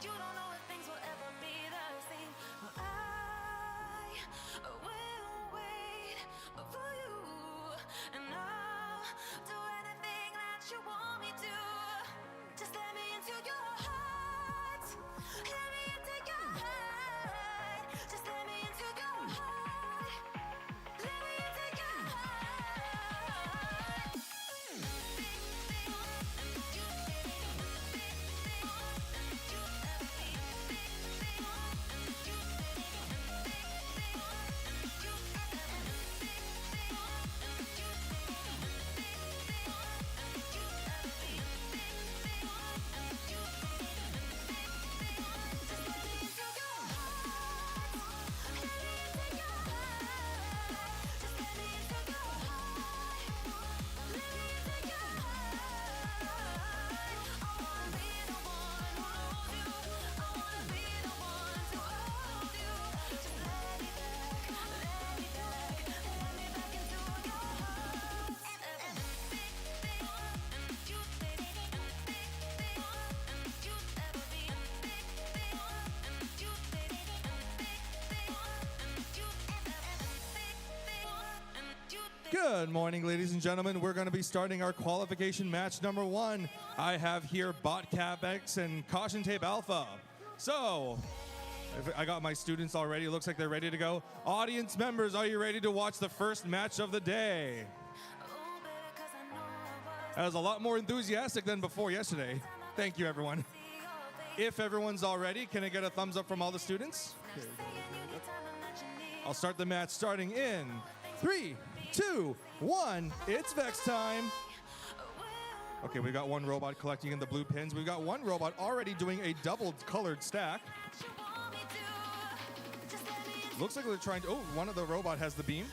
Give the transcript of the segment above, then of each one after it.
you don't know if things will ever be the same. Well, I will wait for you, and I'll do anything that you want me to. Just let me into your heart. Let me into your heart. Just let me into your heart. Let me into your heart. Good morning, ladies and gentlemen. We're going to be starting our qualification match number 1. I have here BotCapX and Caution Tape Alpha. So, I got my students already. It looks like they're ready to go. Audience members, are you ready to watch the first match of the day? That was a lot more enthusiastic than before yesterday. Thank you, everyone. If everyone's all ready, can I get a thumbs up from all the students? I'll start the match starting in 3, 2, 1. It's Vex time. Okay, we got one robot collecting in the blue pins. We've got one robot already doing a double colored stack. Looks like they're trying to, one of the robot has the beam.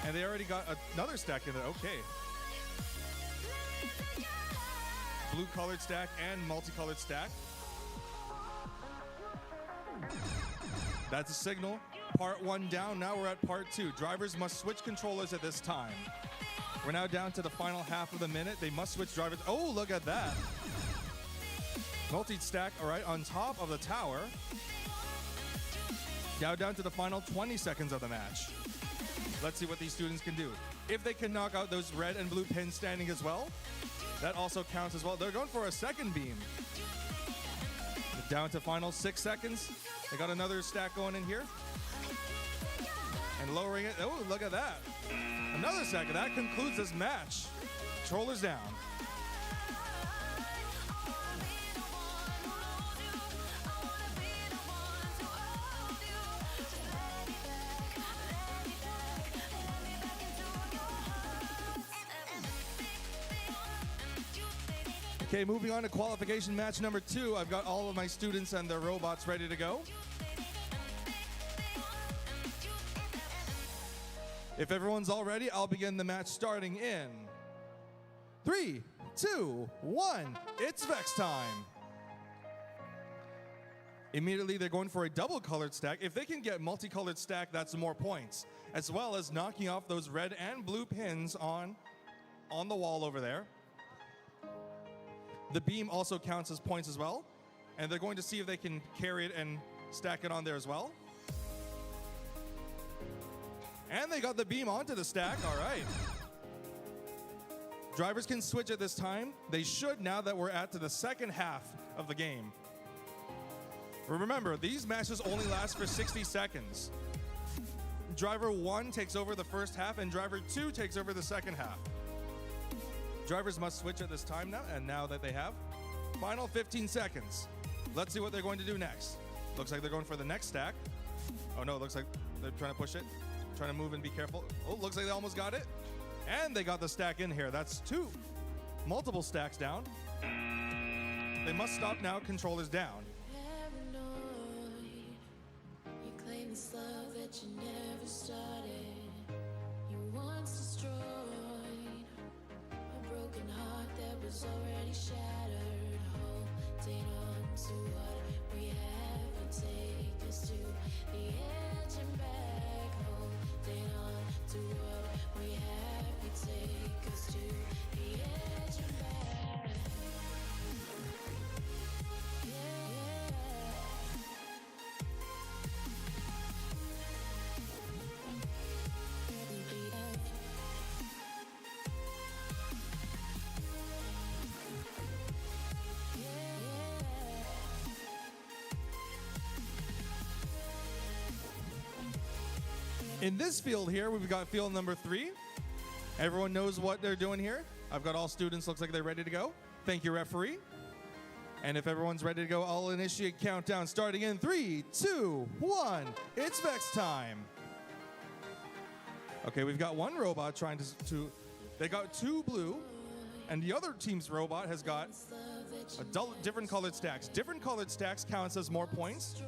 And they already got another stack in it, okay. Blue colored stack and multicolored stack. That's a signal. Part 1 down, now we're at part 2. Drivers must switch controllers at this time. We're now down to the final half of the minute. They must switch drivers. Oh, look at that. Multi-stack, all right, on top of the tower. Now down to the final 20 seconds of the match. Let's see what these students can do. If they can knock out those red and blue pins standing as well, that also counts as well. They're going for a second beam. Down to final 6 seconds. They got another stack going in here. And lowering it. Oh, look at that. Another second. That concludes this match. Controllers down. Okay, moving on to qualification match number 2. I've got all of my students and their robots ready to go. If everyone's all ready, I'll begin the match starting in 3, 2, 1. It's Vex time. Immediately, they're going for a double colored stack. If they can get multicolored stack, that's more points, as well as knocking off those red and blue pins on the wall over there. The beam also counts as points as well, and they're going to see if they can carry it and stack it on there as well. And they got the beam onto the stack, all right. Drivers can switch at this time. They should now that we're at to the second half of the game. Remember, these matches only last for 60 seconds. Driver 1 takes over the first half, and driver 2 takes over the second half. Drivers must switch at this time now, and now that they have. Final 15 seconds. Let's see what they're going to do next. Looks like they're going for the next stack. Oh no, looks like they're trying to push it. Trying to move and be careful. Oh, looks like they almost got it. And they got the stack in here. That's 2. Multiple stacks down. They must stop now. Controllers down. Paranoid. You claim this love that you never started. You once destroyed a broken heart that was already shattered. Holding on to what we have and take us to the edge and back. Holding on to what we have and take us to the edge and back. In this field here, we've got field number 3. Everyone knows what they're doing here. I've got all students, looks like they're ready to go. Thank you, referee. And if everyone's ready to go, I'll initiate countdown starting in 3, 2, 1. It's Vex time. Okay, we've got one robot trying to they got 2 blue, and the other team's robot has got different colored stacks. Different colored stacks counts as more points.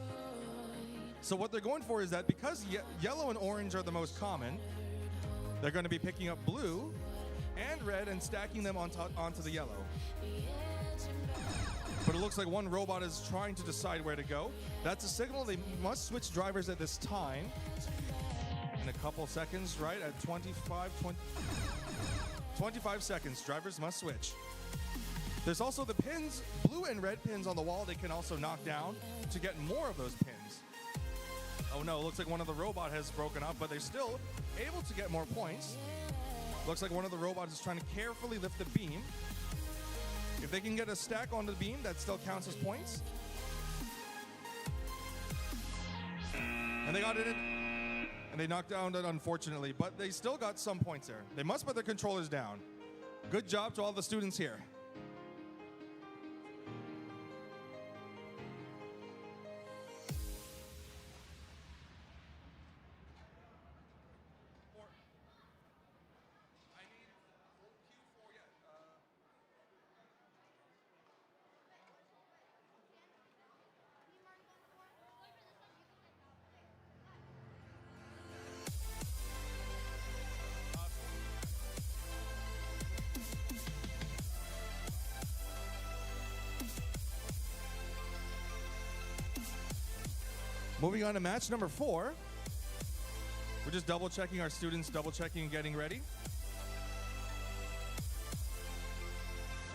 So what they're going for is that because yellow and orange are the most common, they're going to be picking up blue and red and stacking them onto the yellow. But it looks like one robot is trying to decide where to go. That's a signal they must switch drivers at this time. In a couple seconds, right? At 25 seconds, drivers must switch. There's also the pins, blue and red pins on the wall they can also knock down to get more of those pins. Oh no, looks like one of the robot has broken up, but they're still able to get more points. Looks like one of the robots is trying to carefully lift the beam. If they can get a stack on the beam, that still counts as points. And they got it in, and they knocked down it unfortunately, but they still got some points there. They must put their controllers down. Good job to all the students here. Moving on to match number 4. We're just double checking our students, double checking and getting ready.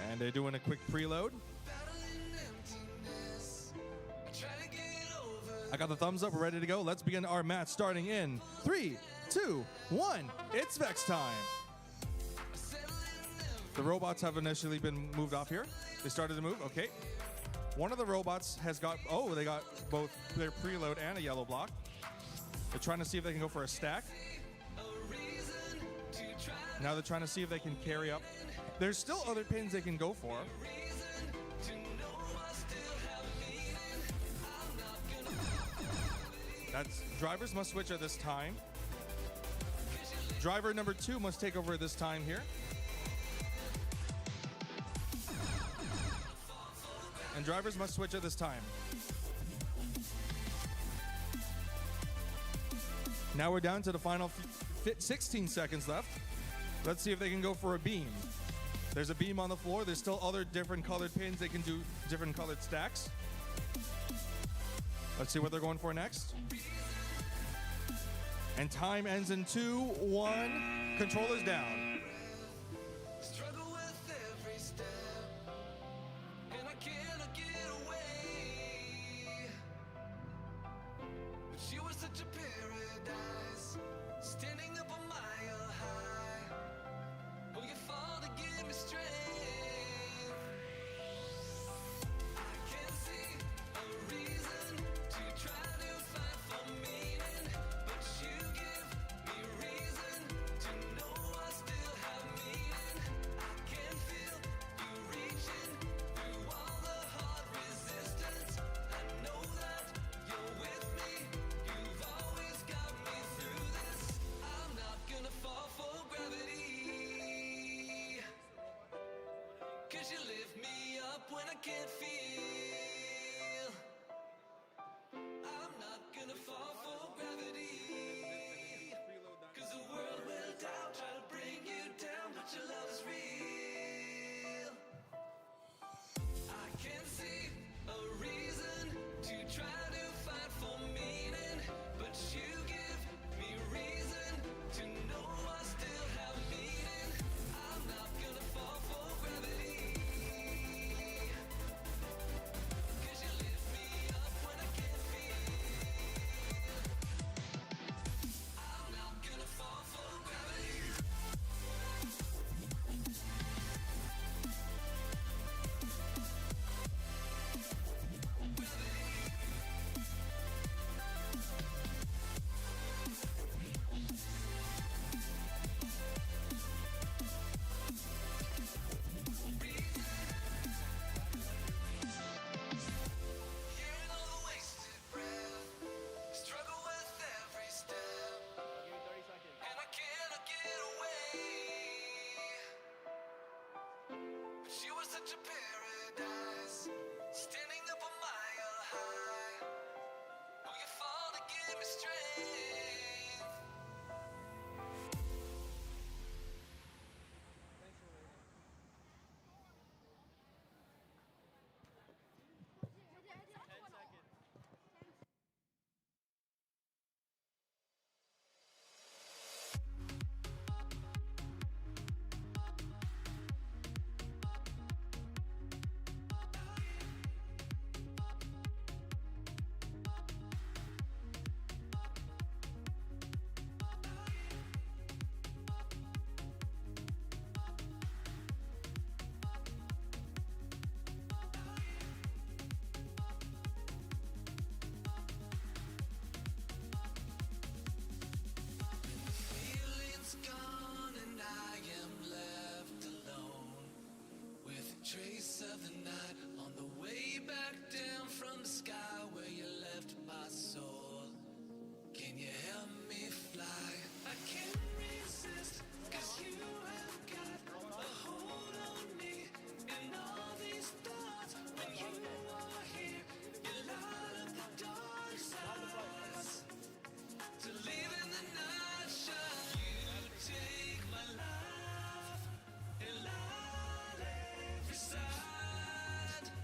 And they're doing a quick preload. I got the thumbs up, we're ready to go. Let's begin our match starting in 3, 2, 1. It's Vex time. The robots have initially been moved off here. They started to move, okay. One of the robots has got, they got both their preload and a yellow block. They're trying to see if they can go for a stack. Now they're trying to see if they can carry up. There's still other pins they can go for. Drivers must switch at this time. Driver number 2 must take over at this time here. And drivers must switch at this time. Now we're down to the final 16 seconds left. Let's see if they can go for a beam. There's a beam on the floor. There's still other different colored pins. They can do different colored stacks. Let's see what they're going for next. And time ends in 2, 1. Controllers down. Still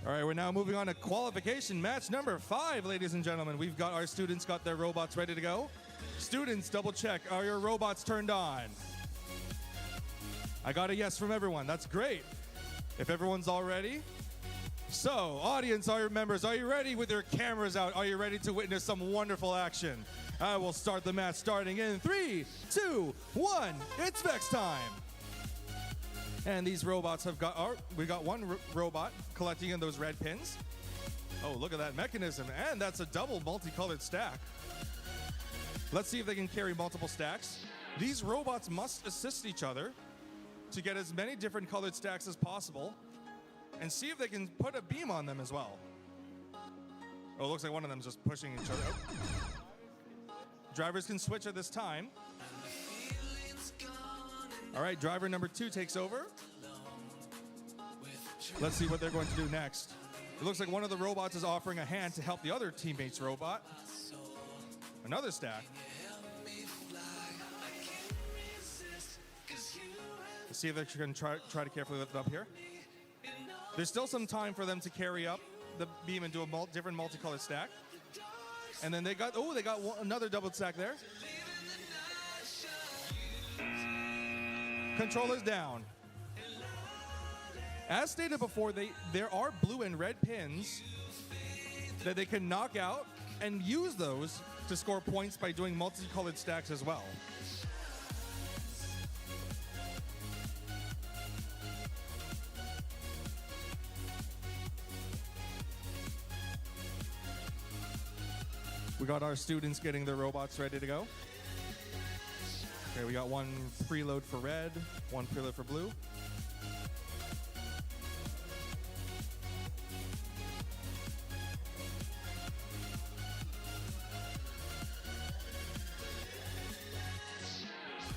All right, we're now moving on to qualification match number 5, ladies and gentlemen. We've got our students got their robots ready to go. Students, double check. Are your robots turned on? I got a yes from everyone. That's great. If everyone's all ready. So, audience, all your members, are you ready with your cameras out? Are you ready to witness some wonderful action? I will start the match starting in 3, 2, 1. It's Vex time. And these robots have got, we got one robot collecting in those red pins. Oh, look at that mechanism. And that's a double multicolored stack. Let's see if they can carry multiple stacks. These robots must assist each other to get as many different colored stacks as possible and see if they can put a beam on them as well. Oh, it looks like one of them's just pushing each other out. Drivers can switch at this time. All right, driver number 2 takes over. Let's see what they're going to do next. It looks like one of the robots is offering a hand to help the other teammate's robot. Another stack. Let's see if they can try to carefully lift it up here. There's still some time for them to carry up the beam into a different multicolored stack. And then they got another double stack there. Controllers down. As stated before, there are blue and red pins that they can knock out and use those to score points by doing multicolored stacks as well. We got our students getting their robots ready to go. Okay, we got one preload for red, one preload for blue.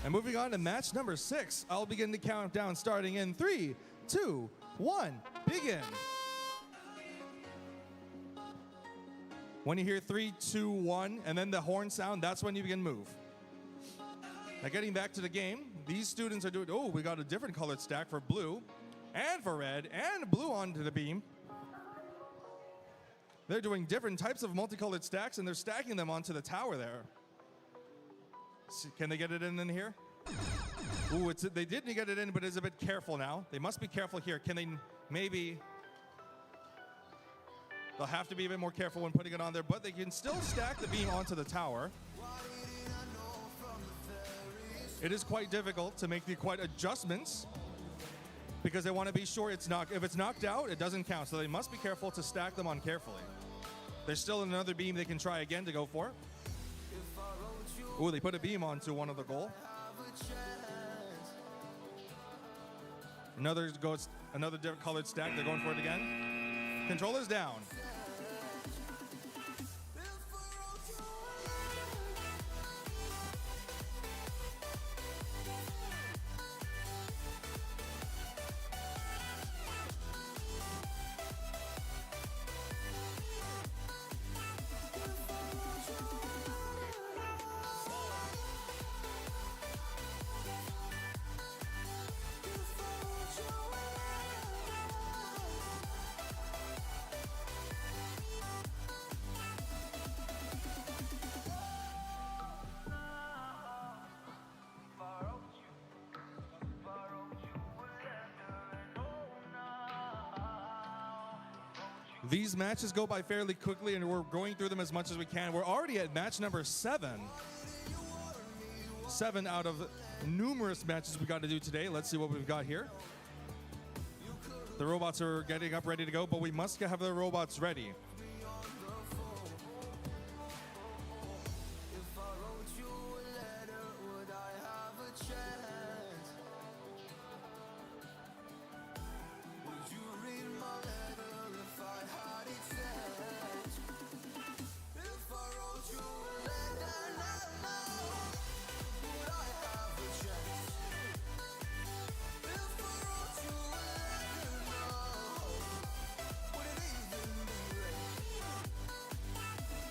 And moving on to match number 6, I'll begin the countdown starting in 3, 2, 1, begin. When you hear 3, 2, 1, and then the horn sound, that's when you begin move. Now getting back to the game, these students are doing, oh, we got a different colored stack for blue and for red and blue onto the beam. They're doing different types of multicolored stacks and they're stacking them onto the tower there. Can they get it in here? Ooh, they didn't get it in, but it's a bit careful now. They must be careful here. Can they maybe... They'll have to be a bit more careful when putting it on there, but they can still stack the beam onto the tower. It is quite difficult to make the adjustments because they want to be sure if it's knocked out, it doesn't count. So they must be careful to stack them on carefully. There's still another beam they can try again to go for. Ooh, they put a beam onto one of the goal. Another different colored stack. They're going for it again. Controllers down. These matches go by fairly quickly, and we're going through them as much as we can. We're already at match number 7. 7 out of numerous matches we got to do today. Let's see what we've got here. The robots are getting up ready to go, but we must have the robots ready.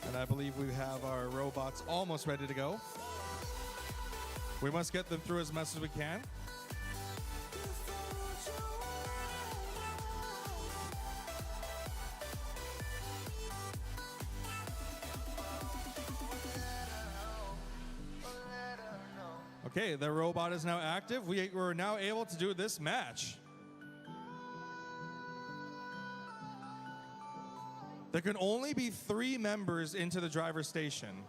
And I believe we have our robots almost ready to go. We must get them through as much as we can. Okay, the robot is now active. We're now able to do this match. There can only be 3 members into the driver's station.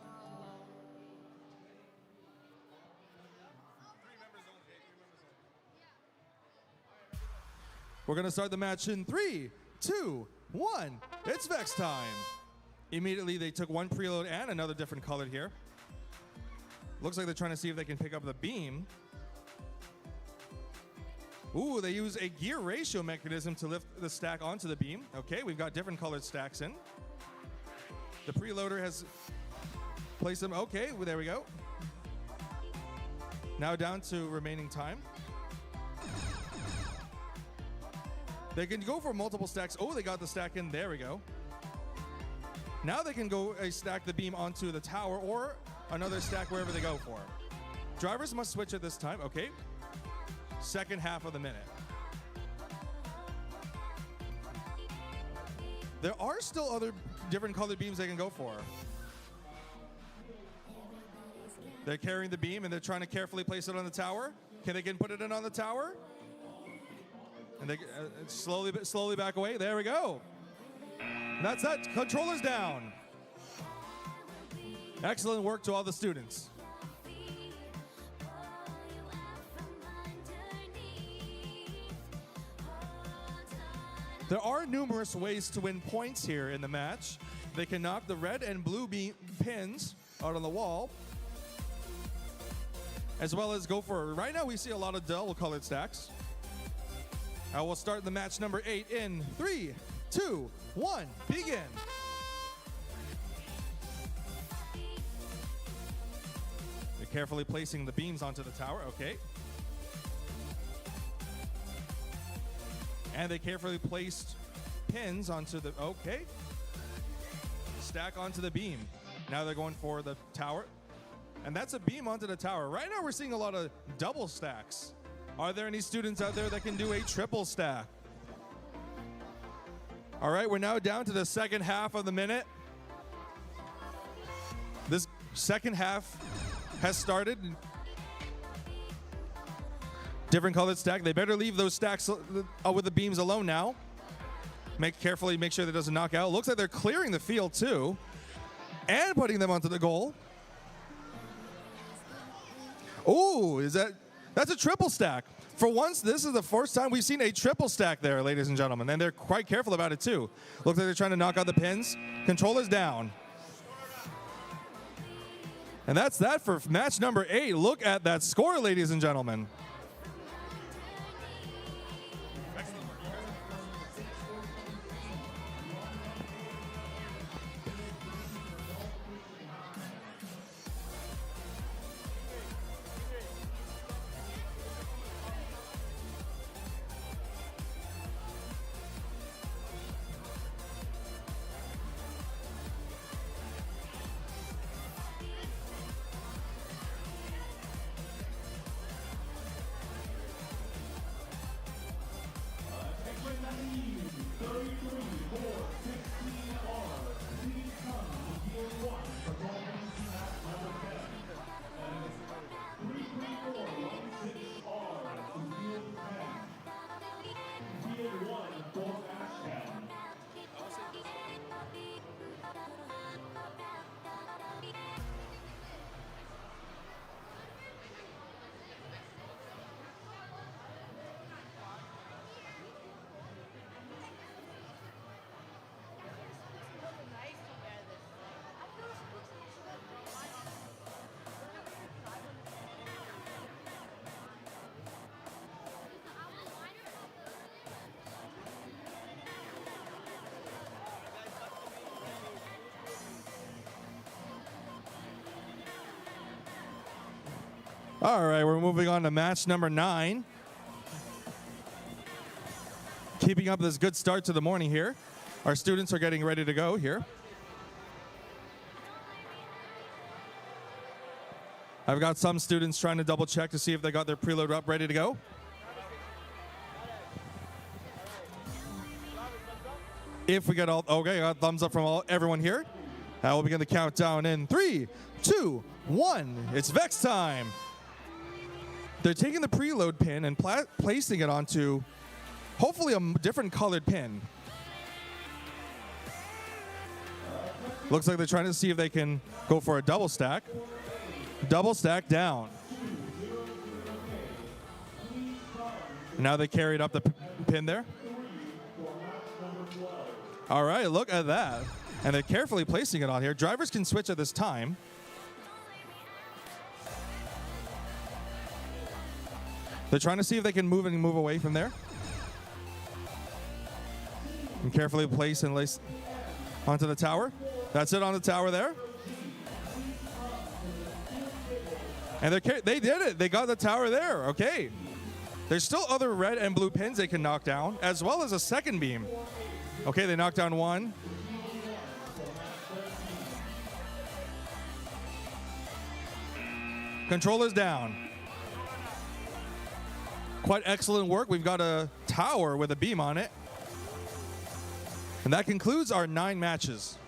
We're going to start the match in 3, 2, 1. It's Vex time. Immediately, they took one preload and another different color here. Looks like they're trying to see if they can pick up the beam. Ooh, they use a gear ratio mechanism to lift the stack onto the beam. Okay, we've got different colored stacks in. The preloader has placed them. Okay, well, there we go. Now down to remaining time. They can go for multiple stacks. Oh, they got the stack in. There we go. Now they can go stack the beam onto the tower or another stack wherever they go for. Drivers must switch at this time. Okay. Second half of the minute. There are still other different colored beams they can go for. They're carrying the beam and they're trying to carefully place it on the tower. Can they put it in on the tower? And they slowly back away. There we go. And that's that. Controller's down. Excellent work to all the students. There are numerous ways to win points here in the match. They can knock the red and blue pins out on the wall, as well as go for, right now we see a lot of double colored stacks. I will start the match number 8 in 3, 2, 1, begin. They're carefully placing the beams onto the tower, okay. And they carefully placed pins onto the, okay. Stack onto the beam. Now they're going for the tower. And that's a beam onto the tower. Right now we're seeing a lot of double stacks. Are there any students out there that can do a triple stack? All right, we're now down to the second half of the minute. This second half has started. Different colored stack. They better leave those stacks with the beams alone now. Carefully make sure that doesn't knock out. Looks like they're clearing the field too, and putting them onto the goal. Ooh, that's a triple stack. For once, this is the first time we've seen a triple stack there, ladies and gentlemen, and they're quite careful about it too. Looks like they're trying to knock out the pins. Controller's down. And that's that for match number 8. Look at that score, ladies and gentlemen. All right, we're moving on to match number 9. Keeping up this good start to the morning here. Our students are getting ready to go here. I've got some students trying to double check to see if they got their preload up ready to go. If we get all, okay, got thumbs up from everyone here. We'll begin the countdown in 3, 2, 1. It's Vex time. They're taking the preload pin and placing it onto hopefully a different colored pin. Looks like they're trying to see if they can go for a double stack. Double stack down. Now they carried up the pin there. All right, look at that. And they're carefully placing it on here. Drivers can switch at this time. They're trying to see if they can move away from there. And carefully place and lace onto the tower. That's it on the tower there. And they did it. They got the tower there. Okay. There's still other red and blue pins they can knock down, as well as a second beam. Okay, they knocked down one. Controller's down. Quite excellent work. We've got a tower with a beam on it. And that concludes our 9 matches.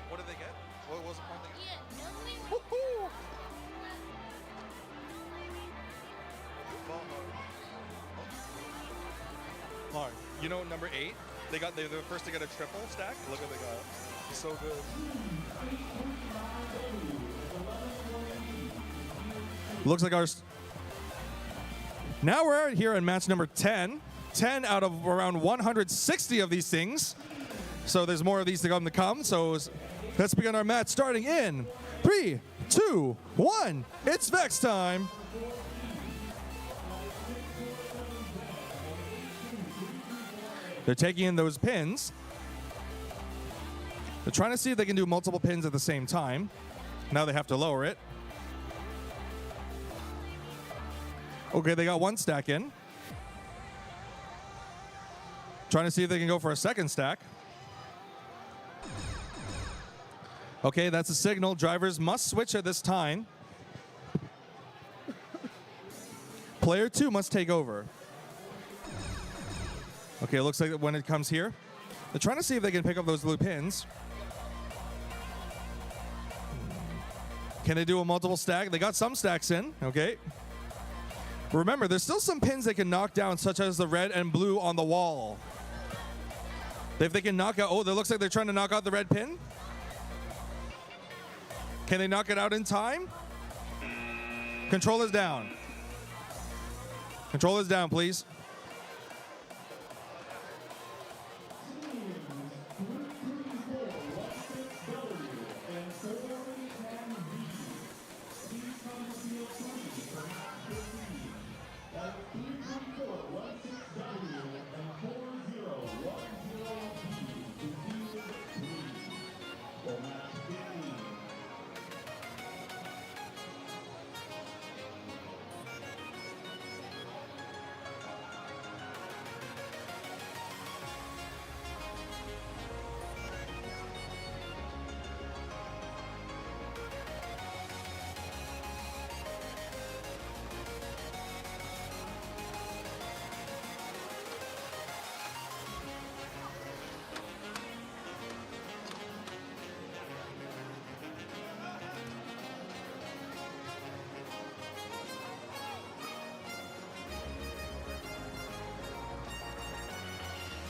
What did they get? What was the point they got? Woohoo! Mark, you know number 8? They were the first to get a triple stack. Look what they got. So good. Looks like ours. Now we're here in match number 10. 10 out of around 160 of these things. So there's more of these to come. So let's begin our match starting in 3, 2, 1. It's Vex time. They're taking in those pins. They're trying to see if they can do multiple pins at the same time. Now they have to lower it. Okay, they got one stack in. Trying to see if they can go for a second stack. Okay, that's a signal. Drivers must switch at this time. Player 2 must take over. Okay, it looks like when it comes here, they're trying to see if they can pick up those blue pins. Can they do a multiple stack? They got some stacks in, okay. Remember, there's still some pins they can knock down, such as the red and blue on the wall. If they can knock out, it looks like they're trying to knock out the red pin. Can they knock it out in time? Controller's down. Controller's down, please.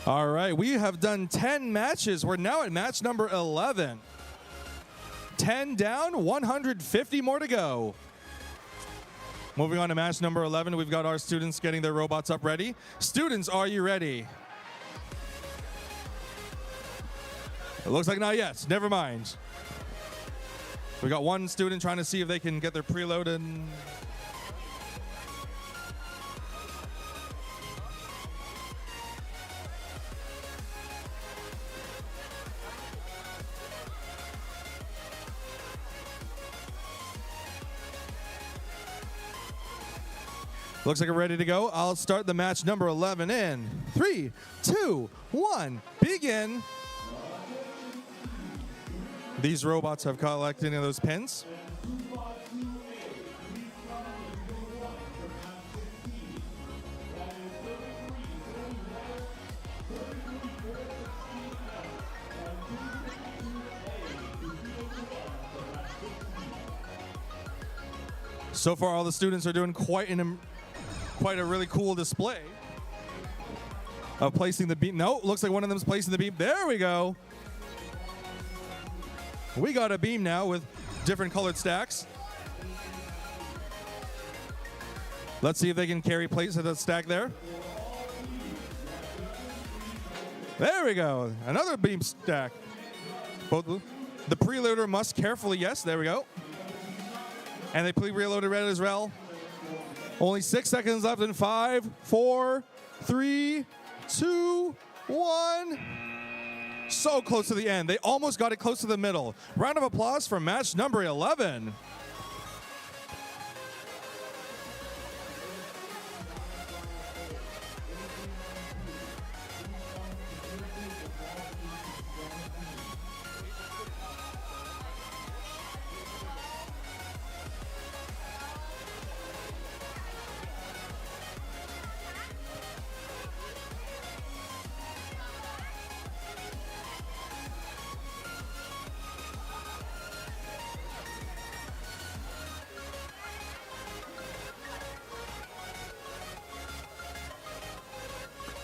All right, we have done 10 matches. We're now at match number 11. 10 down, 150 more to go. Moving on to match number 11, we've got our students getting their robots up ready. Students, are you ready? It looks like not yet. Never mind. We got one student trying to see if they can get their preloaded. Looks like we're ready to go. I'll start the match number 11 in 3, 2, 1, begin. These robots have collected any of those pins. So far, all the students are doing quite a really cool display of placing the beam. No, looks like one of them's placing the beam. There we go. We got a beam now with different colored stacks. Let's see if they can carry plates at the stack there. There we go. Another beam stack. Both the preloader must carefully, yes, there we go. And they pre-reloaded red as well. Only 6 seconds left in 5, 4, 3, 2, 1. So close to the end. They almost got it close to the middle. Round of applause for match number 11.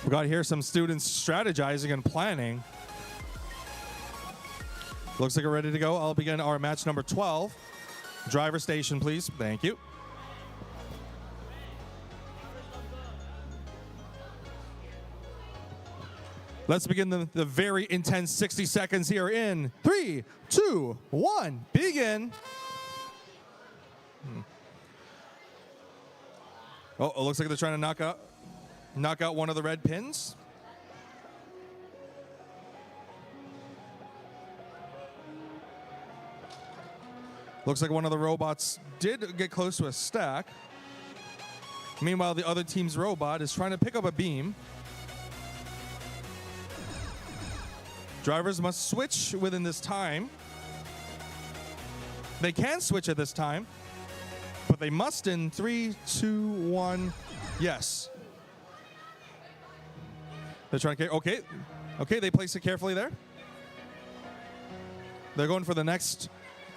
We got here some students strategizing and planning. Looks like we're ready to go. I'll begin our match number 12. Driver station, please. Thank you. Let's begin the very intense 60 seconds here in 3, 2, 1, begin. Oh, it looks like they're trying to knock out one of the red pins. Looks like one of the robots did get close to a stack. Meanwhile, the other team's robot is trying to pick up a beam. Drivers must switch within this time. They can switch at this time, but they must in 3, 2, 1, yes. They're trying to carry, okay, they place it carefully there. They're going for the next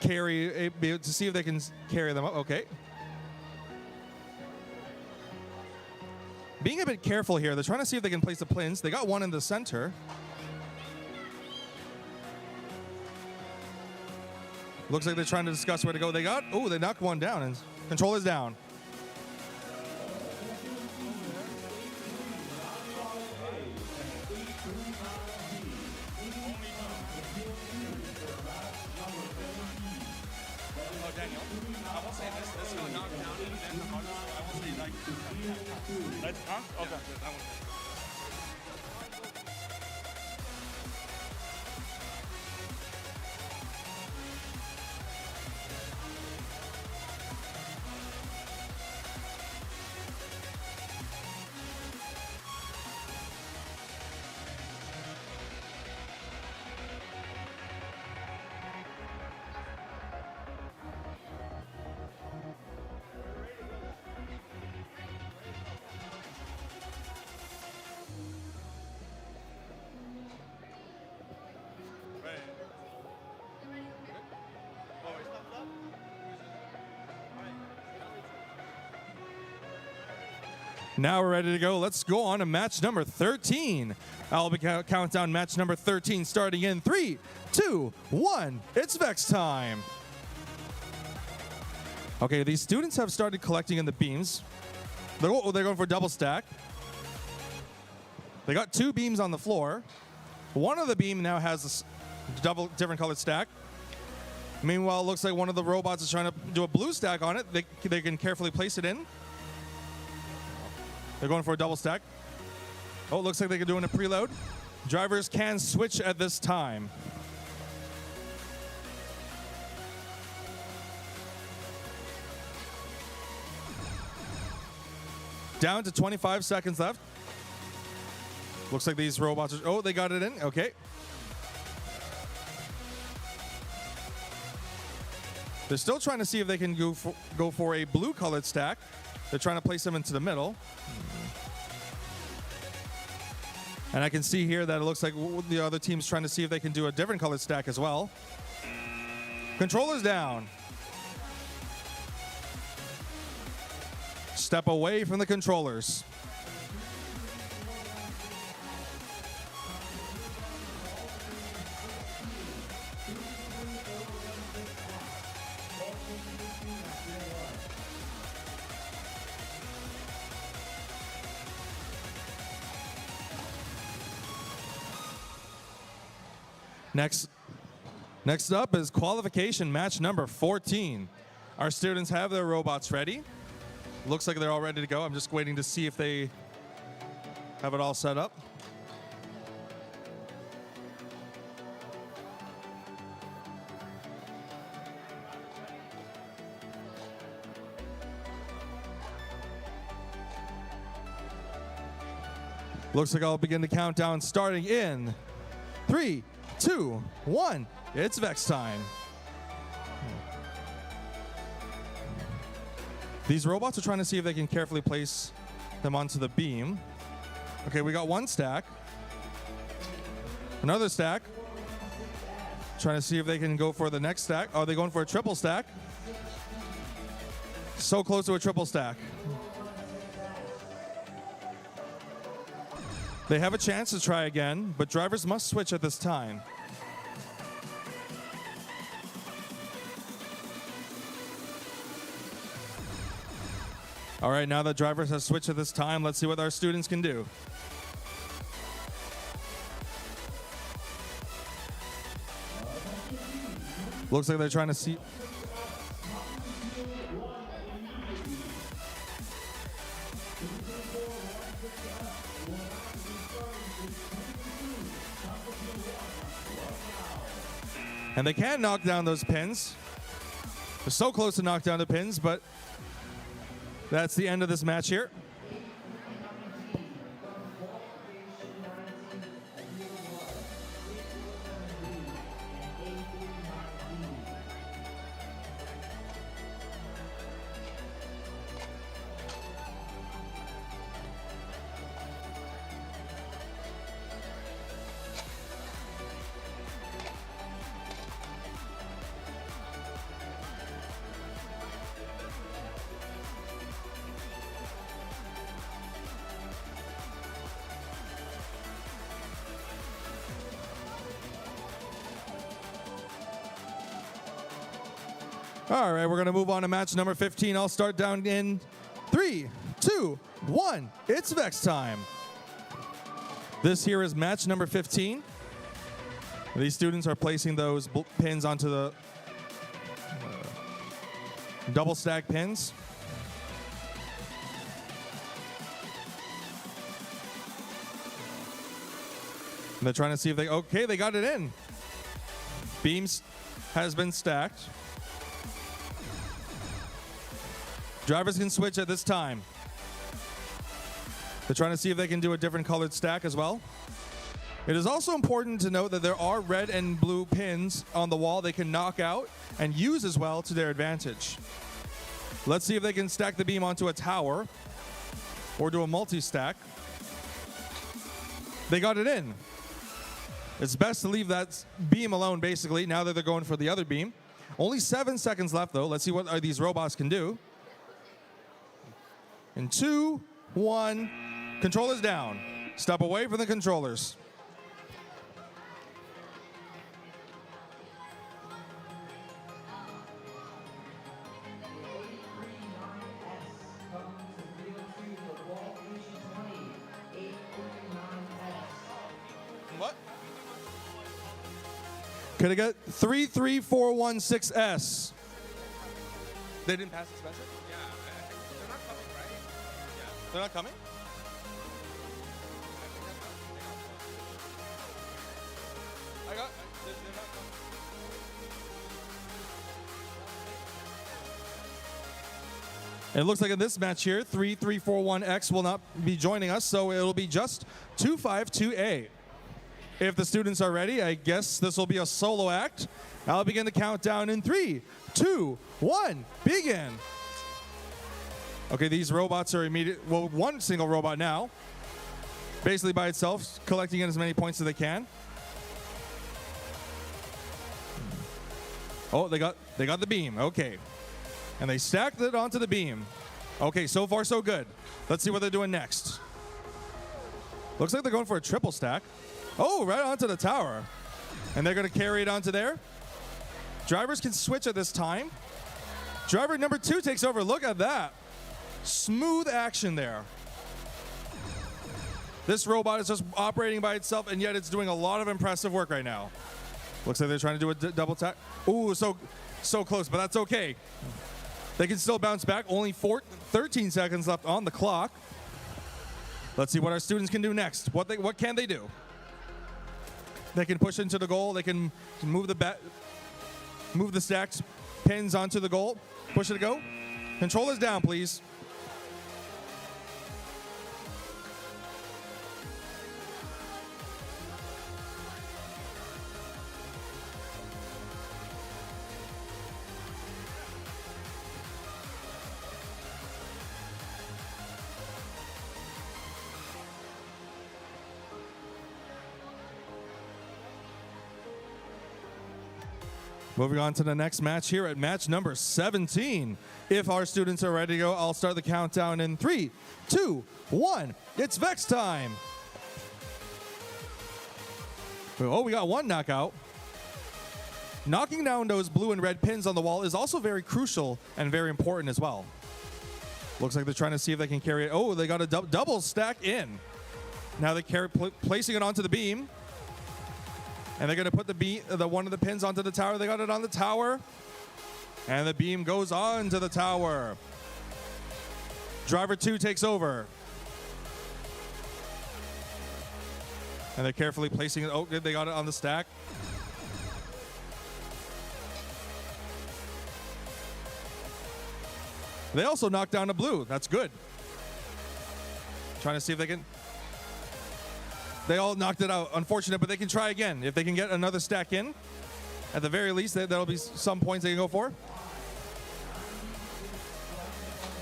carry to see if they can carry them up, okay. Being a bit careful here, they're trying to see if they can place the pins. They got one in the center. Looks like they're trying to discuss where to go. They knocked one down and control is down. Now we're ready to go. Let's go on to match number 13. I'll be count down match number 13 starting in 3, 2, 1. It's Vex time. Okay, these students have started collecting in the beams. They're going for a double stack. They got 2 beams on the floor. One of the beam now has a different colored stack. Meanwhile, it looks like one of the robots is trying to do a blue stack on it. They can carefully place it in. They're going for a double stack. Oh, it looks like they're doing a preload. Drivers can switch at this time. Down to 25 seconds left. Looks like these robots are, oh, they got it in, okay. They're still trying to see if they can go for a blue colored stack. They're trying to place them into the middle. And I can see here that it looks like the other team's trying to see if they can do a different colored stack as well. Controller's down. Step away from the controllers. Next up is qualification match number 14. Our students have their robots ready. Looks like they're all ready to go. I'm just waiting to see if they have it all set up. Looks like I'll begin the countdown starting in 3, 2, 1. It's Vex time. These robots are trying to see if they can carefully place them onto the beam. Okay, we got one stack. Another stack. Trying to see if they can go for the next stack. Are they going for a triple stack? So close to a triple stack. They have a chance to try again, but drivers must switch at this time. All right, now that drivers have switched at this time, let's see what our students can do. Looks like they're trying to see. And they can knock down those pins. They're so close to knock down the pins, but that's the end of this match here. All right, we're going to move on to match number 15. I'll start down in 3, 2, 1. It's Vex time. This here is match number 15. These students are placing those pins onto the double stack pins. And they're trying to see if okay, they got it in. Beams has been stacked. Drivers can switch at this time. They're trying to see if they can do a different colored stack as well. It is also important to note that there are red and blue pins on the wall they can knock out and use as well to their advantage. Let's see if they can stack the beam onto a tower or do a multi-stack. They got it in. It's best to leave that beam alone, basically, now that they're going for the other beam. Only 7 seconds left, though. Let's see what these robots can do. In 2, 1, controllers down. Step away from the controllers. What? Could I get 33416S? They didn't pass the special? They're not coming? They're not coming. It looks like in this match here, 3341X will not be joining us, so it'll be just 252A. If the students are ready, I guess this will be a solo act. I'll begin the countdown in 3, 2, 1, begin. Okay, these robots are well, one single robot now, basically by itself, collecting in as many points as they can. Oh, they got the beam. Okay, and they stacked it onto the beam. Okay, so far so good. Let's see what they're doing next. Looks like they're going for a triple stack. Oh, right onto the tower. And they're going to carry it onto there. Drivers can switch at this time. Driver number 2 takes over. Look at that. Smooth action there. This robot is just operating by itself, and yet it's doing a lot of impressive work right now. Looks like they're trying to do a double tap. Ooh, so close, but that's okay. They can still bounce back. Only 13 seconds left on the clock. Let's see what our students can do next. What can they do? They can push into the goal. They can move the stacked pins onto the goal. Push it to go. Controllers down, please. Moving on to the next match here at match number 17. If our students are ready to go, I'll start the countdown in 3, 2, 1. It's Vex time. Oh, we got one knockout. Knocking down those blue and red pins on the wall is also very crucial and very important as well. Looks like they're trying to see if they can carry it. Oh, they got a double stack in. Now they're placing it onto the beam. And they're going to put the one of the pins onto the tower. They got it on the tower. And the beam goes on to the tower. Driver 2 takes over. And they're carefully placing it. Oh, good. They got it on the stack. They also knocked down a blue. That's good. Trying to see if they can... They all knocked it out. Unfortunate, but they can try again. If they can get another stack in, at the very least, that'll be some points they can go for.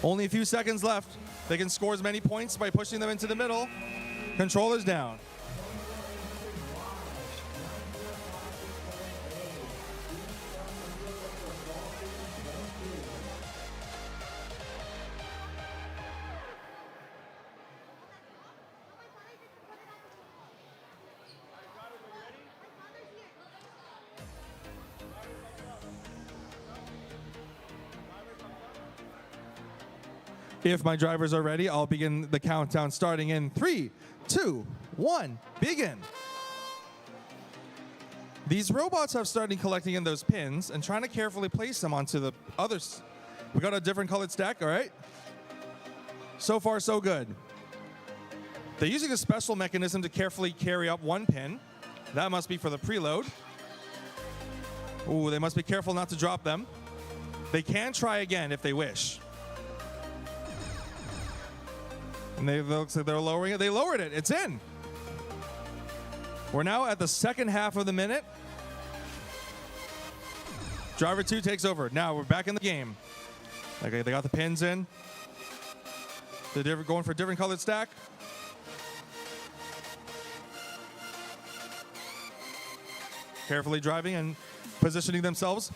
Only a few seconds left. They can score as many points by pushing them into the middle. Controllers down. If my drivers are ready, I'll begin the countdown starting in 3, 2, 1, begin. These robots have started collecting in those pins and trying to carefully place them onto the others. We got a different colored stack, all right? So far, so good. They're using a special mechanism to carefully carry up one pin. That must be for the preload. Ooh, they must be careful not to drop them. They can try again if they wish. And they looks like they're lowering it. They lowered it. It's in. We're now at the second half of the minute. Driver 2 takes over. Now we're back in the game. Okay, they got the pins in. They're going for a different colored stack. Carefully driving and positioning themselves.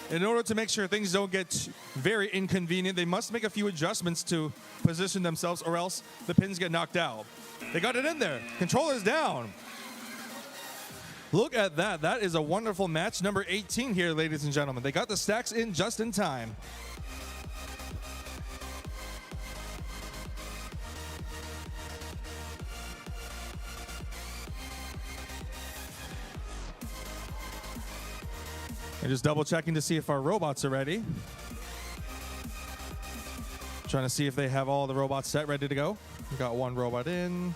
In order to make sure things don't get very inconvenient, they must make a few adjustments to position themselves, or else the pins get knocked out. They got it in there. Controllers down. Look at that. That is a wonderful match number 18 here, ladies and gentlemen. They got the stacks in just in time. And just double checking to see if our robots are ready. Trying to see if they have all the robots set, ready to go. We got one robot in.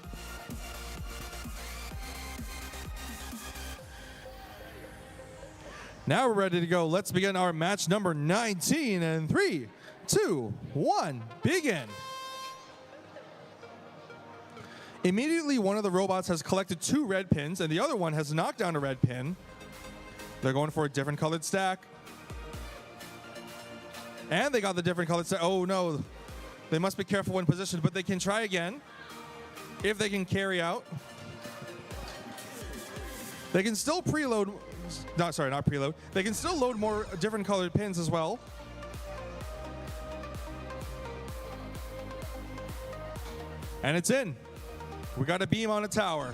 Now we're ready to go. Let's begin our match number 19 in 3, 2, 1, begin. Immediately, one of the robots has collected 2 red pins, and the other one has knocked down a red pin. They're going for a different colored stack. And they got the different colored stack. Oh, no. They must be careful when positioned, but they can try again if they can carry out. They can still preload. Not preload. They can still load more different colored pins as well. And it's in. We got a beam on a tower.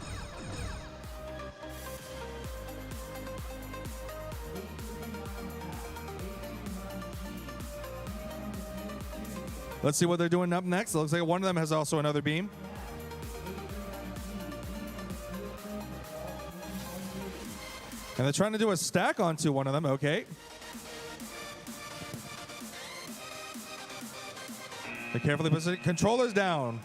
Let's see what they're doing up next. It looks like one of them has also another beam. And they're trying to do a stack onto one of them. Okay. They carefully position. Controllers down.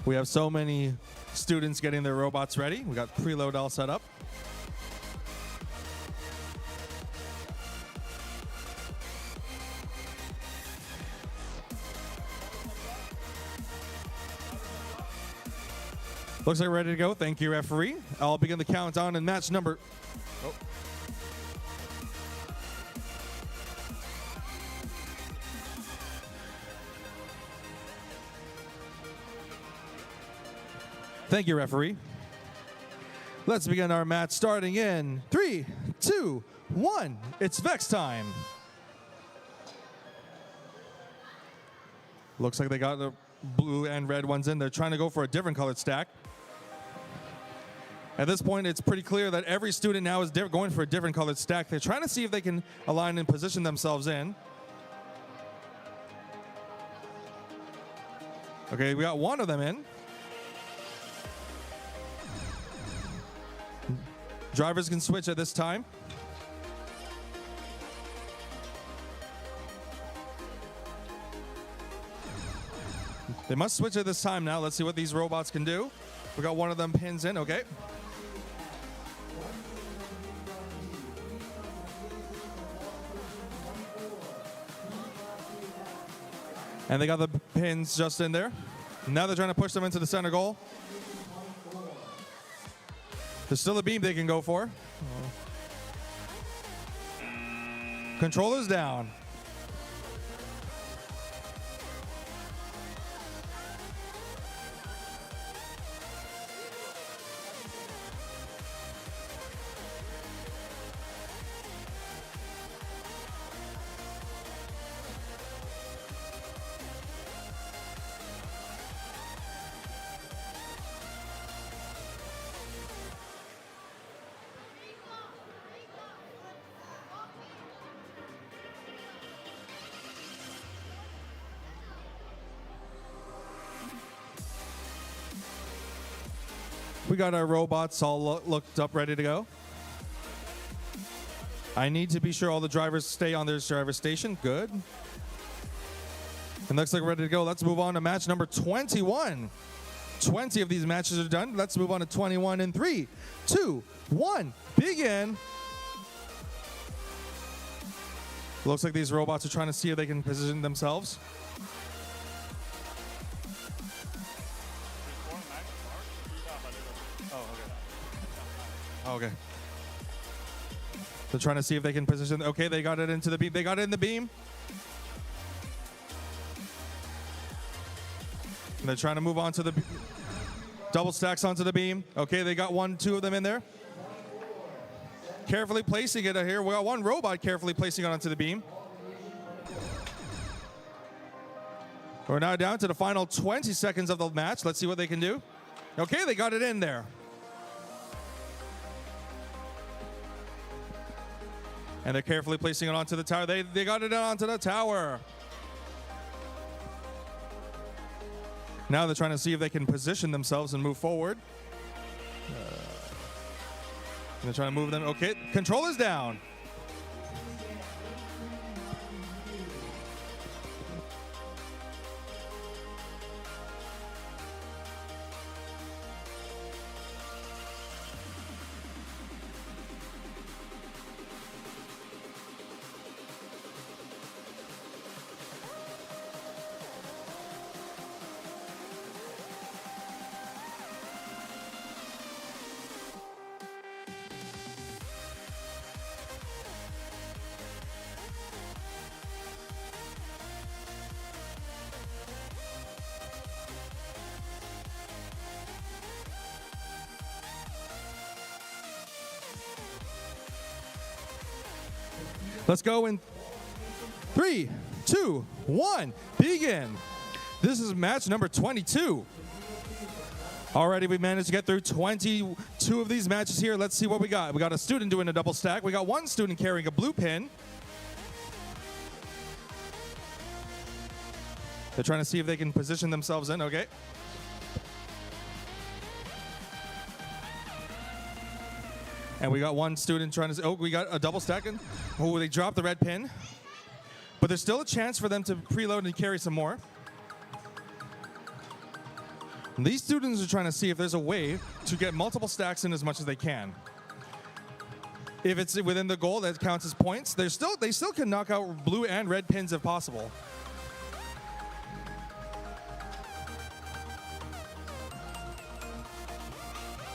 We have so many students getting their robots ready. We got preload all set up. Looks like we're ready to go. Thank you, referee. I'll begin the countdown in match number... Oh. Thank you, referee. Let's begin our match starting in 3, 2, 1. It's Vex time. Looks like they got the blue and red ones in. They're trying to go for a different colored stack. At this point, it's pretty clear that every student now is going for a different colored stack. They're trying to see if they can align and position themselves in. Okay, we got one of them in. Drivers can switch at this time. They must switch at this time now. Let's see what these robots can do. We got one of them pins in, okay. And they got the pins just in there. Now they're trying to push them into the center goal. There's still a beam they can go for. Controllers down. We got our robots all looked up, ready to go. I need to be sure all the drivers stay on their driver station. Good. And looks like we're ready to go. Let's move on to match number 21. 20 of these matches are done. Let's move on to 21 in 3, 2, 1. Begin. Looks like these robots are trying to see if they can position themselves. Okay. They're trying to see if they can position. Okay, they got it into the beam. They got it in the beam. And they're trying to move on to the double stacks onto the beam. Okay, they got 1, 2 of them in there. Carefully placing it here. We got one robot carefully placing it onto the beam. We're now down to the final 20 seconds of the match. Let's see what they can do. Okay, they got it in there. And they're carefully placing it onto the tower. They got it onto the tower. Now they're trying to see if they can position themselves and move forward. They're trying to move them. Okay, controllers down. Let's go in 3, 2, 1, begin. This is match number 22. Already we managed to get through 22 of these matches here. Let's see what we got. We got a student doing a double stack. We got one student carrying a blue pin. They're trying to see if they can position themselves in, okay. And we got one student trying to, we got a double stack. Oh, they dropped the red pin. But there's still a chance for them to preload and carry some more. And these students are trying to see if there's a way to get multiple stacks in as much as they can. If it's within the goal, that counts as points. They still can knock out blue and red pins if possible.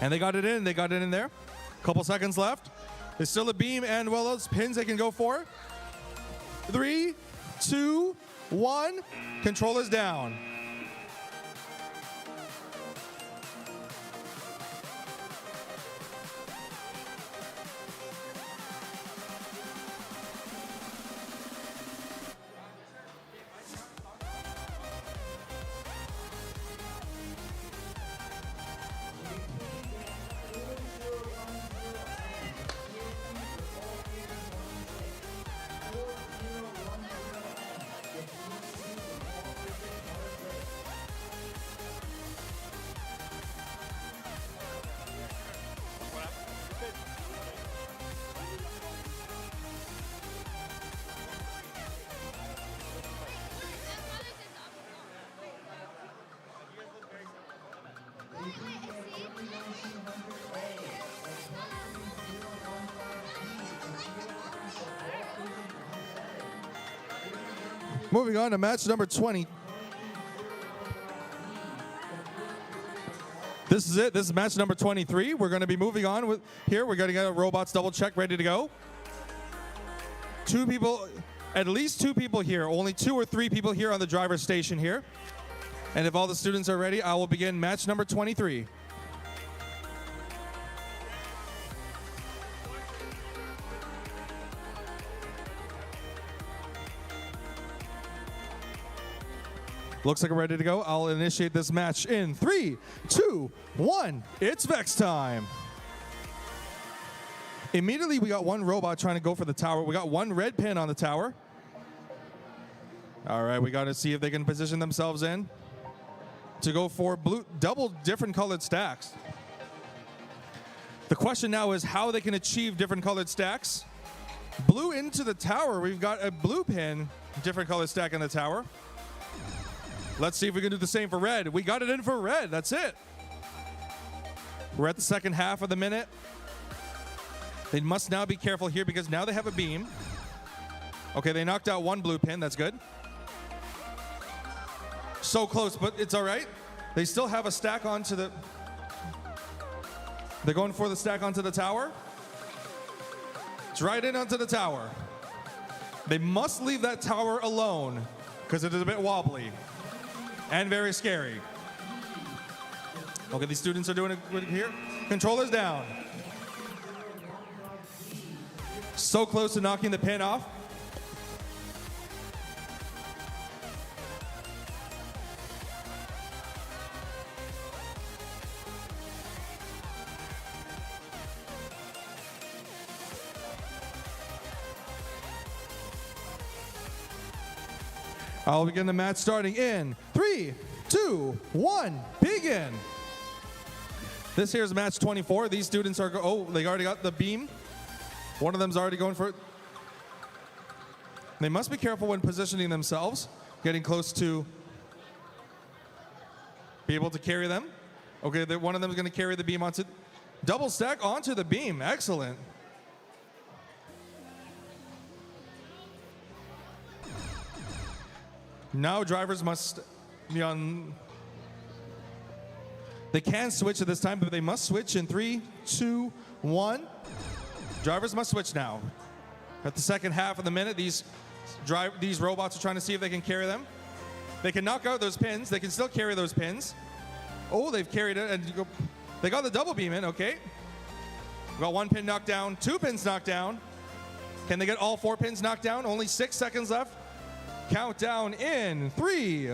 And they got it in. They got it in there. Couple seconds left. There's still a beam and, well, those pins they can go for. 3, 2, 1. Controller's down. Moving on to match number 20. This is it. This is match number 23. We're going to be moving on with here. We're going to get a robots double check ready to go. 2 people, at least 2 people here. Only 2 or 3 people here on the driver's station here. And if all the students are ready, I will begin match number 23. Looks like we're ready to go. I'll initiate this match in 3, 2, 1. It's Vex time. Immediately, we got one robot trying to go for the tower. We got one red pin on the tower. All right, we got to see if they can position themselves in to go for blue, double different colored stacks. The question now is how they can achieve different colored stacks. Blue into the tower. We've got a blue pin, different colored stack in the tower. Let's see if we can do the same for red. We got it in for red. That's it. We're at the second half of the minute. They must now be careful here because now they have a beam. Okay, they knocked out one blue pin. That's good. So close, but it's all right. They still have a stack onto the... They're going for the stack onto the tower. It's right in onto the tower. They must leave that tower alone because it is a bit wobbly. And very scary. Okay, these students are doing it here. Controller's down. So close to knocking the pin off. I'll begin the match starting in 3, 2, 1, begin. This here's match 24. These students are, they already got the beam. One of them's already going for it. They must be careful when positioning themselves, getting close to be able to carry them. Okay, one of them is going to carry the beam onto, double stack onto the beam. Excellent. Now drivers must be on, they can switch at this time, but they must switch in 3, 2, 1. Drivers must switch now. At the second half of the minute, these robots are trying to see if they can carry them. They can knock out those pins. They can still carry those pins. Oh, they've carried it, and they got the double beam in, okay. We got one pin knocked down, 2 pins knocked down. Can they get all 4 pins knocked down? Only 6 seconds left. Countdown in 3,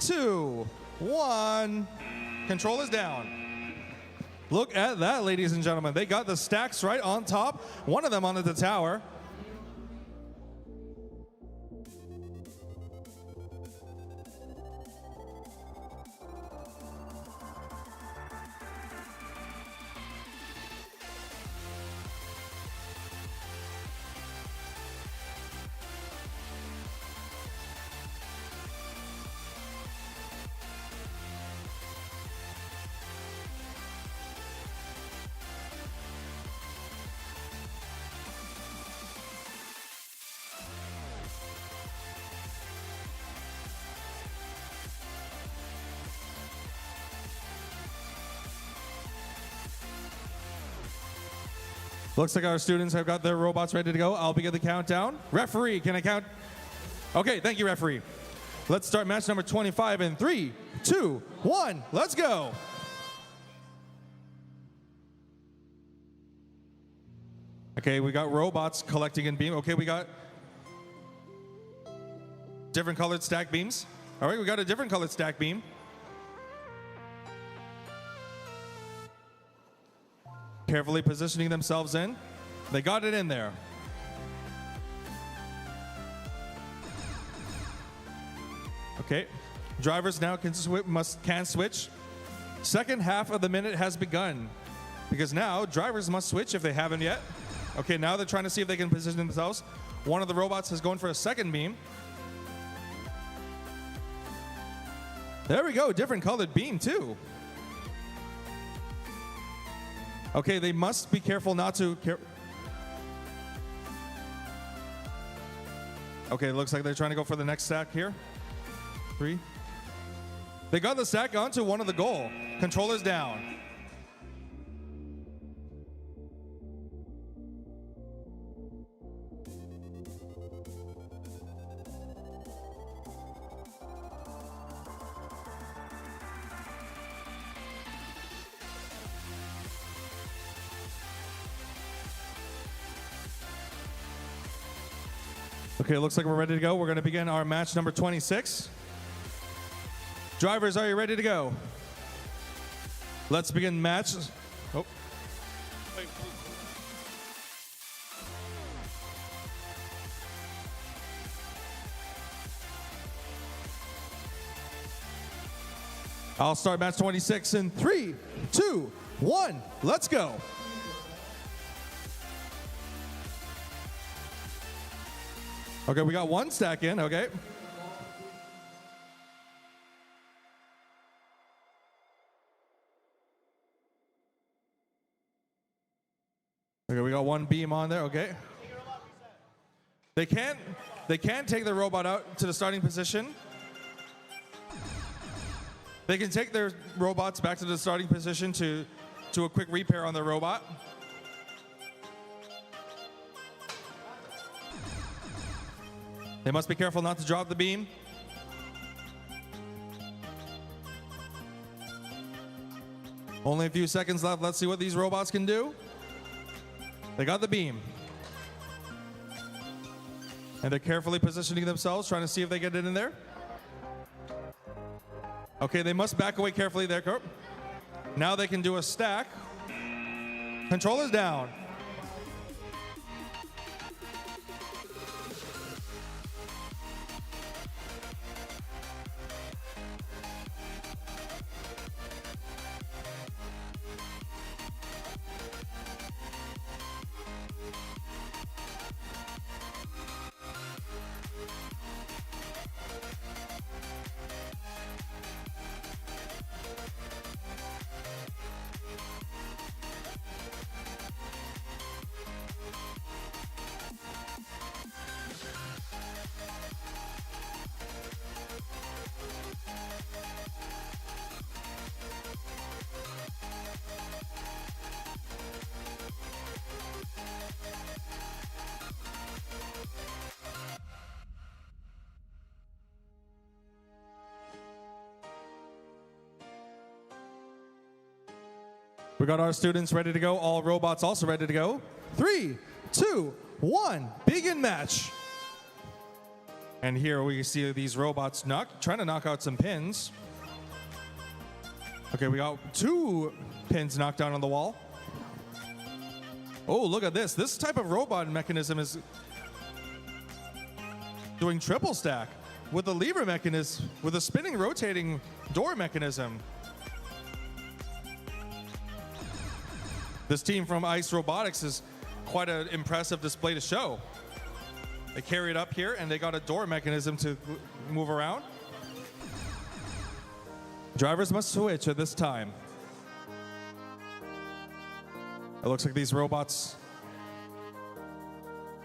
2, 1. Control is down. Look at that, ladies and gentlemen. They got the stacks right on top. One of them onto the tower. Looks like our students have got their robots ready to go. I'll begin the countdown. Referee, can I count? Okay, thank you, referee. Let's start match number 25 in 3, 2, 1. Let's go. Okay, we got robots collecting in beam. Okay, we got different colored stack beams. All right, we got a different colored stack beam. Carefully positioning themselves in. They got it in there. Okay, drivers now can switch. Second half of the minute has begun because now drivers must switch if they haven't yet. Okay, now they're trying to see if they can position themselves. One of the robots is going for a second beam. There we go, different colored beam too. Okay, they must be careful not to. Okay, it looks like they're trying to go for the next stack here. 3. They got the stack onto one of the goal. Controller's down. Okay, it looks like we're ready to go. We're going to begin our match number 26. Drivers, are you ready to go? Let's begin match. Oh. I'll start match 26 in 3, 2, 1. Let's go. Okay, we got one stack in, okay. Okay, we got one beam on there, okay. They can't take the robot out to the starting position. They can take their robots back to the starting position to a quick repair on the robot. They must be careful not to drop the beam. Only a few seconds left. Let's see what these robots can do. They got the beam. And they're carefully positioning themselves, trying to see if they get it in there. Okay, they must back away carefully there. Now they can do a stack. Controller's down. We got our students ready to go. All robots also ready to go. 3, 2, 1, begin match. And here we see these robots trying to knock out some pins. Okay, we got 2 pins knocked down on the wall. Oh, look at this. This type of robot mechanism is doing triple stack with the lever mechanism, with a spinning, rotating door mechanism. This team from Ice Robotics is quite an impressive display to show. They carry it up here and they got a door mechanism to move around. Drivers must switch at this time. It looks like these robots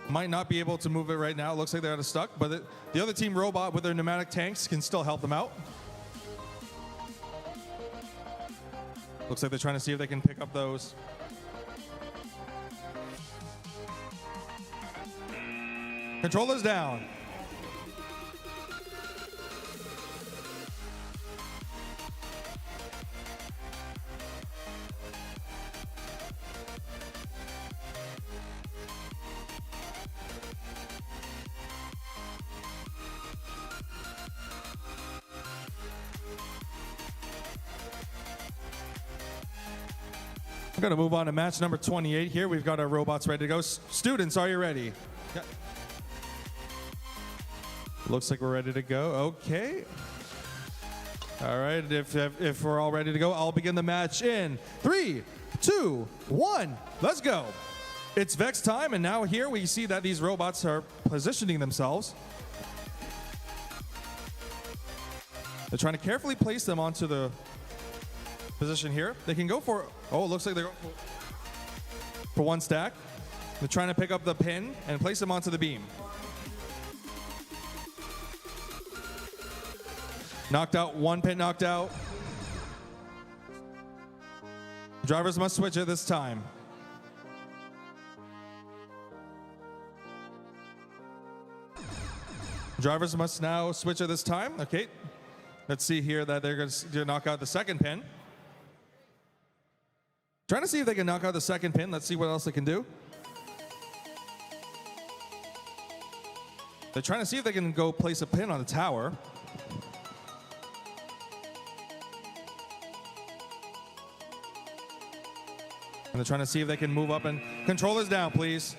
might not be able to move it right now. It looks like they're stuck, but the other team robot with their pneumatic tanks can still help them out. Looks like they're trying to see if they can pick up those. Controllers down. We're going to move on to match number 28 here. We've got our robots ready to go. Students, are you ready? Yeah. Looks like we're ready to go. Okay. All right. If we're all ready to go, I'll begin the match in 3, 2, 1. Let's go. It's Vex time, and now here we see that these robots are positioning themselves. They're trying to carefully place them onto the position here. They can go for, oh, it looks like they're going for 1 stack. They're trying to pick up the pin and place them onto the beam. Knocked out, 1 pin knocked out. Drivers must switch at this time. Drivers must now switch at this time. Okay, let's see here that they're going to knock out the 2nd pin. Trying to see if they can knock out the 2nd pin. Let's see what else they can do. They're trying to see if they can go place a pin on the tower. And they're trying to see if they can move up and controllers down, please.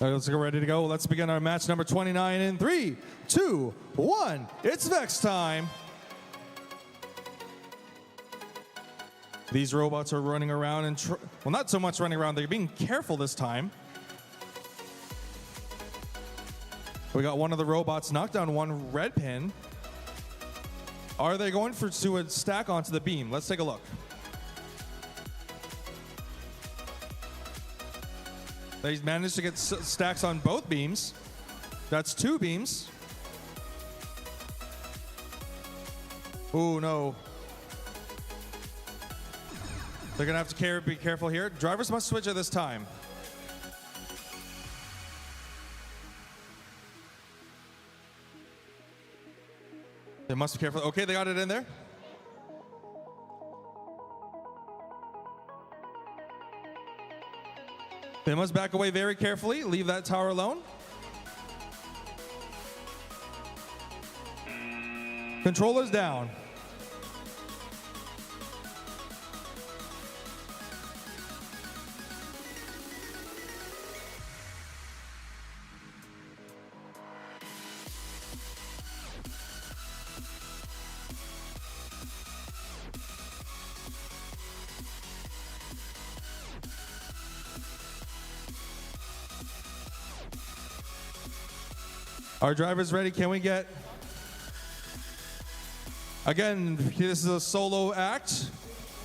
All right, let's get ready to go. Let's begin our match number 29 in 3, 2, 1. It's Vex time. These robots are running around and, well, not so much running around. They're being careful this time. We got one of the robots knock down one red pin. Are they going to a stack onto the beam? Let's take a look. They managed to get stacks on both beams. That's 2 beams. Oh no. They're gonna have to be careful here. Drivers must switch at this time. They must be careful. Okay, they got it in there. They must back away very carefully. Leave that tower alone. Controllers down. Our drivers ready? Can we get... Again, this is a solo act.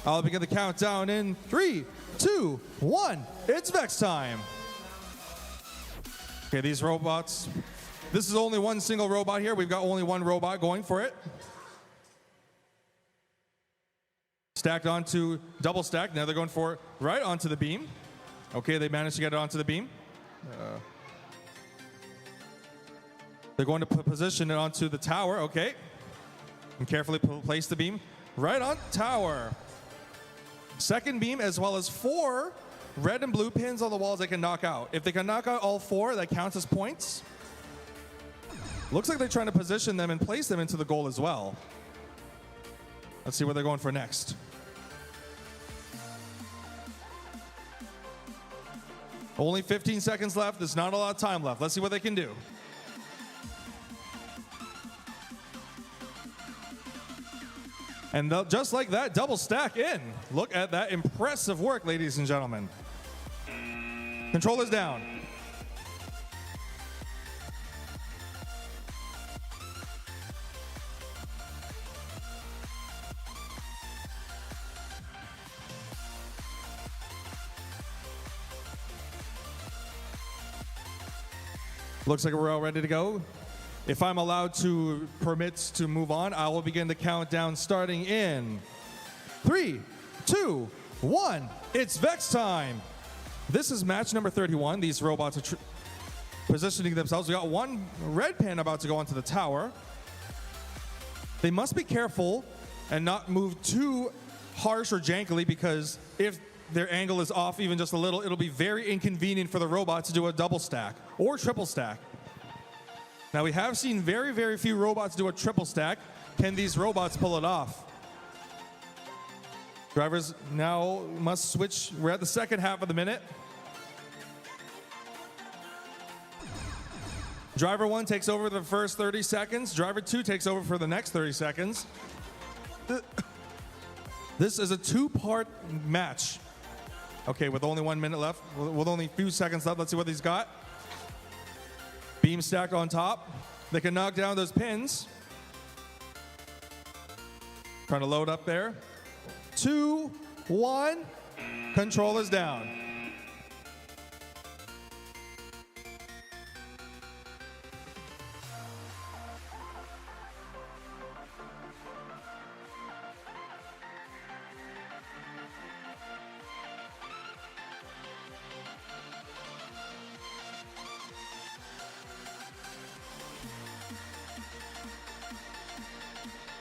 I'll begin the countdown in 3, 2, 1. It's Vex time. Okay, these robots. This is only one single robot here. We've got only one robot going for it. Stacked onto double stack. Now they're going for it right onto the beam. Okay, they managed to get it onto the beam. They're going to position it onto the tower. Okay. And carefully place the beam right on tower. Second beam, as well as 4 red and blue pins on the walls they can knock out. If they can knock out all 4, that counts as points. Looks like they're trying to position them and place them into the goal as well. Let's see what they're going for next. Only 15 seconds left. There's not a lot of time left. Let's see what they can do. And just like that, double stack in. Look at that impressive work, ladies and gentlemen. Controllers down. Looks like we're all ready to go. If I'm allowed to permit to move on, I will begin the countdown starting in 3, 2, 1. It's Vex time. This is match number 31. These robots are positioning themselves. We got one red pin about to go onto the tower. They must be careful and not move too harsh or jankily, because if their angle is off even just a little, it'll be very inconvenient for the robot to do a double stack or triple stack. Now, we have seen very, very few robots do a triple stack. Can these robots pull it off? Drivers now must switch. We're at the second half of the minute. Driver 1 takes over the first 30 seconds. Driver 2 takes over for the next 30 seconds. This is a 2-part match. Okay, with only 1 minute left, with only a few seconds left, let's see what he's got. Beam stacked on top. They can knock down those pins. Trying to load up there. 2, 1. Controllers down.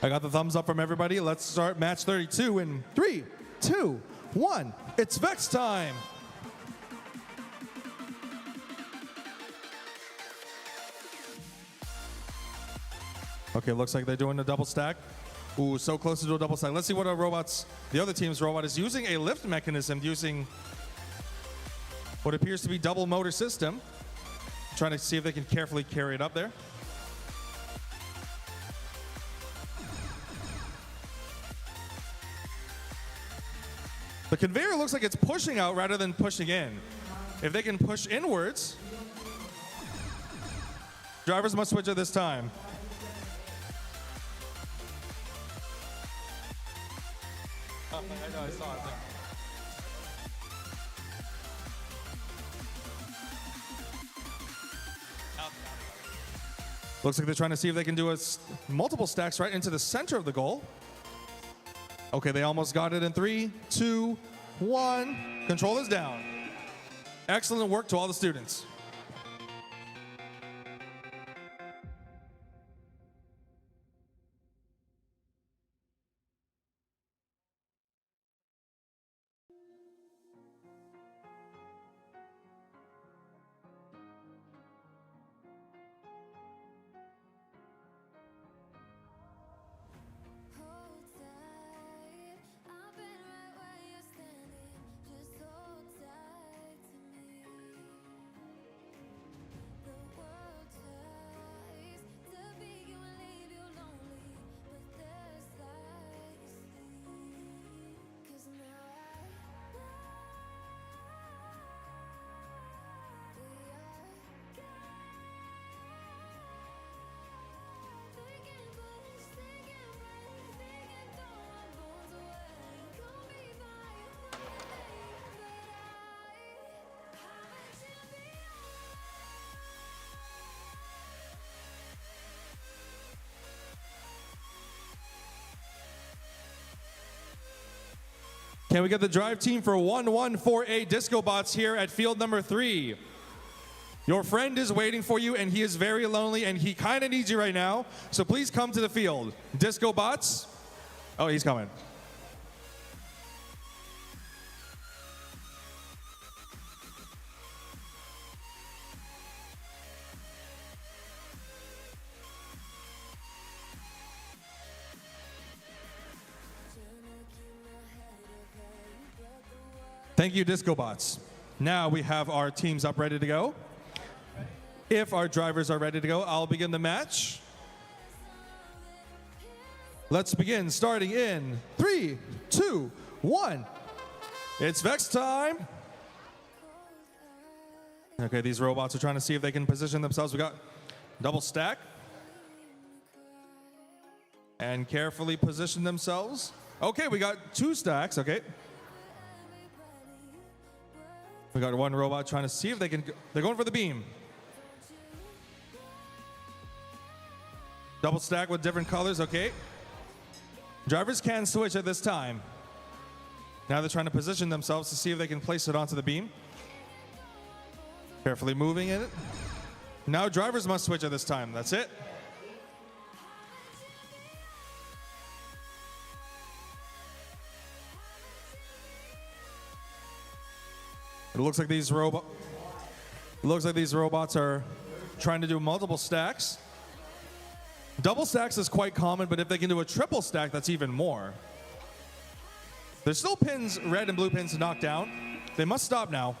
I got the thumbs up from everybody. Let's start match 32 in 3, 2, 1. It's Vex time. Okay, looks like they're doing a double stack. Ooh, so close to do a double stack. Let's see what the other team's robot is using. A lift mechanism, using what appears to be double motor system. Trying to see if they can carefully carry it up there. The conveyor looks like it's pushing out rather than pushing in. If they can push inwards, Drivers must switch at this time. Oh, I know, I saw it. Looks like they're trying to see if they can do multiple stacks right into the center of the goal. Okay, they almost got it in 3, 2, 1. Control is down. Excellent work to all the students. Hold tight, I've been right where you're standing. Just hold tight to me. The world tries to beat you and leave you lonely, but there's light you see. 'Cause now I know we are they can push, they can break, they can throw our bones away. Call me by your name, but I'm a champion. Can we get the drive team for 1148 Disco Bots here at field number 3? Your friend is waiting for you, and he is very lonely, and he kind of needs you right now. So please come to the field. Disco Bots. Oh, he's coming. Thank you, Disco Bots. Now we have our teams up ready to go. If our drivers are ready to go, I'll begin the match. Let's begin, starting in 3, 2, 1. It's Vex time. Okay, these robots are trying to see if they can position themselves. We got double stack. And carefully position themselves. Okay, we got 2 stacks, okay. We got one robot trying to see if they can, they're going for the beam. Double stack with different colors, okay. Drivers can switch at this time. Now they're trying to position themselves to see if they can place it onto the beam. Carefully moving it. Now drivers must switch at this time, that's it. It looks like these robots are trying to do multiple stacks. Double stacks is quite common, but if they can do a triple stack, that's even more. There's still pins, red and blue pins to knock down. They must stop now.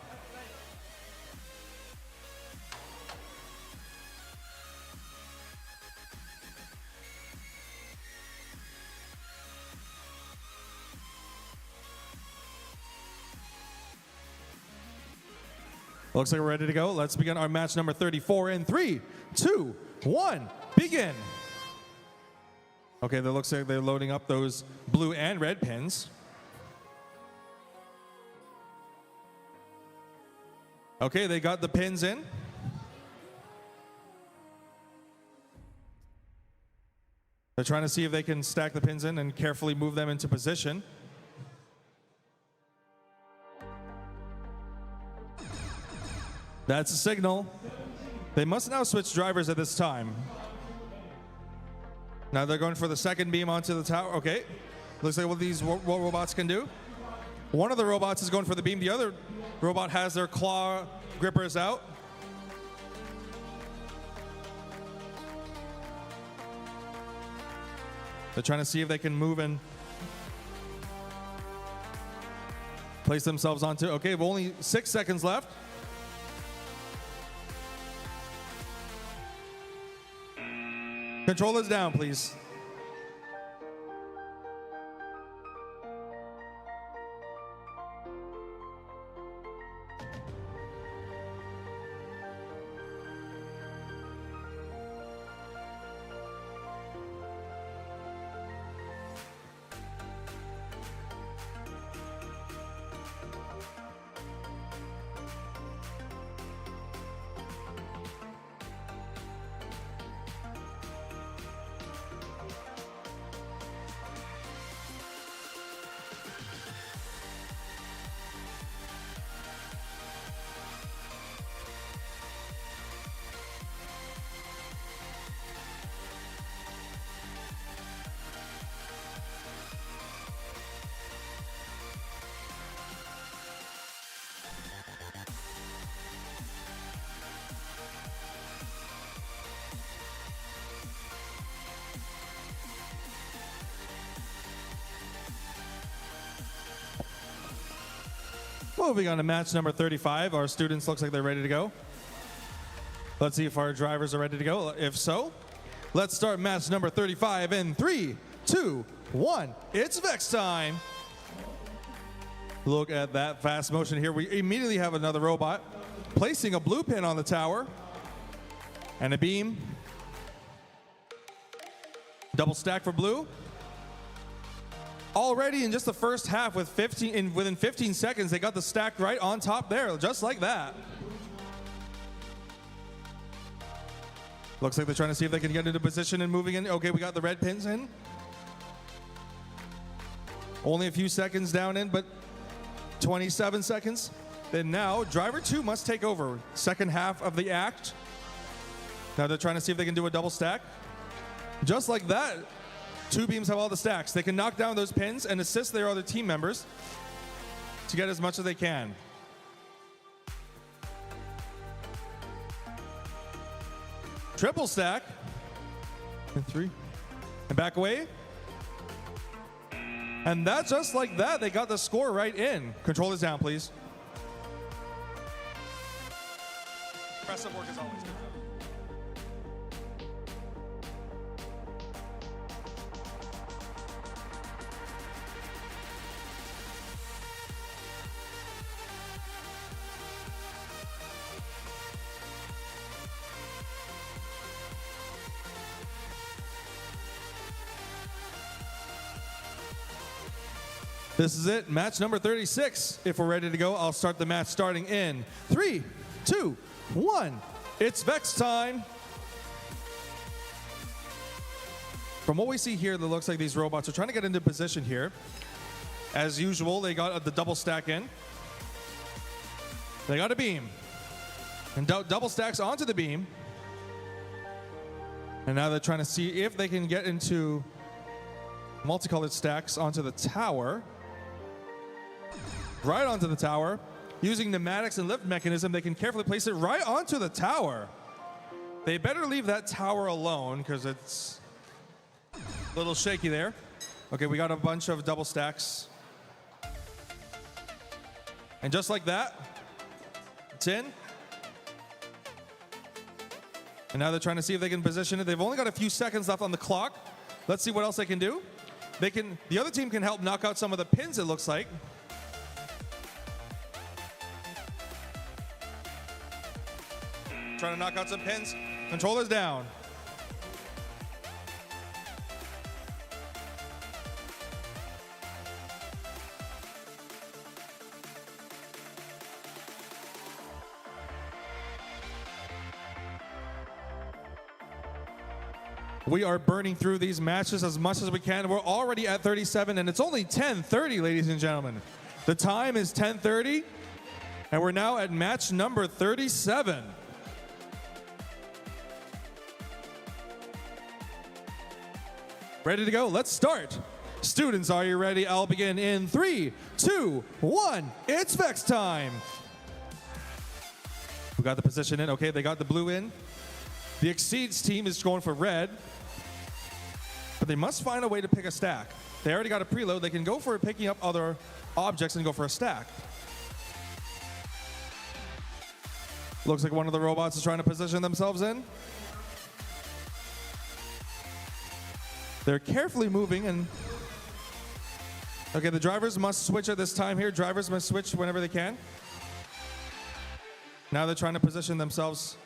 Looks like we're ready to go. Let's begin our match number 34 in 3, 2, 1, begin. Okay, that looks like they're loading up those blue and red pins. Okay, they got the pins in. They're trying to see if they can stack the pins in and carefully move them into position. That's a signal. They must now switch drivers at this time. Now they're going for the second beam onto the tower. Okay. Looks like what these robots can do. One of the robots is going for the beam. The other robot has their claw grippers out. They're trying to see if they can move and place themselves onto. Okay, we've only 6 seconds left. Controllers down, please. Moving on to match number 35. Our students looks like they're ready to go. Let's see if our drivers are ready to go. If so, let's start match number 35 in 3, 2, 1. It's Vex time. Look at that fast motion here. We immediately have another robot placing a blue pin on the tower and a beam. Double stack for blue. Already in just the first half within 15 seconds, they got the stack right on top there, just like that. Looks like they're trying to see if they can get into position and moving in. Okay, we got the red pins in. Only a few seconds down in, but 27 seconds. Then now, driver 2 must take over. Second half of the act. Now they're trying to see if they can do a double stack. Just like that, 2 beams have all the stacks. They can knock down those pins and assist their other team members to get as much as they can. Triple stack. And 3. And back away. And that, just like that, they got the score right in. Controllers down, please. Press-up work is always good. This is it, match number 36. If we're ready to go, I'll start the match starting in 3, 2, 1. It's Vex time. From what we see here, it looks like these robots are trying to get into position here. As usual, they got the double stack in. They got a beam. And double stacks onto the beam. And now they're trying to see if they can get into multicolored stacks onto the tower. Right onto the tower. Using pneumatics and lift mechanism, they can carefully place it right onto the tower. They better leave that tower alone because it's a little shaky there. Okay, we got a bunch of double stacks. And just like that, it's in. And now they're trying to see if they can position it. They've only got a few seconds left on the clock. Let's see what else they can do. The other team can help knock out some of the pins, it looks like. Trying to knock out some pins. Controllers down. We are burning through these matches as much as we can. We're already at 37, and it's only 10:30, ladies and gentlemen. The time is 10:30, and we're now at match number 37. Ready to go? Let's start. Students, are you ready? I'll begin in 3, 2, 1. It's Vex time. We got the position in. Okay, they got the blue in. The Exceeds team is going for red. But they must find a way to pick a stack. They already got a preload. They can go for picking up other objects and go for a stack. Looks like one of the robots is trying to position themselves in. They're carefully moving and... Okay, the drivers must switch at this time here. Drivers must switch whenever they can. Now they're trying to position themselves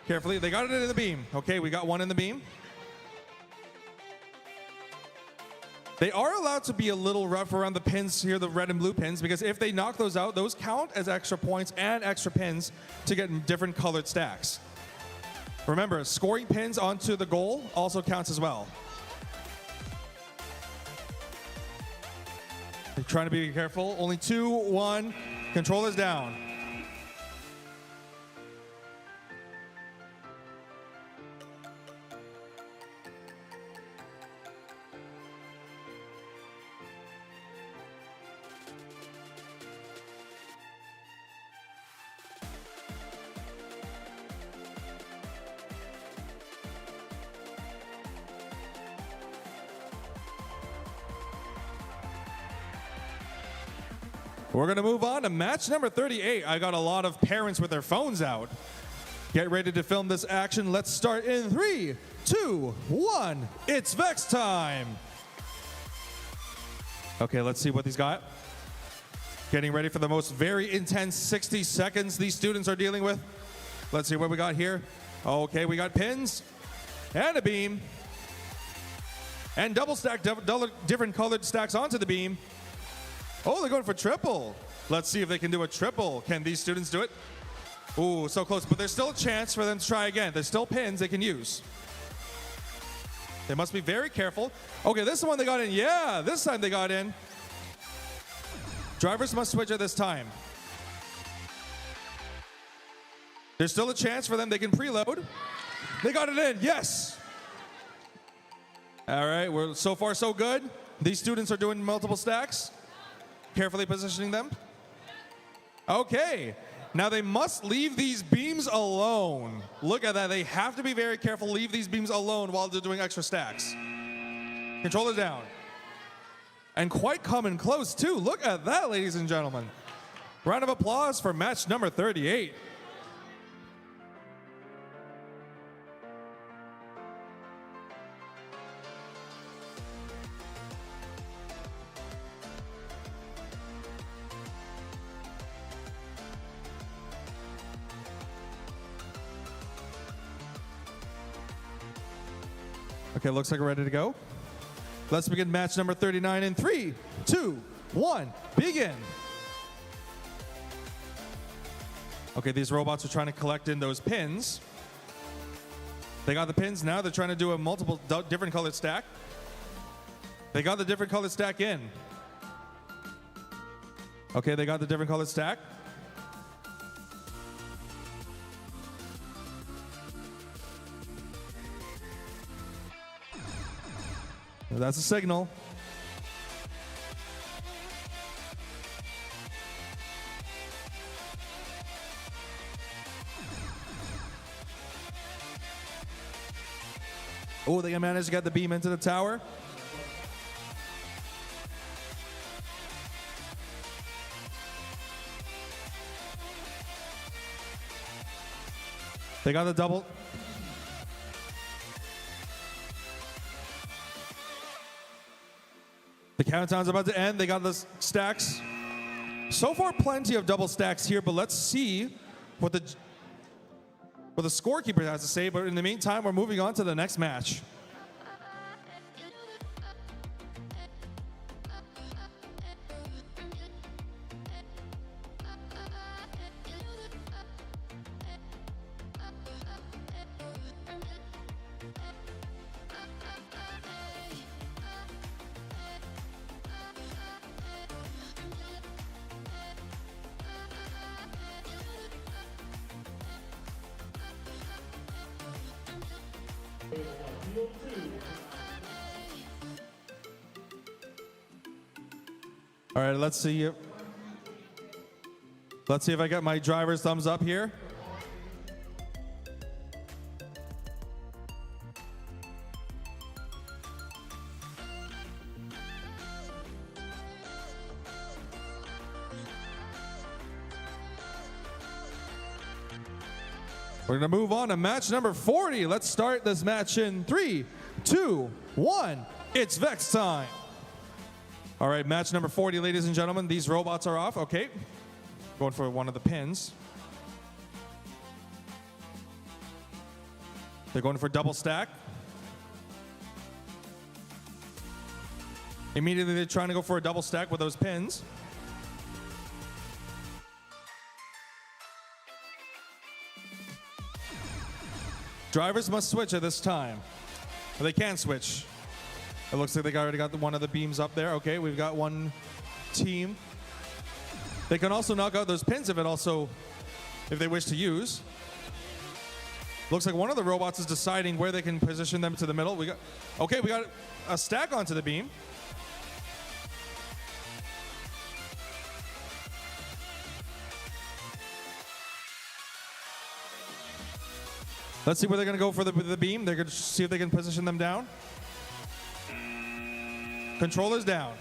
carefully. They got it in the beam. Okay, we got one in the beam. They are allowed to be a little rough around the pins here, the red and blue pins, because if they knock those out, those count as extra points and extra pins to get different colored stacks. Remember, scoring pins onto the goal also counts as well. They're trying to be careful. Only 2, 1. Controllers down. We're going to move on to match number 38. I got a lot of parents with their phones out. Get ready to film this action. Let's start in 3, 2, 1. It's Vex time. Okay, let's see what he's got. Getting ready for the most very intense 60 seconds these students are dealing with. Let's see what we got here. Okay, we got pins and a beam. And double stack, different colored stacks onto the beam. Oh, they're going for triple. Let's see if they can do a triple. Can these students do it? Ooh, so close, but there's still a chance for them to try again. There's still pins they can use. They must be very careful. Okay, this is the one they got in. Yeah, this time they got in. Drivers must switch at this time. There's still a chance for them. They can preload. They got it in. Yes. All right, we're so far so good. These students are doing multiple stacks. Carefully positioning them. Okay, now they must leave these beams alone. Look at that, they have to be very careful, leave these beams alone while they're doing extra stacks. Controller down. And quite coming close too. Look at that, ladies and gentlemen. Round of applause for match number 38. Okay, looks like we're ready to go. Let's begin match number 39 in 3, 2, 1, begin. Okay, these robots are trying to collect in those pins. They got the pins, now they're trying to do a multiple different colored stack. They got the different colored stack in. Okay, they got the different colored stack. That's a signal. Oh, they managed to get the beam into the tower. They got the double. The countdown's about to end. They got the stacks. So far, plenty of double stacks here, but let's see what the scorekeeper has to say. But in the meantime, we're moving on to the next match. All right, let's see if I get my driver's thumbs up here. We're going to move on to match number 40. Let's start this match in 3, 2, 1. It's Vex time. All right, match number 40, ladies and gentlemen. These robots are off. Okay. Going for one of the pins. They're going for double stack. Immediately, they're trying to go for a double stack with those pins. Drivers must switch at this time. They can switch. It looks like they already got one of the beams up there. Okay, we've got one team. They can also knock out those pins if they wish to use. Looks like one of the robots is deciding where they can position them to the middle. We got a stack onto the beam. Let's see where they're going to go for the beam. They're going to see if they can position them down. Controllers down.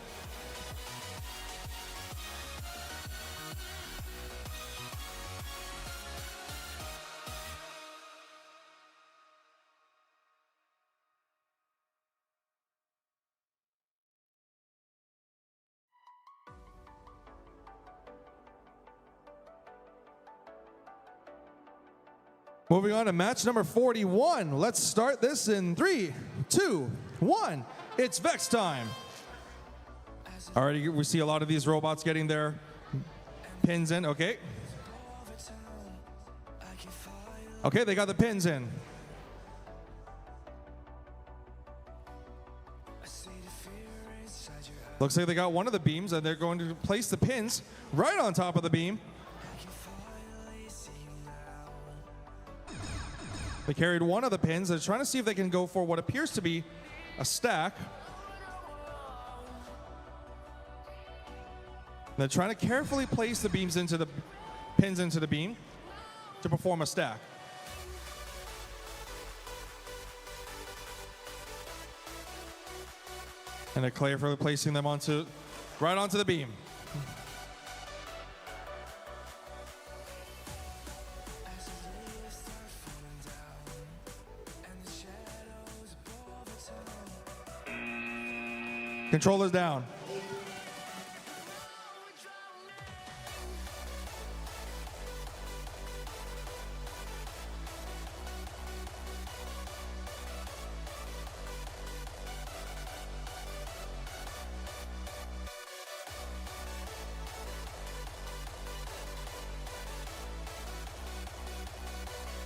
Moving on to match number 41. Let's start this in 3, 2, 1. It's Vex time. Already we see a lot of these robots getting their pins in. Okay. Okay, they got the pins in. Looks like they got one of the beams and they're going to place the pins right on top of the beam. They carried one of the pins. They're trying to see if they can go for what appears to be a stack. They're trying to carefully place the pins into the beam to perform a stack. And they're carefully placing them right onto the beam. Controllers down.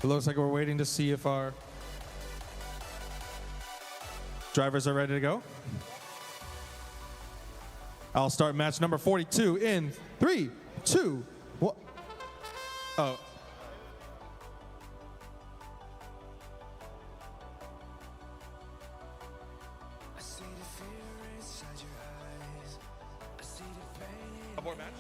It looks like we're waiting to see if our drivers are ready to go. I'll start match number 42 in 3, 2, 1. Oh. Abort match.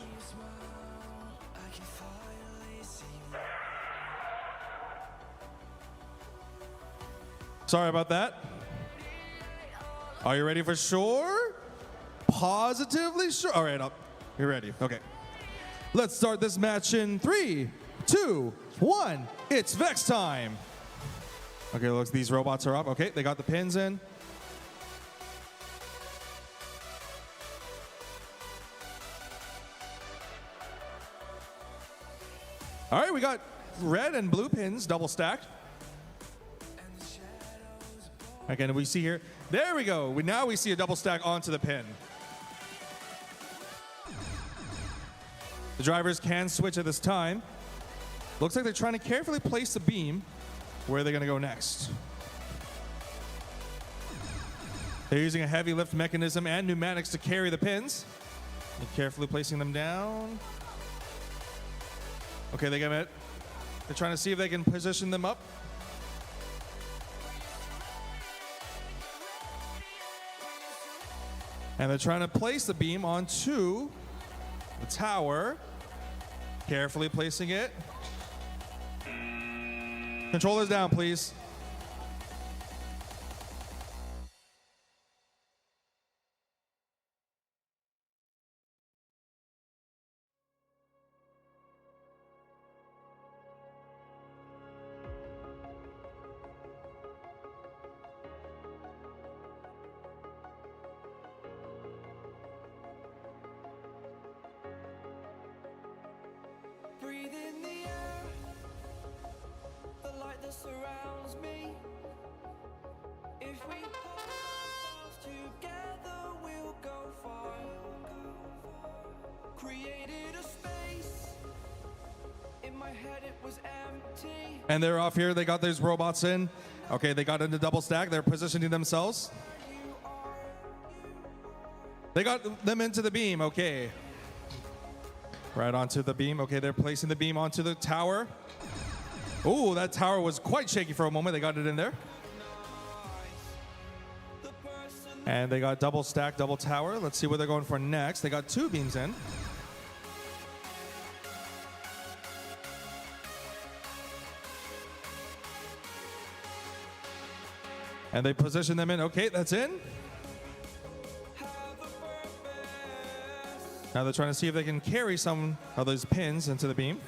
Sorry about that. Are you ready for sure? Positively sure. All right, you're ready. Okay. Let's start this match in 3, 2, 1. It's Vex time. Okay, looks these robots are up. Okay, they got the pins in. All right, we got red and blue pins double stacked. Again, we see here. There we go. Now we see a double stack onto the pin. The drivers can switch at this time. Looks like they're trying to carefully place the beam where they're going to go next. They're using a heavy lift mechanism and pneumatics to carry the pins. And carefully placing them down. Okay, they get it. They're trying to see if they can position them up. And they're trying to place the beam onto the tower. Carefully placing it. Controllers down, please. Breathe in the air, the light that surrounds me. If we hold ourselves together, we'll go far. Created a space, in my head it was empty. And they're off here. They got those robots in. Okay, they got into double stack. They're positioning themselves. They got them into the beam. Okay. Right onto the beam. Okay, they're placing the beam onto the tower. Ooh, that tower was quite shaky for a moment. They got it in there. And they got double stack, double tower. Let's see what they're going for next. They got two beams in. And they position them in. Okay, that's in. Now they're trying to see if they can carry some of those pins into the beam.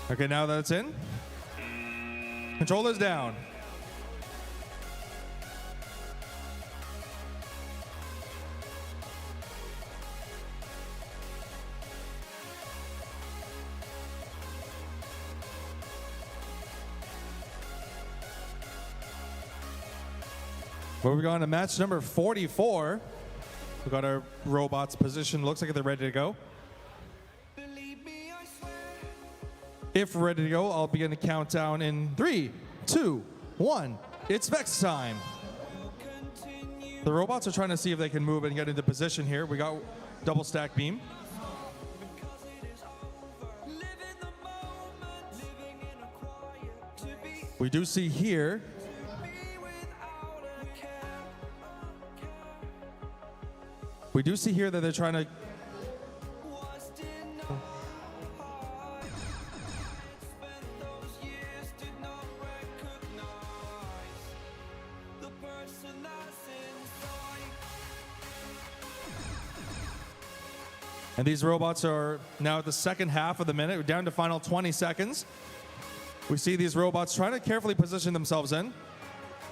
Okay, now that's in. Controllers down. Moving on to match number 44. We've got our robots positioned. Looks like they're ready to go. If we're ready to go, I'll begin the countdown in 3, 2, 1. It's Vex time. The robots are trying to see if they can move and get into position here. We got double stack beam. We do see here that they're trying to and these robots are now at the second half of the minute. We're down to final 20 seconds. We see these robots trying to carefully position themselves in.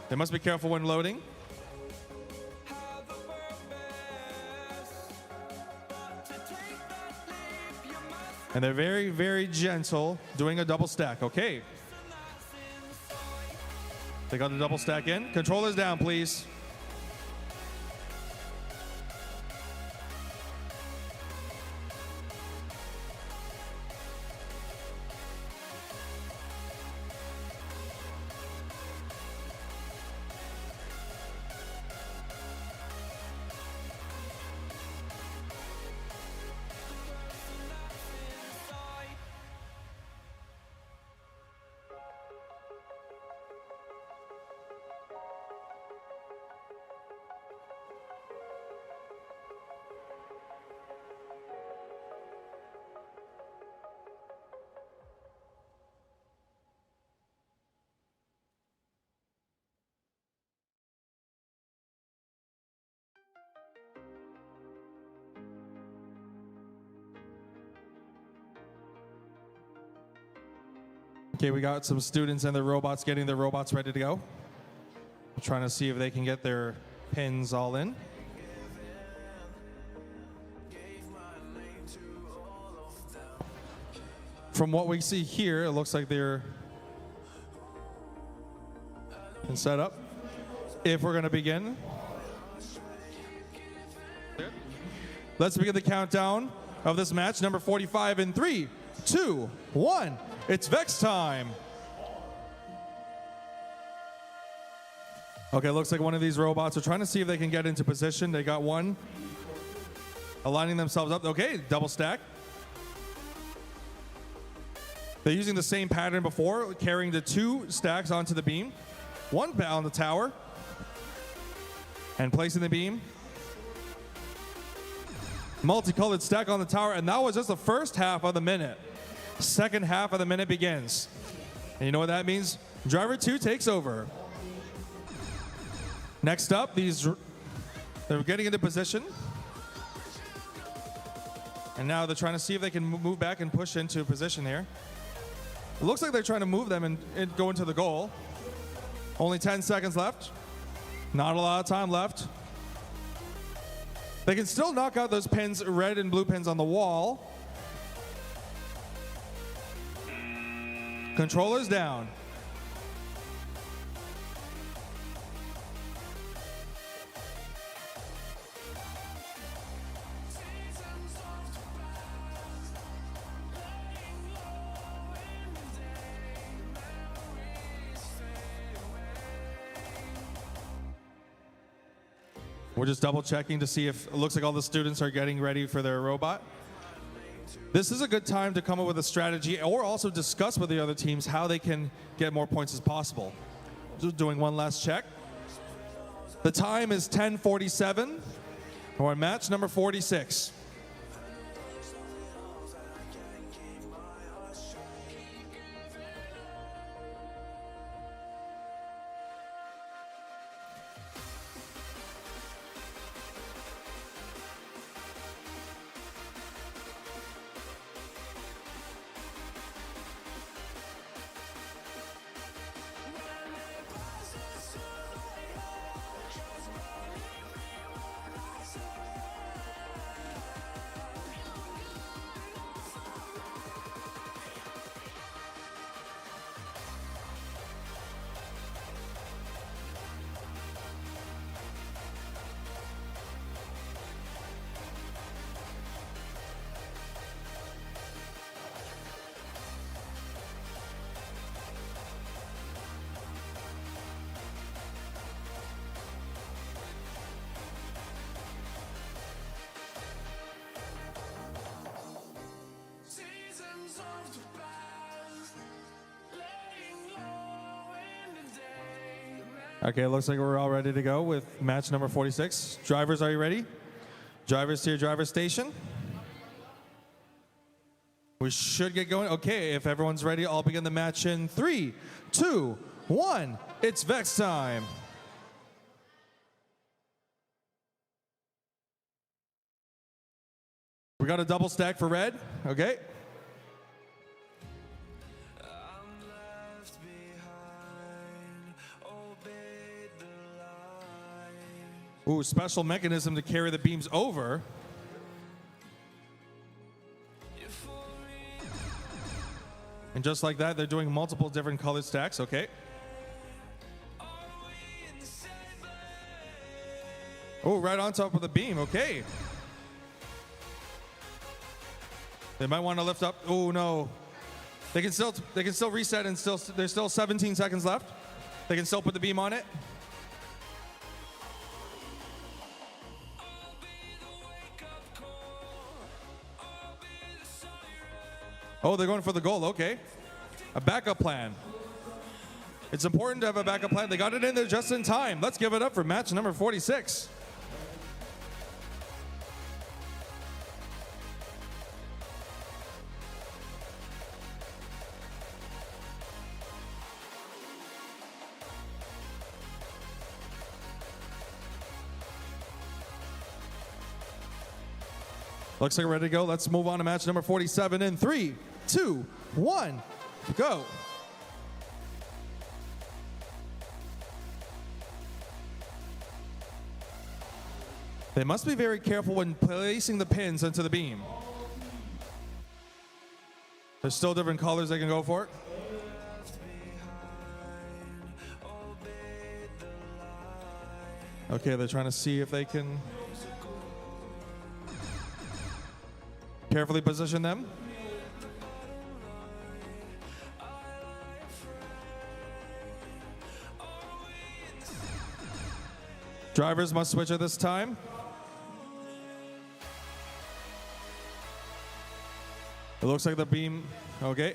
They must be careful when loading. And they're very, very gentle doing a double stack. Okay. They got the double stack in. Controllers down, please. Okay, we got some students and their robots getting their robots ready to go. I'm trying to see if they can get their pins all in. From what we see here, it looks like they're set up. If we're going to begin, let's begin the countdown of this match, number 45 in 3, 2, 1. It's Vex time. Okay, looks like one of these robots are trying to see if they can get into position. They got one aligning themselves up. Okay, double stack. They're using the same pattern before, carrying the 2 stacks onto the beam. One on the tower. And placing the beam. Multicolored stack on the tower, and that was just the first half of the minute. Second half of the minute begins. And you know what that means? Driver 2 takes over. Next up, they're getting into position. And now they're trying to see if they can move back and push into position here. It looks like they're trying to move them and go into the goal. Only 10 seconds left. Not a lot of time left. They can still knock out those pins, red and blue pins on the wall. Controllers down. We're just double checking to see if it looks like all the students are getting ready for their robot. This is a good time to come up with a strategy or also discuss with the other teams how they can get more points as possible. Just doing one last check. The time is 10:47. We're on match number 46. Okay, it looks like we're all ready to go with match number 46. Drivers, are you ready? Drivers to your driver station. We should get going. Okay, if everyone's ready, I'll begin the match in 3, 2, 1. It's Vex time. We got a double stack for red. Okay. Ooh, special mechanism to carry the beams over. And just like that, they're doing multiple different colored stacks. Okay. Oh, right on top of the beam. Okay. They might want to lift up. Oh no. They can still reset and there's still 17 seconds left. They can still put the beam on it. Oh, they're going for the goal. Okay. A backup plan. It's important to have a backup plan. They got it in there just in time. Let's give it up for match number 46. Looks like we're ready to go. Let's move on to match number 47 in 3, 2, 1, go. They must be very careful when placing the pins into the beam. There's still different colors they can go for. Okay, they're trying to see if they can carefully position them. Drivers must switch at this time. It looks like the beam, okay.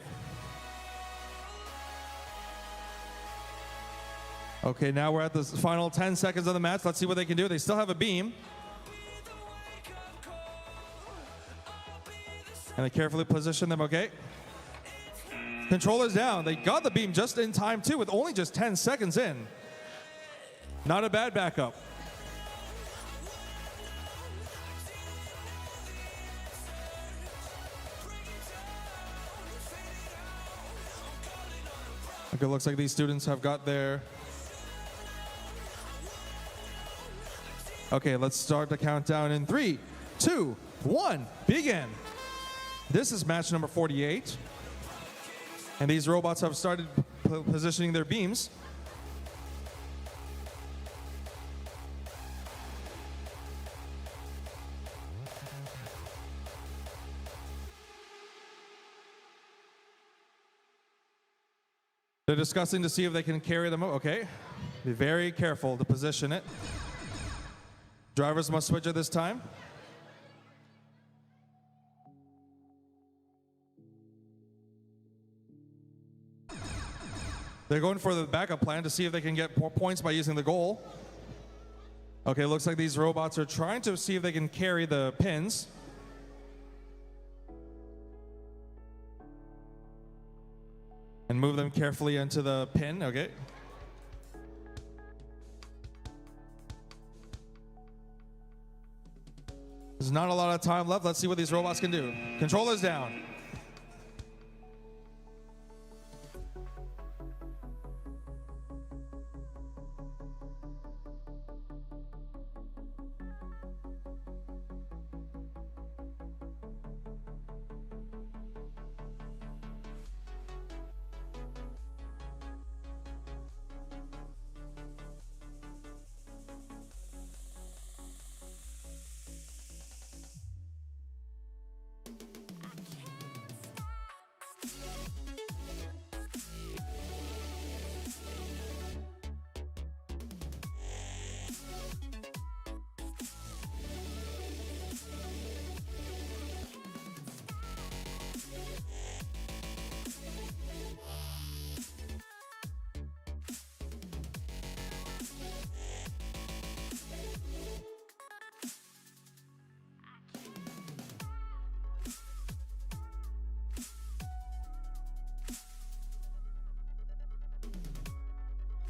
Okay, now we're at the final 10 seconds of the match. Let's see what they can do. They still have a beam. And they carefully position them, okay? Controller's down. They got the beam just in time, too, with only just 10 seconds in. Not a bad backup. Okay, looks like these students have got their... Okay, let's start the countdown in 3, 2, 1, begin. This is match number 48. And these robots have started positioning their beams. They're discussing to see if they can carry them. Okay. Be very careful to position it. Drivers must switch at this time. They're going for the backup plan to see if they can get more points by using the goal. Okay, looks like these robots are trying to see if they can carry the pins. And move them carefully into the pin, okay. There's not a lot of time left. Let's see what these robots can do. Controller's down.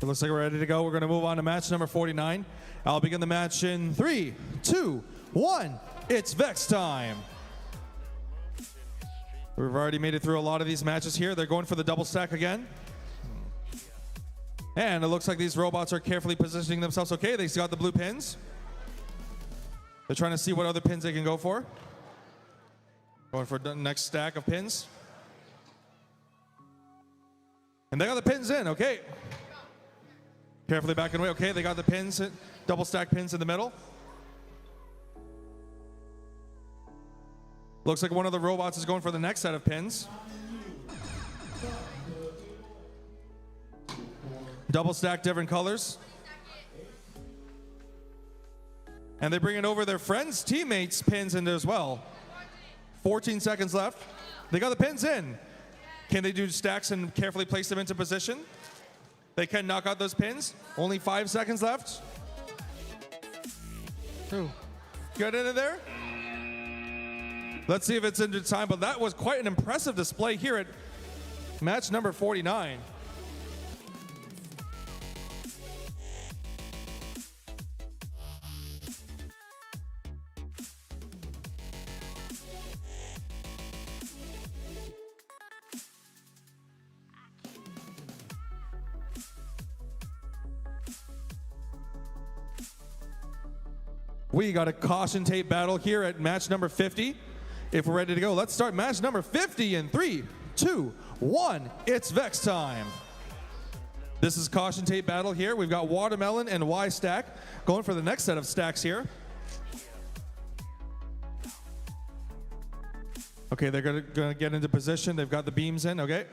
It looks like we're ready to go. We're going to move on to match number 49. I'll begin the match in 3, 2, 1. It's Vex time. We've already made it through a lot of these matches here. They're going for the double stack again. And it looks like these robots are carefully positioning themselves. Okay, they got the blue pins. They're trying to see what other pins they can go for. Going for the next stack of pins. And they got the pins in, okay. Carefully backing away. Okay, they got the pins, double stack pins in the middle. Looks like one of the robots is going for the next set of pins. Double stack different colors. And they bring it over their friends' teammates' pins in as well. 14 seconds left. They got the pins in. Can they do stacks and carefully place them into position? They can knock out those pins. Only 5 seconds left. Ooh. Get into there. Let's see if it's into time, but that was quite an impressive display here at match number 49. We got a caution tape battle here at match number 50. If we're ready to go, let's start match number 50 in 3, 2, 1. It's Vex time. This is caution tape battle here. We've got Watermelon and Y Stack going for the next set of stacks here. Okay, they're gonna get into position. They've got the beams in, okay.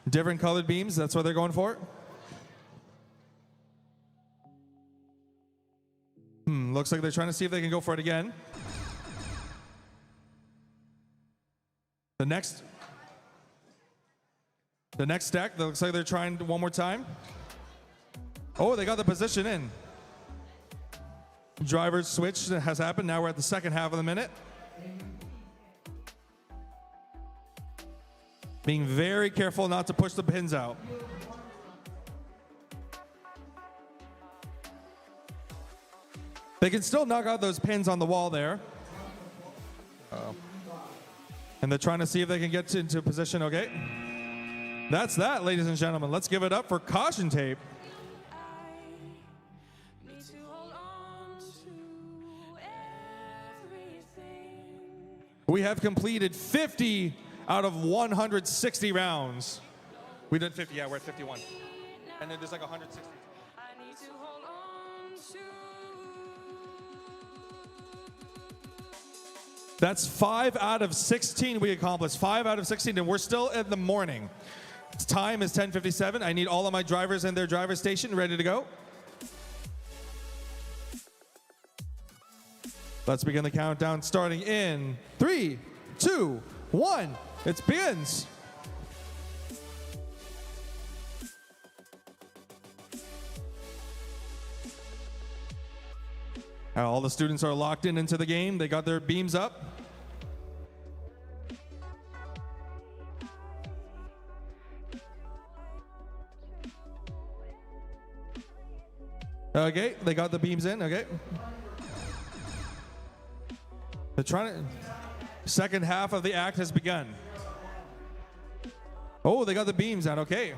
Different colored beams, that's what they're going for. Looks like they're trying to see if they can go for it again. The next stack, that looks like they're trying one more time. Oh, they got the position in. Driver's switch has happened. Now we're at the second half of the minute. Being very careful not to push the pins out. They can still knock out those pins on the wall there. And they're trying to see if they can get into position, okay? That's that, ladies and gentlemen. Let's give it up for caution tape. We have completed 50 out of 160 rounds. We did 50, yeah, we're at 51. And then there's like 160. That's 5 out of 16 we accomplished. 5 out of 16, and we're still in the morning. Time is 10:57. I need all of my drivers in their driver station ready to go. Let's begin the countdown starting in 3, 2, 1. It begins. All the students are locked in into the game. They got their beams up. Okay, they got the beams in, okay. They're trying to, second half of the act has begun. Oh, they got the beams out, okay.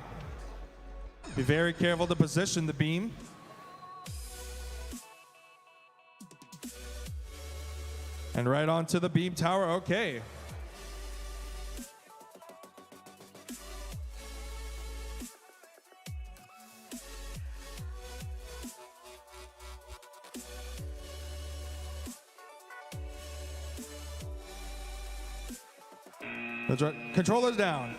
Be very careful to position the beam. And right onto the beam tower, okay. That's right. Controllers down.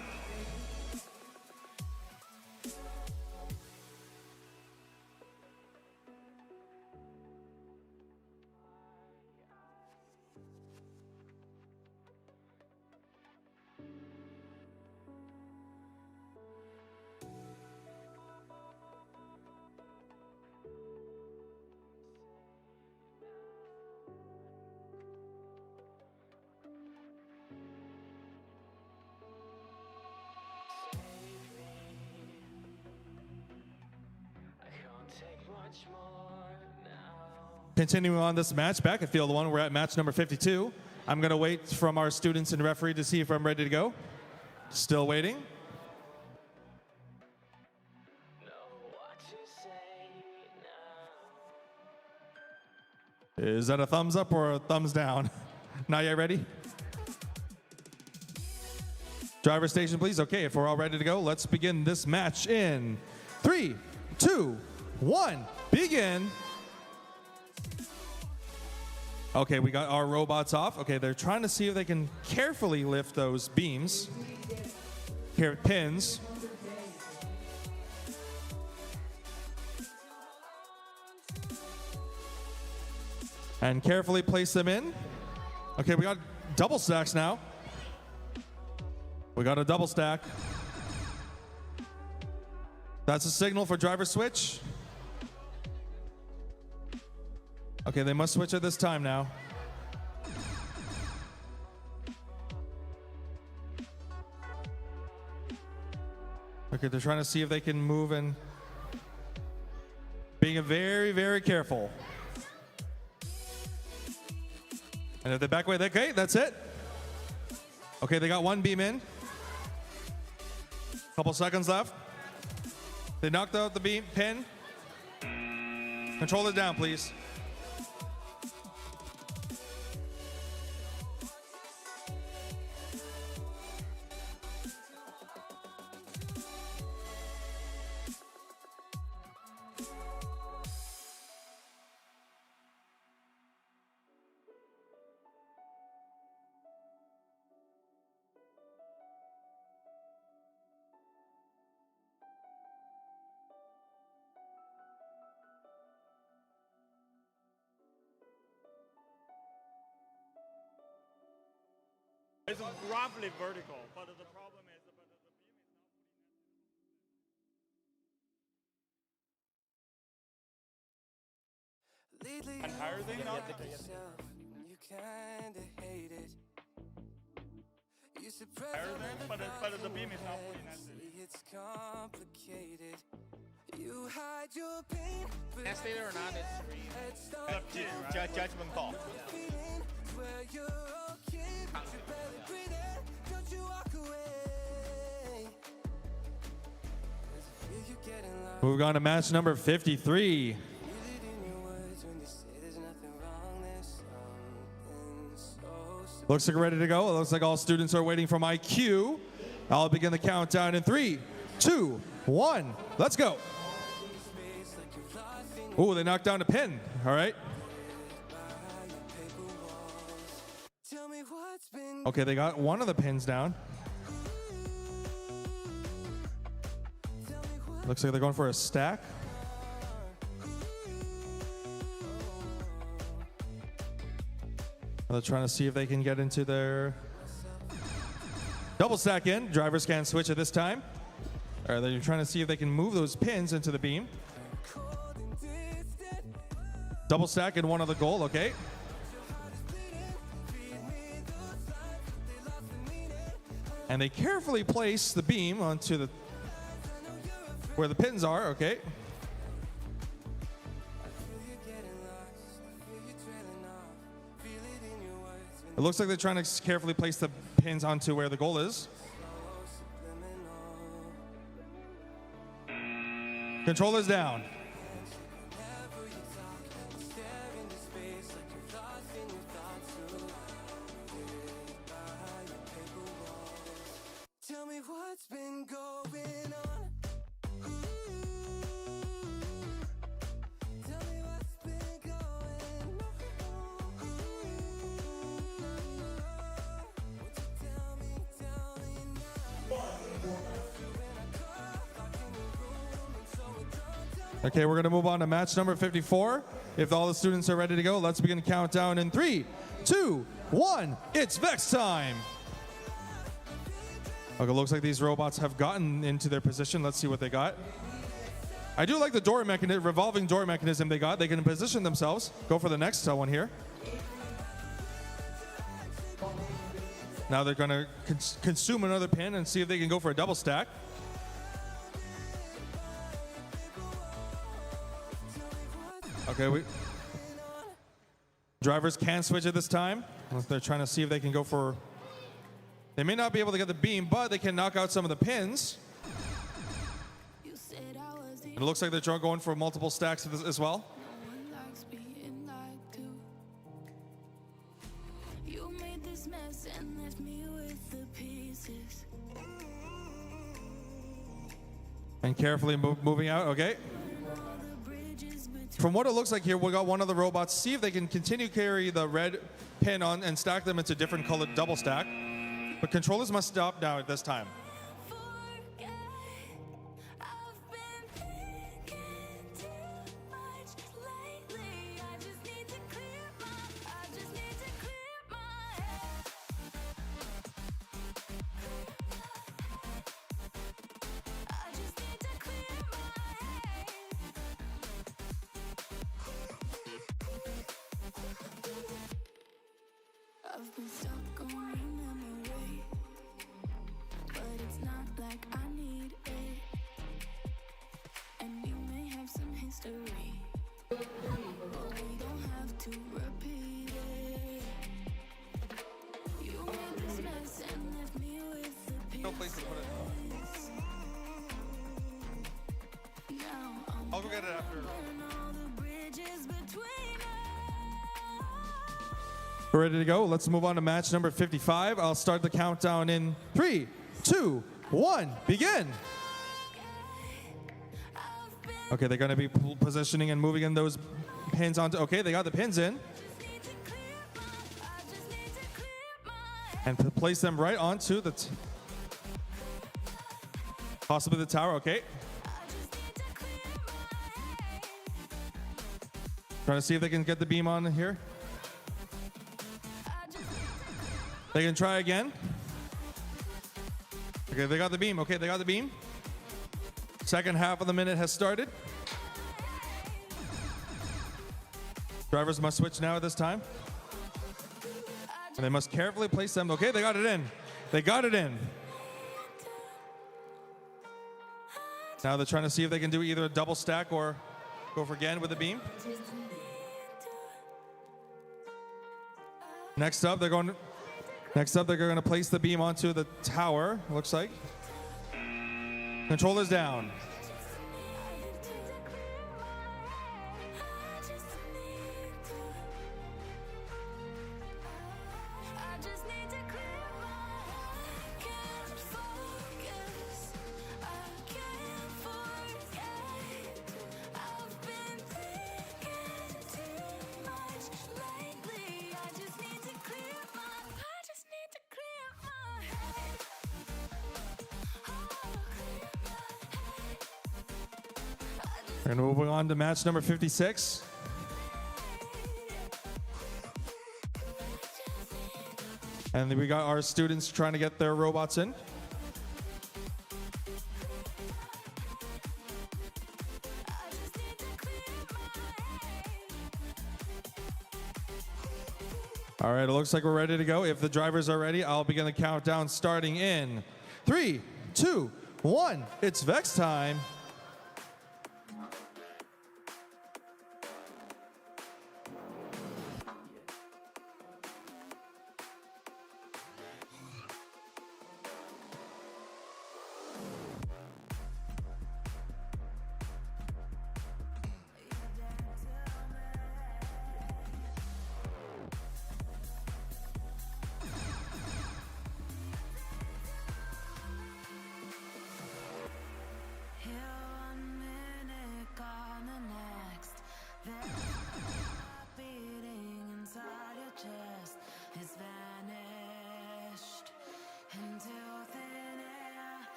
Continuing on this match back at field 1, we're at match number 52. I'm going to wait from our students and referee to see if I'm ready to go. Still waiting. Is that a thumbs up or a thumbs down? Not yet ready? Driver station, please. Okay, if we're all ready to go, let's begin this match in 3, 2, 1, begin. Okay, we got our robots off. Okay, they're trying to see if they can carefully lift those beams. Here, pins. And carefully place them in. Okay, we got double stacks now. We got a double stack. That's a signal for driver switch. Okay, they must switch at this time now. Okay, they're trying to see if they can move and being very, very careful. And if they back away, okay, that's it. Okay, they got one beam in. Couple seconds left. They knocked out the beam, pin. Control it down, please. It's roughly vertical, but the problem is the beam is not. And higher than you kinda hate it. Higher than, but the beam is not fully nested. It's complicated. You hide your pain. Nested or not, it's Up to you, right? judgment call. Moving on to match number 53. Looks like we're ready to go. It looks like all students are waiting for my cue. I'll begin the countdown in 3, 2, 1. Let's go. Ooh, they knocked down a pin. All right. Okay, they got one of the pins down. Looks like they're going for a stack. They're trying to see if they can get into their double stack in. Drivers can't switch at this time. Or they're trying to see if they can move those pins into the beam. Double stack in one of the goal, okay. And they carefully place the beam onto the where the pins are, okay. It looks like they're trying to carefully place the pins onto where the goal is. Controller's down. Tell me what's been going on. Tell me what's been going on. Won't you tell me now? Okay, we're gonna move on to match number 54. If all the students are ready to go, let's begin the countdown in 3, 2, 1. It's Vex time. Okay, looks like these robots have gotten into their position. Let's see what they got. I do like the door mechanism, revolving door mechanism they got. They can position themselves. Go for the next one here. Now they're gonna consume another pin and see if they can go for a double stack. Okay, drivers can switch at this time. They're trying to see if they can go for... They may not be able to get the beam, but they can knock out some of the pins. It looks like they're going for multiple stacks as well. And carefully moving out, okay. From what it looks like here, we got one of the robots. See if they can continue carry the red pin on and stack them into different colored double stack. But controllers must stop now at this time. I've been stuck on your memory, but it's not like I need it. And you may have some history, but we don't have to repeat it. You made this mess and left me with the pieces. No place to put it. Now I'll go get it after. all the bridges between us. We're ready to go. Let's move on to match number 55. I'll start the countdown in 3, 2, 1, begin. Okay, they're going to be positioning and moving in those pins onto. Okay, they got the pins in. And place them right onto the possibly the tower. Okay. Trying to see if they can get the beam on here. They can try again. Okay, they got the beam. Okay, they got the beam. Second half of the minute has started. Drivers must switch now at this time. And they must carefully place them. Okay, they got it in. They got it in. Now they're trying to see if they can do either a double stack or go for again with the beam. Next up, they're going to place the beam onto the tower, it looks like. Controllers down. And moving on to match number 56. And then we got our students trying to get their robots in. All right, it looks like we're ready to go. If the drivers are ready, I'll begin the countdown starting in 3, 2, 1. It's Vex time.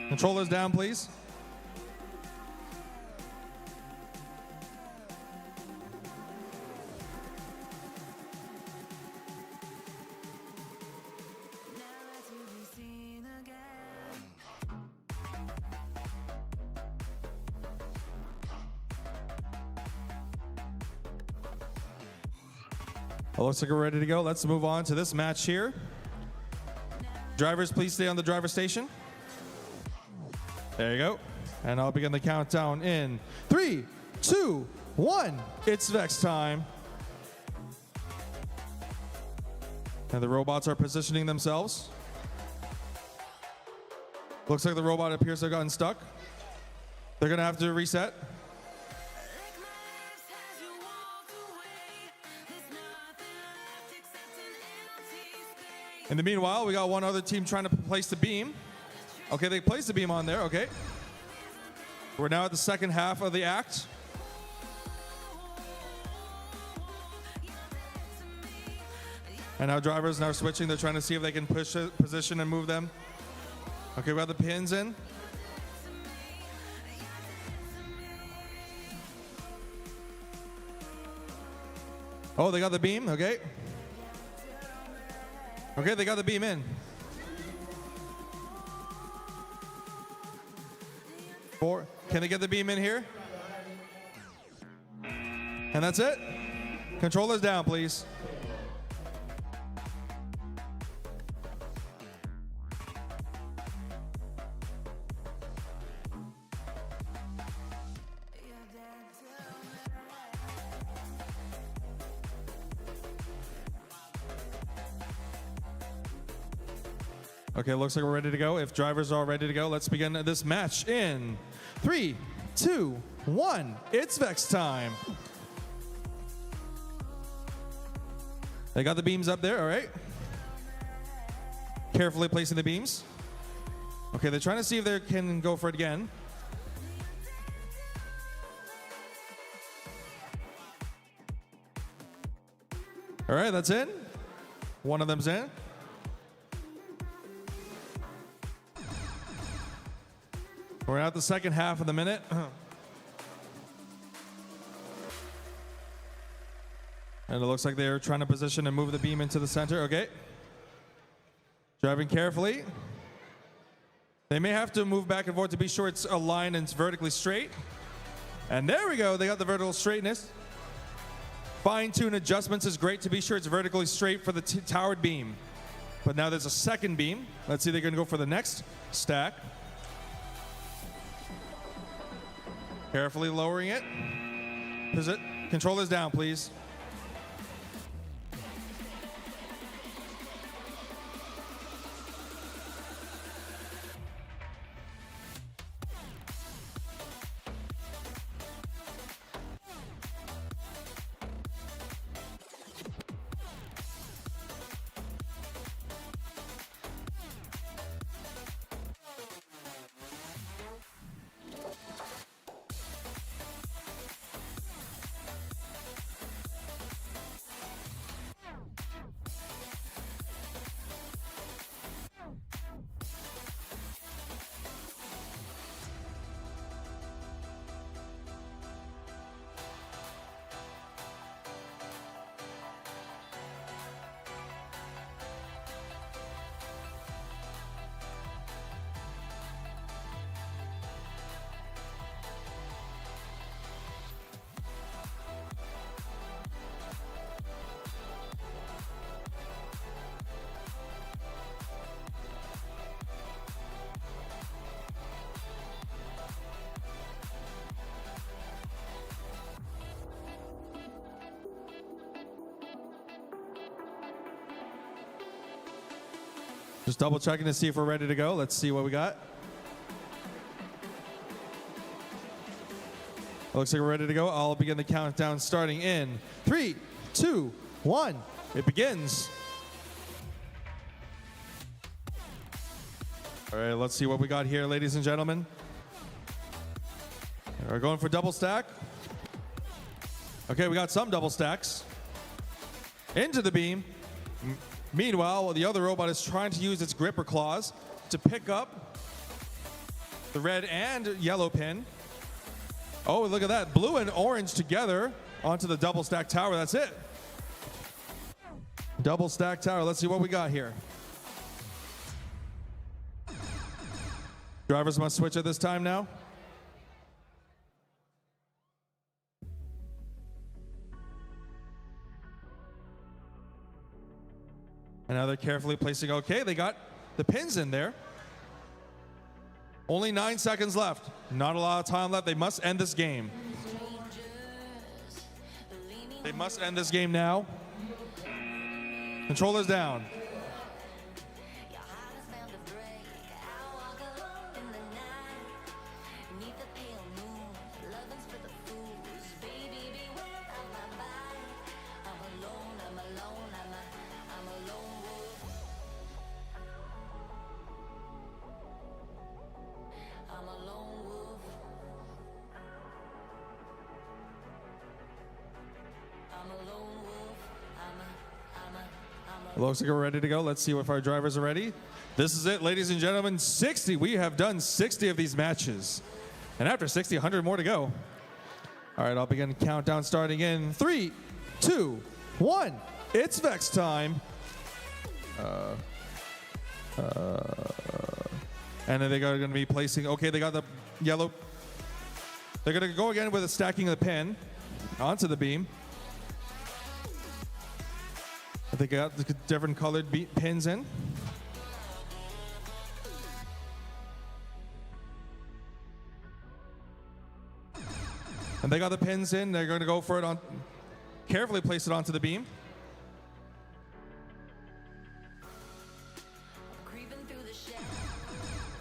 Controllers down, please. Well, looks like we're ready to go. Let's move on to this match here. Drivers, please stay on the driver station. There you go. And I'll begin the countdown in 3, 2, 1. It's Vex time. And the robots are positioning themselves. Looks like the robot appears to have gotten stuck. They're going to have to reset. In the meanwhile, we got one other team trying to place the beam. Okay, they placed the beam on there, okay. We're now at the second half of the act. And now drivers now switching. They're trying to see if they can push it, position and move them. Okay, we got the pins in. Oh, they got the beam, okay. Okay, they got the beam in. 4, can they get the beam in here? And that's it. Controllers down, please. Okay, looks like we're ready to go. If drivers are ready to go, let's begin this match in 3, 2, 1. It's Vex time. They got the beams up there, all right. Carefully placing the beams. Okay, they're trying to see if they can go for it again. All right, that's in. One of them's in. We're at the second half of the minute. And it looks like they're trying to position and move the beam into the center. Okay. Driving carefully. They may have to move back and forth to be sure it's aligned and it's vertically straight. And there we go. They got the vertical straightness. Fine-tune adjustments is great to be sure it's vertically straight for the towered beam. But now there's a second beam. Let's see if they're going to go for the next stack. Carefully lowering it. Controllers down, please. Just double checking to see if we're ready to go. Let's see what we got. Looks like we're ready to go. I'll begin the countdown starting in 3, 2, 1. It begins. All right, let's see what we got here, ladies and gentlemen. We're going for double stack. Okay, we got some double stacks. Into the beam. Meanwhile, the other robot is trying to use its gripper claws to pick up the red and yellow pin. Oh, look at that. Blue and orange together onto the double stack tower. That's it. Double stack tower. Let's see what we got here. Drivers must switch at this time now. And now they're carefully placing, okay, they got the pins in there. Only 9 seconds left. Not a lot of time left. They must end this game. They must end this game now. Controllers down. It looks like we're ready to go. Let's see if our drivers are ready. This is it, ladies and gentlemen. 60. We have done 60 of these matches. And after 60, 100 more to go. All right, I'll begin countdown starting in 3, 2, 1. It's Vex time. And then they're going to be placing, okay, they got the yellow. They're going to go again with a stacking of the pin onto the beam. They got the different colored pins in. And they got the pins in. They're going to go for it on, carefully place it onto the beam.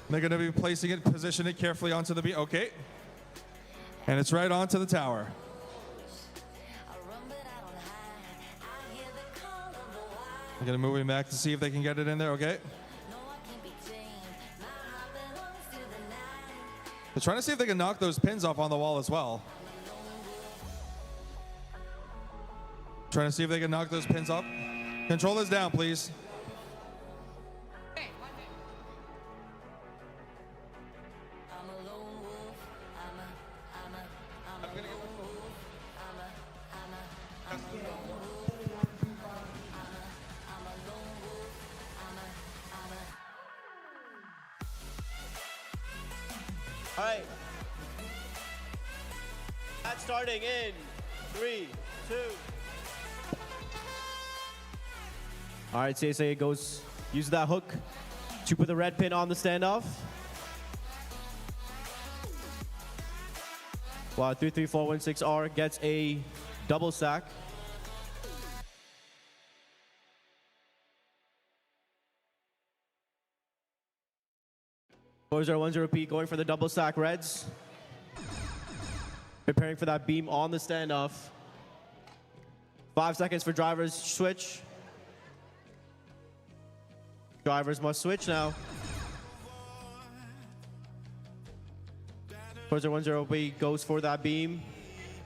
They're going to be placing it, position it carefully onto the beam. Okay. And it's right onto the tower. They're going to move him back to see if they can get it in there, okay? They're trying to see if they can knock those pins off on the wall as well. Trying to see if they can knock those pins off. Controllers down, please. All right. That's starting in 3, 2. All right, CSA goes, use that hook to put the red pin on the standoff. While 33416R gets a double stack. Boys are 10P going for the double stack reds. Preparing for that beam on the standoff. 5 seconds for drivers switch. Drivers must switch now. Boys are 10B goes for that beam.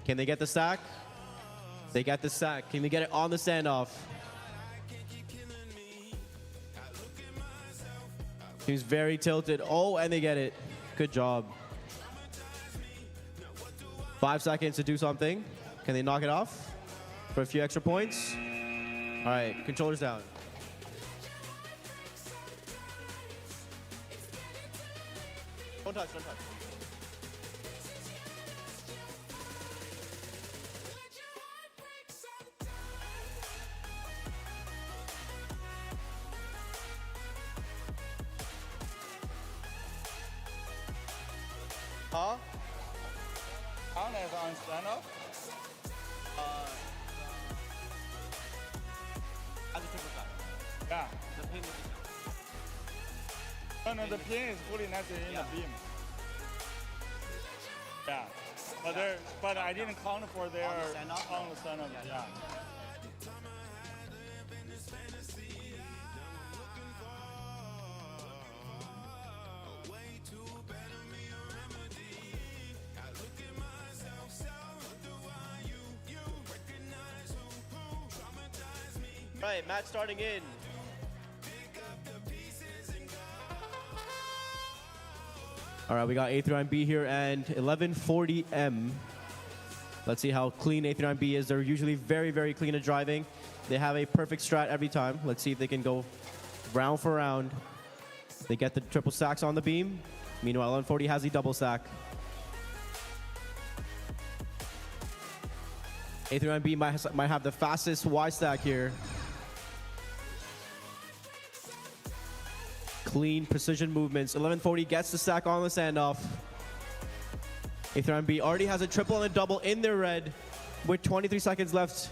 Can they get the stack? They get the stack. Can they get it on the standoff? He's very tilted. Oh, and they get it. Good job. 5 seconds to do something. Can they knock it off for a few extra points? All right, controllers down. Don't touch, don't touch. Huh? Count as on standoff? As a triple stack. Yeah. The pin is No, the pin is fully nested in Yeah. the beam. Yeah. But I didn't count for their On the standoff? on the standoff. Yeah. Right, match starting in. All right, we got A39B here and 1140M. Let's see how clean A39B is. They're usually very, very clean at driving. They have a perfect strat every time. Let's see if they can go round for round. They get the triple stacks on the beam. Meanwhile, 1140 has the double stack. A39B might have the fastest Y stack here. clean precision movements. 1140 gets the stack on the standoff. A3B already has a triple and a double in their red with 23 seconds left.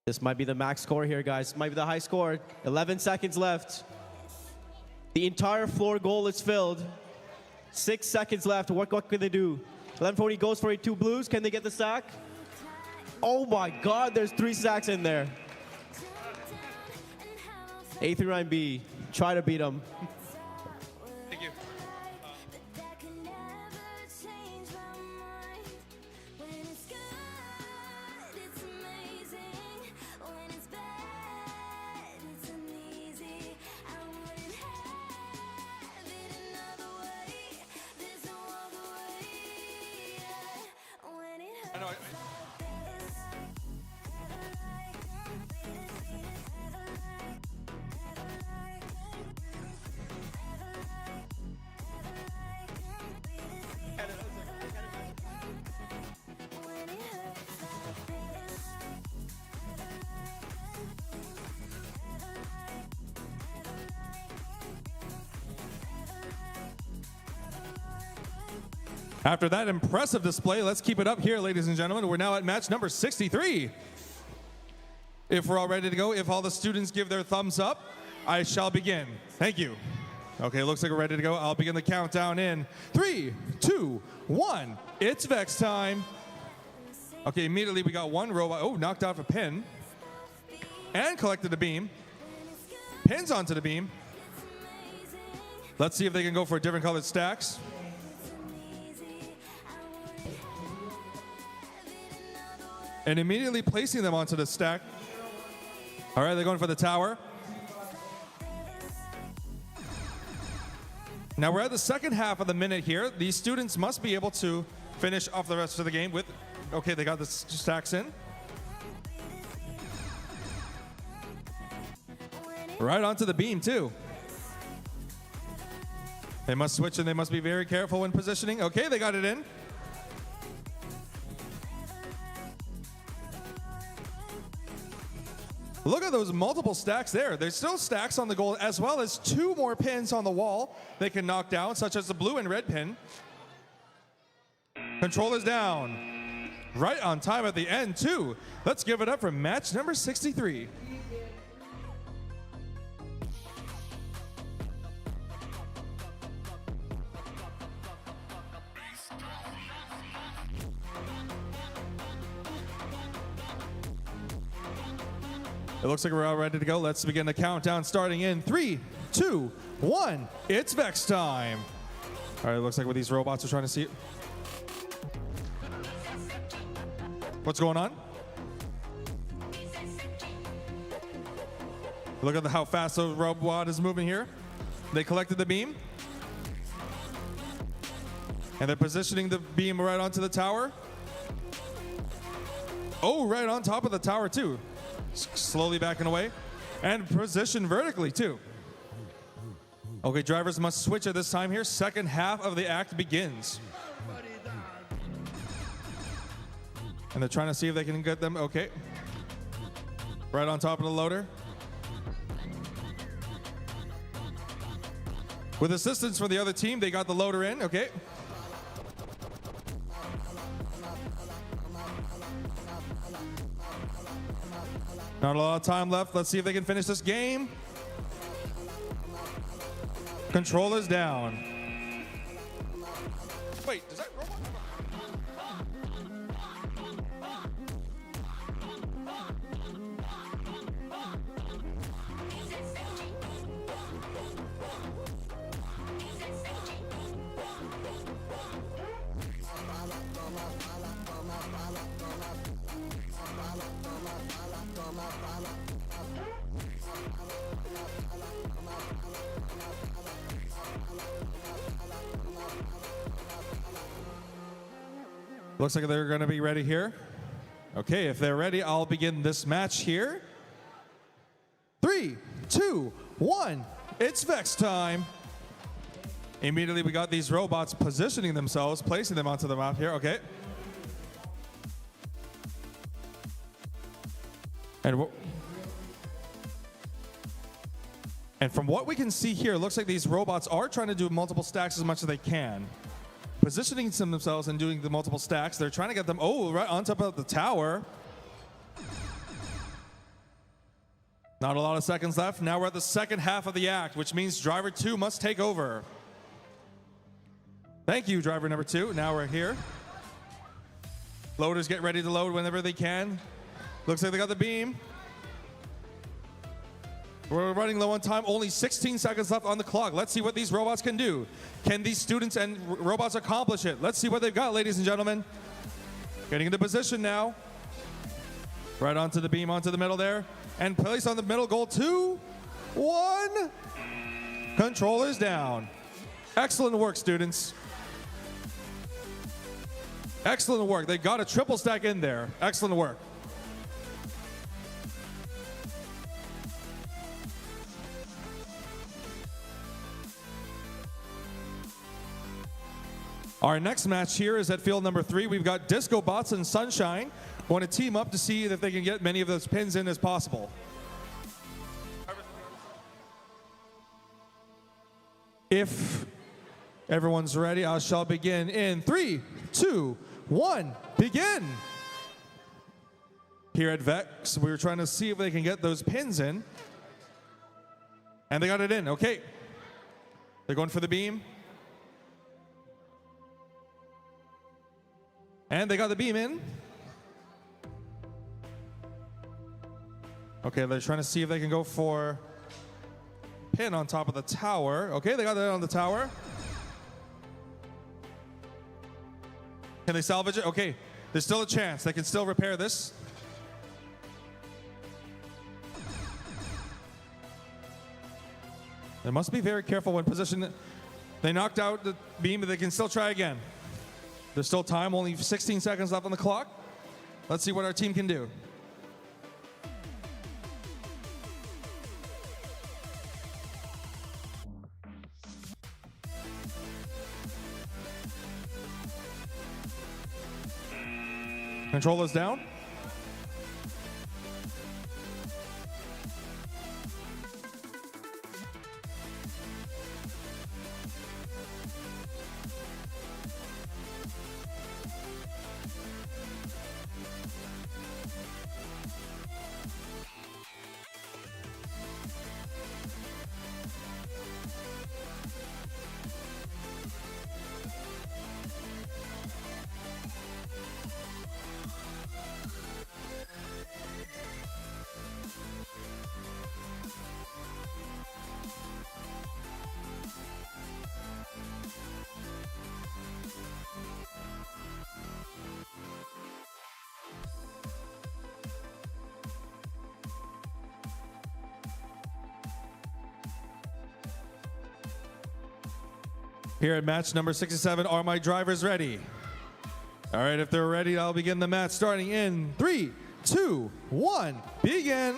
This might be the max score here, guys. Might be the high score. 11 seconds left. The entire floor goal is filled. 6 seconds left. What can they do? 1140 goes for it. 2 blues. Can they get the stack? Oh my God, there's 3 stacks in there. A3B, try to beat them. Thank you. I know. After that impressive display, let's keep it up here, ladies and gentlemen. We're now at match number 63. If we're all ready to go, if all the students give their thumbs up, I shall begin. Thank you. Okay, looks like we're ready to go. I'll begin the countdown in 3, 2, 1. It's Vex time. Okay, immediately we got one robot. Oh, knocked off a pin. And collected a beam. Pins onto the beam. Let's see if they can go for different colored stacks. And immediately placing them onto the stack. All right, they're going for the tower. Now we're at the second half of the minute here. These students must be able to finish off the rest of the game with, okay, they got the stacks in. Right onto the beam too. They must switch and they must be very careful when positioning. Okay, they got it in. Look at those multiple stacks there. There's still stacks on the goal as well as 2 more pins on the wall they can knock down, such as the blue and red pin. Controller's down. Right on time at the end too. Let's give it up for match number 63. It looks like we're all ready to go. Let's begin the countdown starting in 3, 2, 1. It's Vex time. All right, it looks like what these robots are trying to see. What's going on? Look at how fast the robot is moving here. They collected the beam. And they're positioning the beam right onto the tower. Oh, right on top of the tower too. Slowly backing away. And position vertically too. Okay, drivers must switch at this time here. Second half of the act begins. And they're trying to see if they can get them. Okay. Right on top of the loader. With assistance from the other team, they got the loader in. Okay. Not a lot of time left. Let's see if they can finish this game. Controller's down. Wait, does that robot? Looks like they're going to be ready here. Okay, if they're ready, I'll begin this match here. 3, 2, 1. It's Vex time. Immediately, we got these robots positioning themselves, placing them onto the map here. Okay. And from what we can see here, it looks like these robots are trying to do multiple stacks as much as they can. Positioning themselves and doing the multiple stacks. They're trying to get them, right on top of the tower. Not a lot of seconds left. Now we're at the second half of the act, which means driver 2 must take over. Thank you, driver number 2. Now we're here. Loaders get ready to load whenever they can. Looks like they got the beam. We're running low on time. Only 16 seconds left on the clock. Let's see what these robots can do. Can these students and robots accomplish it? Let's see what they've got, ladies and gentlemen. Getting into position now. Right onto the beam, onto the middle there. And place on the middle goal. 2, 1. Controllers down. Excellent work, students. Excellent work. They got a triple stack in there. Excellent work. Our next match here is at field number 3. We've got Disco Bots and Sunshine want to team up to see if they can get many of those pins in as possible. If everyone's ready, I shall begin in 3, 2, 1, begin. Here at Vex, we were trying to see if they can get those pins in. And they got it in, okay. They're going for the beam. And they got the beam in. Okay, they're trying to see if they can go for pin on top of the tower. Okay, they got that on the tower. Can they salvage it? Okay, there's still a chance. They can still repair this. They must be very careful when positioned. They knocked out the beam, but they can still try again. There's still time, only 16 seconds left on the clock. Let's see what our team can do. Controllers down. Here at match number 67, are my drivers ready? All right, if they're ready, I'll begin the match starting in 3, 2, 1, begin.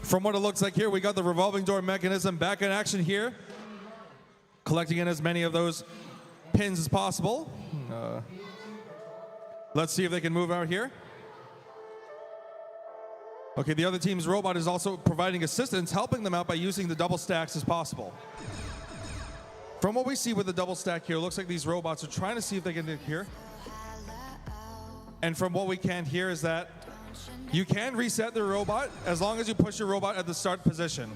From what it looks like here, we got the revolving door mechanism back in action here. Collecting in as many of those pins as possible. Let's see if they can move out here. Okay, the other team's robot is also providing assistance, helping them out by using the double stacks as possible. From what we see with the double stack here, it looks like these robots are trying to see if they can get here. And from what we can hear is that you can reset the robot as long as you push your robot at the start position.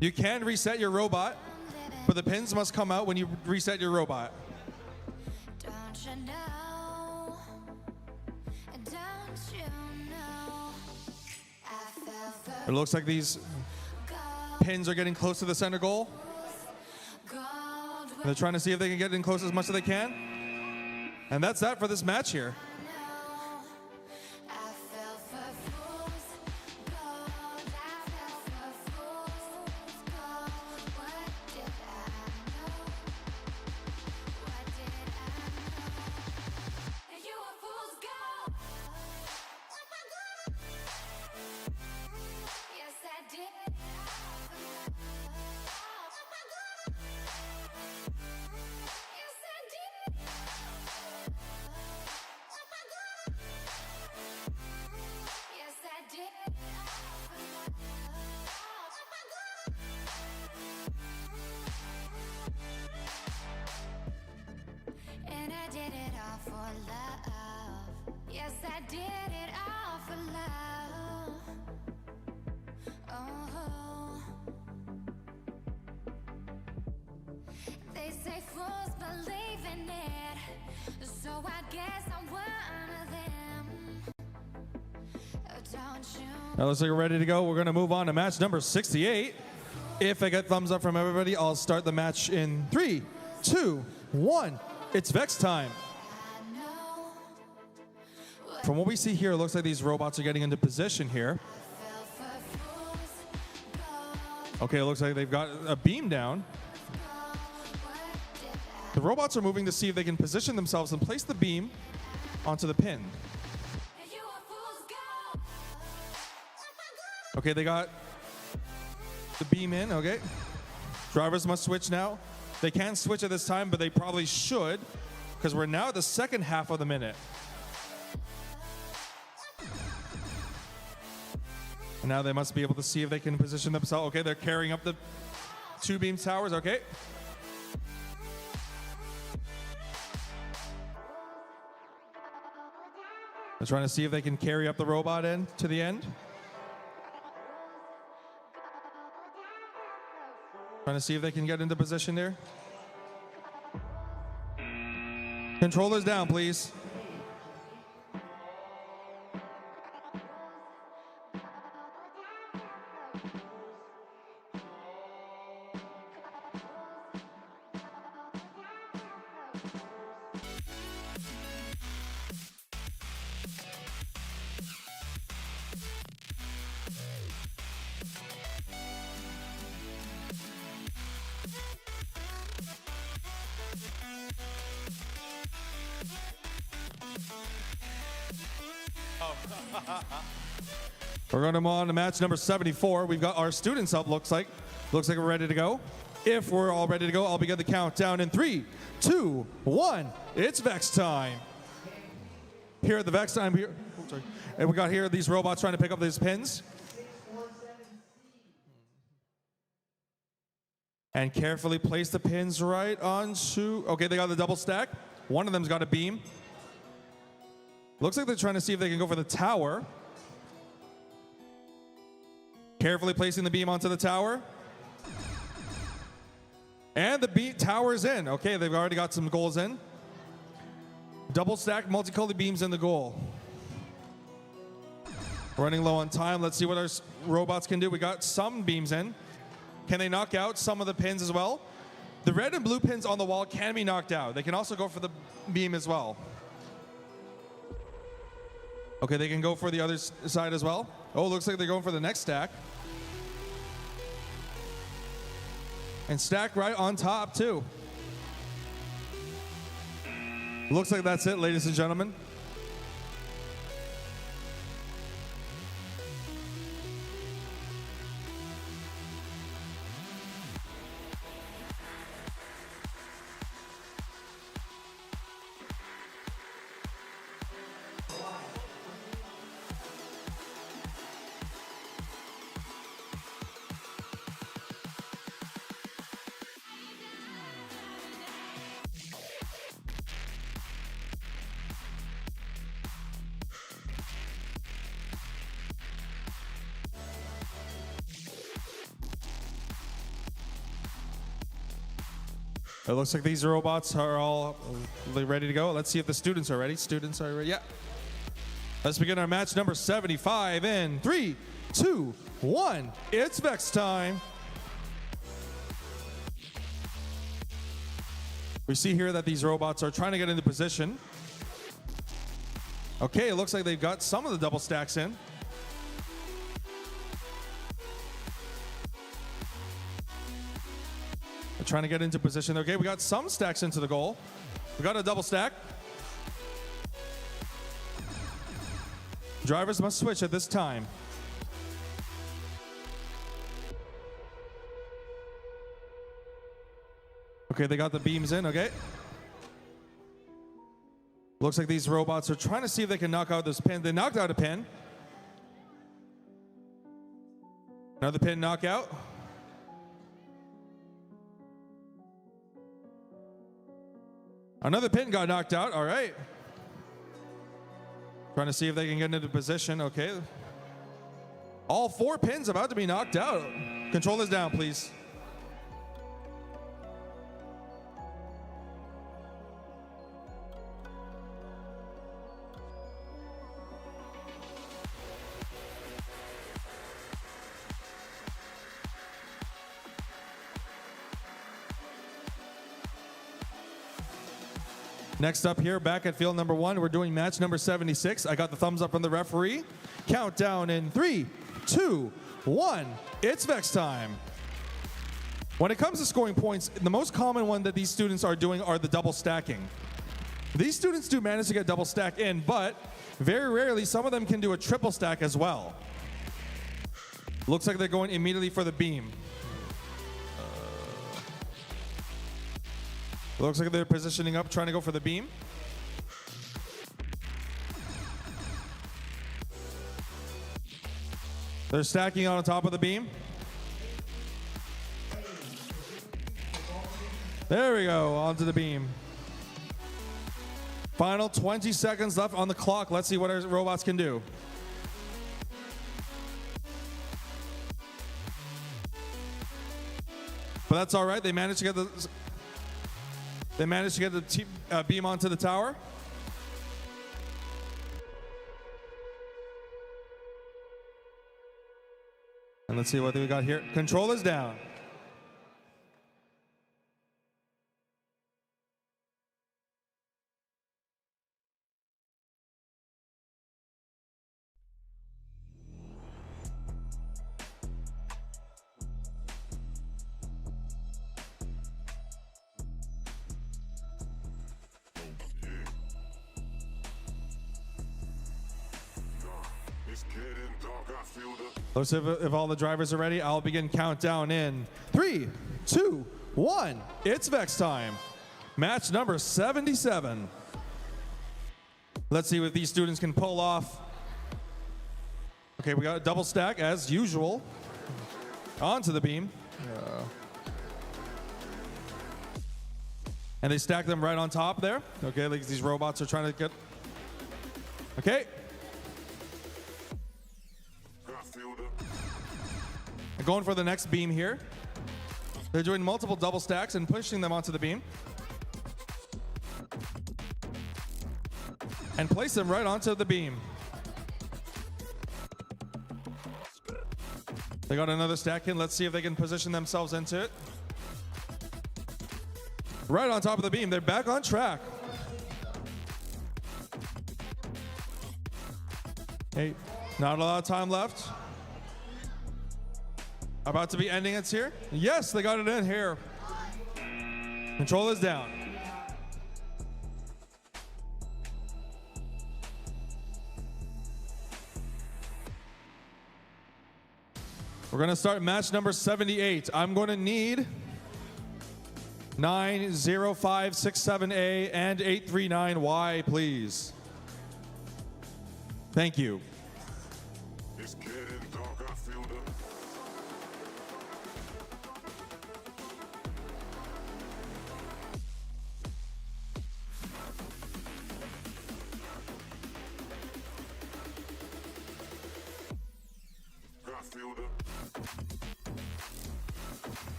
You can reset your robot, but the pins must come out when you reset your robot. It looks like these pins are getting close to the center goal. They're trying to see if they can get in close as much as they can. And that's that for this match here. Yes, I did. And I did it all for love. Yes, I did it all for love. Oh, they say fools believe in it, so I guess I'm one of them. Don't you? Now looks like we're ready to go. We're going to move on to match number 68. If I get thumbs up from everybody, I'll start the match in 3, 2, 1. It's Vex time. From what we see here, it looks like these robots are getting into position here. Okay, it looks like they've got a beam down. The robots are moving to see if they can position themselves and place the beam onto the pin. Okay, they got the beam in, okay. Drivers must switch now. They can't switch at this time, but they probably should, because we're now at the second half of the minute. And now they must be able to see if they can position themselves. Okay, they're carrying up the 2 beam towers, okay. They're trying to see if they can carry up the robot in to the end. Trying to see if they can get into position there. Controllers down, please. We're going to move on to match number 74. We've got our students up, looks like. Looks like we're ready to go. If we're all ready to go, I'll begin the countdown in 3, 2, 1. It's Vex time. Here at the Vex time, here, and we got here these robots trying to pick up these pins. And carefully place the pins right onto, okay, they got the double stack. One of them's got a beam. Looks like they're trying to see if they can go for the tower. Carefully placing the beam onto the tower. And the tower's in. Okay, they've already got some goals in. Double stack multicolored beams in the goal. Running low on time. Let's see what our robots can do. We got some beams in. Can they knock out some of the pins as well? The red and blue pins on the wall can be knocked out. They can also go for the beam as well. Okay, they can go for the other side as well. Oh, looks like they're going for the next stack. And stack right on top, too. Looks like that's it, ladies and gentlemen. It looks like these robots are all ready to go. Let's see if the students are ready. Students are ready. Yeah. Let's begin our match number 75 in 3, 2, 1. It's Vex time. We see here that these robots are trying to get into position. Okay, it looks like they've got some of the double stacks in. Trying to get into position. Okay, we got some stacks into the goal. We got a double stack. Drivers must switch at this time. Okay, they got the beams in, okay. Looks like these robots are trying to see if they can knock out this pin. They knocked out a pin. Another pin knockout. Another pin got knocked out. All right. Trying to see if they can get into position. Okay. All 4 pins about to be knocked out. Controllers down, please. Next up here, back at field number 1, we're doing match number 76. I got the thumbs up from the referee. Countdown in 3, 2, 1. It's Vex time. When it comes to scoring points, the most common one that these students are doing are the double stacking. These students do manage to get double stack in, but very rarely some of them can do a triple stack as well. Looks like they're going immediately for the beam. Looks like they're positioning up, trying to go for the beam. They're stacking on top of the beam. There we go, onto the beam. Final 20 seconds left on the clock. Let's see what our robots can do. But that's all right. They managed to get the beam onto the tower. And let's see what we got here. Controllers down. Let's see if all the drivers are ready. I'll begin countdown in 3, 2, 1. It's Vex time. Match number 77. Let's see what these students can pull off. Okay, we got a double stack as usual. Onto the beam. And they stack them right on top there. Okay, like these robots are trying to get. Okay. Going for the next beam here. They're doing multiple double stacks and pushing them onto the beam. And place them right onto the beam. They got another stack in. Let's see if they can position themselves into it. Right on top of the beam. They're back on track. Hey, not a lot of time left. About to be ending it here. Yes, they got it in here. Controllers down. We're going to start match number 78. I'm going to need 90567A and 839Y, please. Thank you.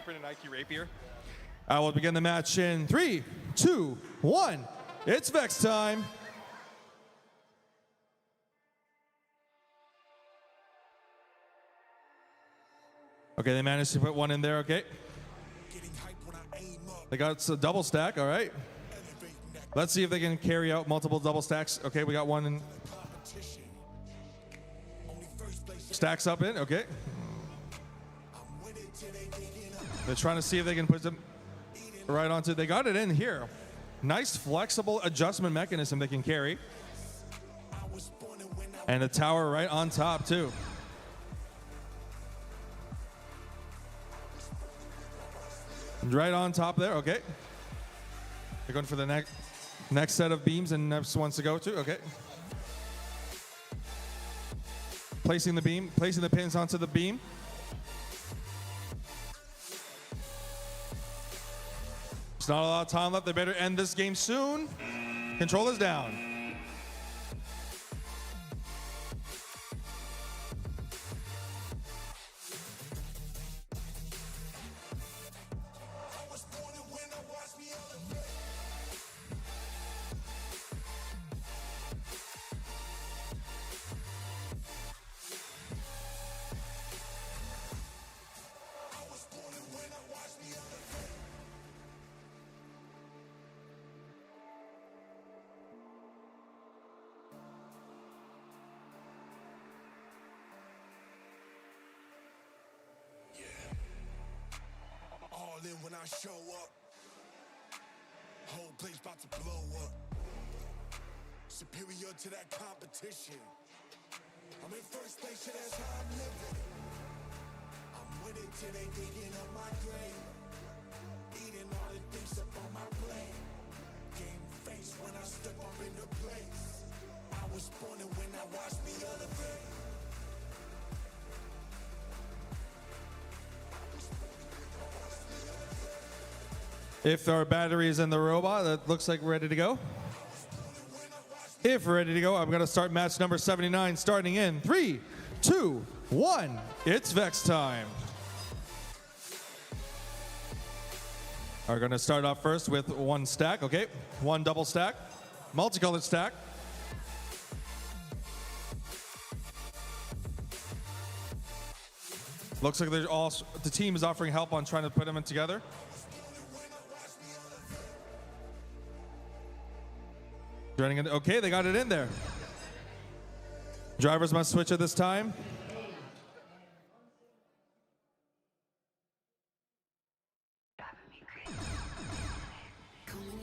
An IQ rapier. I will begin the match in 3, 2, 1. It's Vex time. Okay, they managed to put one in there. Okay. They got a double stack. All right. Let's see if they can carry out multiple double stacks. Okay, we got one in. Stacks up in. Okay. They're trying to see if they can put them right onto. They got it in here. Nice flexible adjustment mechanism they can carry. And a tower right on top, too. Right on top there, okay. They're going for the next set of beams and next ones to go to, okay. Placing the pins onto the beam. There's not a lot of time left. They better end this game soon. Control is down. When I show up, whole place about to blow up. Superior to that competition. I'm in first place, so that's how I'm living. I'm winning till they digging up my grave. Eating all the things up on my plate. Game face when I step up in the place. I was born and when I watched me elevate. If our battery is in the robot, that looks like we're ready to go. If we're ready to go, I'm going to start match number 79, starting in 3, 2, 1. It's Vex time. We're going to start off first with one stack, okay? One double stack, multicolored stack. Looks like the team is offering help on trying to put them in together. Okay, they got it in there. Drivers must switch at this time.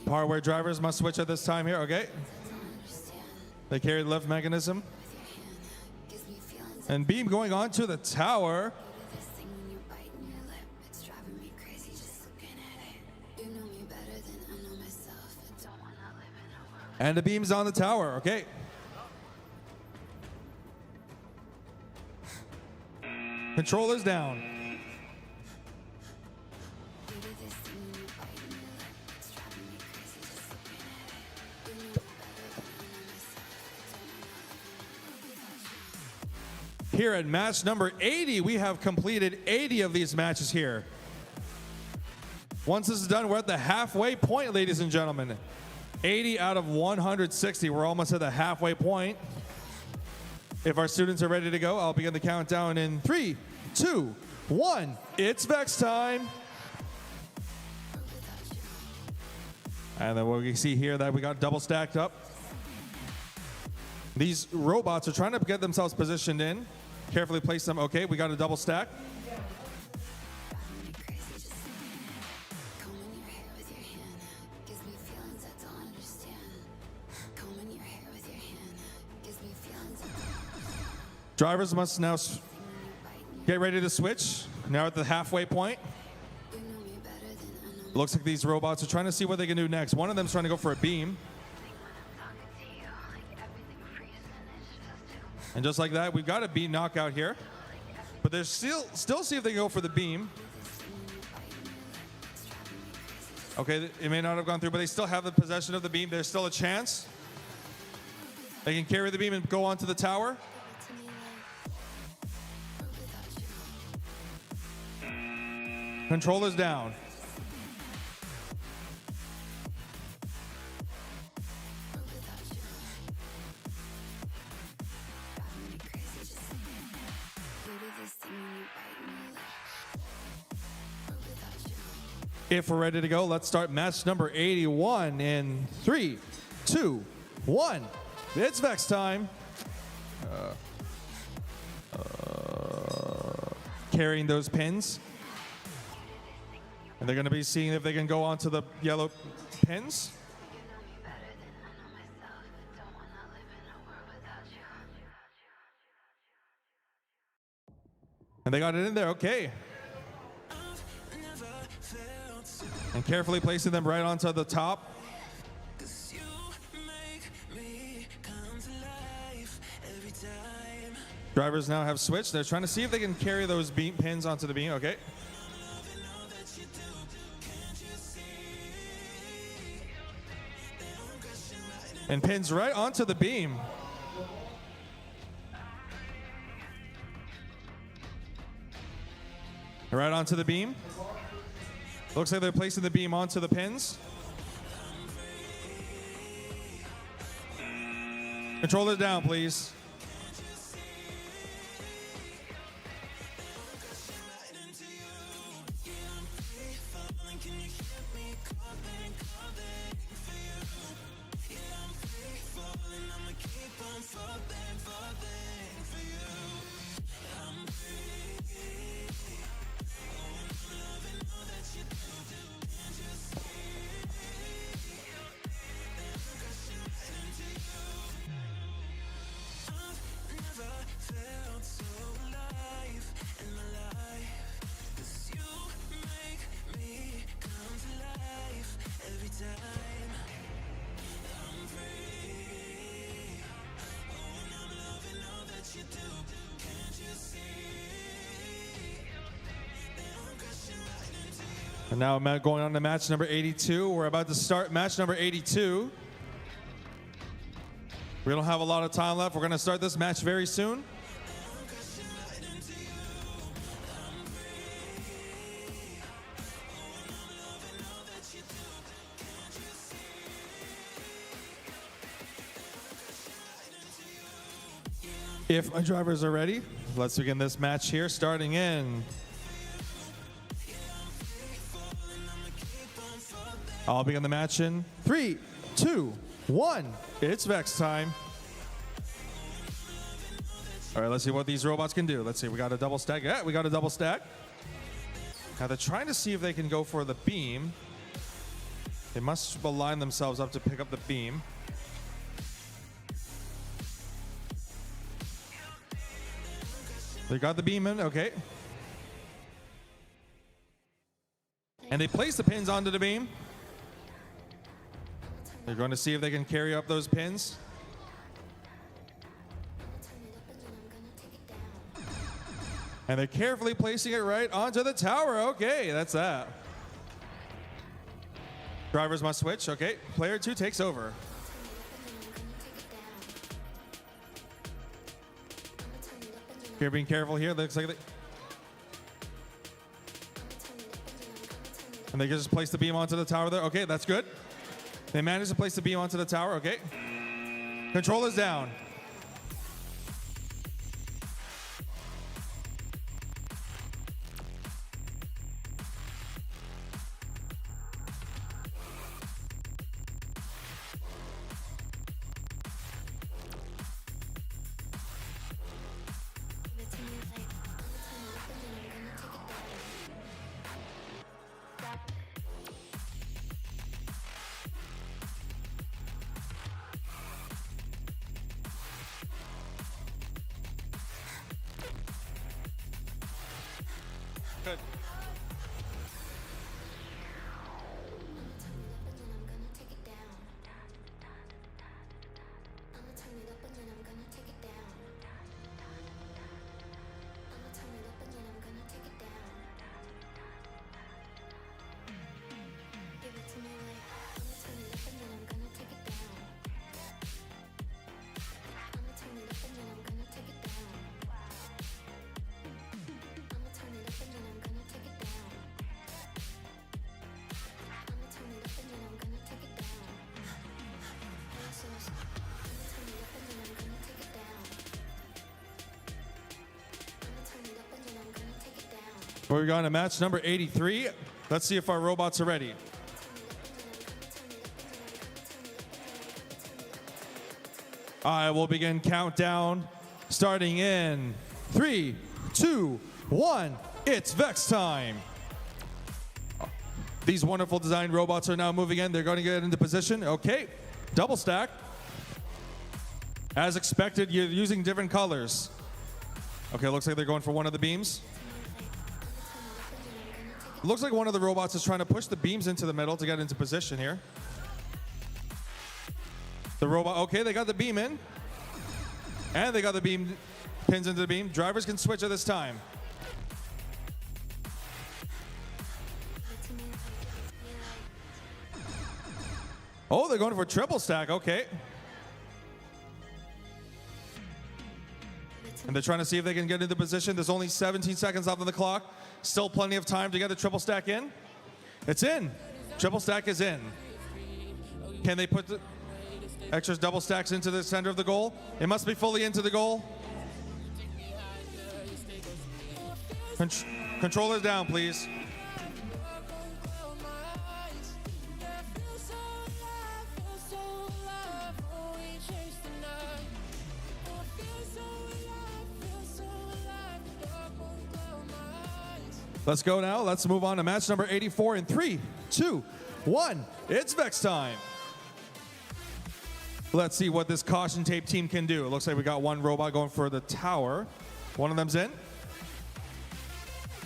Part where drivers must switch at this time here, okay? They carry the lift mechanism. And beam going on to the tower. And the beam's on the tower, okay. Controller's down. Here at match number 80, we have completed 80 of these matches here. Once this is done, we're at the halfway point, ladies and gentlemen. 80 out of 160. We're almost at the halfway point. If our students are ready to go, I'll begin the countdown in 3, 2, 1. It's Vex time. And then what we see here that we got double stacked up. These robots are trying to get themselves positioned in. Carefully place them. Okay, we got a double stack. Drivers must now get ready to switch. Now at the halfway point. Looks like these robots are trying to see what they can do next. One of them's trying to go for a beam. And just like that, we've got a beam knockout here. But they're still see if they go for the beam. Okay, it may not have gone through, but they still have the possession of the beam. There's still a chance. They can carry the beam and go onto the tower. Controller's down. If we're ready to go, let's start match number 81 in 3, 2, 1. It's Vex time. Carrying those pins. And they're going to be seeing if they can go onto the yellow pins. And they got it in there, okay. And carefully placing them right onto the top. Drivers now have switched. They're trying to see if they can carry those pins onto the beam, okay. And pins right onto the beam. Right onto the beam. Looks like they're placing the beam onto the pins. Control it down, please. And now going on to match number 82. We're about to start match number 82. We don't have a lot of time left. We're going to start this match very soon. If my drivers are ready, let's begin this match here, starting in. I'll begin the match in 3, 2, 1. It's Vex time. All right, let's see what these robots can do. Let's see, we got a double stack. Yeah, we got a double stack. Now they're trying to see if they can go for the beam. They must align themselves up to pick up the beam. They got the beam in, okay. And they place the pins onto the beam. They're going to see if they can carry up those pins. And they're carefully placing it right onto the tower. Okay, that's that. Drivers must switch. Okay, player 2 takes over. Here, being careful here. Looks like and they just place the beam onto the tower there. Okay, that's good. They managed to place the beam onto the tower. Okay. Control is down. Good. We're going to match number 83. Let's see if our robots are ready. I will begin countdown, starting in 3, 2, 1. It's Vex time. These wonderful designed robots are now moving in. They're going to get into position. Okay, double stack. As expected, you're using different colors. Okay, looks like they're going for one of the beams. Looks like one of the robots is trying to push the beams into the middle to get into position here. The robot, okay, they got the beam in. And they got the beam pins into the beam. Drivers can switch at this time. Oh, they're going for triple stack, okay. And they're trying to see if they can get into position. There's only 17 seconds left on the clock. Still plenty of time to get the triple stack in. It's in. Triple stack is in. Can they put the extra double stacks into the center of the goal? It must be fully into the goal. Controllers down, please. Let's go now. Let's move on to match number 84 in 3, 2, 1. It's Vex time. Let's see what this caution tape team can do. It looks like we got one robot going for the tower. One of them's in.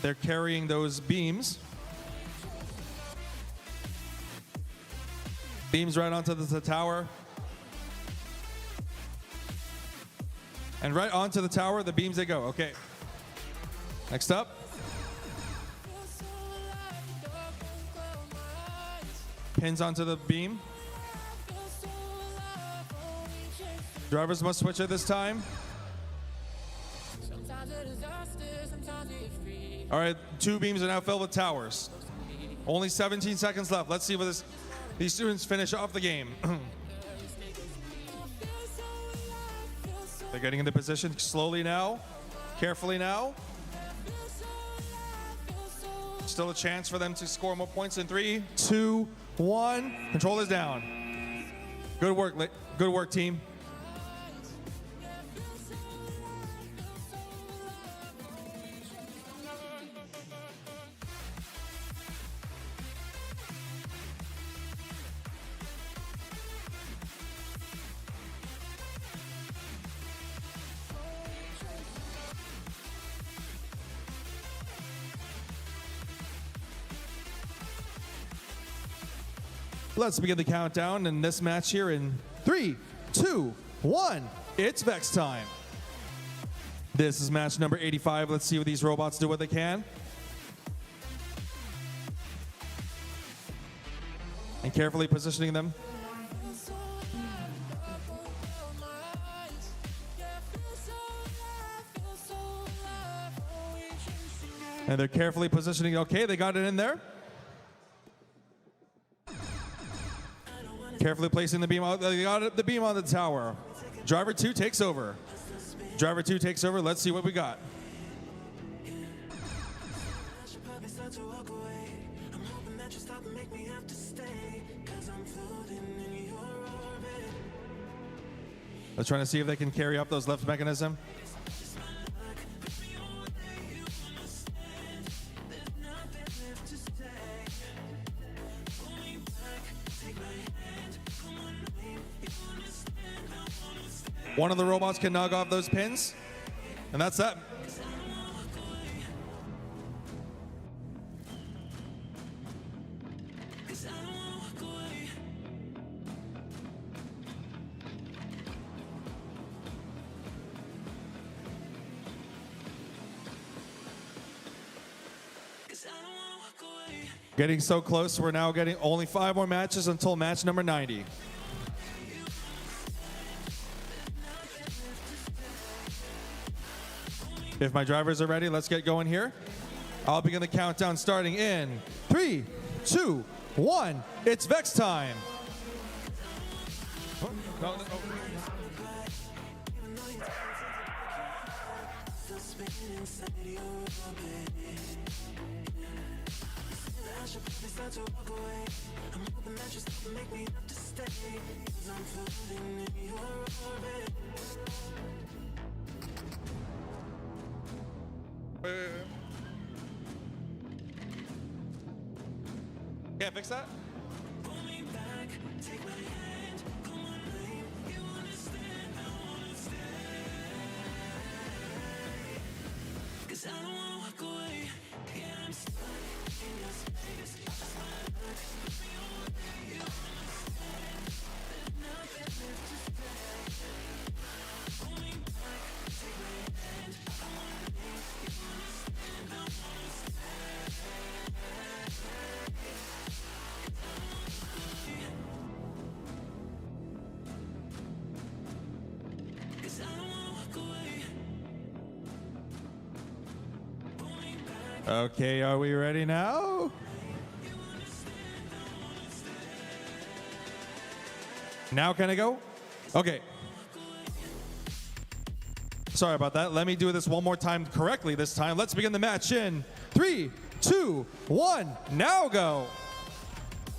They're carrying those beams. Beams right onto the tower. And right onto the tower, the beams they go. Okay. Next up. Pins onto the beam. Drivers must switch at this time. All right, 2 beams are now filled with towers. Only 17 seconds left. Let's see what these students finish off the game. They're getting into position slowly now, carefully now. Still a chance for them to score more points in 3, 2, 1. Controllers down. Good work, team. Let's begin the countdown in this match here in 3, 2, 1. It's Vex time. This is match number 85. Let's see what these robots do what they can. And carefully positioning them. And they're carefully positioning. Okay, they got it in there. Carefully placing the beam out. They got the beam on the tower. Driver 2 takes over. Driver 2 takes over. Let's see what we got. They're trying to see if they can carry up those left mechanism. One of the robots can knock off those pins, and that's that. Getting so close, we're now getting only 5 more matches until match number 90. If my drivers are ready, let's get going here. I'll begin the countdown starting in 3, 2, 1. It's Vex time. No. Can't fix that? Okay, are we ready now? Now can I go? Okay. Sorry about that. Let me do this one more time correctly this time. Let's begin the match in 3, 2, 1. Now go.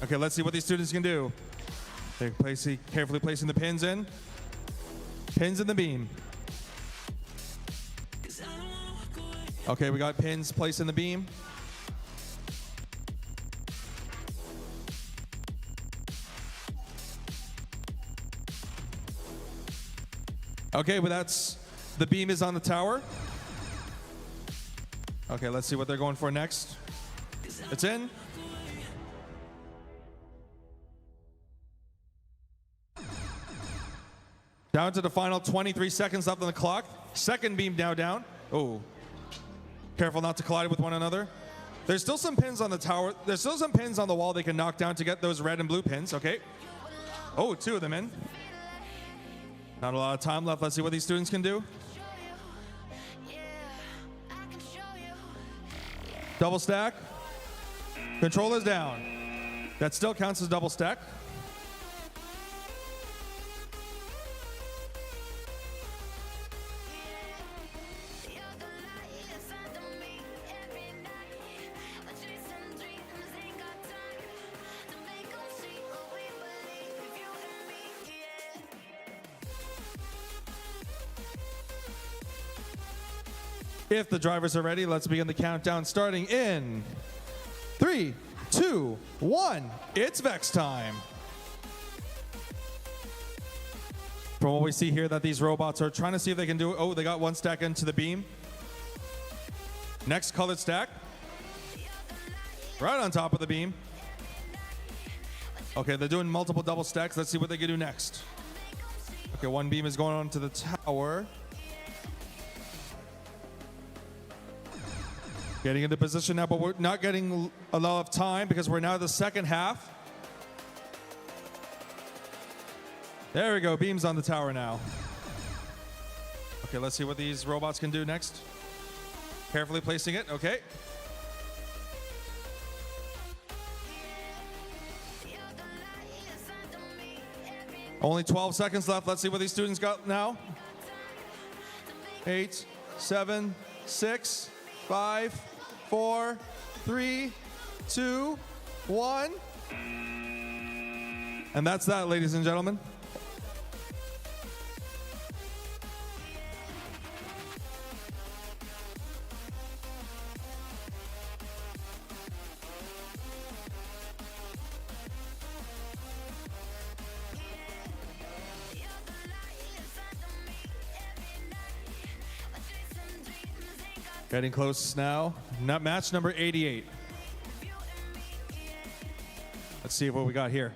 Okay, let's see what these students can do. They're carefully placing the pins in. Pins in the beam. Okay, we got pins placed in the beam. Okay, but the beam is on the tower. Okay, let's see what they're going for next. It's in. Down to the final 23 seconds left on the clock. Second beam now down. Oh, careful not to collide with one another. There's still some pins on the tower. There's still some pins on the wall they can knock down to get those red and blue pins, okay? Oh, 2 of them in. Not a lot of time left. Let's see what these students can do. Double stack. Controller's down. That still counts as double stack. If the drivers are ready, let's begin the countdown starting in 3, 2, 1. It's Vex time. From what we see here, that these robots are trying to see if they can do it. Oh, they got one stack into the beam. Next colored stack. Right on top of the beam. Okay, they're doing multiple double stacks. Let's see what they can do next. Okay, one beam is going on to the tower. Getting into position now, but we're not getting a lot of time because we're now in the second half. There we go, beams on the tower now. Okay, let's see what these robots can do next. Carefully placing it, okay. Only 12 seconds left. Let's see what these students got now. 8, 7, 6, 5, 4, 3, 2, 1. And that's that, ladies and gentlemen. Getting close now. Match number 88. Let's see what we got here.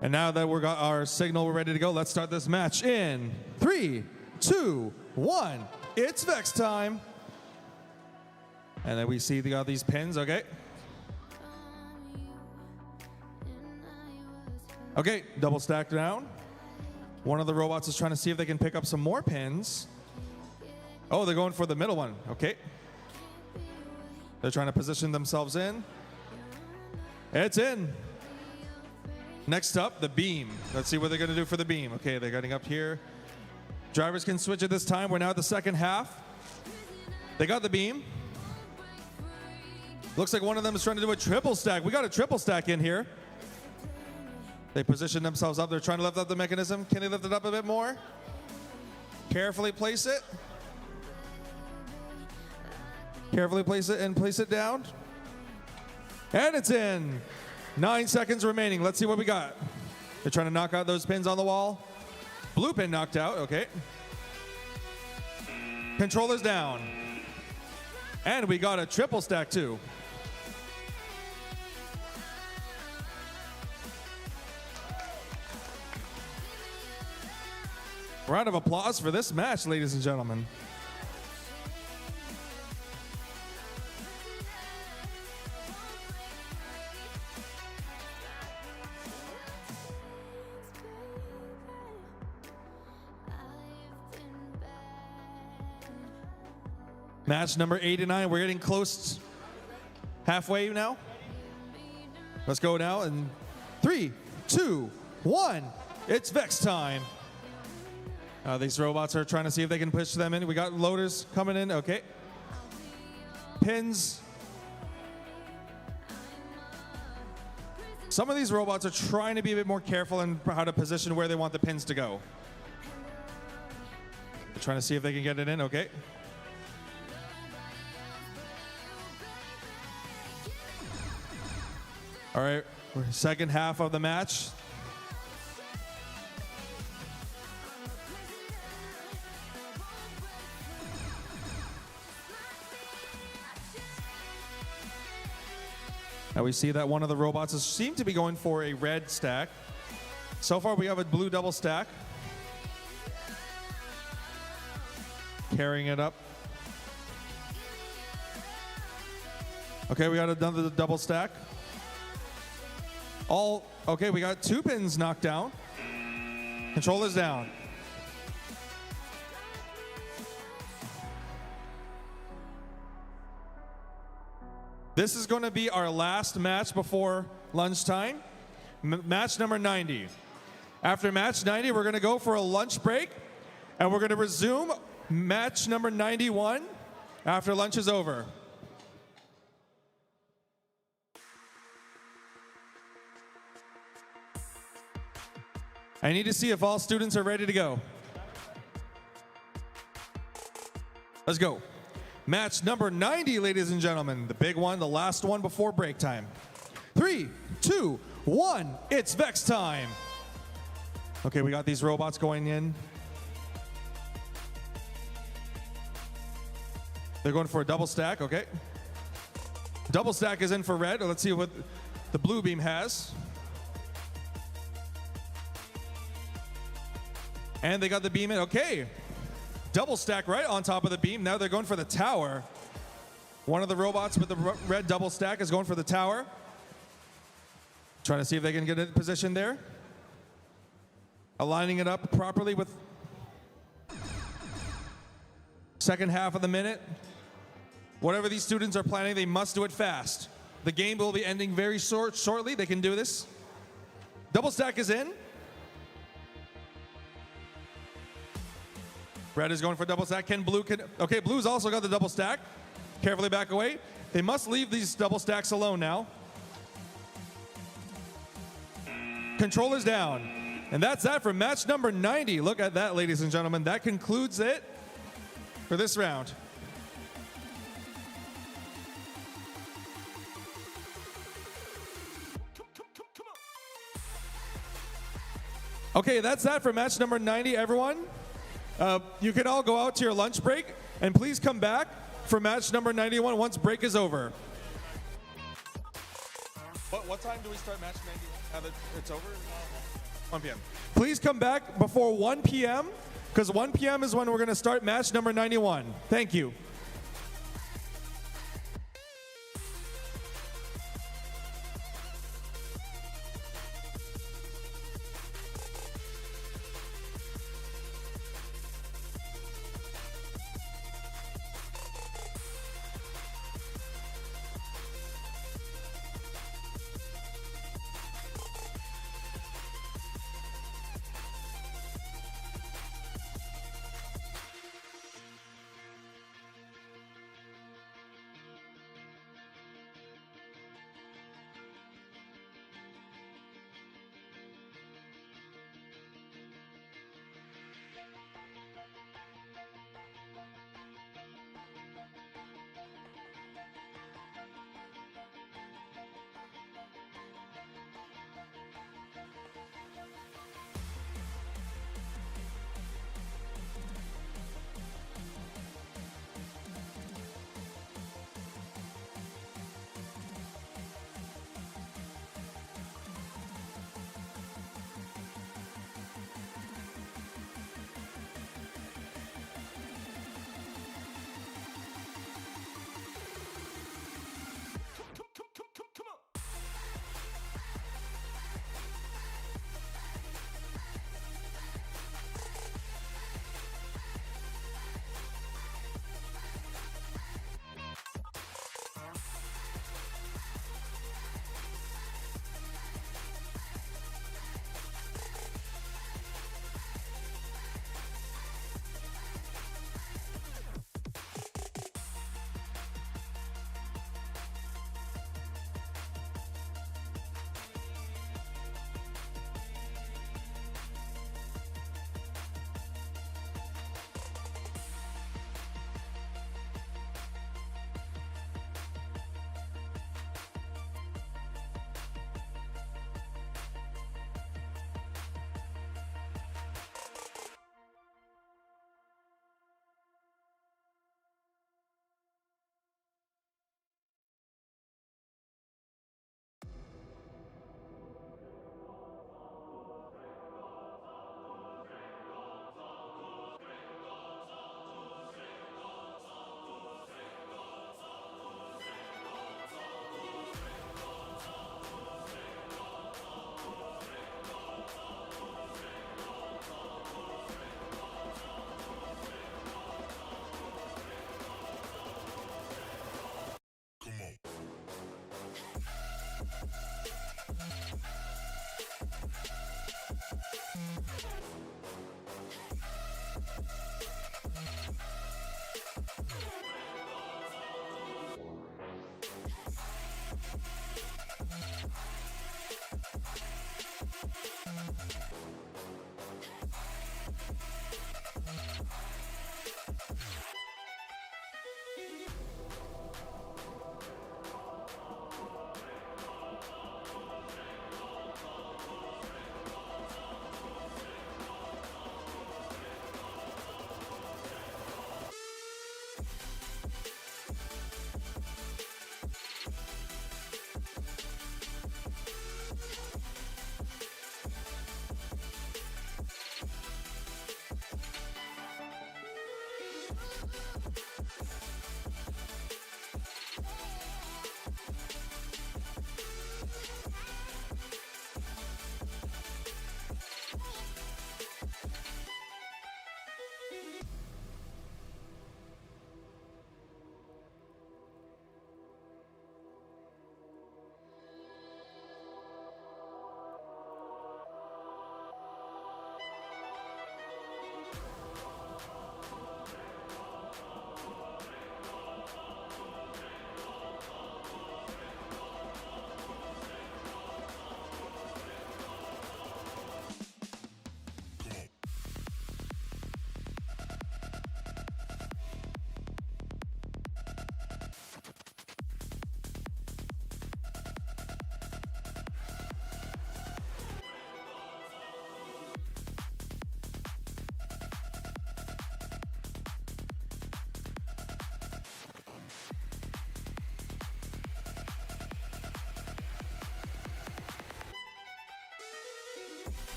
And now that we got our signal, we're ready to go. Let's start this match in 3, 2, 1. It's Vex time. And then we see they got these pins, okay? Okay, double stack down. One of the robots is trying to see if they can pick up some more pins. Oh, they're going for the middle one. Okay. They're trying to position themselves in. It's in. Next up, the beam. Let's see what they're going to do for the beam. Okay, they're getting up here. Drivers can switch it this time. We're now at the second half. They got the beam. Looks like one of them is trying to do a triple stack. We got a triple stack in here. They position themselves up. They're trying to lift up the mechanism. Can they lift it up a bit more? Carefully place it. Carefully place it and place it down. And it's in. 9 seconds remaining. Let's see what we got. They're trying to knock out those pins on the wall. Blue pin knocked out. Okay. Controller's down. And we got a triple stack too. Round of applause for this match, ladies and gentlemen. Match number 89. We're getting close. Halfway now. Let's go now in 3, 2, 1. It's Vex time. These robots are trying to see if they can push them in. We got loaders coming in. Okay. Pins. Some of these robots are trying to be a bit more careful in how to position where they want the pins to go. They're trying to see if they can get it in. Okay. All right. Second half of the match. Now we see that one of the robots seem to be going for a red stack. So far we have a blue double stack. Carrying it up. Okay, we got another double stack. Okay, we got 2 pins knocked down. Controller's down. This is going to be our last match before lunchtime. Match number 90. After match 90, we're going to go for a lunch break, and we're going to resume match number 91 after lunch is over. I need to see if all students are ready to go. Let's go. Match number 90, ladies and gentlemen. The big one, the last one before break time. 3, 2, 1, it's Vex time. Okay, we got these robots going in. They're going for a double stack, okay. Double stack is in for red. Let's see what the blue beam has. And they got the beam in, okay. Double stack right on top of the beam. Now they're going for the tower. One of the robots with the red double stack is going for the tower. Trying to see if they can get it positioned there. Aligning it up properly with second half of the minute. Whatever these students are planning, they must do it fast. The game will be ending very shortly. They can do this. Double stack is in. Red is going for double stack. Okay, blue's also got the double stack. Carefully back away. They must leave these double stacks alone now. Controller's down. And that's that for match number 90. Look at that, ladies and gentlemen. That concludes it for this round. Okay, that's that for match number 90, everyone. You can all go out to your lunch break, and please come back for match number 91 once break is over. What time do we start match 91? It's over? 1 p.m. Please come back before 1 p.m., because 1 p.m. is when we're going to start match number 91. Thank you.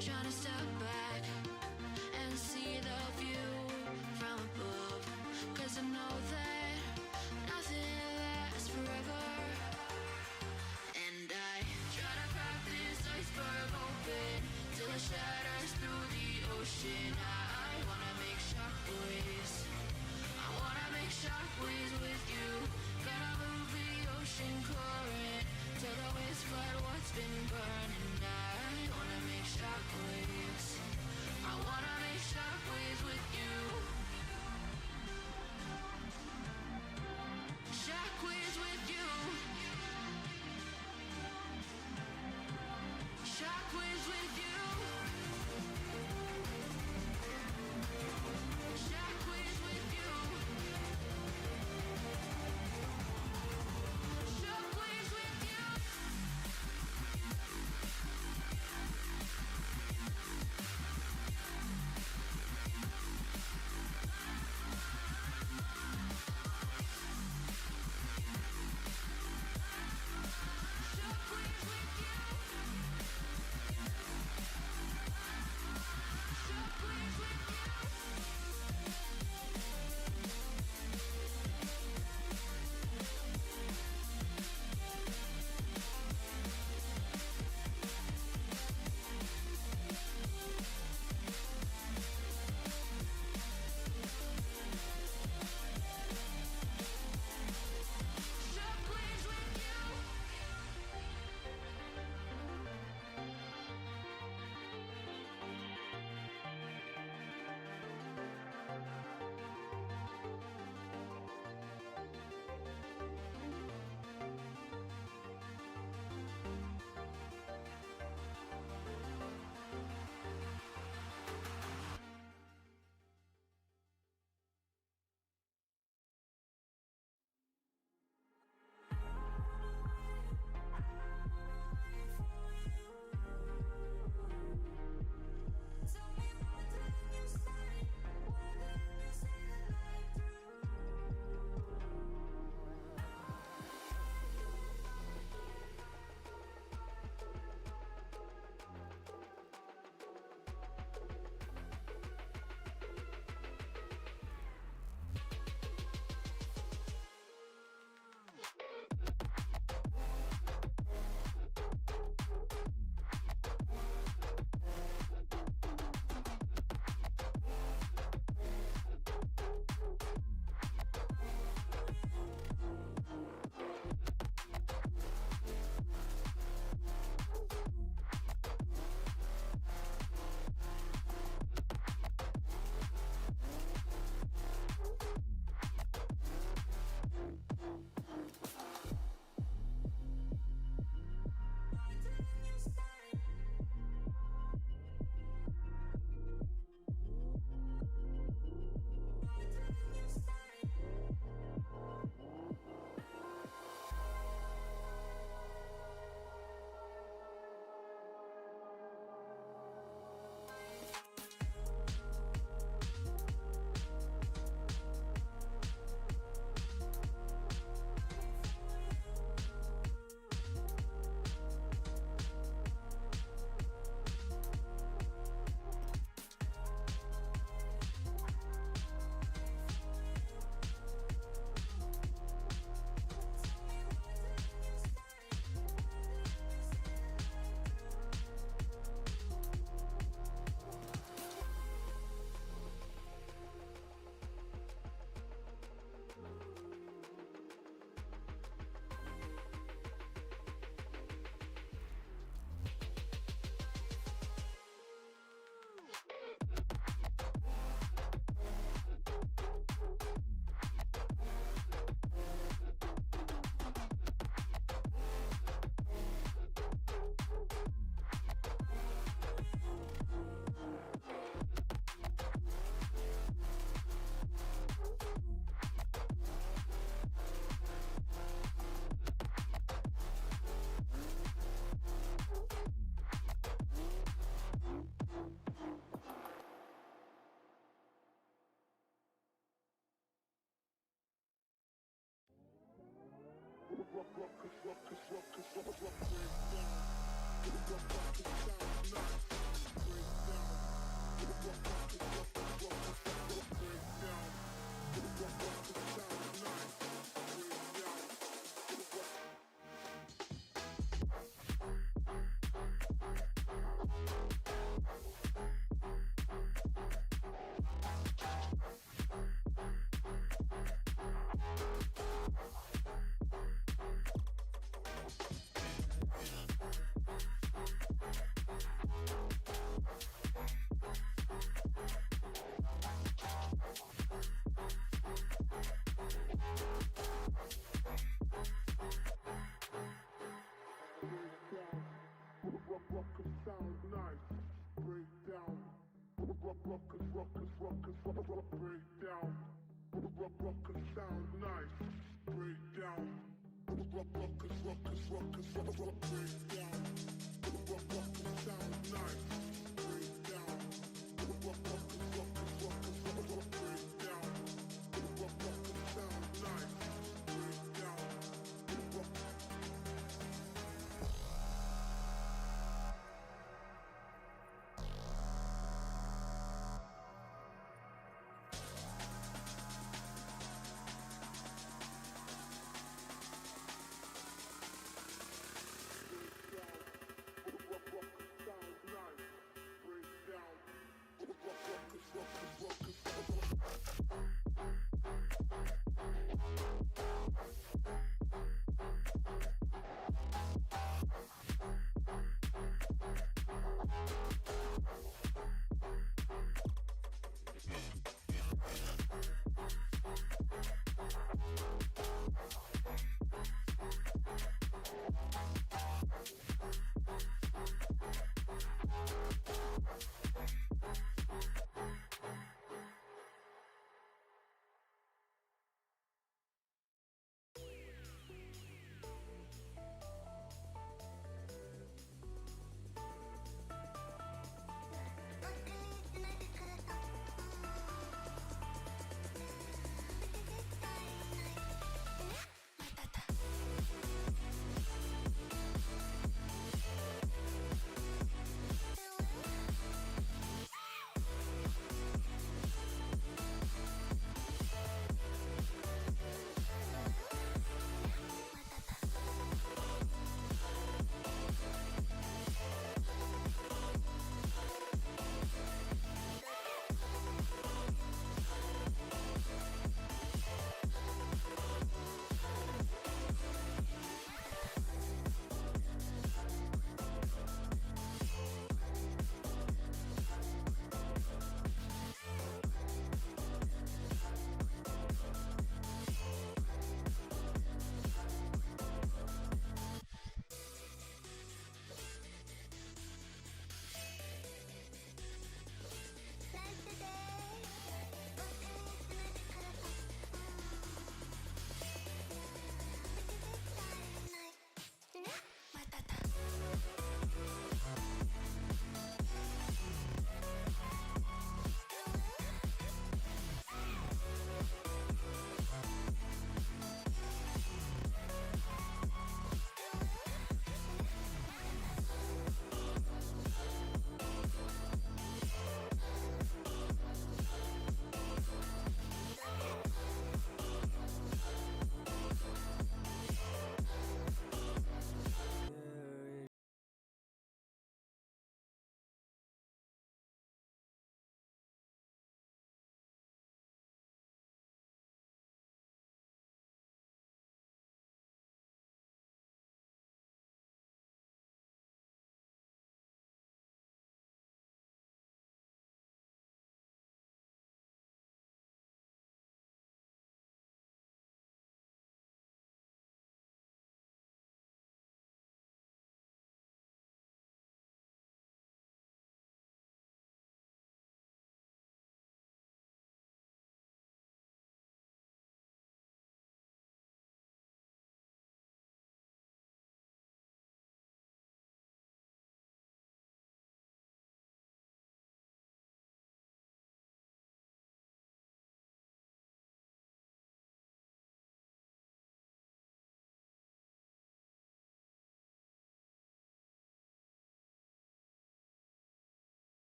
Trying to step back and see the view from above, 'cause I know that nothing lasts forever. And I try to crack this iceberg open till it shatters through the ocean. I wanna make shockwaves. I wanna make shockwaves with you. Gotta move the ocean current till the waves flood what's been burning. I wanna make shockwaves.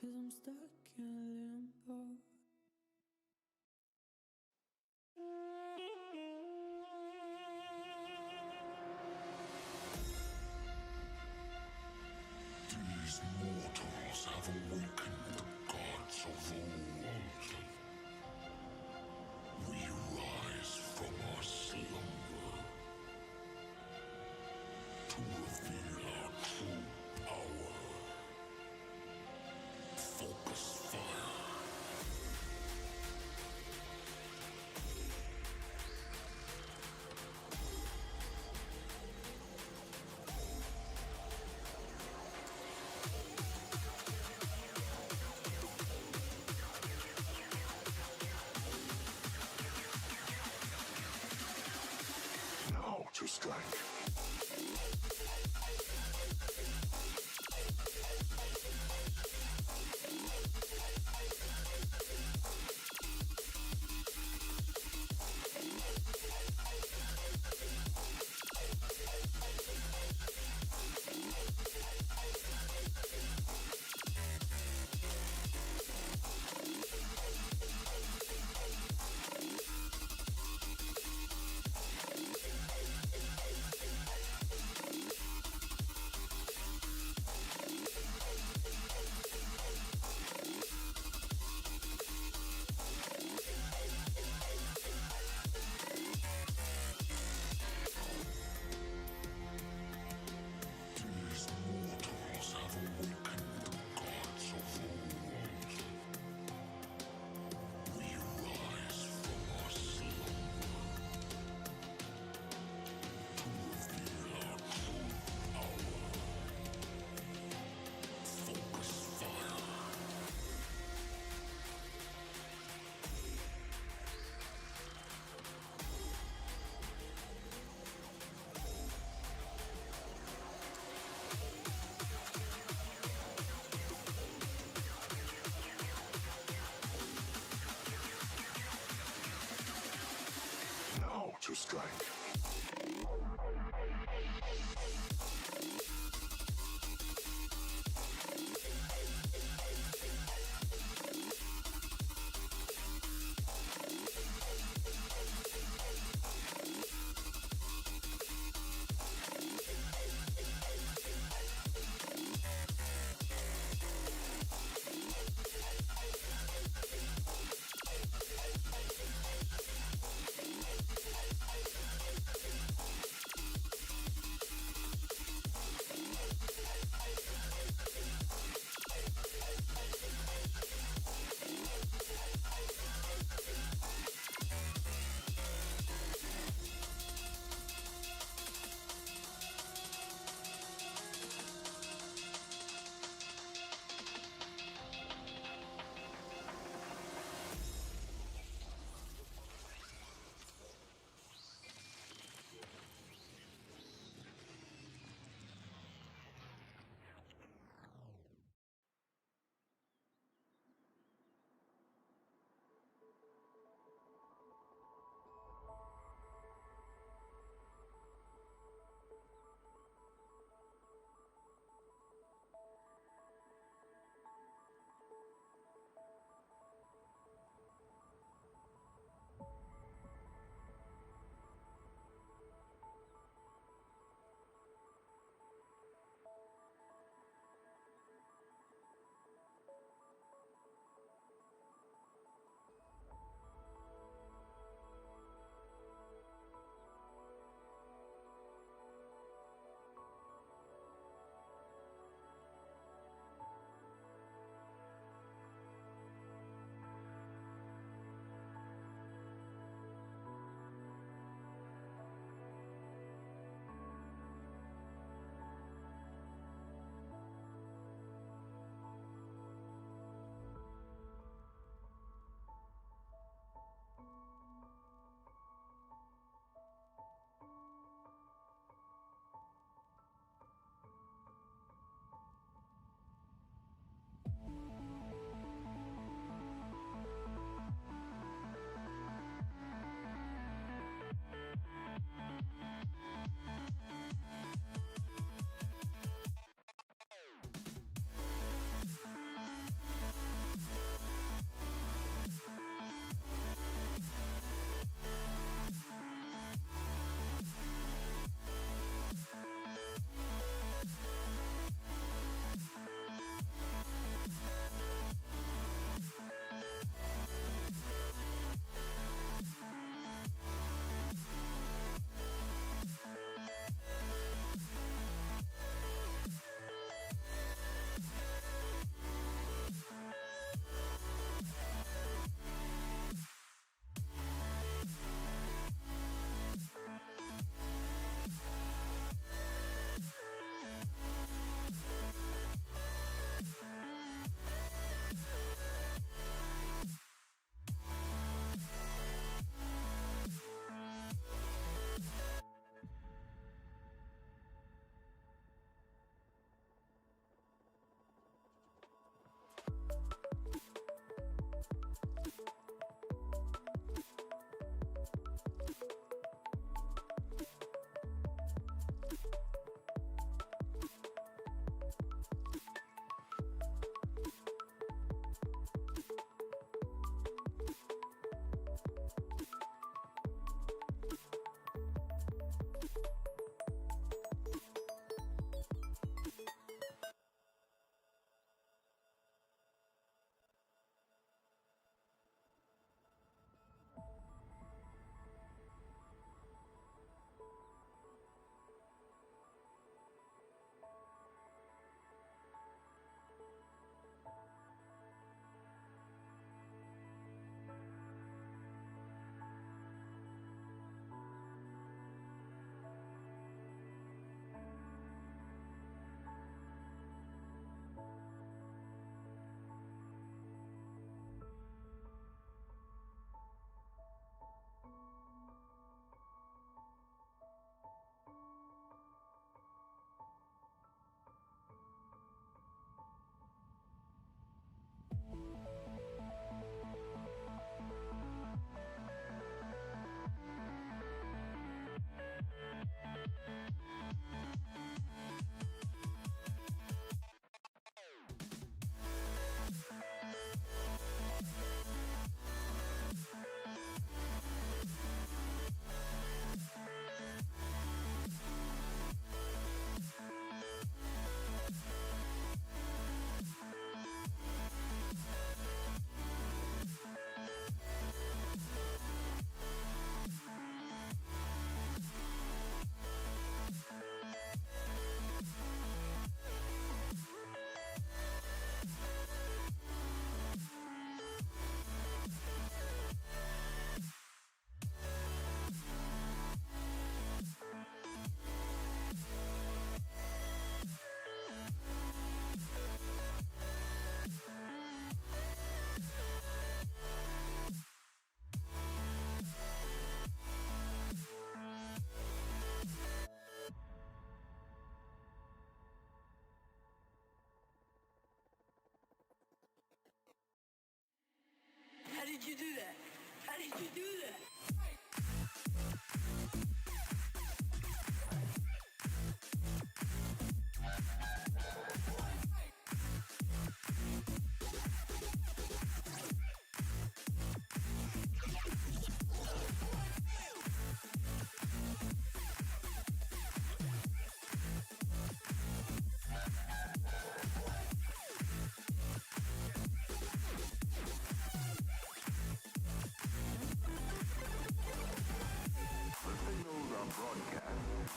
in limbo. These mortals have awakened the gods of old. We rise from our slumber to reveal our true power. Focus fire. Now to strike.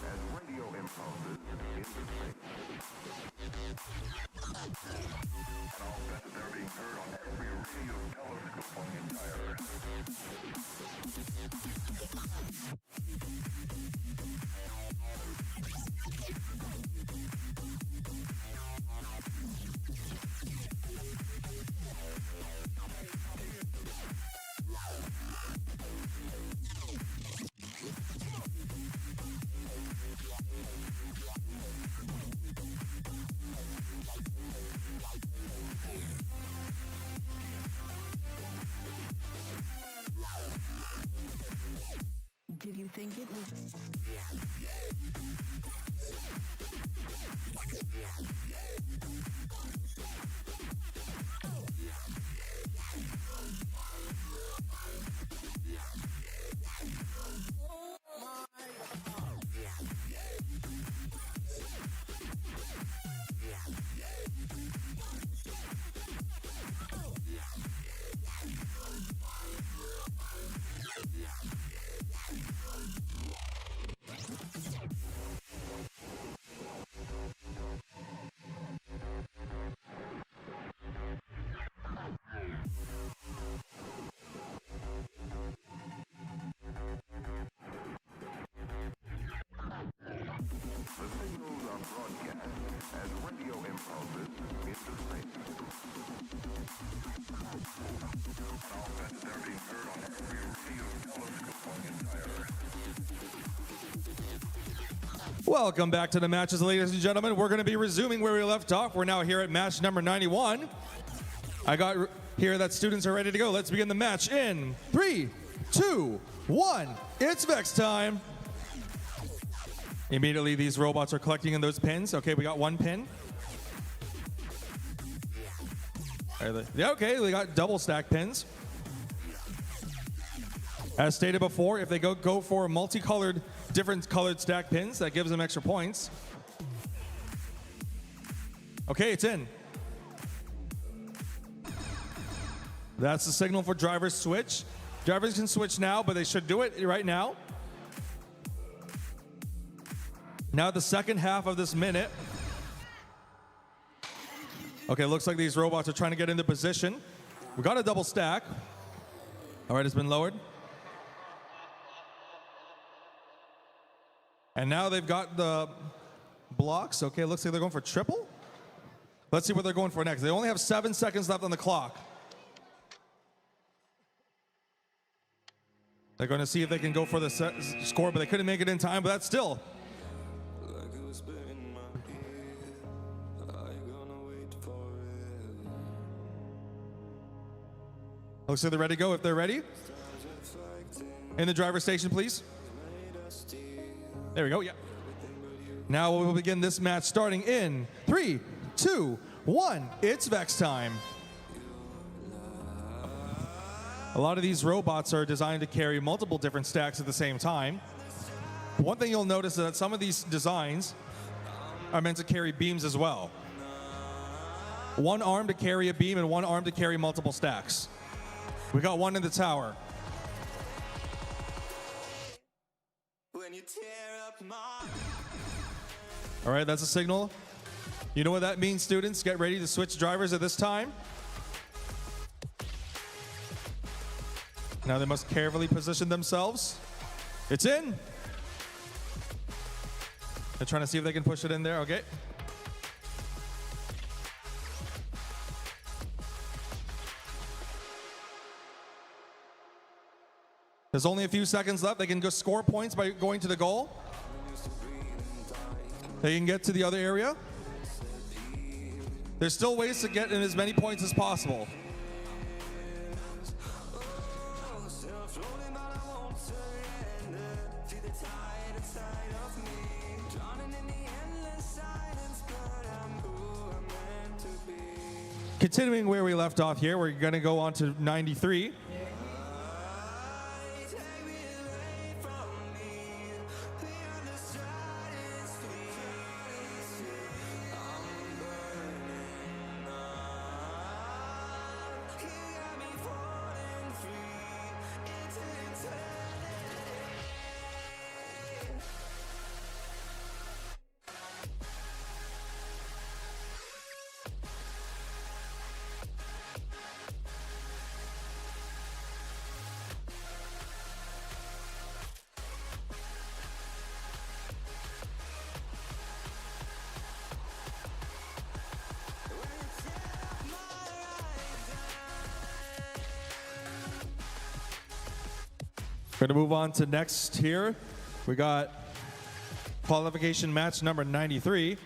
as radio impulses into space. And all that they're being heard on every radio telescope on the entire Earth. Did you think it was... The signals are broadcast as radio impulses into space. And all that they're being heard on every radio telescope on the entire Earth. Welcome back to the matches, ladies and gentlemen. We're going to be resuming where we left off. We're now here at match number 91. I got here that students are ready to go. Let's begin the match in 3, 2, 1. It's Vex time. Immediately, these robots are collecting in those pins. Okay, we got one pin. Yeah, okay, we got double stack pins. As stated before, if they go for multicolored, different colored stack pins, that gives them extra points. Okay, it's in. That's the signal for drivers switch. Drivers can switch now, but they should do it right now. Now the second half of this minute. Okay, looks like these robots are trying to get into position. We got a double stack. All right, it's been lowered. And now they've got the blocks. Okay, looks like they're going for triple. Let's see what they're going for next. They only have 7 seconds left on the clock. They're going to see if they can go for the score, but they couldn't make it in time, but that's still. Looks like they're ready to go. If they're ready, in the driver's station, please. There we go. Yeah. Now we'll begin this match starting in 3, 2, 1. It's Vex time. A lot of these robots are designed to carry multiple different stacks at the same time. One thing you'll notice is that some of these designs are meant to carry beams as well. One arm to carry a beam and one arm to carry multiple stacks. We got one in the tower. All right, that's a signal. You know what that means, students? Get ready to switch drivers at this time. Now they must carefully position themselves. It's in. They're trying to see if they can push it in there. Okay. There's only a few seconds left. They can go score points by going to the goal. They can get to the other area. There's still ways to get in as many points as possible. Continuing where we left off here, we're going to go on to 93. We're going to move on to next here. We got qualification match number 93.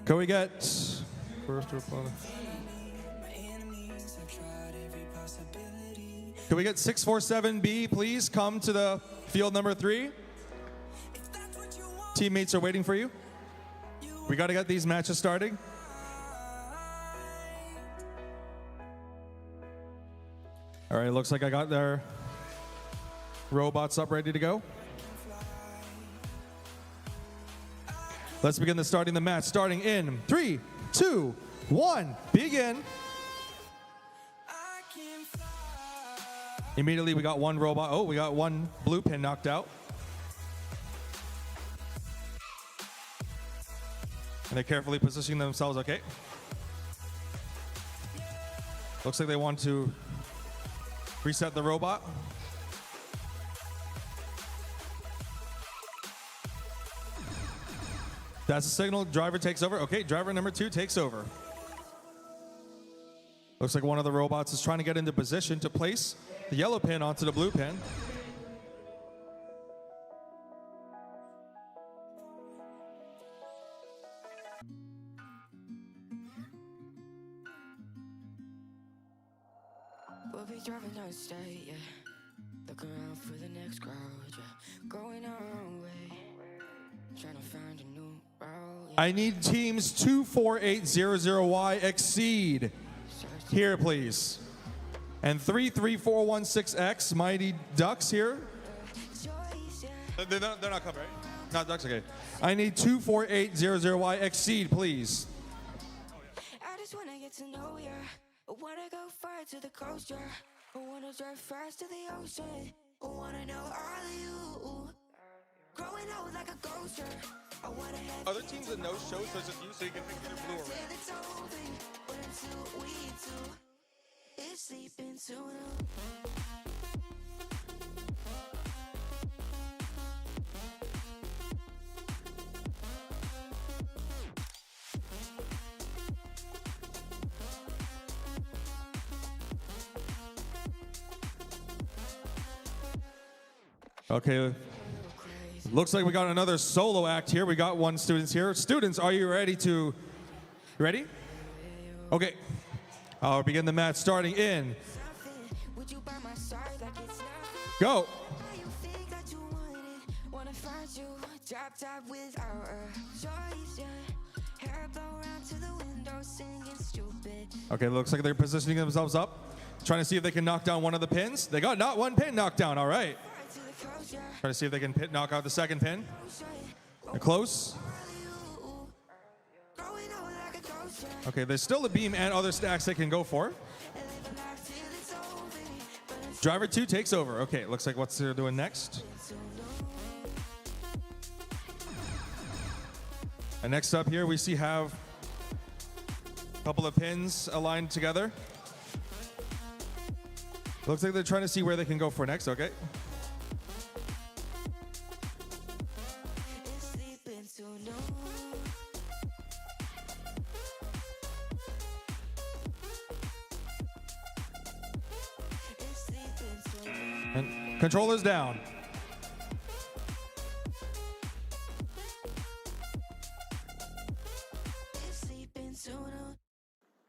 Can we get first opponent? Can we get 647B, please? Come to the field number 3. Teammates are waiting for you. We got to get these matches starting. All right, looks like I got their robots up ready to go. Let's begin starting the match. Starting in 3, 2, 1, begin. Immediately we got one robot. Oh, we got one blue pin knocked out. And they're carefully positioning themselves, okay. Looks like they want to reset the robot. That's the signal. Driver takes over. Okay, driver number 2 takes over. Looks like one of the robots is trying to get into position to place the yellow pin onto the blue pin. We'll be driving down the state, yeah. Look around for the next crowd, yeah. Going our own way. Trying to find a new route, yeah. I need teams 24800Y exceed. Here, please. And 33416X, Mighty Ducks here. They're not coming, right? Not Ducks, okay. I need 24800Y exceed, please. I just wanna get to know ya. I wanna go far to the coast, yeah. I wanna drive fast to the ocean. I wanna know all of you. Growing old like a ghost, yeah. I wanna have Other teams that no show, so it's just you, so you can pick either blue or red. it's over, but until we two, it's sleeping soon. Okay. Looks like we got another solo act here. We got one students here. Students, are you ready to... Ready? Okay. I'll begin the match starting in... Go. Okay, looks like they're positioning themselves up. Trying to see if they can knock down one of the pins. They got not one pin knocked down, all right. Trying to see if they can knock out the second pin. They're close. Okay, there's still a beam and other stacks they can go for. Driver 2 takes over. Okay, looks like what's they're doing next. And next up here, we have a couple of pins aligned together. Looks like they're trying to see where they can go for next, okay. And controller's down.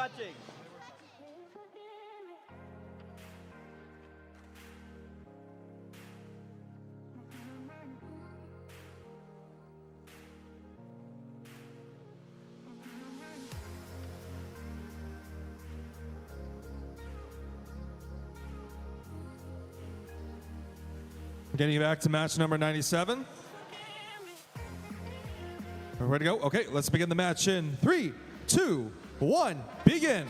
Watching. Getting back to match number 97. We're ready to go? Okay, let's begin the match in 3, 2, 1, begin.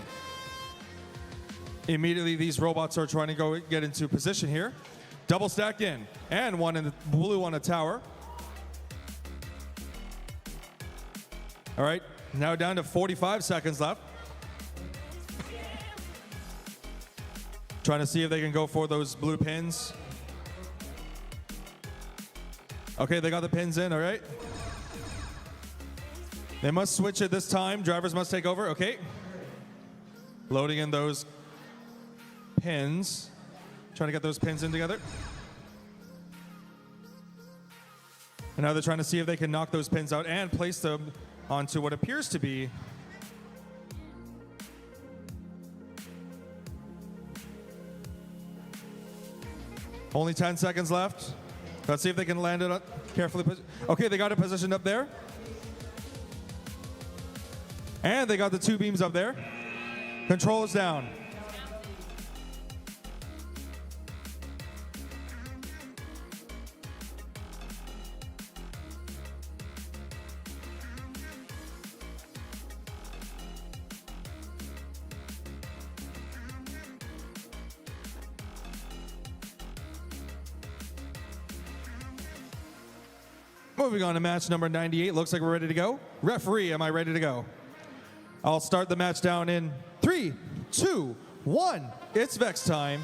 Immediately, these robots are trying to go get into position here. Double stack in, and one in the blue on a tower. All right, now down to 45 seconds left. Trying to see if they can go for those blue pins. Okay, they got the pins in, all right. They must switch it this time. Drivers must take over, okay. Loading in those pins. Trying to get those pins in together. And now they're trying to see if they can knock those pins out and place them onto what appears to be only 10 seconds left. Let's see if they can land it up carefully. Okay, they got it positioned up there. And they got the two beams up there. Controllers down. Moving on to match number 98. Looks like we're ready to go. Referee, am I ready to go? I'll start the match down in 3, 2, 1. It's Vex time.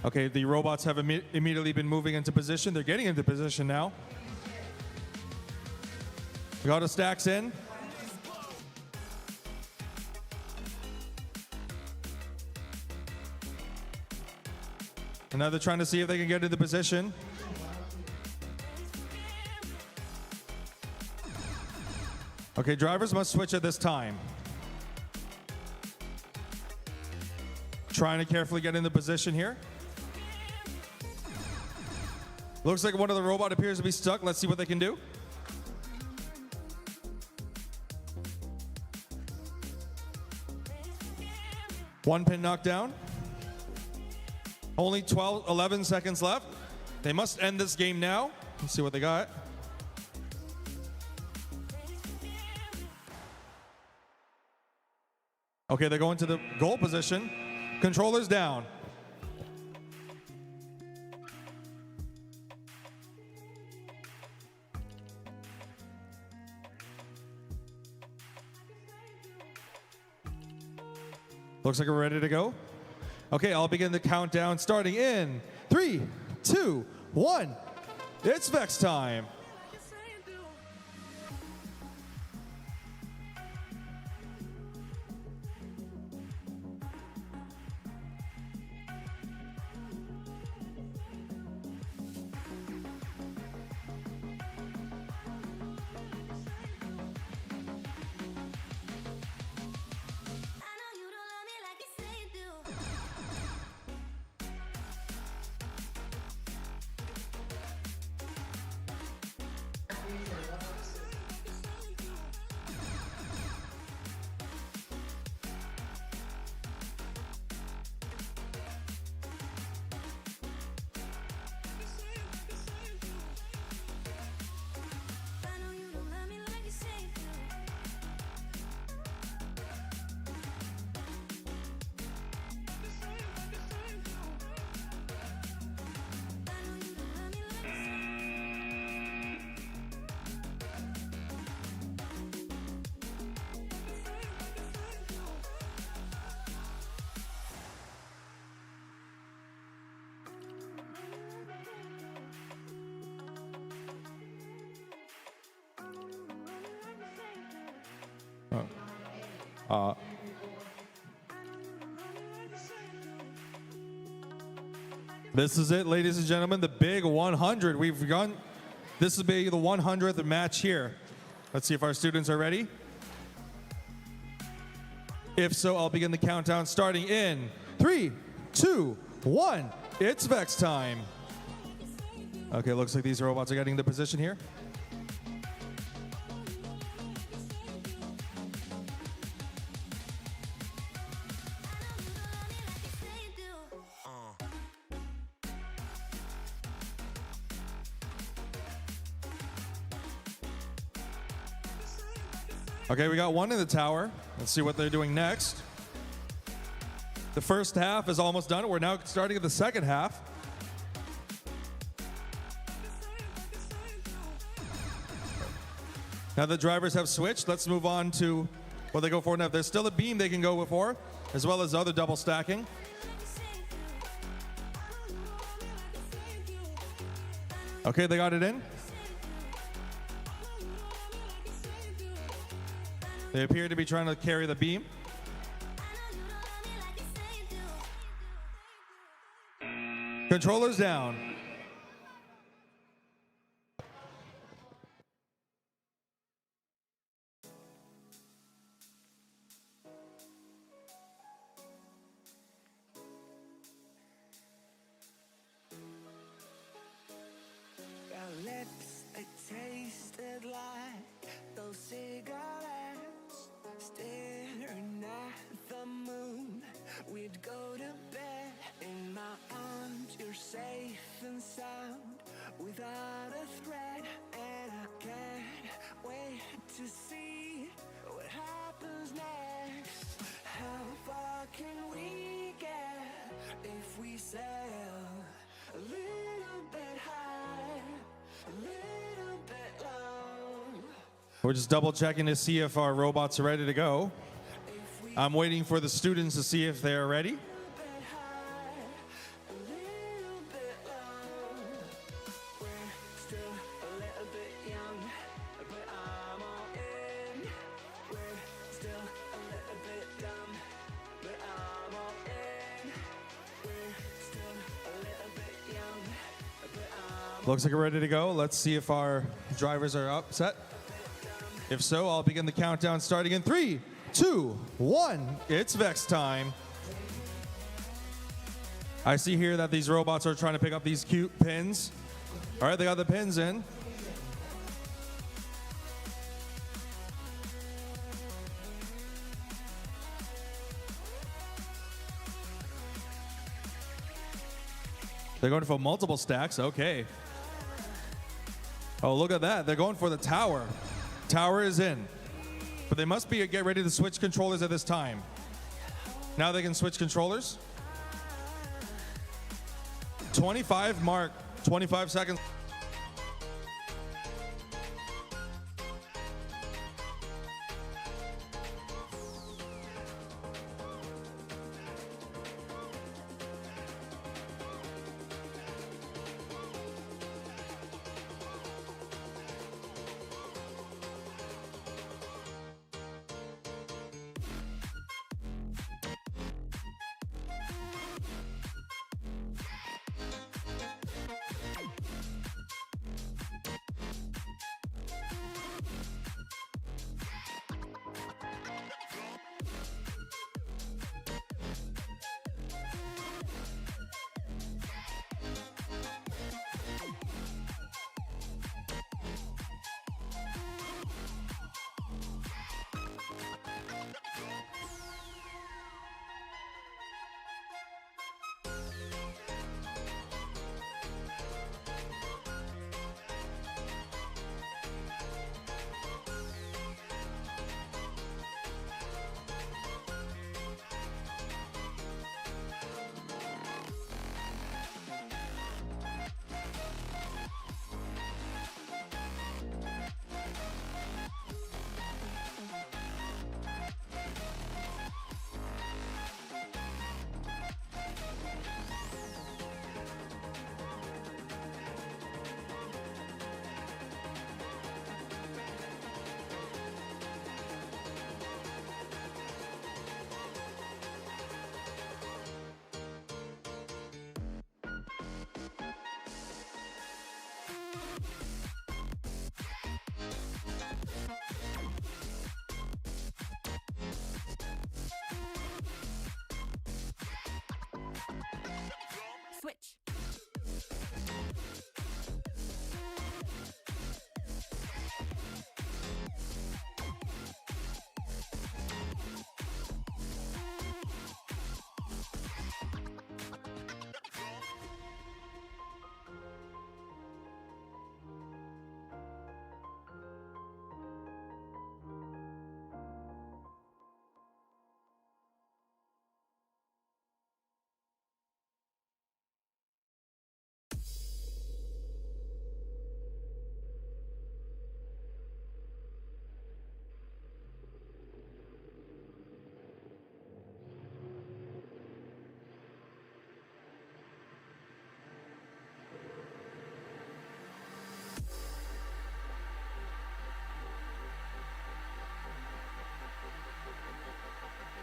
Okay, the robots have immediately been moving into position. They're getting into position now. We got the stacks in. And now they're trying to see if they can get into position. Okay, drivers must switch at this time. Trying to carefully get into position here. Looks like one of the robot appears to be stuck. Let's see what they can do. One pin knocked down. Only 11 seconds left. They must end this game now. Let's see what they got. Okay, they're going to the goal position. Controllers down. Looks like we're ready to go. Okay, I'll begin the countdown starting in 3, 2, 1. It's Vex time. This is it, ladies and gentlemen, the big 100. We've gone. This will be the 100th match here. Let's see if our students are ready. If so, I'll begin the countdown starting in 3, 2, 1. It's Vex time. Okay, looks like these robots are getting into position here. Okay, we got one in the tower. Let's see what they're doing next. The first half is almost done. We're now starting at the second half. Now the drivers have switched. Let's move on to what they go for now. If there's still a beam they can go for, as well as other double stacking. Okay, they got it in. They appear to be trying to carry the beam. Controllers down. Our lips, it tasted like those cigarettes. Staring at the moon, we'd go to bed. In my arms, you're safe and sound, without a threat. And I can't wait to see what happens next. How far can we get if we sail a little bit high, a little bit low? We're just double checking to see if our robots are ready to go. I'm waiting for the students to see if they're ready. Looks like we're ready to go. Let's see if our drivers are up, set. If so, I'll begin the countdown starting in 3, 2, 1. It's Vex time. I see here that these robots are trying to pick up these cute pins. All right, they got the pins in. They're going for multiple stacks. Okay. Oh, look at that. They're going for the tower. Tower is in. But they must be get ready to switch controllers at this time. Now they can switch controllers. 25 mark. 25 seconds.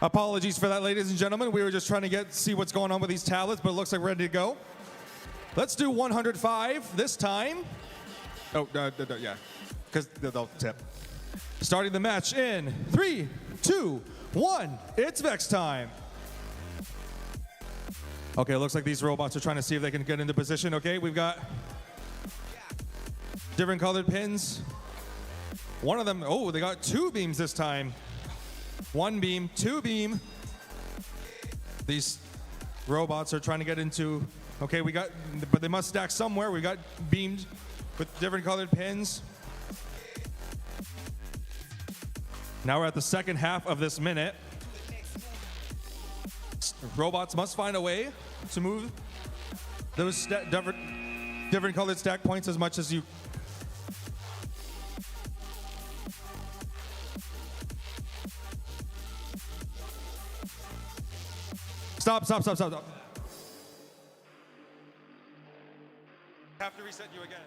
Apologies for that, ladies and gentlemen. We were just trying to see what's going on with these tablets, but it looks like we're ready to go. Let's do 105 this time. Oh, yeah, because they'll tip. Starting the match in 3, 2, 1. It's Vex time. Okay, it looks like these robots are trying to see if they can get into position. Okay, we've got different colored pins. One of them, oh, they got 2 beams this time. 1 beam, 2 beam. These robots are trying to get into, okay, but they must stack somewhere. We got beamed with different colored pins. Now we're at the second half of this minute. Robots must find a way to move those different colored stack points as much as you. Stop. Have to reset you again.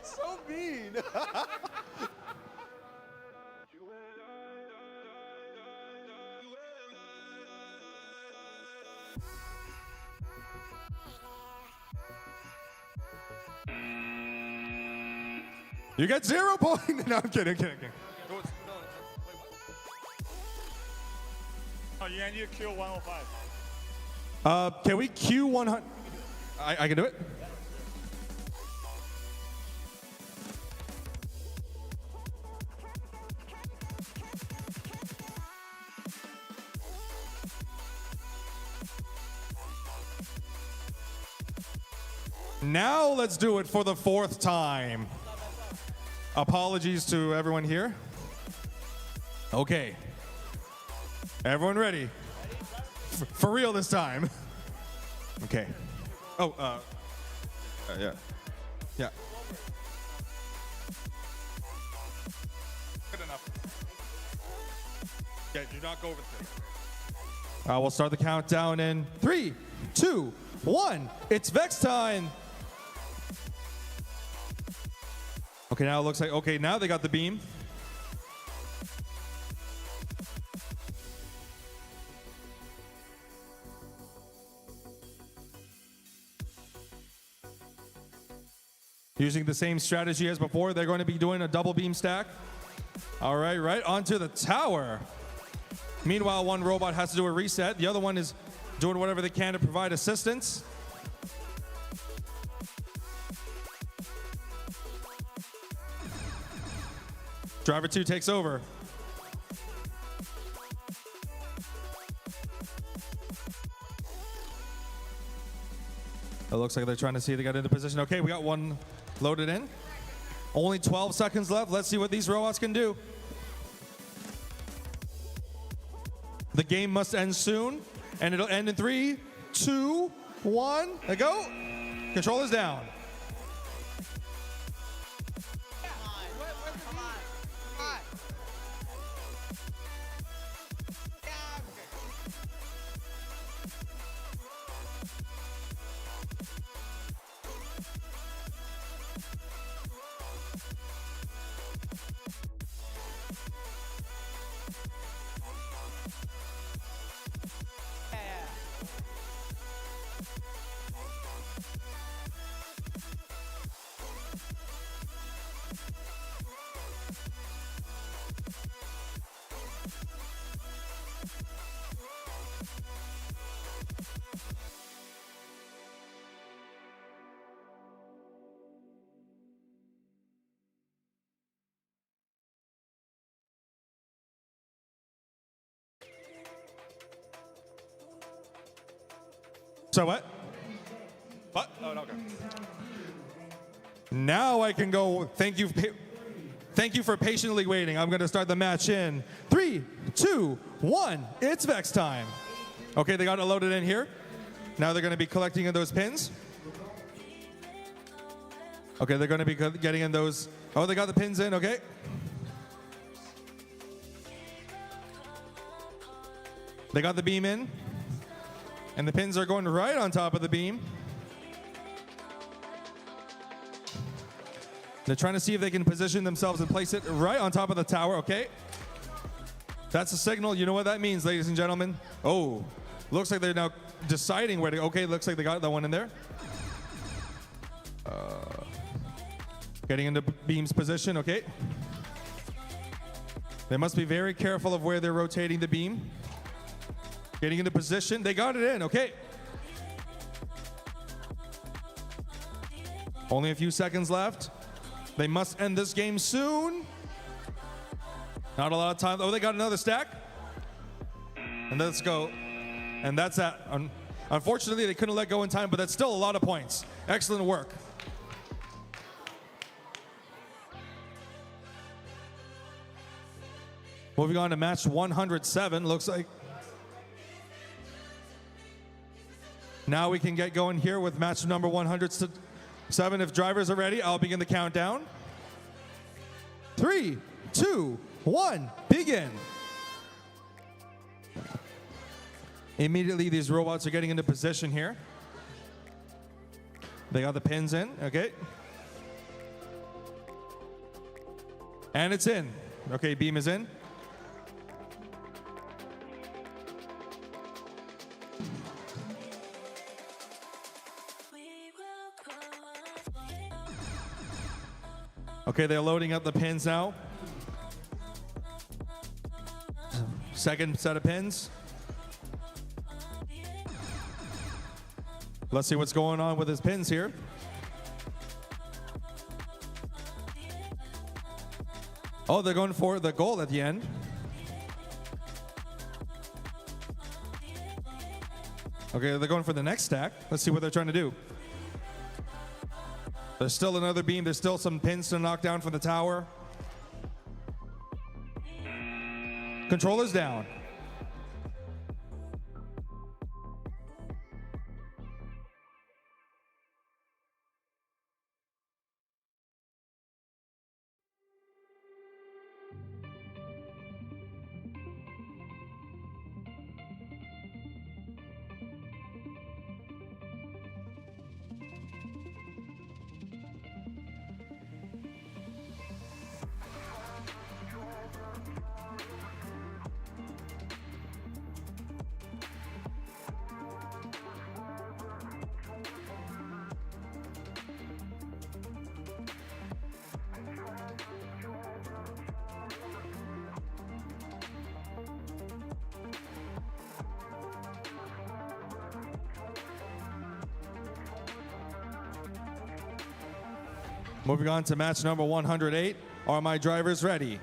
So mean. You get 0 points. No, I'm kidding. Oh, you need to kill 105. Can we queue 100? I can do it. Now let's do it for the 4th time. Apologies to everyone here. Okay. Everyone ready? For real this time. Okay. Oh, yeah. Yeah. Good enough. Yeah, do not go over the thing. We'll start the countdown in 3, 2, 1. It's Vex time. Okay, now it looks like, okay, now they got the beam. Using the same strategy as before, they're going to be doing a double beam stack. All right, right onto the tower. Meanwhile, one robot has to do a reset. The other one is doing whatever they can to provide assistance. Driver 2 takes over. It looks like they're trying to see if they got into position. Okay, we got one loaded in. Only 12 seconds left. Let's see what these robots can do. The game must end soon, and it'll end in 3, 2, 1. There go. Controller's down. So what? What? Oh, no, okay. Now I can go. Thank you for patiently waiting. I'm going to start the match in 3, 2, 1. It's Vex time. Okay, they got it loaded in here. Now they're going to be collecting in those pins. Okay, they're going to be getting in those. Oh, they got the pins in. Okay. They got the beam in. And the pins are going right on top of the beam. They're trying to see if they can position themselves and place it right on top of the tower, okay? That's a signal. You know what that means, ladies and gentlemen? Oh, looks like they're now deciding where to go. Okay, looks like they got that one in there. Getting into beam's position, okay? They must be very careful of where they're rotating the beam. Getting into position. They got it in. Okay. Only a few seconds left. They must end this game soon. Not a lot of time. Oh, they got another stack. And let's go. And that's that. Unfortunately, they couldn't let go in time, but that's still a lot of points. Excellent work. Moving on to match 107. Looks like now we can get going here with match number 107. If drivers are ready, I'll begin the countdown. 3, 2, 1, begin. Immediately, these robots are getting into position here. They got the pins in, okay. And it's in. Okay, beam is in. Okay, they're loading up the pins now. Second set of pins. Let's see what's going on with his pins here. Oh, they're going for the goal at the end. Okay, they're going for the next stack. Let's see what they're trying to do. There's still another beam. There's still some pins to knock down from the tower. Controller's down. Moving on to match number 108. Are my drivers ready?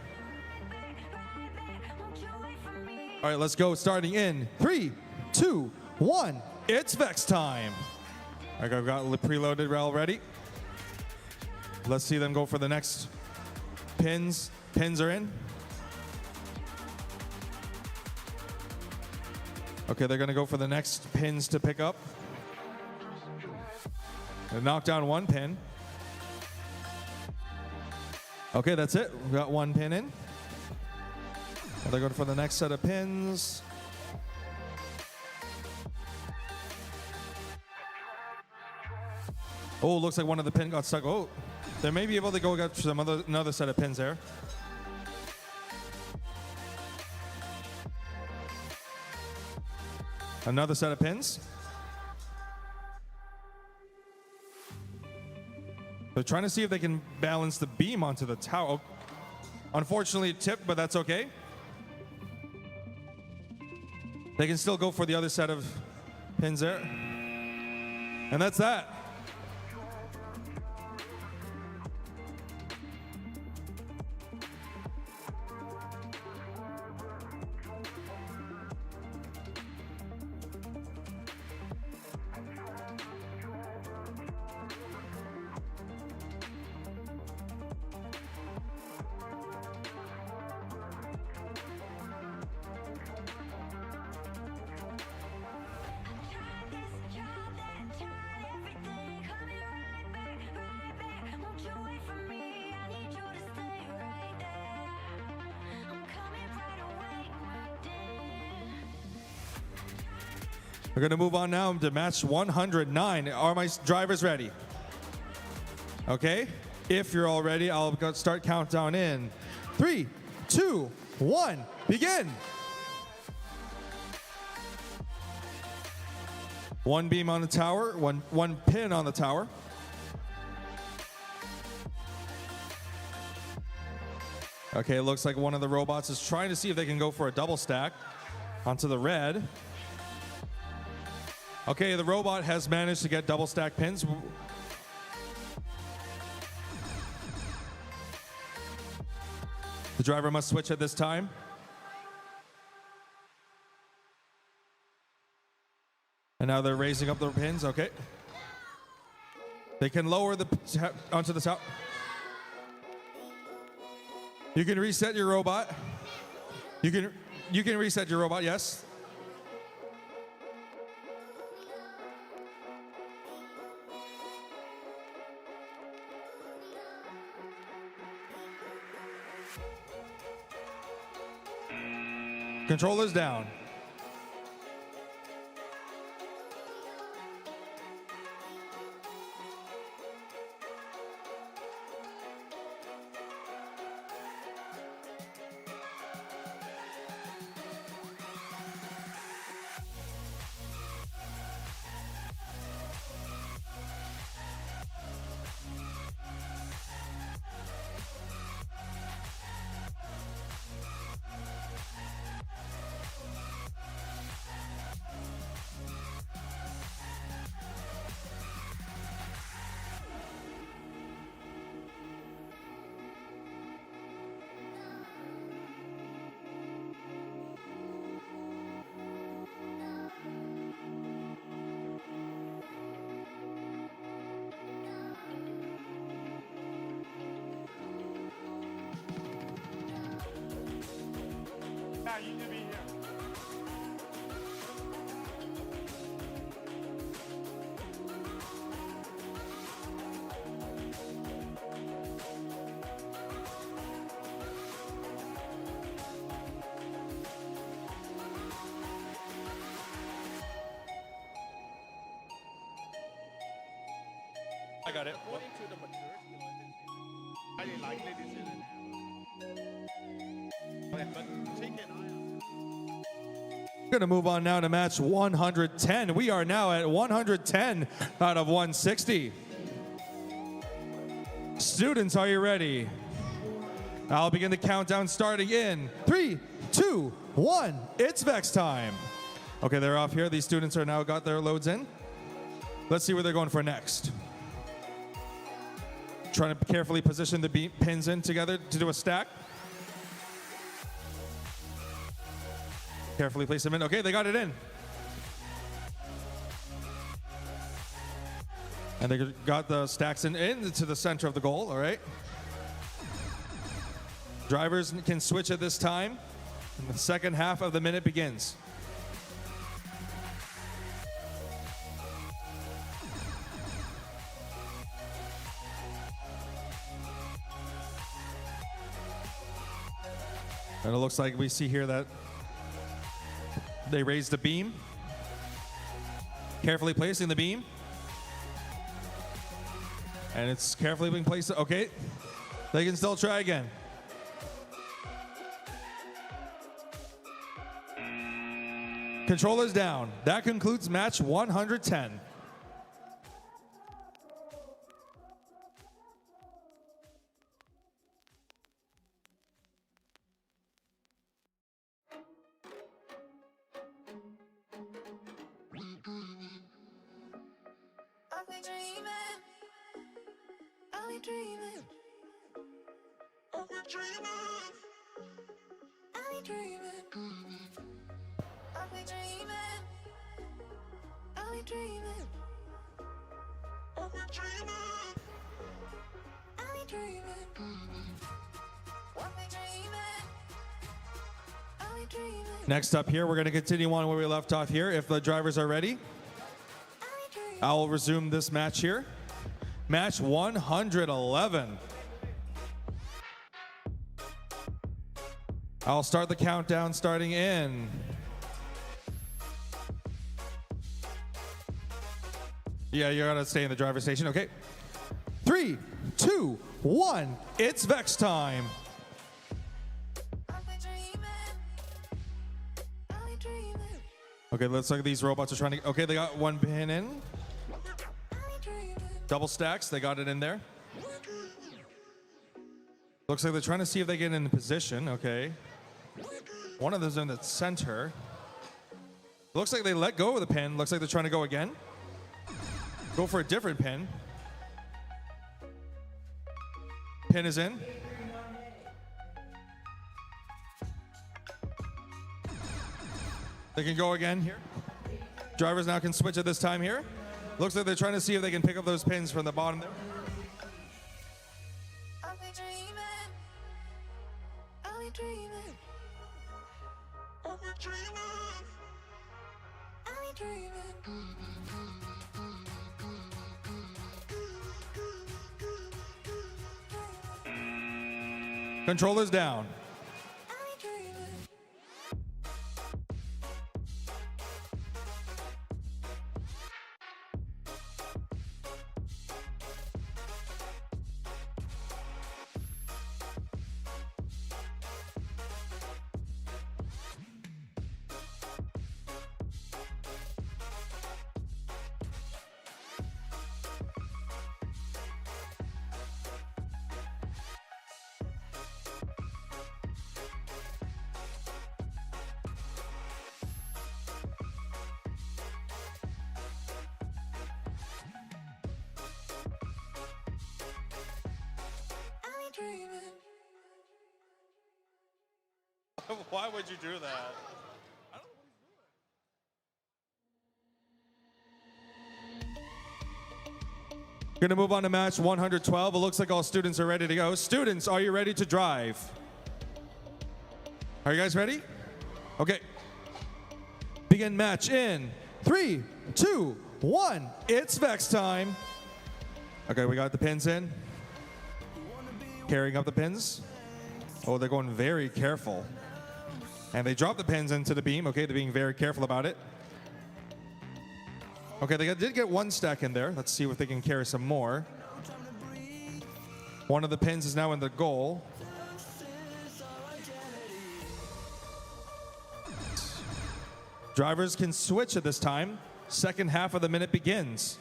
All right, let's go. Starting in 3, 2, 1. It's Vex time. I've got preloaded rail ready. Let's see them go for the next pins. Pins are in. Okay, they're gonna go for the next pins to pick up. They knocked down one pin. Okay, that's it. We got one pin in. Now they're going for the next set of pins. Oh, looks like one of the pins got stuck. Oh, they may be able to go get some another set of pins there. Another set of pins. They're trying to see if they can balance the beam onto the tower. Unfortunately, it tipped, but that's okay. They can still go for the other set of pins there. And that's that. We're going to move on now to match 109. Are my drivers ready? Okay. If you're all ready, I'll start countdown in 3, 2, 1, begin. One beam on the tower, one pin on the tower. Okay, it looks like one of the robots is trying to see if they can go for a double stack onto the red. Okay, the robot has managed to get double stack pins. The driver must switch at this time. And now they're raising up their pins, okay. They can lower the onto the top. You can reset your robot. You can reset your robot, yes. Controllers down. You need to be here. I got it. According to the maturity limit, highly likely this is an error. Okay, but take an eye out. Going to move on now to match 110. We are now at 110 out of 160. Students, are you ready? I'll begin the countdown starting in 3, 2, 1. It's Vex time. Okay, they're off here. These students are now got their loads in. Let's see where they're going for next. Trying to carefully position the pins in together to do a stack. Carefully place them in. Okay, they got it in. And they got the stacks into the center of the goal, all right? Drivers can switch at this time. And the second half of the minute begins. And it looks like we see here that they raised the beam. Carefully placing the beam. And it's carefully being placed. Okay, they can still try again. Controllers down. That concludes match 110. Next up here, we're going to continue on where we left off here. If the drivers are ready, I will resume this match here. Match 111. I'll start the countdown starting in. Yeah, you gotta stay in the driver's station. Okay. 3, 2, 1. It's Vex time. Okay, looks like these robots are trying to. Okay, they got one pin in. Double stacks, they got it in there. Looks like they're trying to see if they get in position. Okay. One of them's in the center. Looks like they let go of the pin. Looks like they're trying to go again. Go for a different pin. Pin is in. They can go again here. Drivers now can switch at this time here. Looks like they're trying to see if they can pick up those pins from the bottom there. Controllers down. Why would you do that? Going to move on to match 112. It looks like all students are ready to go. Students, are you ready to drive? Are you guys ready? Okay. Begin match in 3, 2, 1. It's Vex time. Okay, we got the pins in. Carrying up the pins. Oh, they're going very careful. And they drop the pins into the beam. Okay, they're being very careful about it. Okay, they did get one stack in there. Let's see if they can carry some more. One of the pins is now in the goal. Drivers can switch at this time. Second half of the minute begins.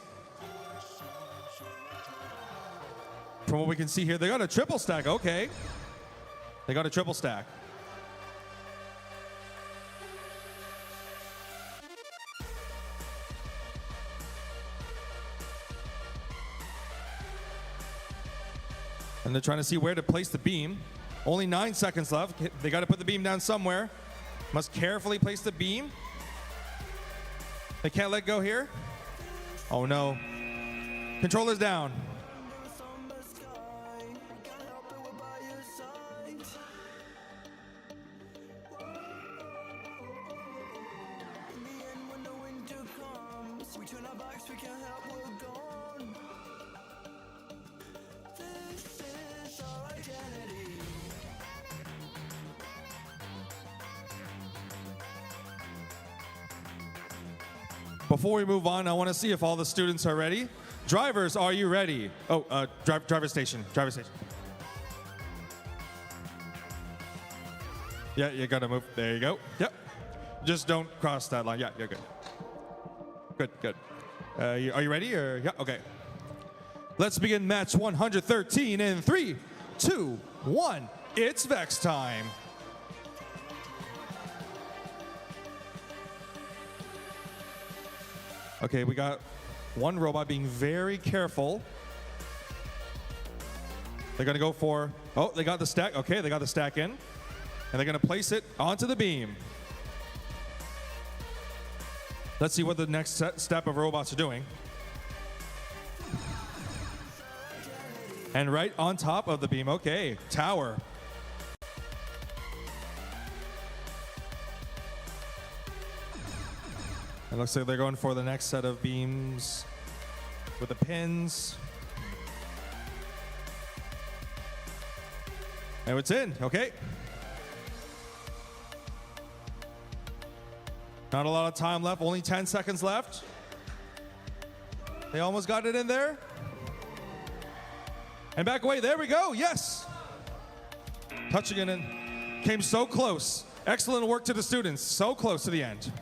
From what we can see here, they got a triple stack. Okay. They got a triple stack. And they're trying to see where to place the beam. Only 9 seconds left. They got to put the beam down somewhere. Must carefully place the beam. They can't let go here. Oh no. Controllers down. Before we move on, I want to see if all the students are ready. Drivers, are you ready? Oh, driver station. Yeah, you gotta move. There you go. Yep. Just don't cross that line. Yeah, you're good. Good. Are you ready? Or yeah, okay. Let's begin match 113 in 3, 2, 1. It's Vex time. Okay, we got one robot being very careful. They're gonna go for, oh, they got the stack. Okay, they got the stack in. And they're gonna place it onto the beam. Let's see what the next step of robots are doing. And right on top of the beam, okay, tower. It looks like they're going for the next set of beams with the pins. And it's in, okay. Not a lot of time left, only 10 seconds left. They almost got it in there. And back away, there we go, yes. Touching it in, came so close. Excellent work to the students, so close to the end.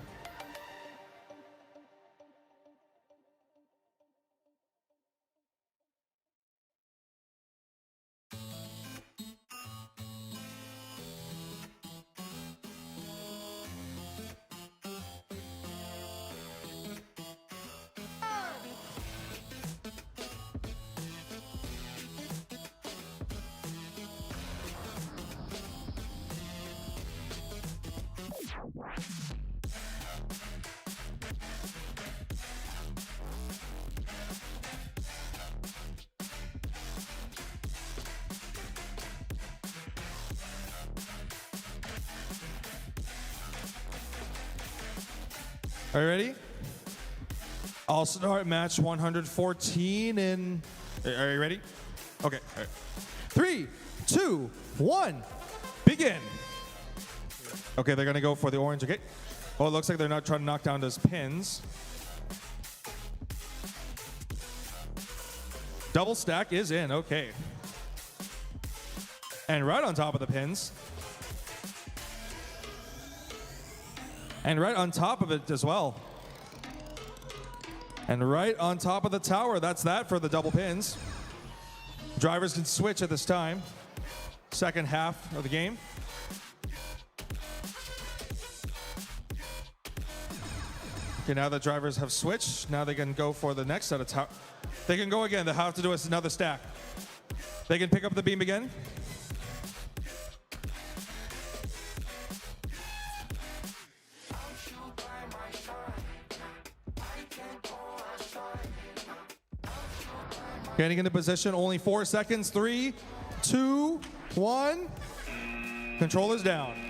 Are you ready? I'll start match 114 in. Are you ready? Okay. All right. 3, 2, 1, begin. Okay, they're gonna go for the orange. Okay. Oh, it looks like they're not trying to knock down those pins. Double stack is in. Okay. And right on top of the pins. And right on top of it as well. And right on top of the tower. That's that for the double pins. Drivers can switch at this time. Second half of the game. Okay, now that drivers have switched, now they can go for the next set of tower. They can go again. They have to do another stack. They can pick up the beam again. Getting into position, only 4 seconds. 3, 2, 1. Controllers down.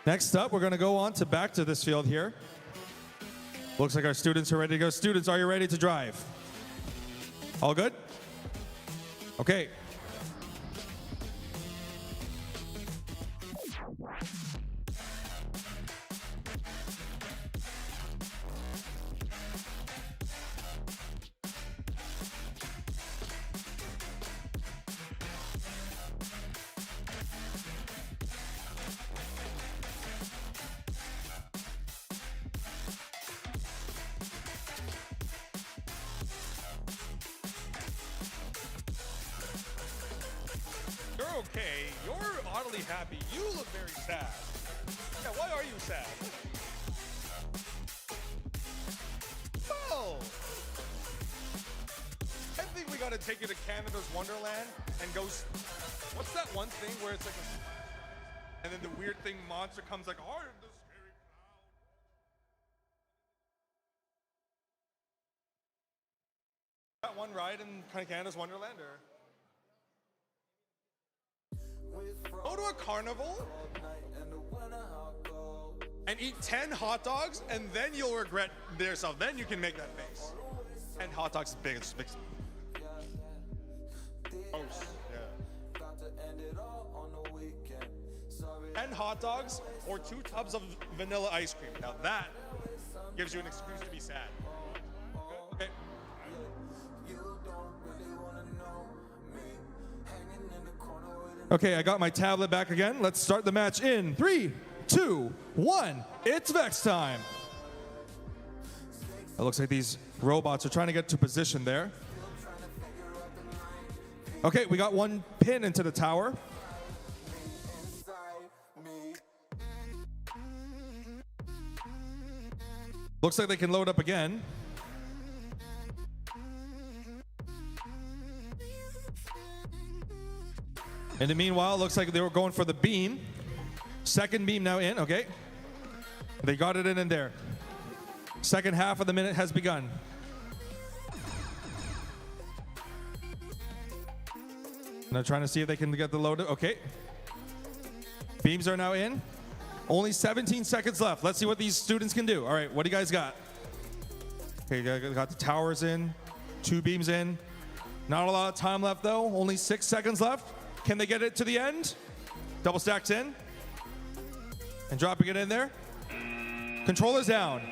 Next up, we're going to go on to back to this field here. Looks like our students are ready to go. Students, are you ready to drive? All good? Okay. okay. You're oddly happy. You look very sad. Yeah, why are you sad? Oh! I think we gotta take you to Canada's Wonderland and go. What's that one thing where it's like a. And then the weird thing monster comes like, oh, the scary clown. That one ride in Canada's Wonderland, or? Go to a carnival and eat 10 hot dogs, and then you'll regret yourself. Then you can make that face. And hot dogs is big. It's big. Gross. Yeah. 10 hot dogs or 2 tubs of vanilla ice cream. Now that gives you an excuse to be sad. Okay. Okay, I got my tablet back again. Let's start the match in 3, 2, 1. It's Vex time. It looks like these robots are trying to get to position there. Okay, we got one pin into the tower. Looks like they can load up again. In the meanwhile, it looks like they were going for the beam. Second beam now in, okay. They got it in there. Second half of the minute has begun. Now trying to see if they can get the load. Okay. Beams are now in. Only 17 seconds left. Let's see what these students can do. All right, what do you guys got? Okay, got the towers in. 2 beams in. Not a lot of time left though. Only 6 seconds left. Can they get it to the end? Double stacks in. And dropping it in there. Controllers down.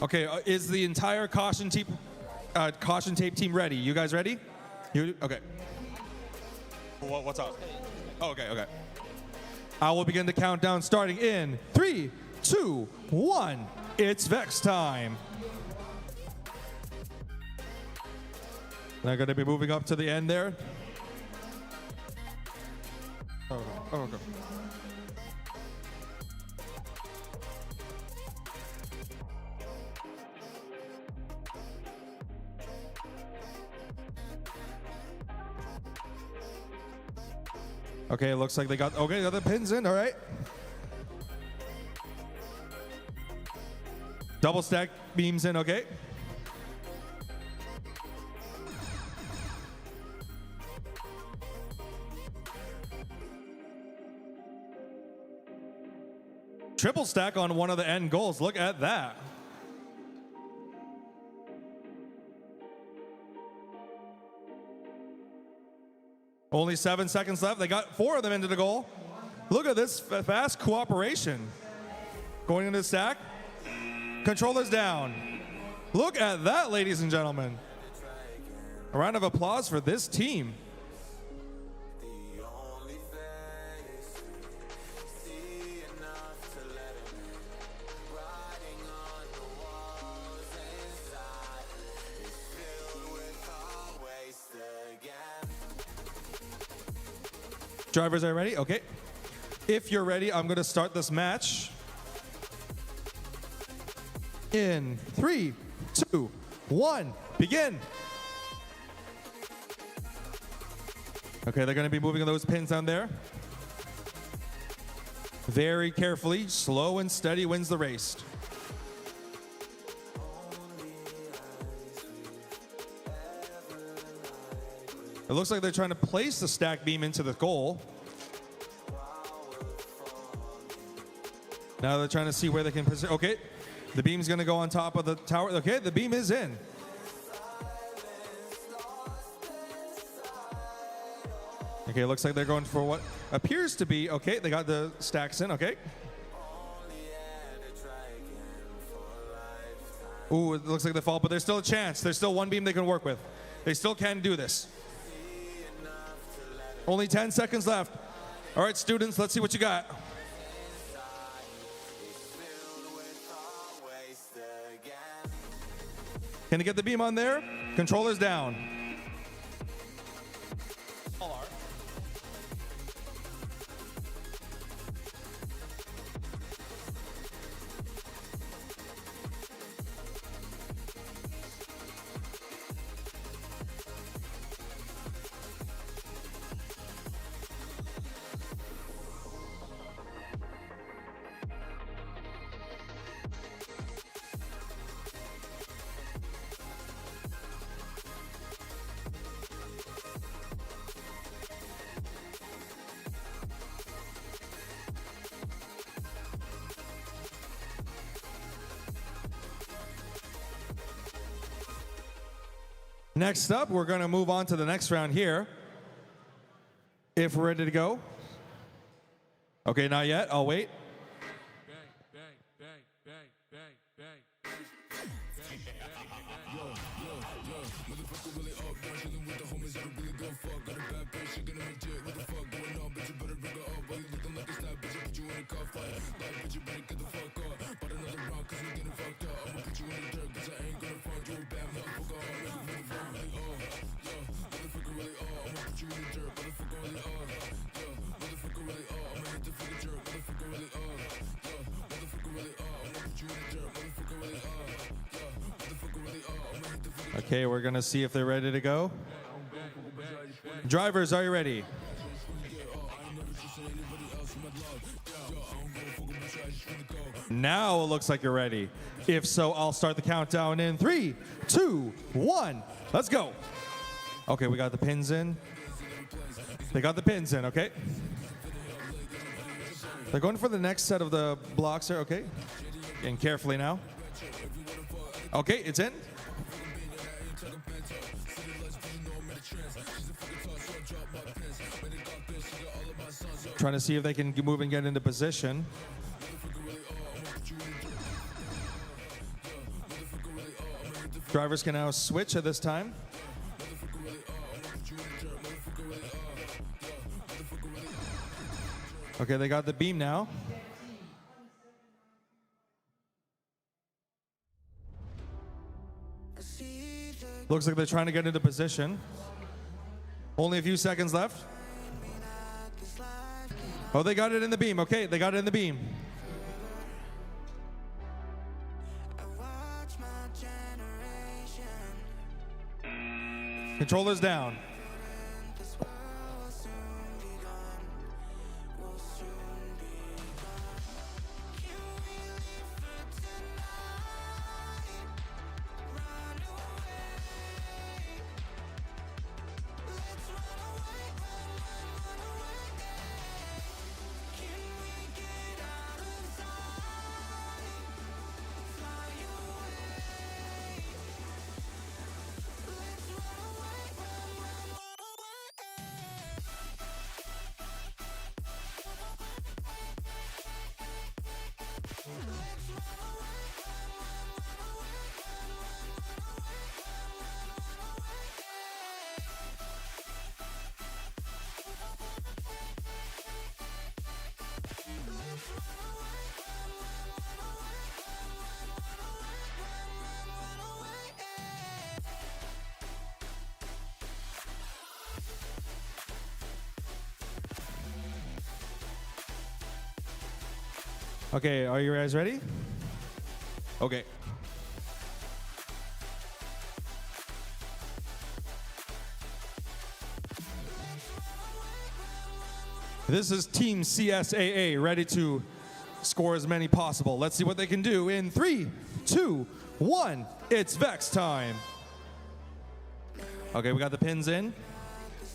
Okay, is the entire caution tape team ready? You guys ready? You okay? What's up? Oh, okay. I will begin the countdown starting in 3, 2, 1. It's Vex time. They're going to be moving up to the end there. Okay. Okay, it looks like they got the other pins in, all right. Double stack beams in, okay. Triple stack on one of the end goals, look at that. Only 7 seconds left. They got 4 of them into the goal. Look at this fast cooperation. Going into the stack. Controllers down. Look at that, ladies and gentlemen. A round of applause for this team. Drivers are ready? Okay. If you're ready, I'm going to start this match. In 3, 2, 1, begin. Okay, they're going to be moving those pins down there. Very carefully, slow and steady wins the race. It looks like they're trying to place the stack beam into the goal. Now they're trying to see where they can position. Okay, the beam's going to go on top of the tower. Okay, the beam is in. Okay, it looks like they're going for what appears to be, okay, they got the stacks in, okay. Ooh, it looks like they fall, but there's still a chance. There's still one beam they can work with. They still can do this. Only 10 seconds left. All right, students, let's see what you got. Can you get the beam on there? Controllers down. Next up, we're going to move on to the next round here. If we're ready to go. Okay, not yet. I'll wait. Okay, we're going to see if they're ready to go. Drivers, are you ready? Now it looks like you're ready. If so, I'll start the countdown in 3, 2, 1. Let's go. Okay, we got the pins in. They got the pins in, okay? They're going for the next set of the blocks here, okay? Getting carefully now. Okay, it's in. Trying to see if they can move and get into position. Drivers can now switch at this time. Okay, they got the beam now. Looks like they're trying to get into position. Only a few seconds left. Oh, they got it in the beam. Okay, they got it in the beam. Controllers down. Okay, are you guys ready? Okay. This is Team CSAA ready to score as many possible. Let's see what they can do in 3, 2, 1. It's Vex time. Okay, we got the pins in.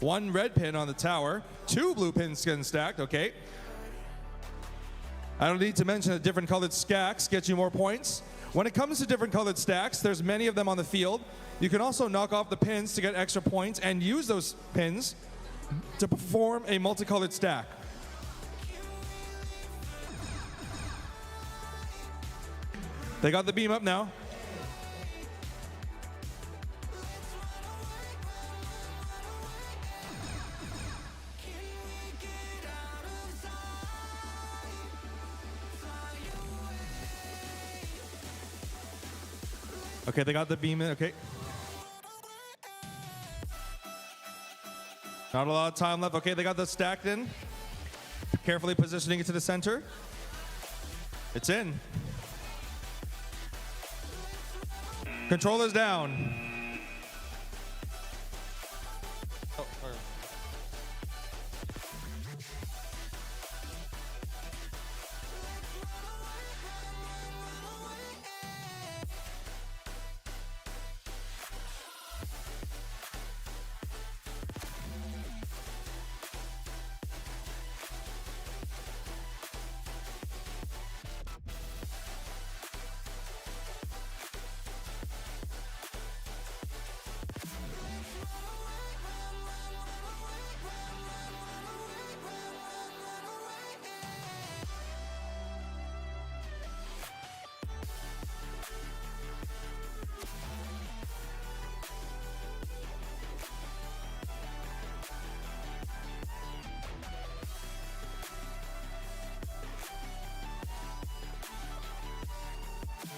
1 red pin on the tower. 2 blue pins getting stacked, okay. I don't need to mention that different colored stacks get you more points. When it comes to different colored stacks, there's many of them on the field. You can also knock off the pins to get extra points and use those pins to perform a multicolored stack. They got the beam up now. Okay, they got the beam in. Okay. Not a lot of time left. Okay, they got the stacked in. Carefully positioning it to the center. It's in. Controllers down. Oh, sorry.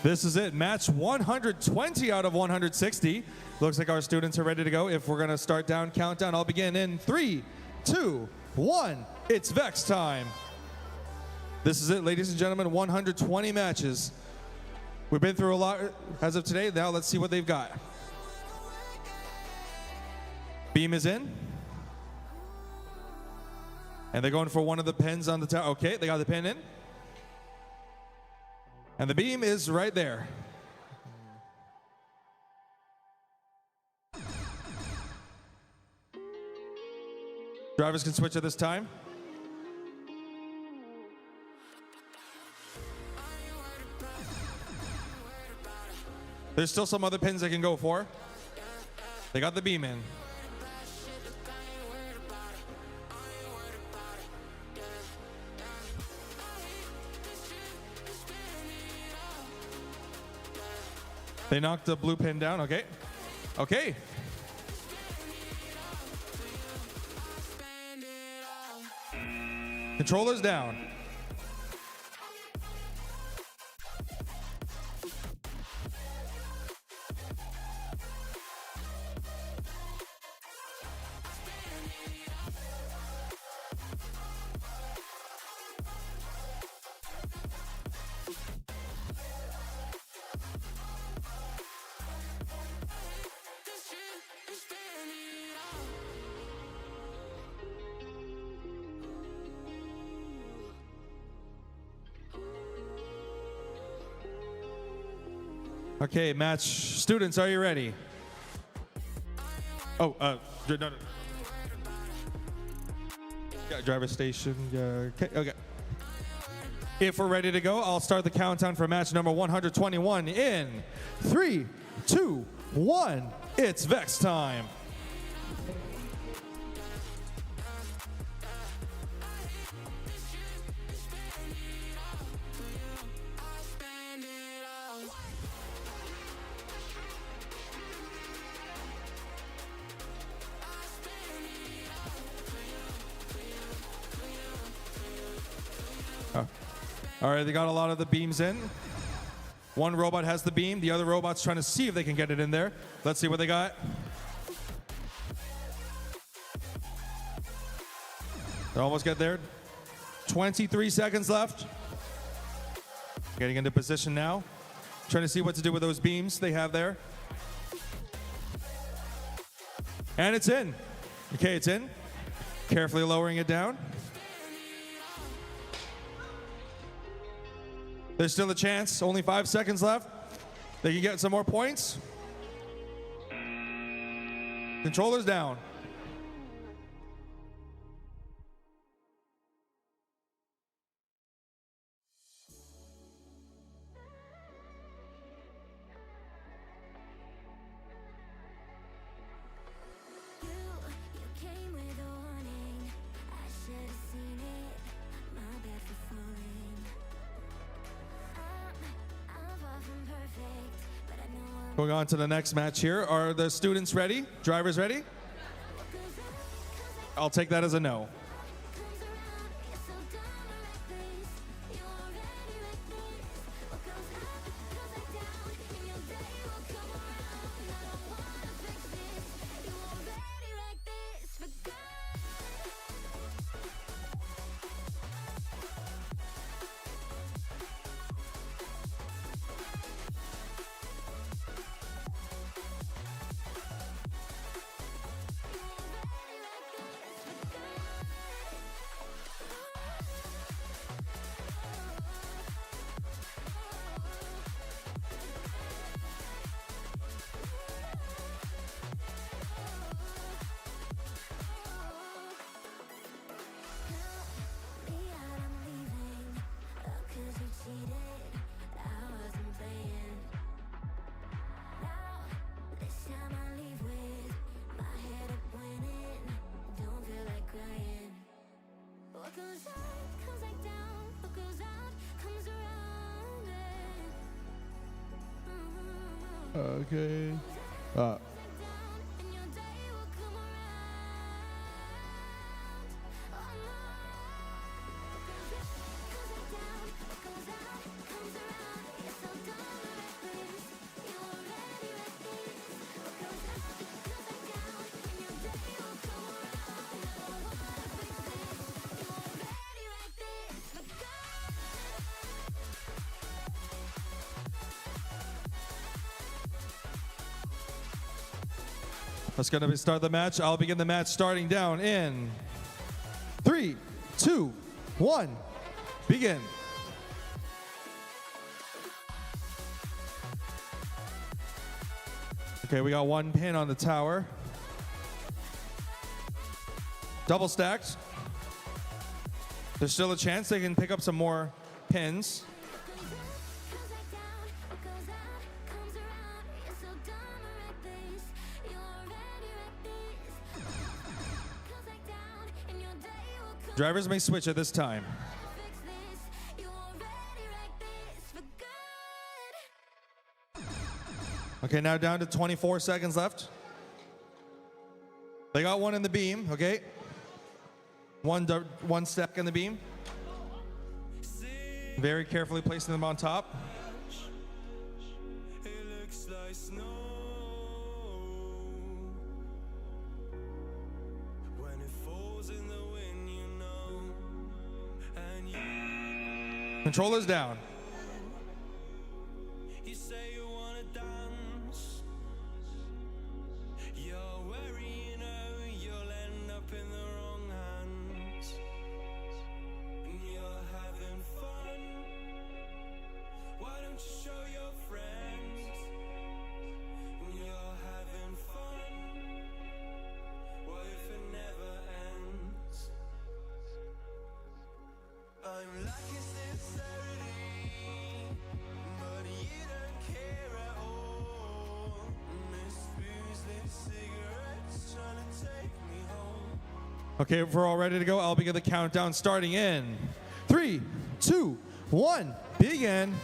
This is it, match 120 out of 160. Looks like our students are ready to go. If we're gonna start down countdown, I'll begin in 3, 2, 1. It's Vex time. This is it, ladies and gentlemen, 120 matches. We've been through a lot as of today. Now let's see what they've got. Beam is in. And they're going for one of the pins on the tower. Okay, they got the pin in. And the beam is right there. Drivers can switch at this time. There's still some other pins they can go for. They got the beam in. They knocked the blue pin down, okay. Okay. Controllers down. Okay, match students, are you ready? Oh, no. Yeah, driver station. Okay. If we're ready to go, I'll start the countdown for match number 121 in 3, 2, 1. It's Vex time. All right, they got a lot of the beams in. One robot has the beam. The other robot's trying to see if they can get it in there. Let's see what they got. They almost get there. 23 seconds left. Getting into position now. Trying to see what to do with those beams they have there. And it's in. Okay, it's in. Carefully lowering it down. There's still a chance. Only 5 seconds left. They can get some more points. Controllers down. Going on to the next match here. Are the students ready? Drivers ready? I'll take that as a no. Okay. That's going to start the match. I'll begin the match starting down in 3, 2, 1, begin. Okay, we got one pin on the tower. Double stacked. There's still a chance they can pick up some more pins. Drivers may switch at this time. Okay, now down to 24 seconds left. They got one in the beam, okay? One stack in the beam. Very carefully placing them on top. Controllers down. You say you wanna dance. You're worrying, you'll end up in the wrong hands. And you're having fun. Why don't you show your friends? And you're having fun. What if it never ends? I'm lucky sincerity, but you don't care at all. Miss booze, miss cigarettes, trying to take me home. Okay, if we're all ready to go, I'll begin the countdown starting in 3, 2, 1, begin.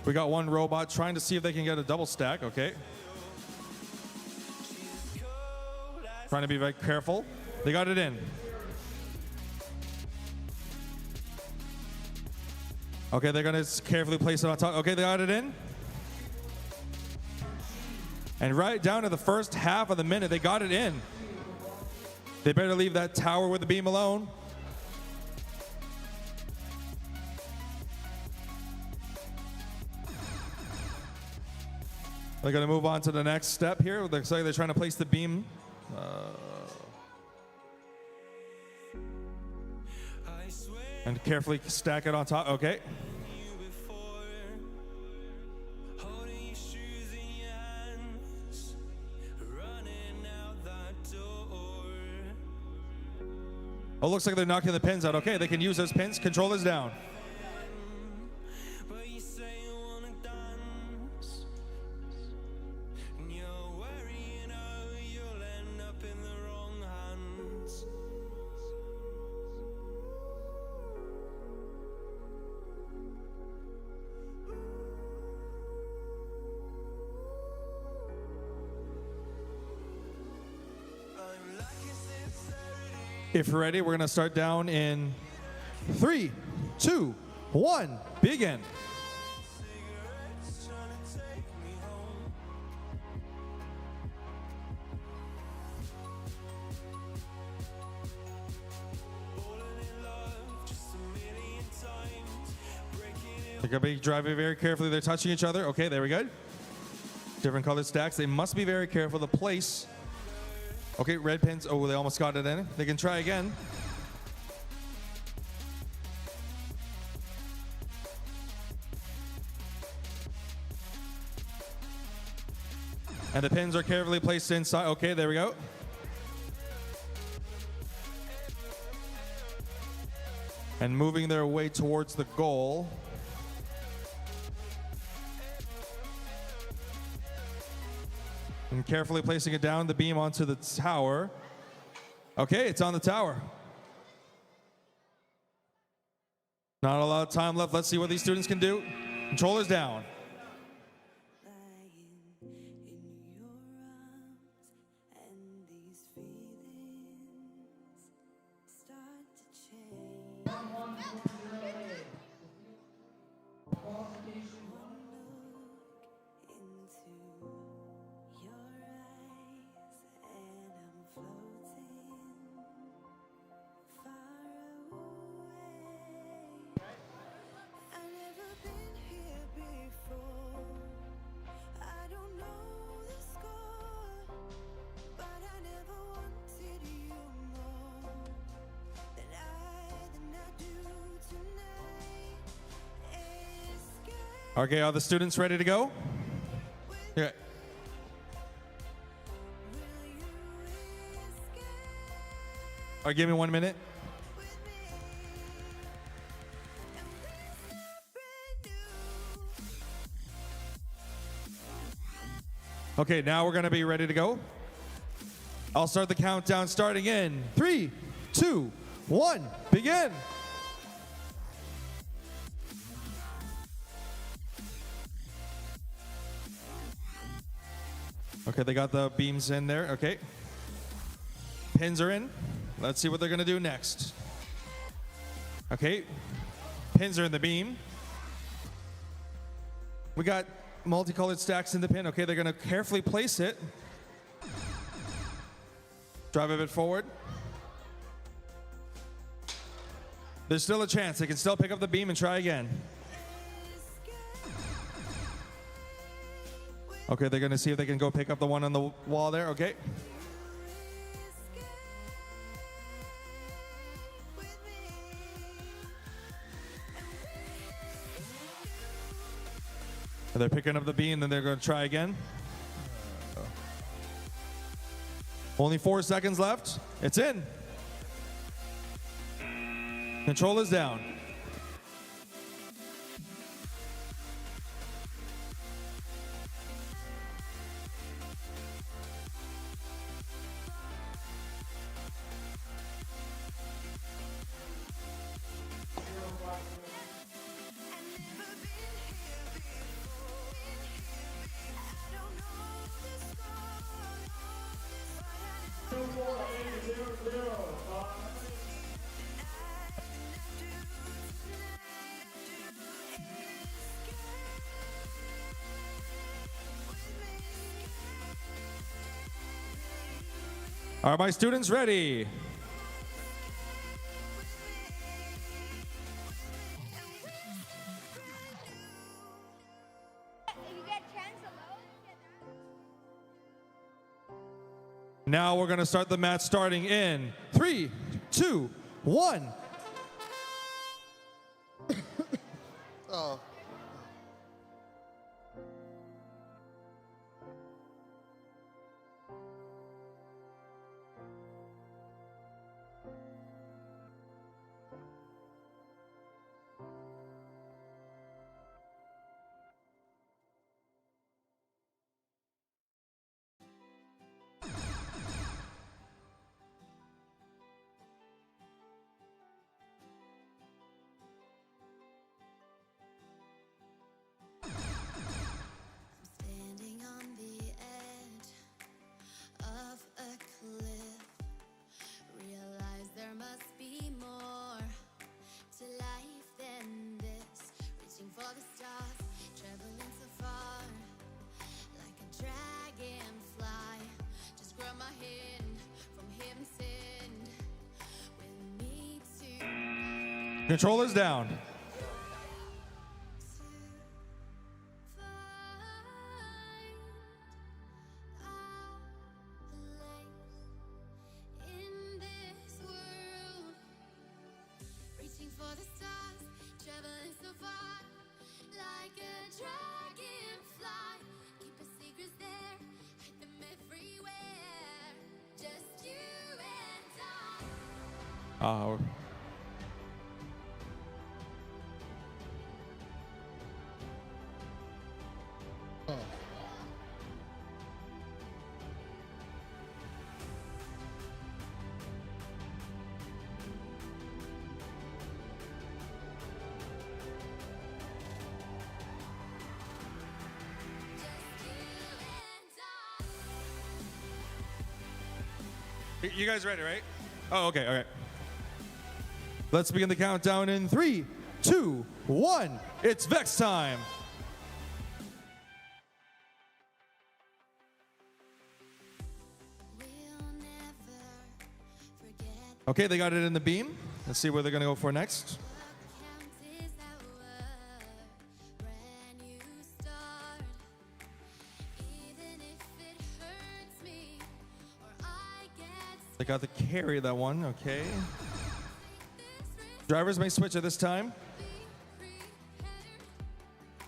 We got one robot trying to see if they can get a double stack, okay. Trying to be very careful. They got it in. Okay, they're gonna carefully place it on top. Okay, they got it in. And right down to the first half of the minute, they got it in. They better leave that tower with the beam alone. They're gonna move on to the next step here. Looks like they're trying to place the beam. And carefully stack it on top. Okay. Oh, looks like they're knocking the pins out. Okay, they can use those pins. Controllers down. If you're ready, we're going to start down in 3, 2, 1, begin. They're going to be driving very carefully. They're touching each other. Okay, there we go. Different colored stacks. They must be very careful to place. Okay, red pins. Oh, they almost got it in. They can try again. And the pins are carefully placed inside. Okay, there we go. And moving their way towards the goal. And carefully placing it down the beam onto the tower. Okay, it's on the tower. Not a lot of time left. Let's see what these students can do. Controllers down. Lying in your arms, and these feelings start to change. One look into your eyes, and I'm floating far away. I've never been here before. I don't know the score, but I never wanted you more than I do tonight. Escape. Okay, are the students ready to go? Yeah. Will you escape All right, give me 1 minute. with me? And we start brand new. Okay, now we're gonna be ready to go. I'll start the countdown starting in 3, 2, 1, begin. Okay, they got the beams in there, okay. Pins are in. Let's see what they're gonna do next. Okay, pins are in the beam. We got multicolored stacks in the pin. Okay, they're gonna carefully place it. Drive a bit forward. There's still a chance. They can still pick up the beam and try again. Okay, they're gonna see if they can go pick up the one on the wall there, okay. They're picking up the beam, then they're gonna try again. Only 4 seconds left. It's in. Control is down. Are my students ready? Now we're going to start the match starting in 3, 2, 1. Oh. Standing on the edge of a cliff, realize there must be more to life than this. Reaching for the stars, traveling so far, like a dragonfly. Just grab my hand from heaven's end with me to Controllers down. for the stars, traveling so far, like a dragonfly. Keep our secrets there, hide them everywhere. Just you and I. You guys ready, right? Oh, okay, all right. Let's begin the countdown in 3, 2, 1. It's Vex time. Okay, they got it in the beam. Let's see where they're gonna go for next. They got the carry, that one, okay. Drivers may switch at this time.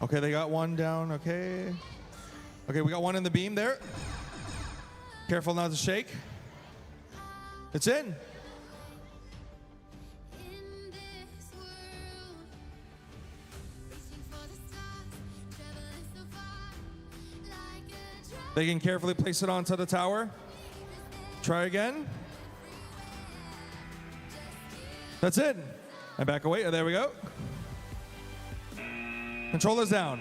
Okay, they got one down, okay. Okay, we got one in the beam there. Careful not to shake. It's in. They can carefully place it onto the tower. Try again. That's it. And back away. Oh, there we go. Controller's down.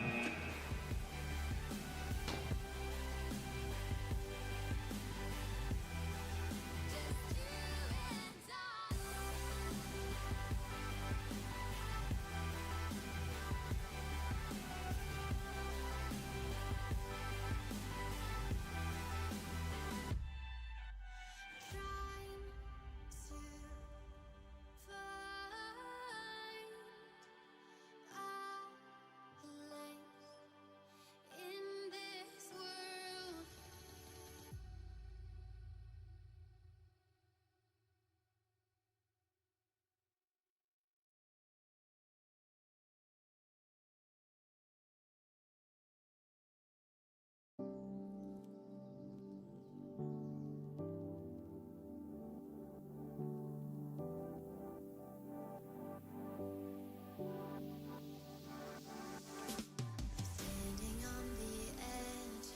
Standing on the edge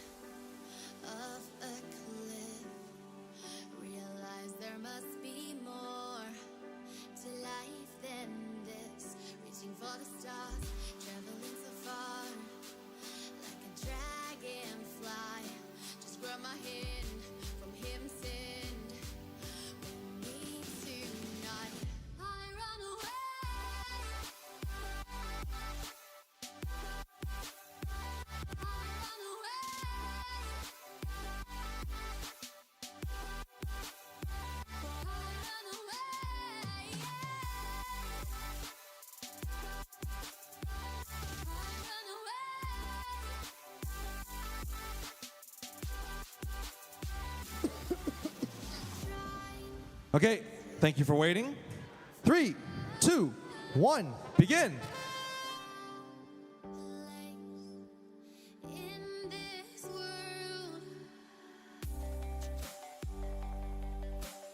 of a cliff, realize there must be more to life than this. Reaching for the stars, traveling so far, like a dragonfly. Just grab my hand from him, send me tonight. I run away. Okay, thank you for waiting. 3, 2, 1, begin. In this world, we'll never forget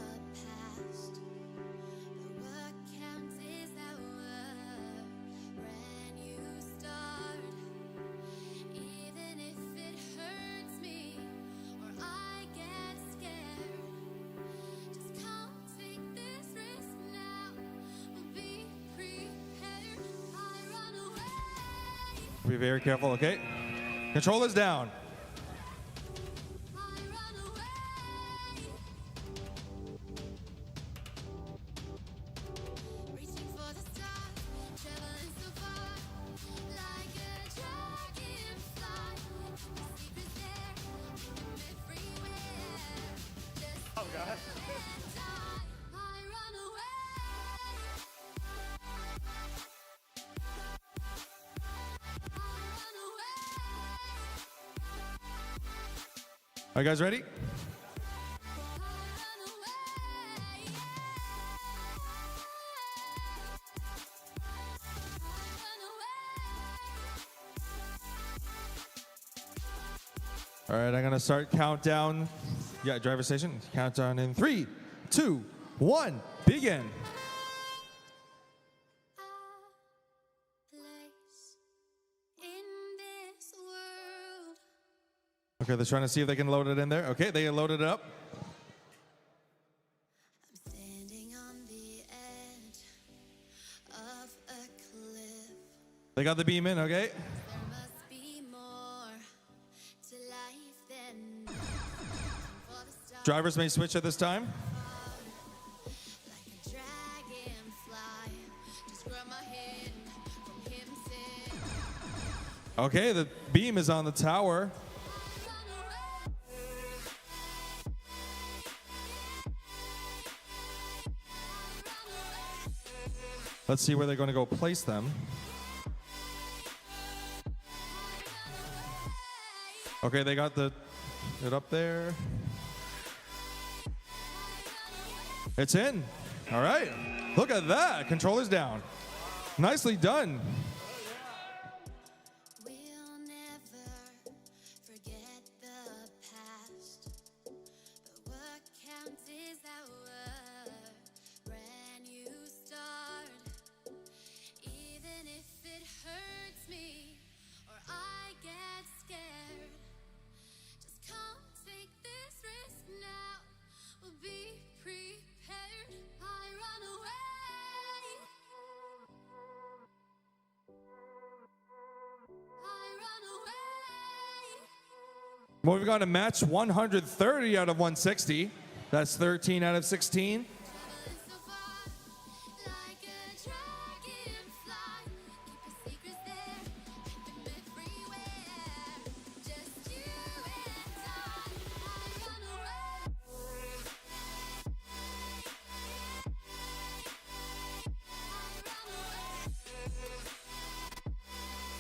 the past. But what counts is our brand new start. Even if it hurts me or I get scared, just come take this risk now. Be prepared. I run away. Be very careful, okay? Controller's down. I run away. Reaching for the stars, traveling so far, like a dragonfly. The secret's there, everywhere. Just Oh, God. I run away. I run away. Are you guys ready? All right, I'm gonna start countdown. Yeah, driver station. Countdown in 3, 2, 1, begin. Okay, they're trying to see if they can load it in there. Okay, they loaded it up. Standing on the edge of a cliff. They got the beam in, okay? There must be more to life than for the stars. Drivers may switch at this time. Like a dragonfly, just grab my hand from him sin. Okay, the beam is on the tower. Let's see where they're going to go place them. Okay, they got it up there. It's in. All right. Look at that. Controller's down. Nicely done. We'll never forget the past, but what counts is our brand new start. Even if it hurts me or I get scared, just come take this risk now. We'll be prepared. I run away. Moving on to match 130 out of 160. That's 13 out of 16.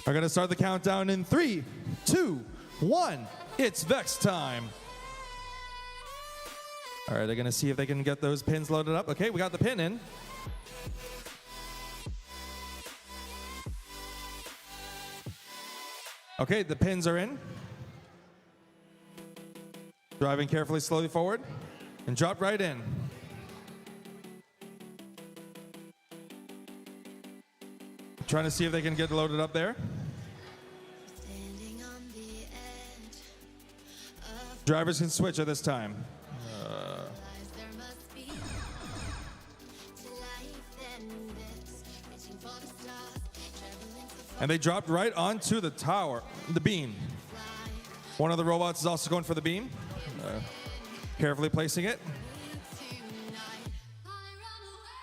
I'm going to start the countdown in 3, 2, 1. It's Vex time. All right, they're going to see if they can get those pins loaded up. Okay, we got the pin in. Okay, the pins are in. Driving carefully, slowly forward, and drop right in. Trying to see if they can get loaded up there. Standing on the edge of Drivers can switch at this time. lies, there must be to life than this. Reaching for the stars, traveling so far. And they dropped right onto the tower, the beam. One of the robots is also going for the beam. Carefully placing it.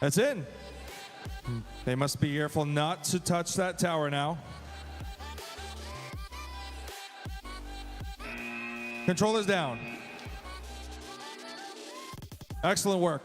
That's in. They must be careful not to touch that tower now. Controller's down. Excellent work.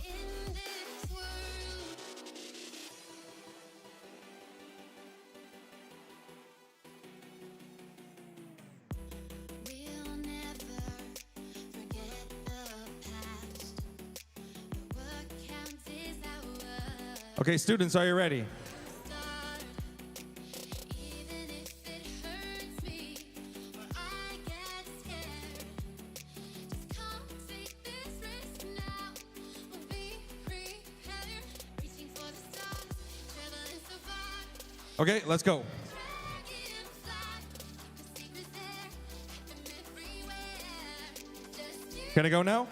In this world, we'll never forget the past. But what counts is our Okay, students, are you ready? start. Even if it hurts me or I get scared, just come take this risk now. We'll be prepared. Reaching for the stars, traveling so far. Okay, let's go. Can I go now?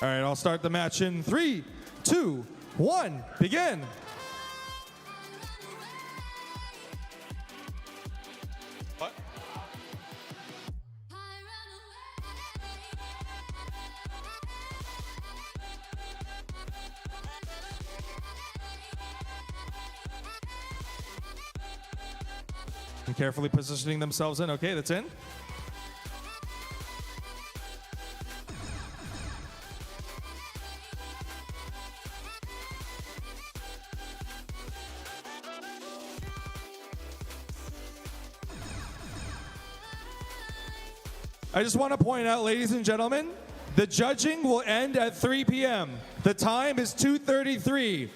All right, I'll start the match in 3, 2, 1, begin. What? And carefully positioning themselves in. Okay, that's in. I just want to point out, ladies and gentlemen, the judging will end at 3 p.m. The time is 2:33.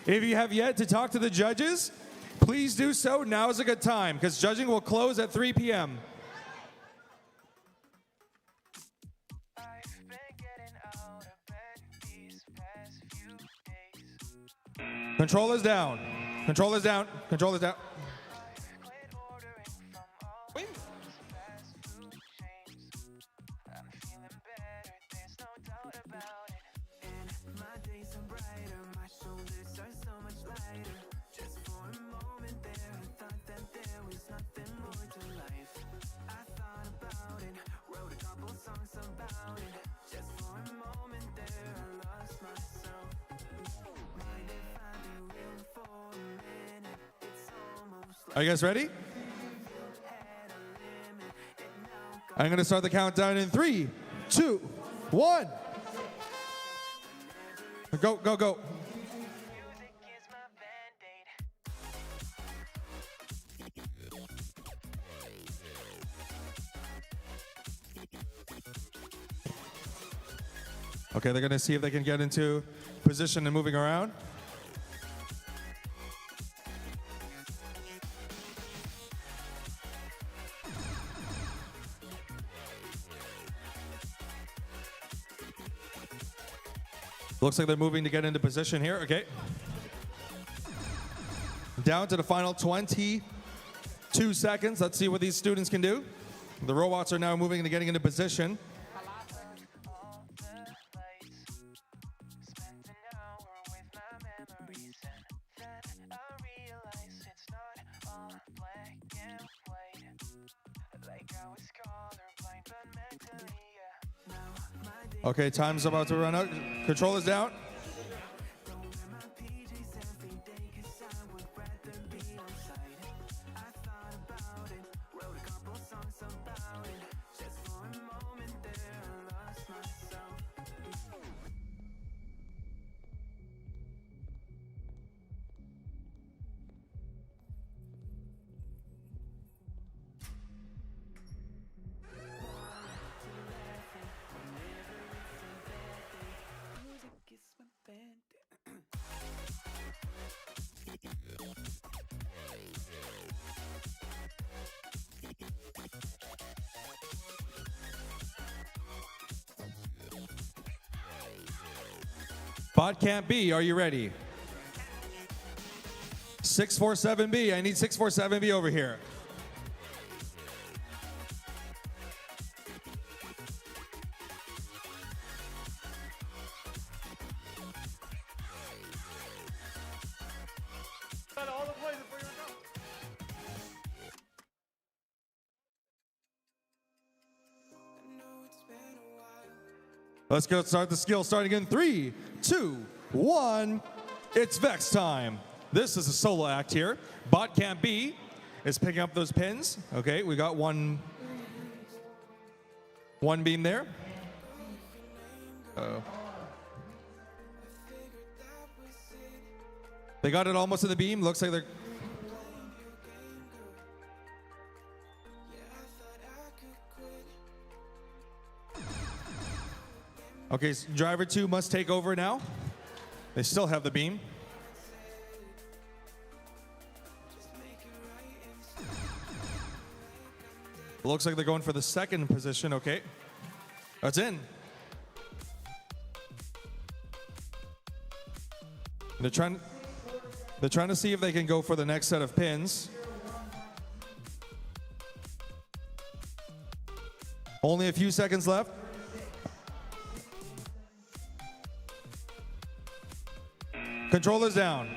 If you have yet to talk to the judges, Please do so. Now is a good time because judging will close at 3 p.m. Controllers down. Controllers down. Controllers down. Are you guys ready? I'm going to start the countdown in 3, 2, 1. Go, go, go. Okay, they're going to see if they can get into position and moving around. Looks like they're moving to get into position here. Okay. Down to the final 22 seconds. Let's see what these students can do. The robots are now moving and getting into position. Okay, time's about to run out. Controllers down. Bot Camp B, are you ready? 647B, I need 647B over here. Let's go start the skill starting in 3, 2, 1. It's Vex time. This is a solo act here. Bot Camp B is picking up those pins. Okay, we got one beam there. They got it almost to the beam. Looks like they're... Okay, so driver 2 must take over now. They still have the beam. Looks like they're going for the second position. Okay, that's in. They're trying to see if they can go for the next set of pins. Only a few seconds left. Controllers down.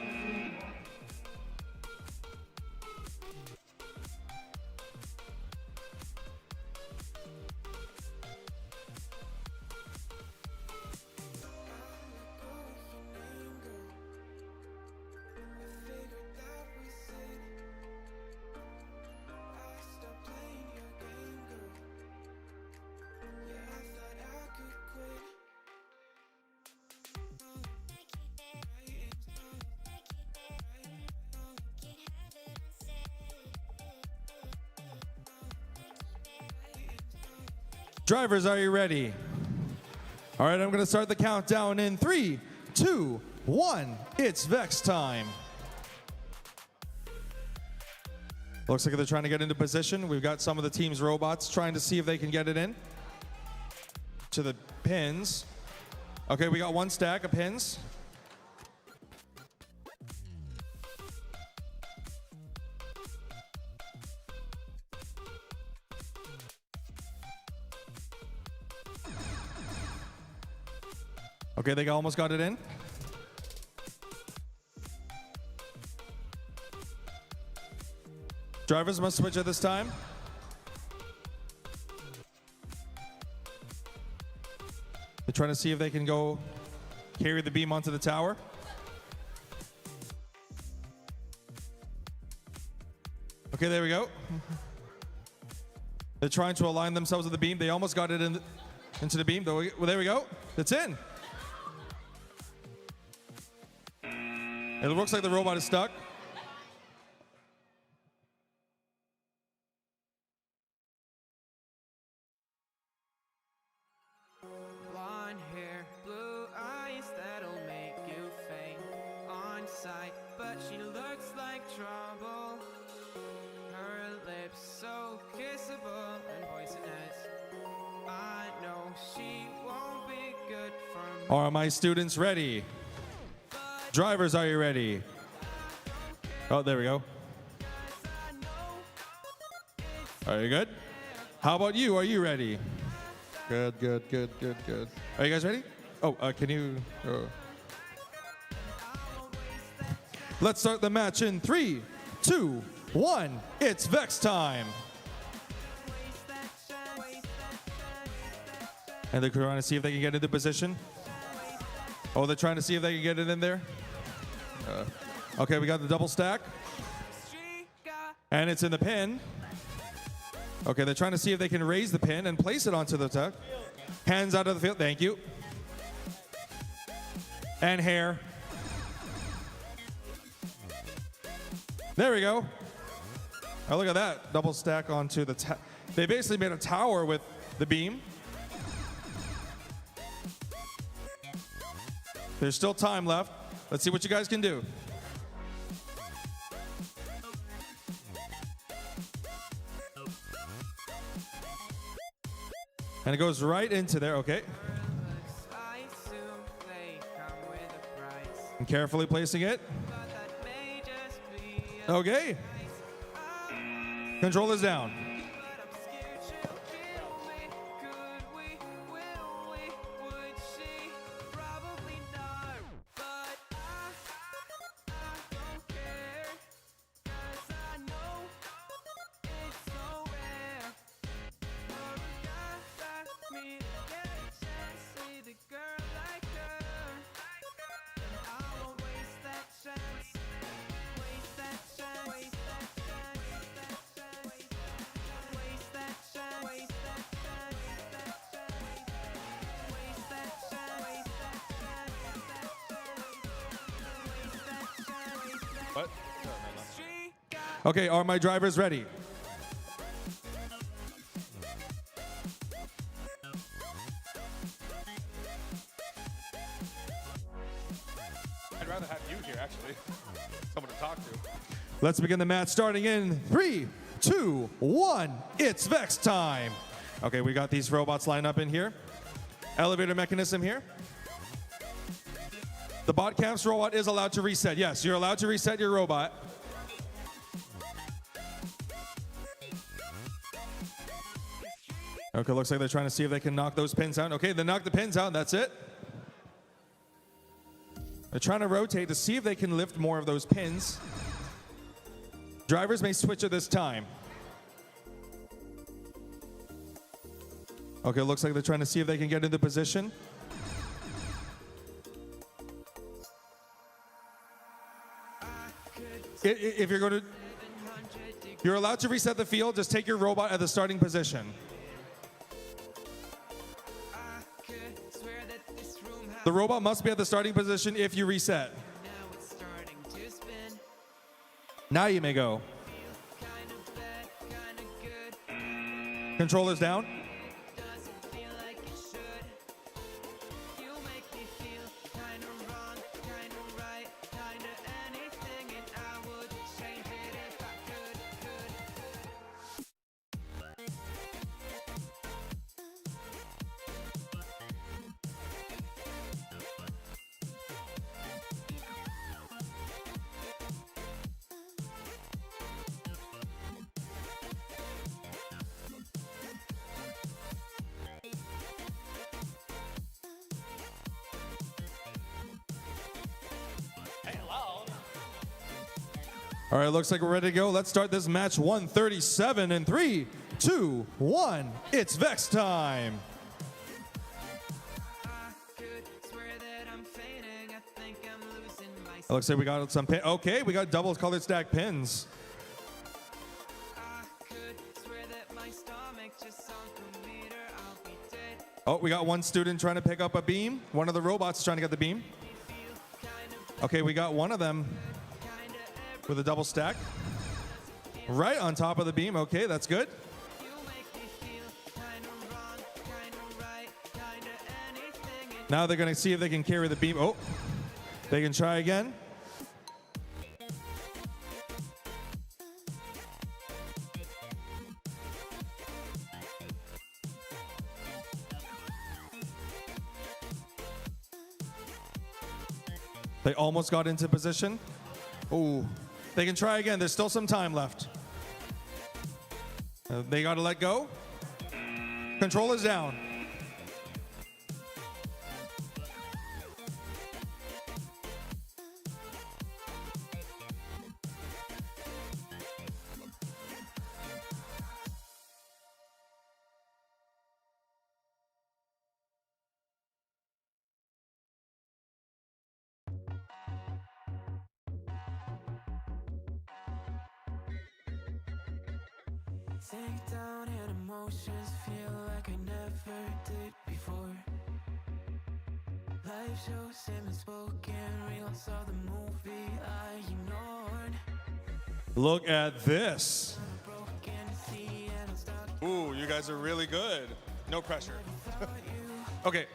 Drivers, are you ready? All right, I'm going to start the countdown in 3, 2, 1. It's Vex time. Looks like they're trying to get into position. We've got some of the team's robots trying to see if they can get it in to the pins. Okay, we got one stack of pins. Okay, they almost got it in. Drivers must switch at this time. They're trying to see if they can go carry the beam onto the tower. Okay, there we go. They're trying to align themselves with the beam. They almost got it into the beam. Well, there we go. It's in. It looks like the robot is stuck. Blonde hair, blue eyes, that'll make you faint on sight. But she looks like trouble. Her lips so kissable and poisonous. I know she won't be good for me. Are my students ready? Drivers, are you ready? Oh, there we go. Are you good? How about you? Are you ready? Good, good, good, good, good. Are you guys ready? Oh, can you? Let's start the match in 3, 2, 1. It's Vex time. And they're trying to see if they can get into position. Oh, they're trying to see if they can get it in there. Okay, we got the double stack. And it's in the pin. Okay, they're trying to see if they can raise the pin and place it onto the tuck. Hands out of the field. Thank you. And hair. There we go. Oh, look at that. Double stack onto the they basically made a tower with the beam. There's still time left. Let's see what you guys can do. And it goes right into there, okay. And carefully placing it. Okay. Control is down. What? Okay, are my drivers ready? I'd rather have you here, actually. Someone to talk to. Let's begin the match starting in 3, 2, 1. It's Vex time. Okay, we got these robots lined up in here. Elevator mechanism here. The bot camps robot is allowed to reset. Yes, you're allowed to reset your robot. Okay, looks like they're trying to see if they can knock those pins out. Okay, they knocked the pins out, and that's it. They're trying to rotate to see if they can lift more of those pins. Drivers may switch at this time. Okay, looks like they're trying to see if they can get into position. If you're going to, you're allowed to reset the field. Just take your robot at the starting position. The robot must be at the starting position if you reset. Now you may go. Controllers down. All right, looks like we're ready to go. Let's start this match 137 in 3, 2, 1. It's Vex time. It looks like we got some pin. Okay, we got double colored stack pins. Oh, we got one student trying to pick up a beam. One of the robots is trying to get the beam. Okay, we got one of them with a double stack. Right on top of the beam. Okay, that's good. Now they're going to see if they can carry the beam. Oh, they can try again. They almost got into position. Oh, they can try again. There's still some time left. They got to let go. Control is down. Sink down and emotions feel like I never did before. Life shows him spoken, reels of the movie I ignored. Look at this. Ooh, you guys are really good. No pressure. Okay.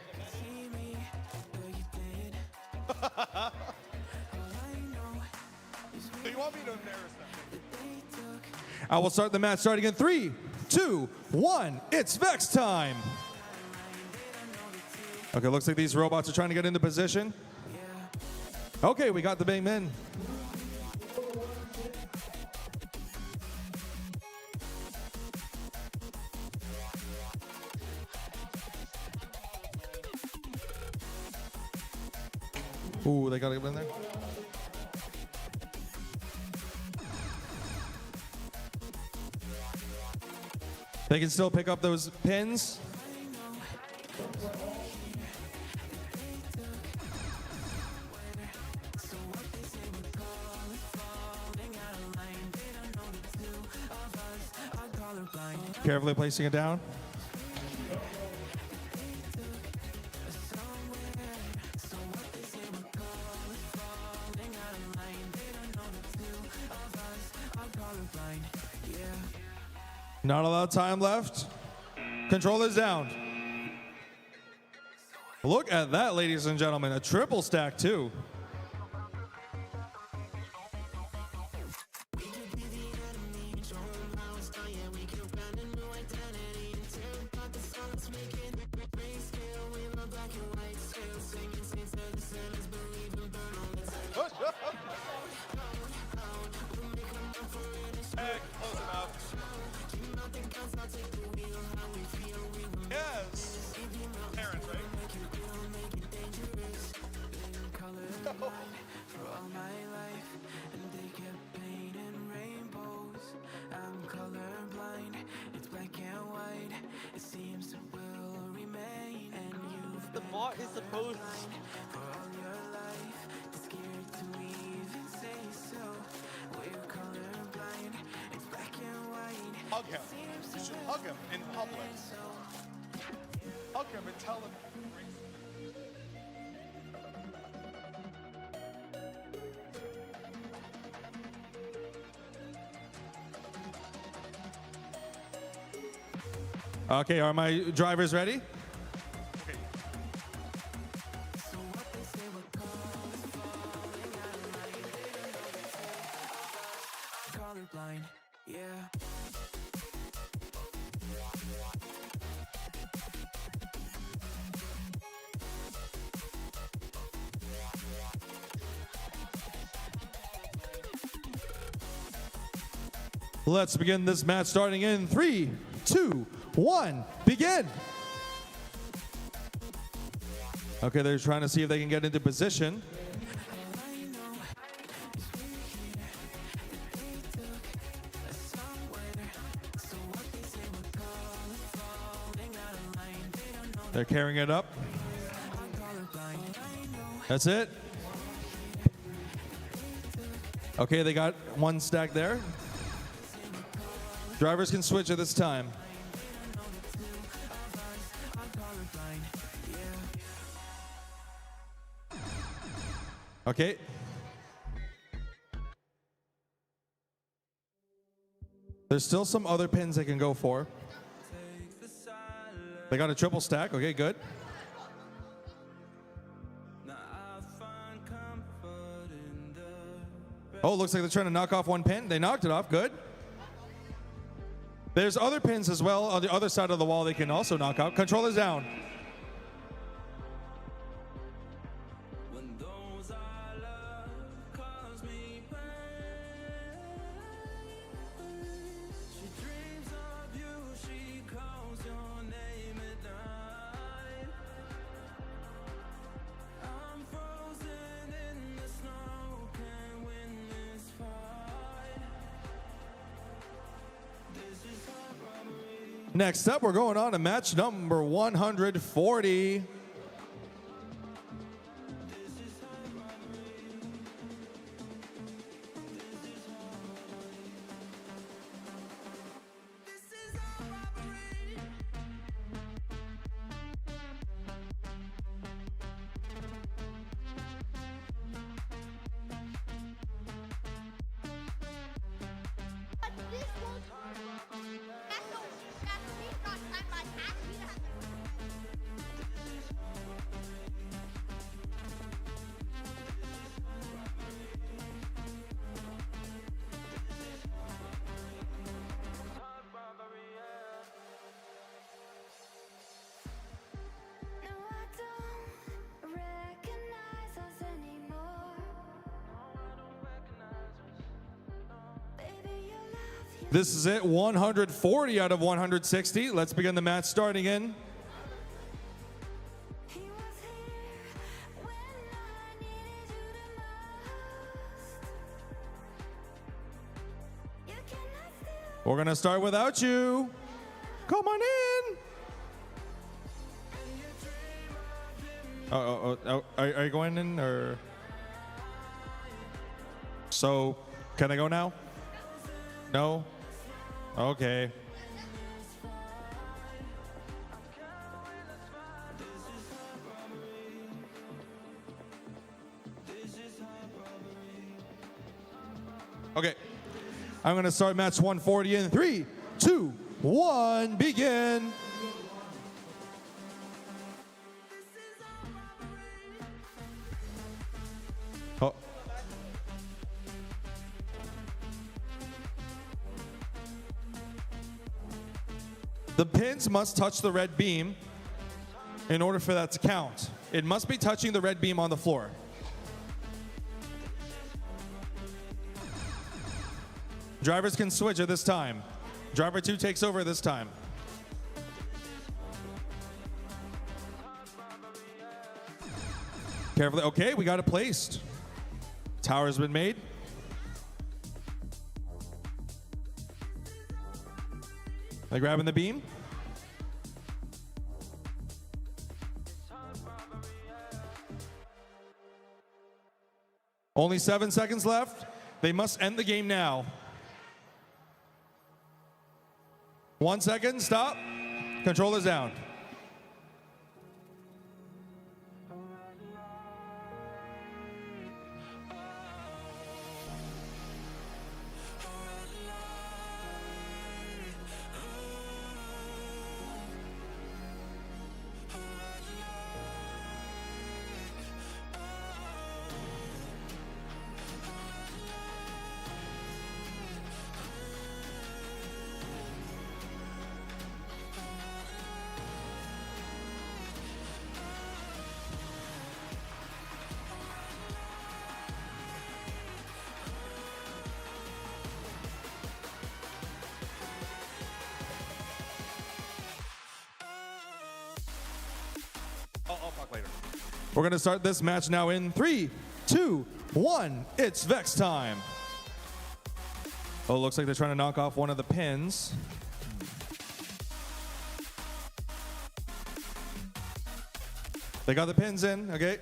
Do you want me to embarrass them? I will start the match starting in 3, 2, 1. It's Vex time. Okay, looks like these robots are trying to get into position. Okay, we got the big men. Ooh, they got to get in there. They can still pick up those pins. Carefully placing it down. Not a lot of time left. Controller's down. Look at that, ladies and gentlemen. A triple stack, too. Yes. Parents, right? For all my life, and they kept painting rainbows. I'm colorblind, it's black and white. It seems it will remain, and you've The bot is supposed for all your life. Too scared to even say so. We're colorblind, it's black and white. Hug him. You should hug him in public. Hug him and tell him. Okay, are my drivers ready? Colorblind, yeah. Let's begin this match starting in 3, 2, 1. Begin. Okay, they're trying to see if they can get into position. They're carrying it up. That's it. Okay, they got one stack there. Drivers can switch at this time. Okay. There's still some other pins they can go for. They got a triple stack. Okay, good. Oh, looks like they're trying to knock off one pin. They knocked it off. Good. There's other pins as well on the other side of the wall they can also knock out. Controller's down. Next up, we're going on to match number 140. This is it, 140 out of 160. Let's begin the match starting in. We're gonna start without you. Come on in. Are you going in or? So, can I go now? No? Okay. Okay. I'm going to start match 140 in 3, 2, 1, begin. Oh. The pins must touch the red beam in order for that to count. It must be touching the red beam on the floor. Drivers can switch at this time. Driver 2 takes over this time. Carefully. Okay, we got it placed. Tower's been made. They're grabbing the beam. Only 7 seconds left. They must end the game now. 1 second, stop. Controller's down. I'll talk later. We're going to start this match now in 3, 2, 1. It's Vex time. Oh, looks like they're trying to knock off one of the pins. They got the pins in, okay?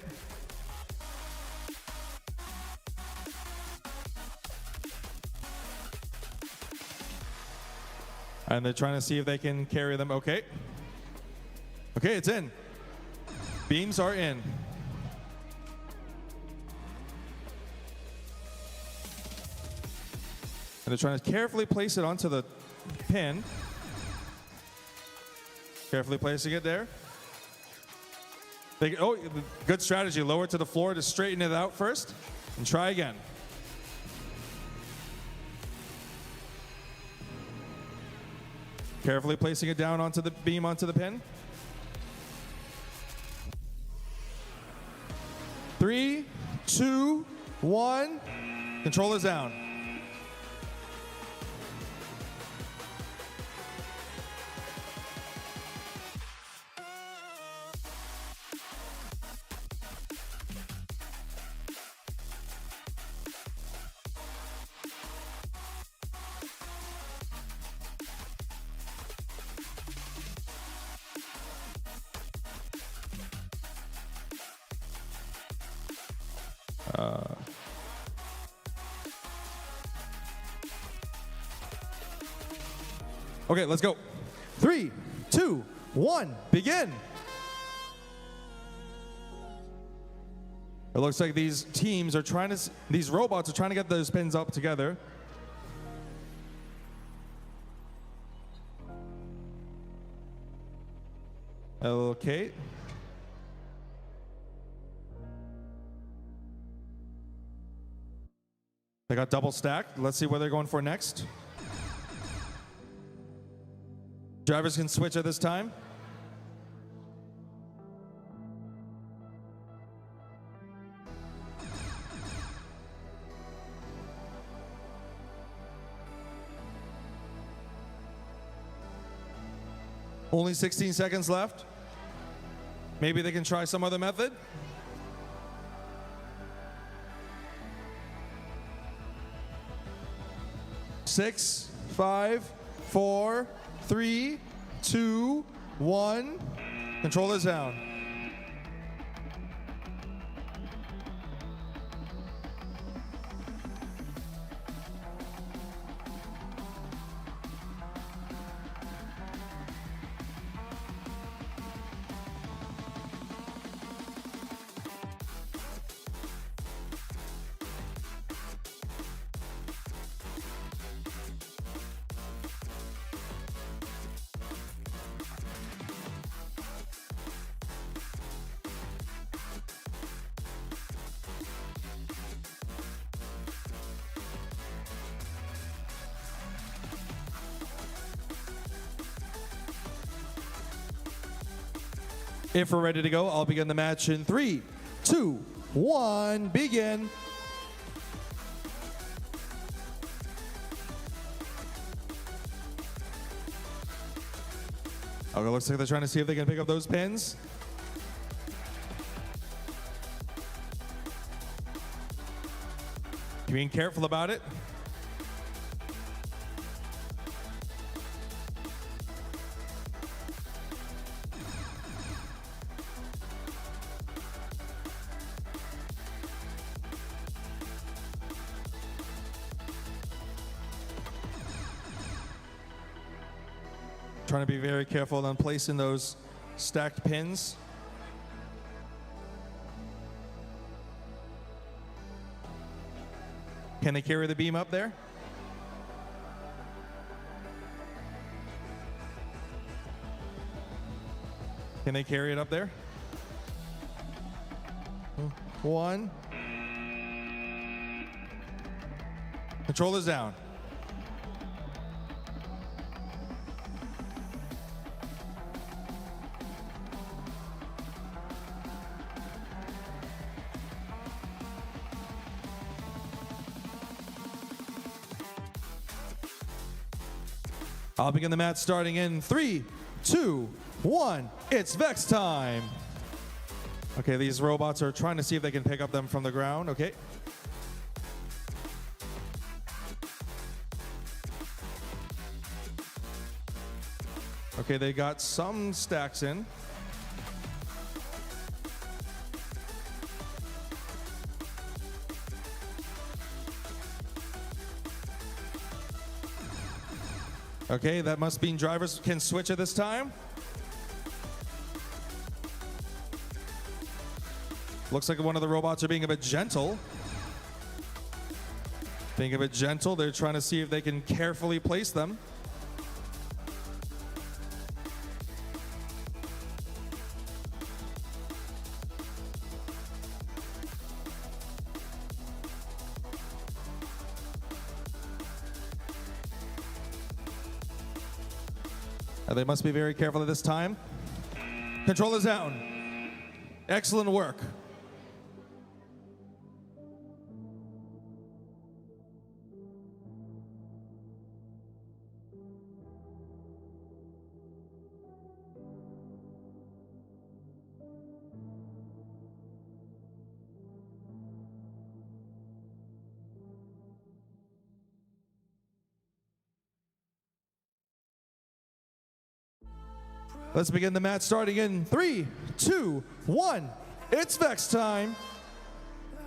And they're trying to see if they can carry them. Okay. Okay, it's in. Beams are in. And they're trying to carefully place it onto the pin. Carefully placing it there. Oh, good strategy. Lower it to the floor to straighten it out first. And try again. Carefully placing it down onto the beam, onto the pin. 3, 2, 1. Controller's down. Okay, let's go. 3, 2, 1, begin. It looks like these teams are trying to, these robots are trying to get those pins up together. Okay. They got double stacked. Let's see what they're going for next. Drivers can switch at this time. Only 16 seconds left. Maybe they can try some other method. Six, 5, 4, 3, 2, 1. Controller's down. If we're ready to go, I'll begin the match in 3, 2, 1, begin. Okay, looks like they're trying to see if they can pick up those pins. Being careful about it. Trying to be very careful on placing those stacked pins. Can they carry the beam up there? Can they carry it up there? 1. Controller's down. I'll begin the match starting in 3, 2, 1. It's Vex time. Okay, these robots are trying to see if they can pick up them from the ground. Okay. Okay, they got some stacks in. Okay, that must mean drivers can switch at this time. Looks like one of the robots are being a bit gentle. Being a bit gentle, they're trying to see if they can carefully place them. They must be very careful at this time. Controllers down. Excellent work. Let's begin the match starting in 3, 2, 1. It's Vex time.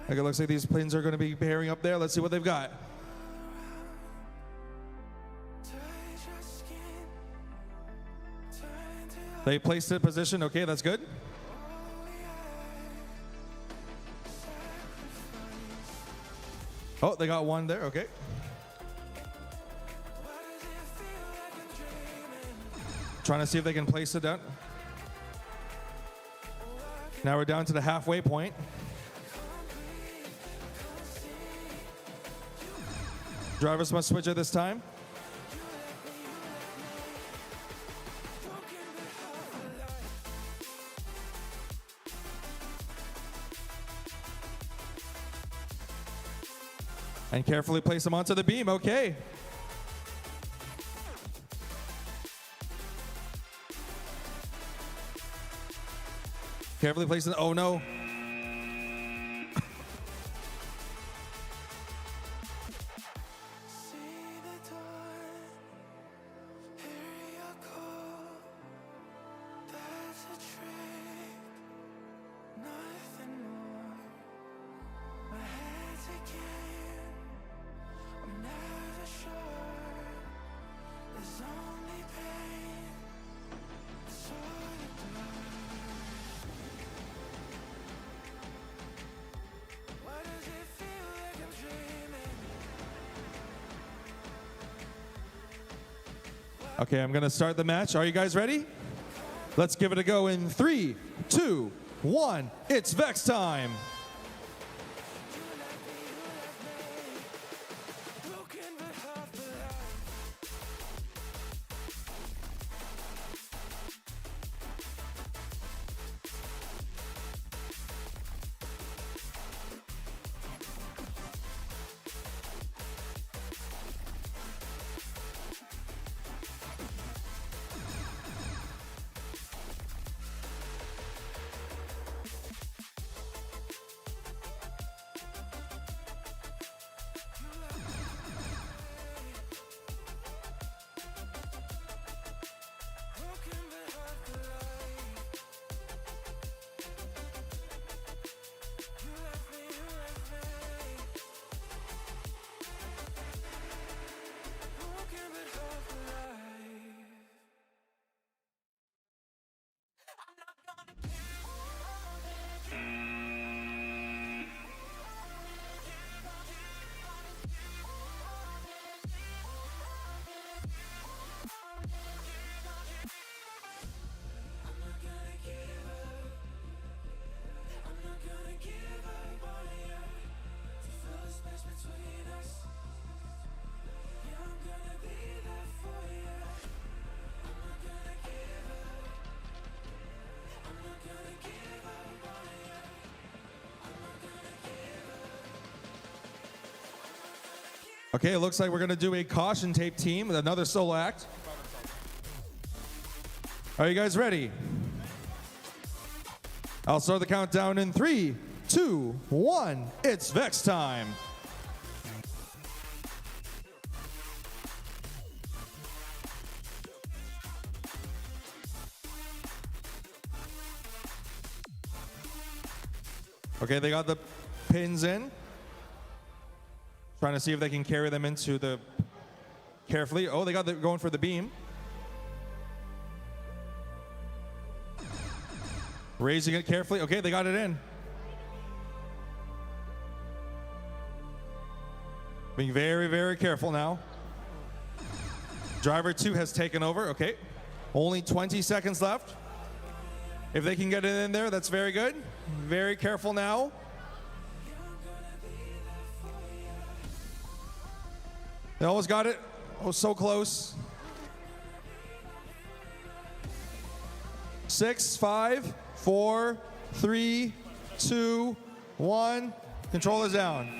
Okay, it looks like these planes are going to be pairing up there. Let's see what they've got. They placed it in position. Okay, that's good. Oh, they got one there. Okay. Trying to see if they can place it down. Now we're down to the halfway point. Drivers must switch at this time. And carefully place them onto the beam. Okay. Carefully place it. Oh no. Okay, I'm going to start the match. Are you guys ready? Let's give it a go in 3, 2, 1. It's Vex time. Okay, it looks like we're going to do a caution tape team with another solo act. Are you guys ready? I'll start the countdown in 3, 2, 1. It's Vex time. Okay, they got the pins in. Trying to see if they can carry them into the carefully. Oh, they got going for the beam. Raising it carefully. Okay, they got it in. Being very, very careful now. Driver 2 has taken over. Okay. Only 20 seconds left. If they can get it in there, that's very good. Very careful now. They almost got it. Oh, so close. 6, 5, 4, 3, 2, 1. Controllers down.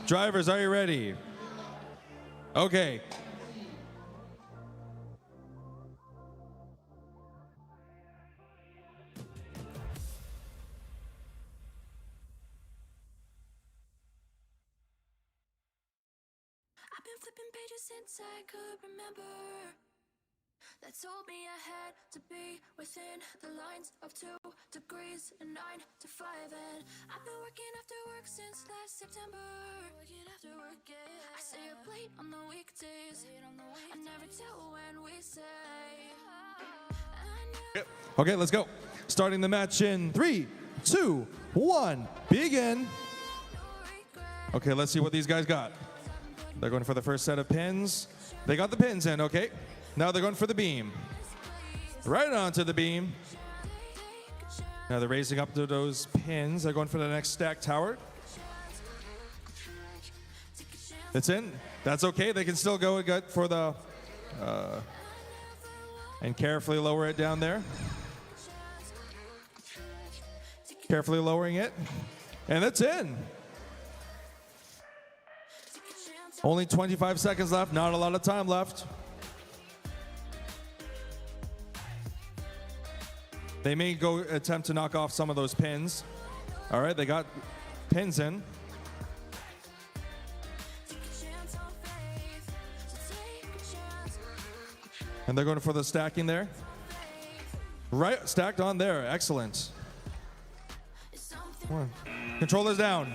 Drivers, are you ready? Okay. I've been flipping pages since I could remember. That told me I had to be within the lines of 2 degrees and 9 to 5. And I've been working after work since last September. Working after work, yeah. I stay up late on the weekdays. I never tell when we say. Okay, let's go. Starting the match in 3, 2, 1, begin. Okay, let's see what these guys got. They're going for the first set of pins. They got the pins in, okay. Now they're going for the beam. Right onto the beam. Now they're raising up to those pins. They're going for the next stack tower. It's in. That's okay. They can still go good for the... and carefully lower it down there. Carefully lowering it. And it's in. Only 25 seconds left. Not a lot of time left. They may go attempt to knock off some of those pins. All right, they got pins in. And they're going for the stacking there. Right, stacked on there. Excellent. One. Controllers down.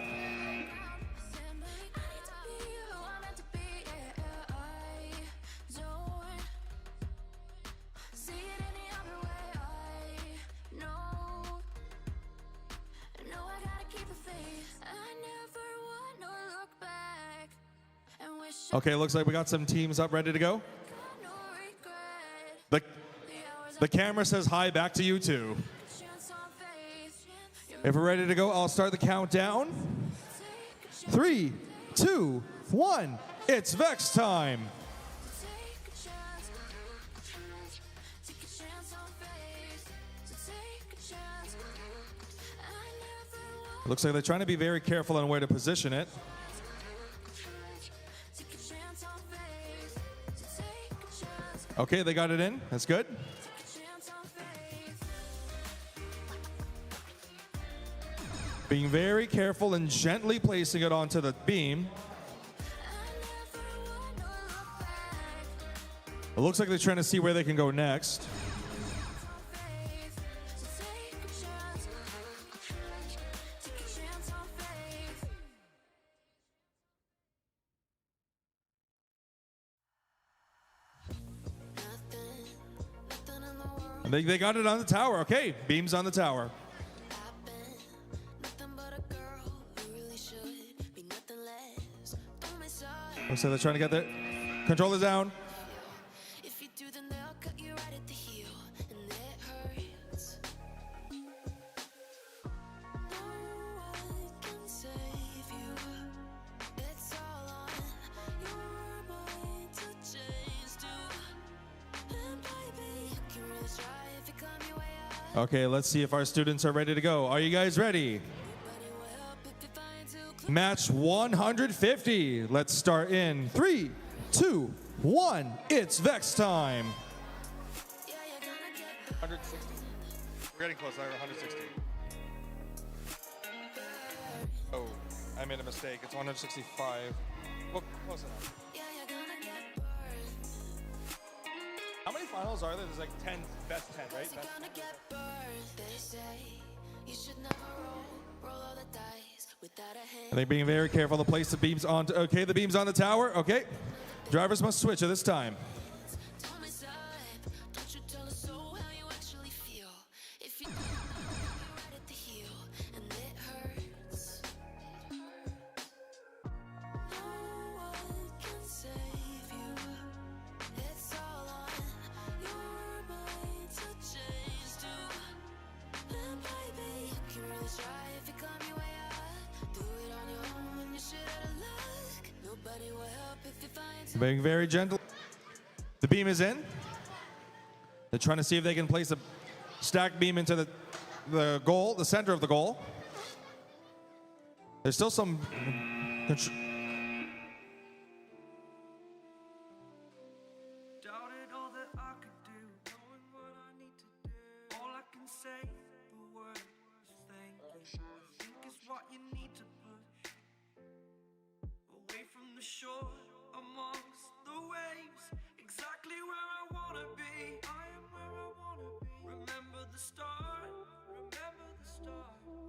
Okay, looks like we got some teams up ready to go. The camera says hi back to you two. If we're ready to go, I'll start the countdown. 3, 2, 1. It's Vex time. Looks like they're trying to be very careful on where to position it. Okay, they got it in. That's good. Being very careful and gently placing it onto the beam. It looks like they're trying to see where they can go next. They got it on the tower. Okay, beam's on the tower. So they're trying to get their controllers down. Okay, let's see if our students are ready to go. Are you guys ready? Match 150. Let's start in 3, 2, 1. It's Vex time. 160. We're getting close. 160. Oh, I made a mistake. It's 165. Well, close enough. How many finals are there? There's like 10, best 10, right? I think being very careful to place the beams on. Okay, the beams on the tower. Okay, drivers must switch at this time. Being very gentle. The beam is in. They're trying to see if they can place a stacked beam into the goal, the center of the goal. There's still some. Doubted all that I could do, knowing what I need to do. All I can say, the word is thank you. I think is what you need to push away from the shore, amongst the waves, exactly where I wanna be. I am where I wanna be. Remember the start,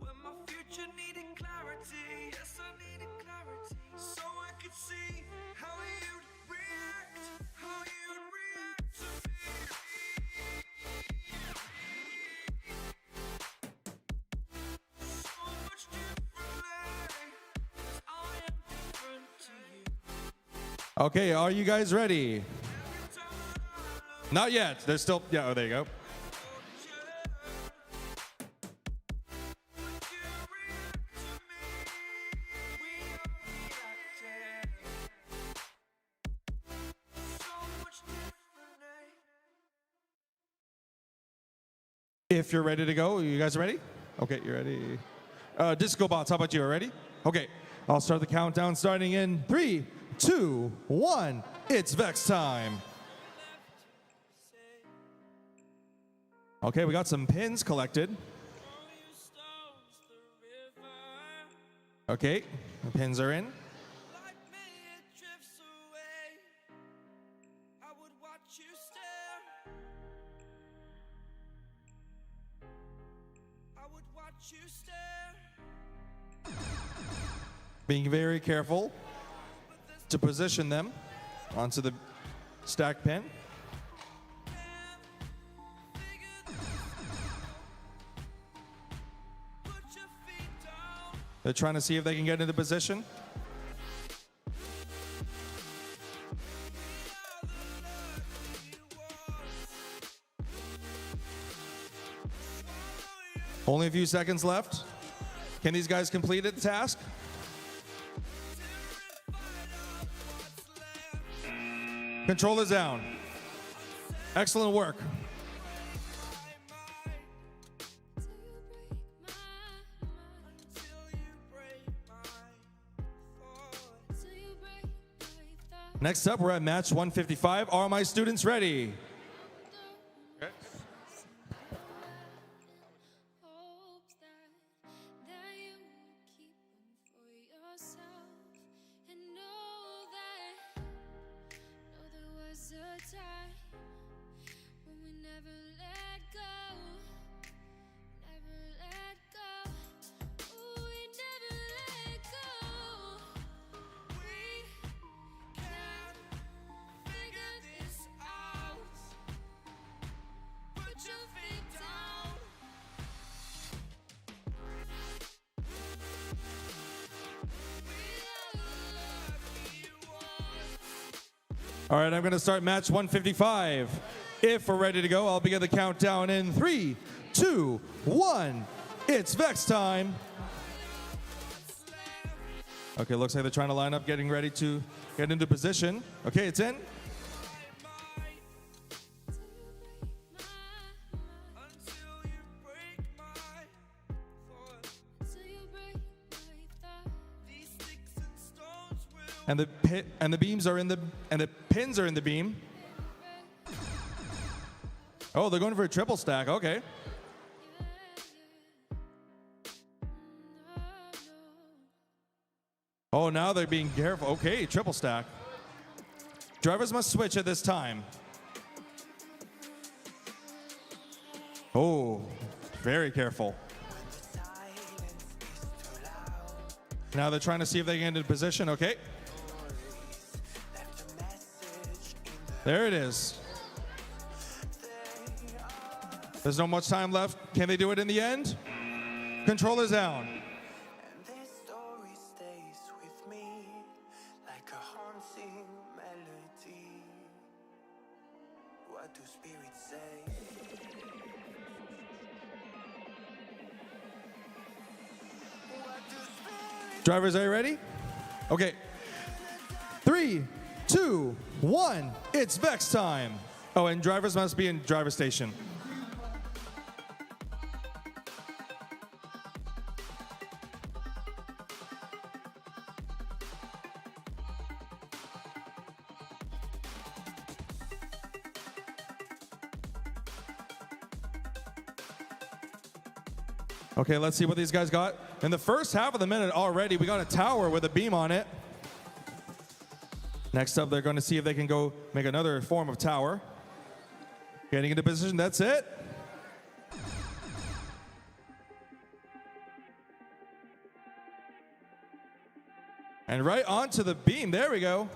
when my future needed clarity. Yes, I needed clarity, so I could see how you'd react, to me. So much differently, 'cause I am different to you. Okay, are you guys ready? Not yet. There's still. Yeah. Oh, there you go. If you're ready to go, you guys ready? Okay, you ready? Disco Bots, how about you? Ready? Okay, I'll start the countdown starting in 3, 2, 1. It's Vex time. Okay, we got some pins collected. Okay, the pins are in. Being very careful to position them onto the stack pin. They're trying to see if they can get into position. Only a few seconds left. Can these guys complete the task? Controllers down. Excellent work. Next up, we're at match 155. Are my students ready? Okay. All right, I'm going to start match 155. If we're ready to go, I'll begin the countdown in 3, 2, 1. It's Vex time. Okay, looks like they're trying to line up, getting ready to get into position. Okay, it's in. And the beams are in the and the pins are in the beam. Oh, they're going for a triple stack. Okay. Oh, now they're being careful. Okay, triple stack. Drivers must switch at this time. Oh, very careful. Now they're trying to see if they can get into position. Okay. There it is. There's not much time left. Can they do it in the end? Controllers down. Drivers, are you ready? Okay. 3, 2, 1. It's Vex time. Oh, and drivers must be in driver station. Okay, let's see what these guys got. In the first half of the minute already, we got a tower with a beam on it. Next up, they're going to see if they can go make another form of tower. Getting into position, that's it. And right onto the beam, there we go.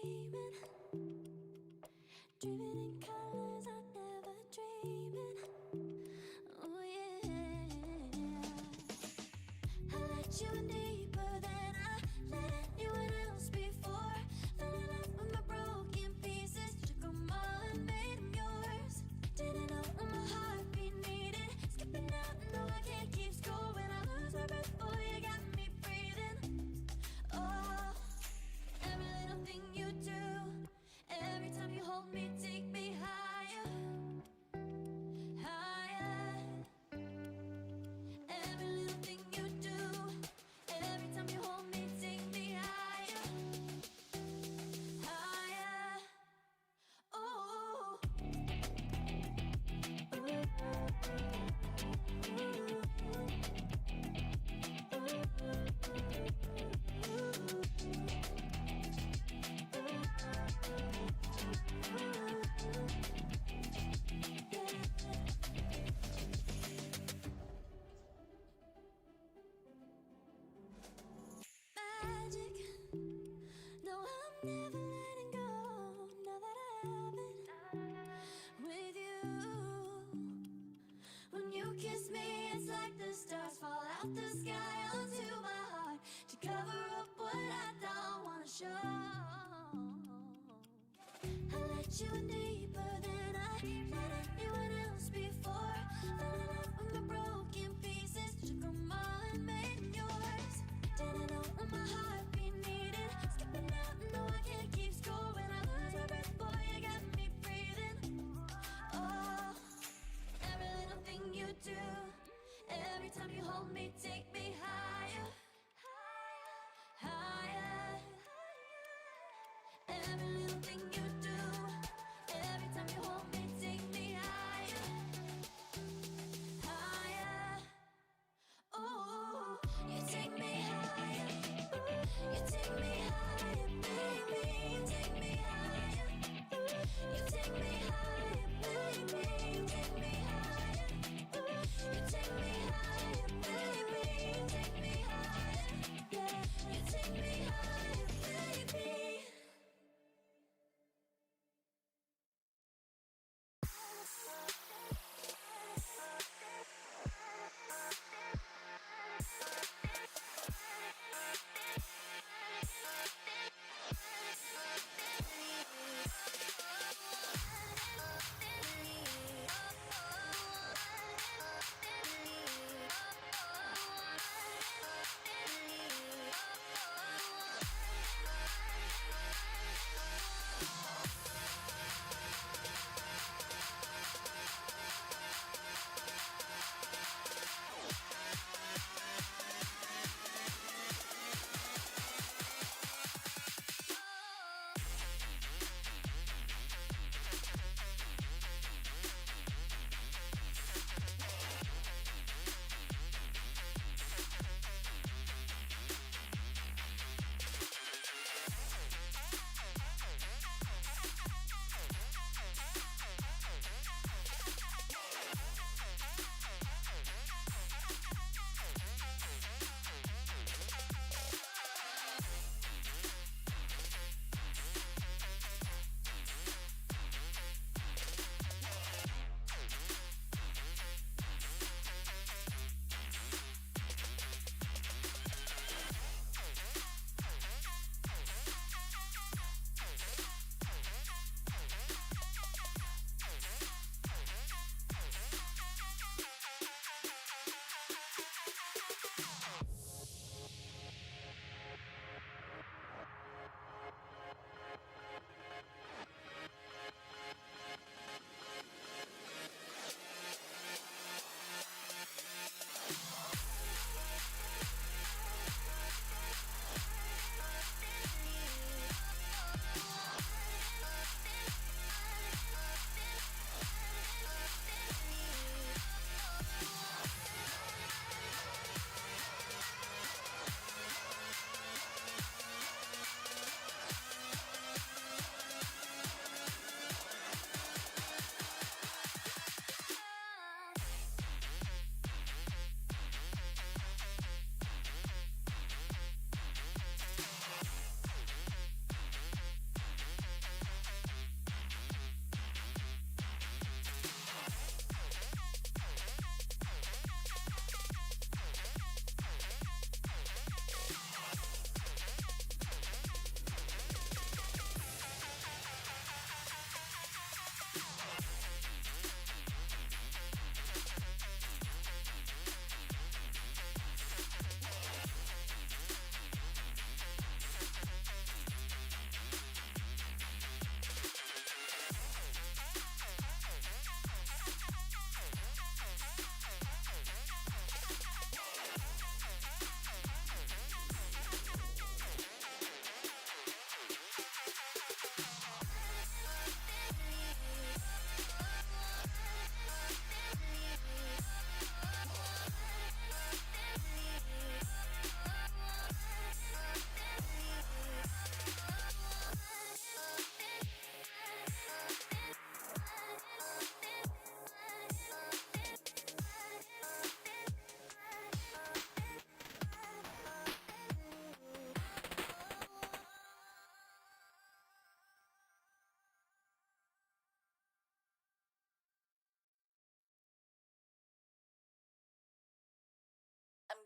dreaming. Dreaming in colors I never dreamed. Oh yeah. I let you in deeper than I let anyone else before. Fell in love with my broken pieces. Took them all and made them yours. Didn't know what my heartbeat needed. Skipping out, no I can't keep score. When I lose my breath, boy, you got me breathing. Oh, every little thing you do, every time you hold me, take me higher, higher. Every little thing you do, every time you hold me, take me higher, higher. Oh. Magic. No, I'm never letting go. Now that I have it with you. When you kiss me, it's like the stars fall out the sky onto my heart to cover up what I don't wanna show. I let you in deeper than I let anyone else before. Fell in love with my broken pieces. Took them all and made them yours. Didn't know what my heartbeat needed. Skipping out, no I can't keep score. When I lose my breath, boy, you got me breathing. Oh, every little thing you do, every time you hold me, take me higher, higher. Every little thing you do, every time you hold me, take me higher, higher. Oh, you take me higher.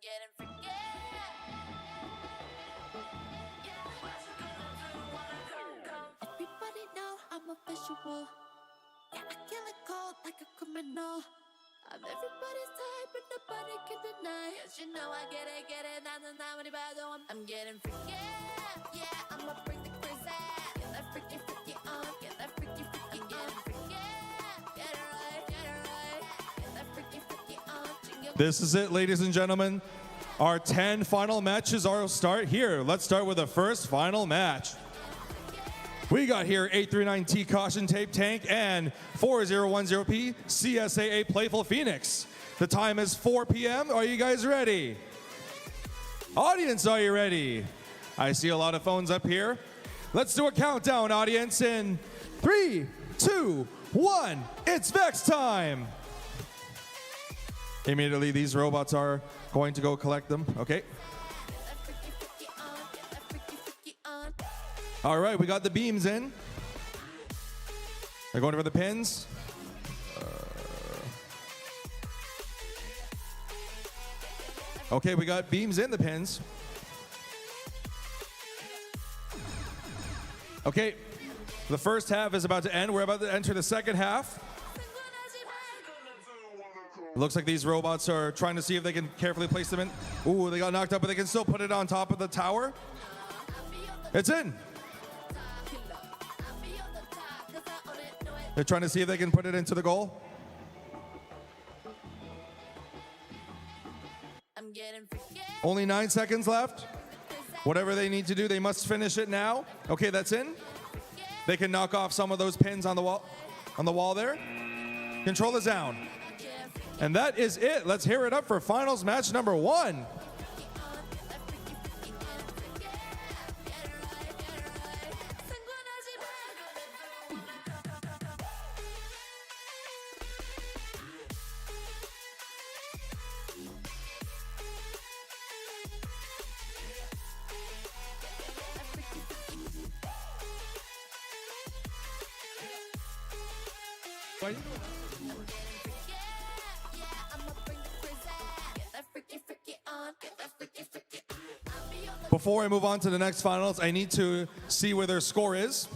getting freaky. Everybody know I'm a visual. Yeah, I kill it cold like a criminal. I'm everybody's type, but nobody can deny. Yes, you know I get it, I'm getting freaky. Yeah, I'ma bring the crazy. Get that freaky, freaky on. Get that freaky, freaky on. Freaky. Get it right, get it right. Get that freaky, freaky on. This is it, ladies and gentlemen. Our 10 final matches are start here. Let's start with the first final match. We got here 839T Caution Tape Tank and 4010P CSAA Playful Phoenix. The time is 4 p.m. Are you guys ready? Audience, are you ready? I see a lot of phones up here. Let's do a countdown, audience, in 3, 2, 1. It's Vex time. Immediately, these robots are going to go collect them. Okay. All right, we got the beams in. They're going over the pins. Okay, we got beams in the pins. Okay, the first half is about to end. We're about to enter the second half. Looks like these robots are trying to see if they can carefully place them in. Ooh, they got knocked up, but they can still put it on top of the tower. It's in. They're trying to see if they can put it into the goal. Only 9 seconds left. Whatever they need to do, they must finish it now. Okay, that's in. They can knock off some of those pins on the wall there. Control is down. And that is it. Let's hear it up for finals match number 1. Before I move on to the next finals, I need to see where their score is.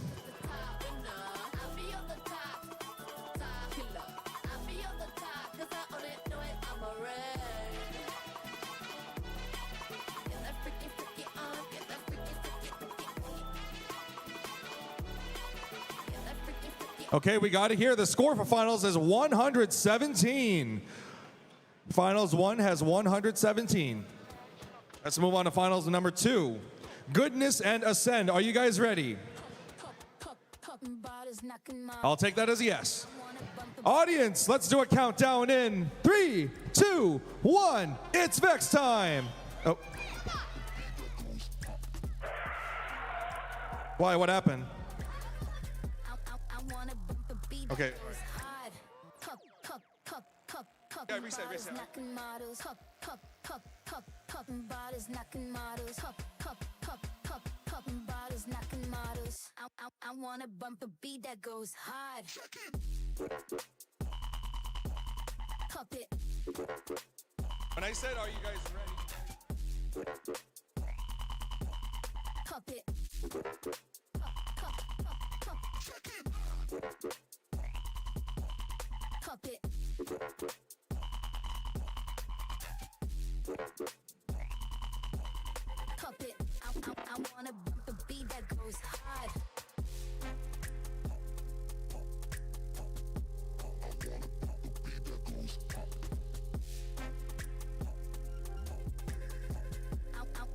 Okay, we got it here. The score for finals is 117. Finals 1 has 117. Let's move on to finals number 2. Goodness and Ascend. Are you guys ready? I'll take that as a yes. Audience, let's do a countdown in 3, 2, 1. It's Vex time. Oh. Why? What happened? Okay. Yeah, reset. I wanna bump a beat that goes hard. Pop it. When I said, are you guys ready? Pop it. Pop it. Pop it. I wanna bump a beat that goes hard.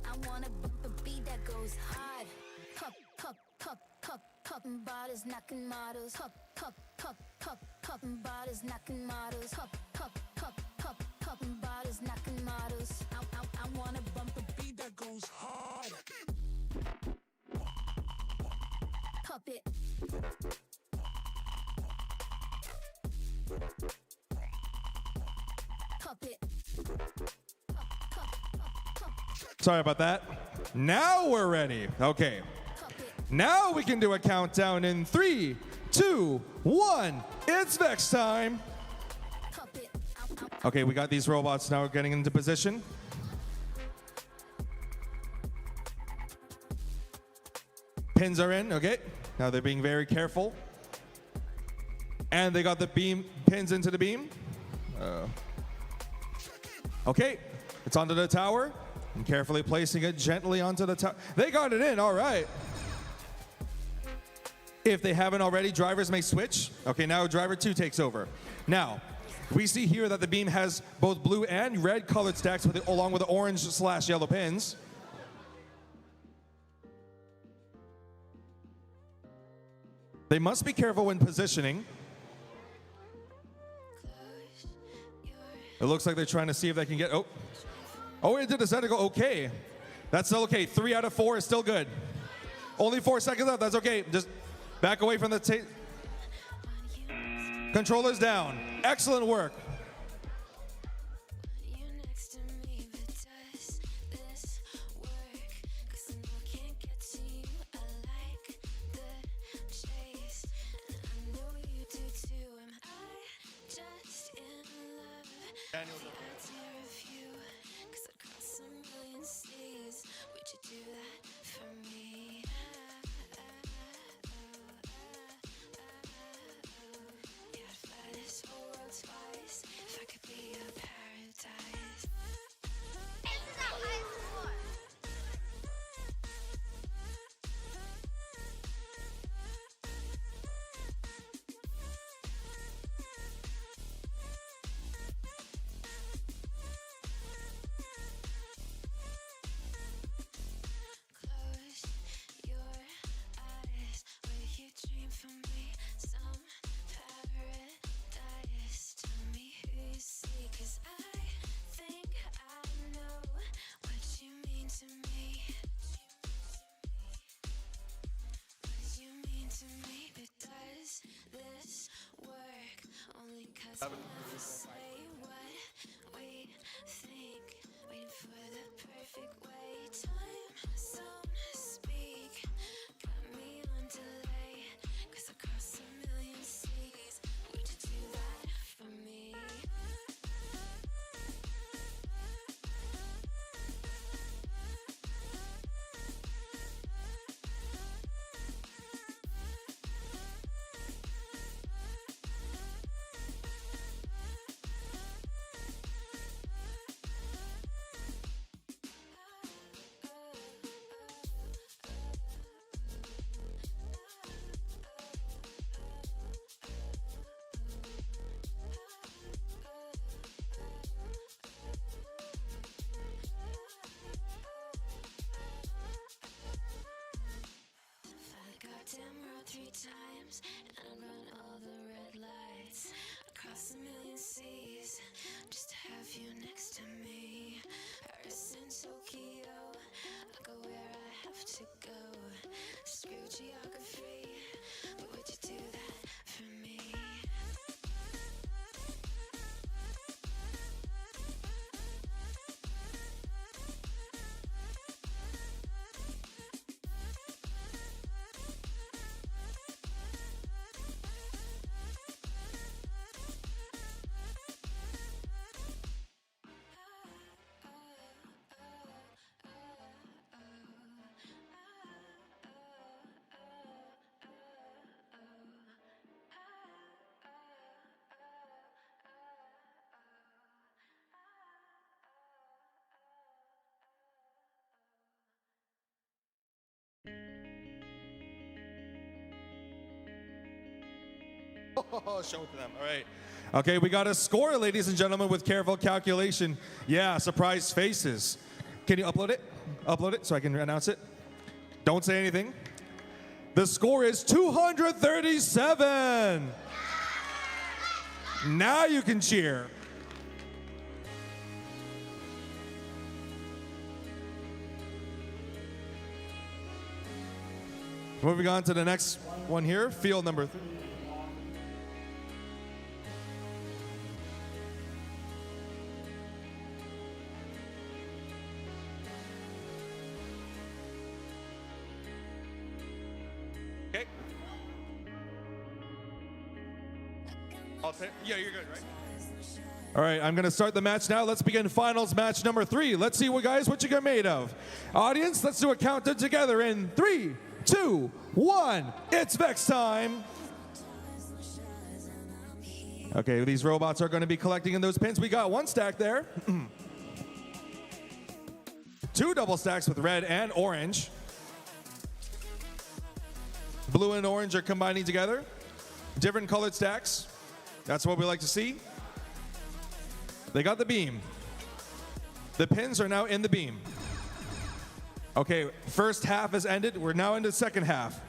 I wanna bump a beat that goes hard. Popping bottles, knocking models. Popping bottles, knocking models. Popping bottles, knocking models. I wanna bump a beat that goes hard. Pop it. Pop it. Sorry about that. Now we're ready. Okay. Now we can do a countdown in 3, 2, 1. It's Vex time. Okay, we got these robots now getting into position. Pins are in, okay. Now they're being very careful. And they got the beam pins into the beam. Okay, it's onto the tower. And carefully placing it gently onto the tower. They got it in, all right. If they haven't already, drivers may switch. Okay, now driver 2 takes over. Now, we see here that the beam has both blue and red colored stacks along with the orange/yellow pins. They must be careful when positioning. It looks like they're trying to see if they can get, oh, it did a set to go, okay. That's still okay, 3 out of 4 is still good. Only 4 seconds left, that's okay. Just back away from the controllers down. Excellent work. Times, and I run all the red lights across a million seas just to have you next to me. Paris and Tokyo, I go where I have to go. Screw geography, but would you do that for me? Show it to them. All right. Okay, we got a score, ladies and gentlemen, with careful calculation. Yeah, surprise faces. Can you upload it? Upload it so I can announce it. Don't say anything. The score is 237. Now you can cheer. Moving on to the next one here, field number 3. Okay. Yeah, you're good, right? All right, I'm going to start the match now. Let's begin finals match number 3. Let's see what you got made of. Audience, let's do a countdown together in 3, 2, 1. It's Vex time. Okay, these robots are going to be collecting in those pins. We got 1 stack there. 2 double stacks with red and orange. Blue and orange are combining together. Different colored stacks. That's what we like to see. They got the beam. The pins are now in the beam. Okay, first half has ended. We're now into the second half.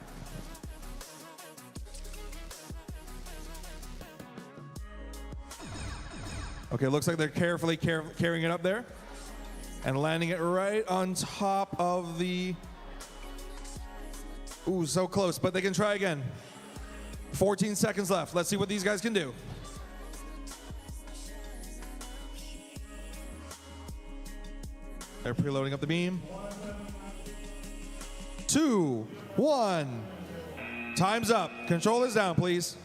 Okay, looks like they're carefully carrying it up there and landing it right on top of the... Ooh, so close, but they can try again. 14 seconds left. Let's see what these guys can do. They're preloading up the beam. 2, 1. Time's up. Controllers down, please.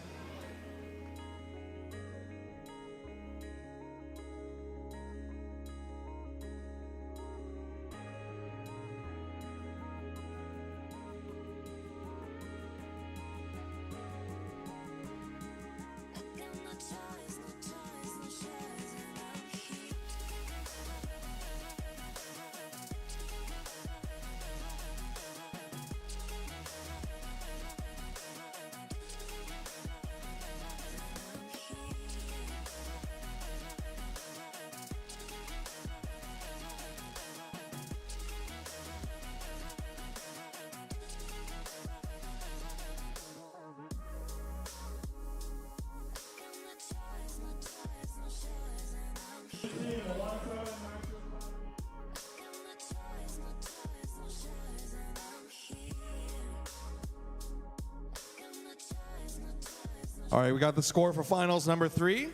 All right, we got the score for finals number 3,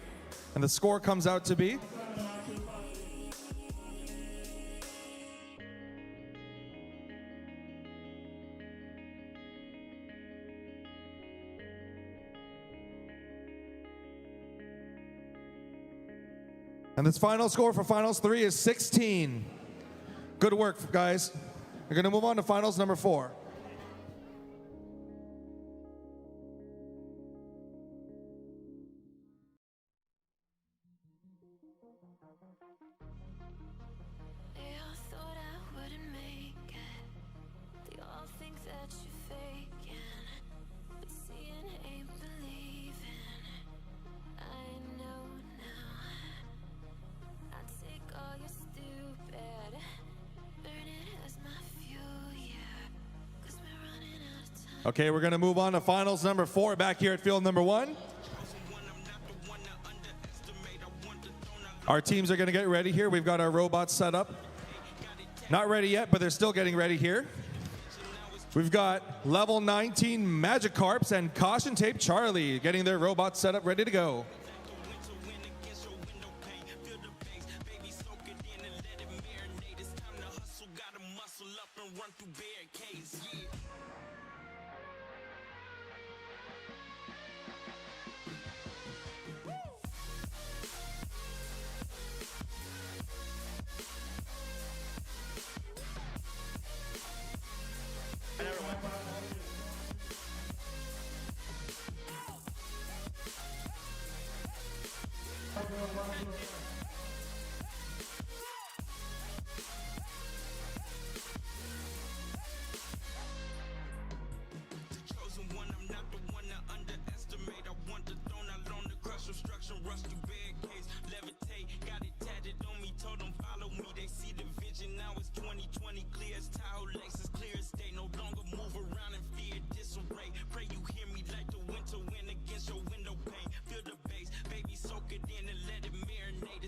and the score comes out to be... And this final score for finals 3 is 16. Good work, guys. We're going to move on to finals number 4. Okay, we're going to move on to finals number 4 back here at field number 1. Our teams are going to get ready here. We've got our robots set up. Not ready yet, but they're still getting ready here. We've got level 19 Magikarps and Caution Tape Charlie getting their robots set up, ready to go. Feel the bass, baby, soak it in and let it marinate.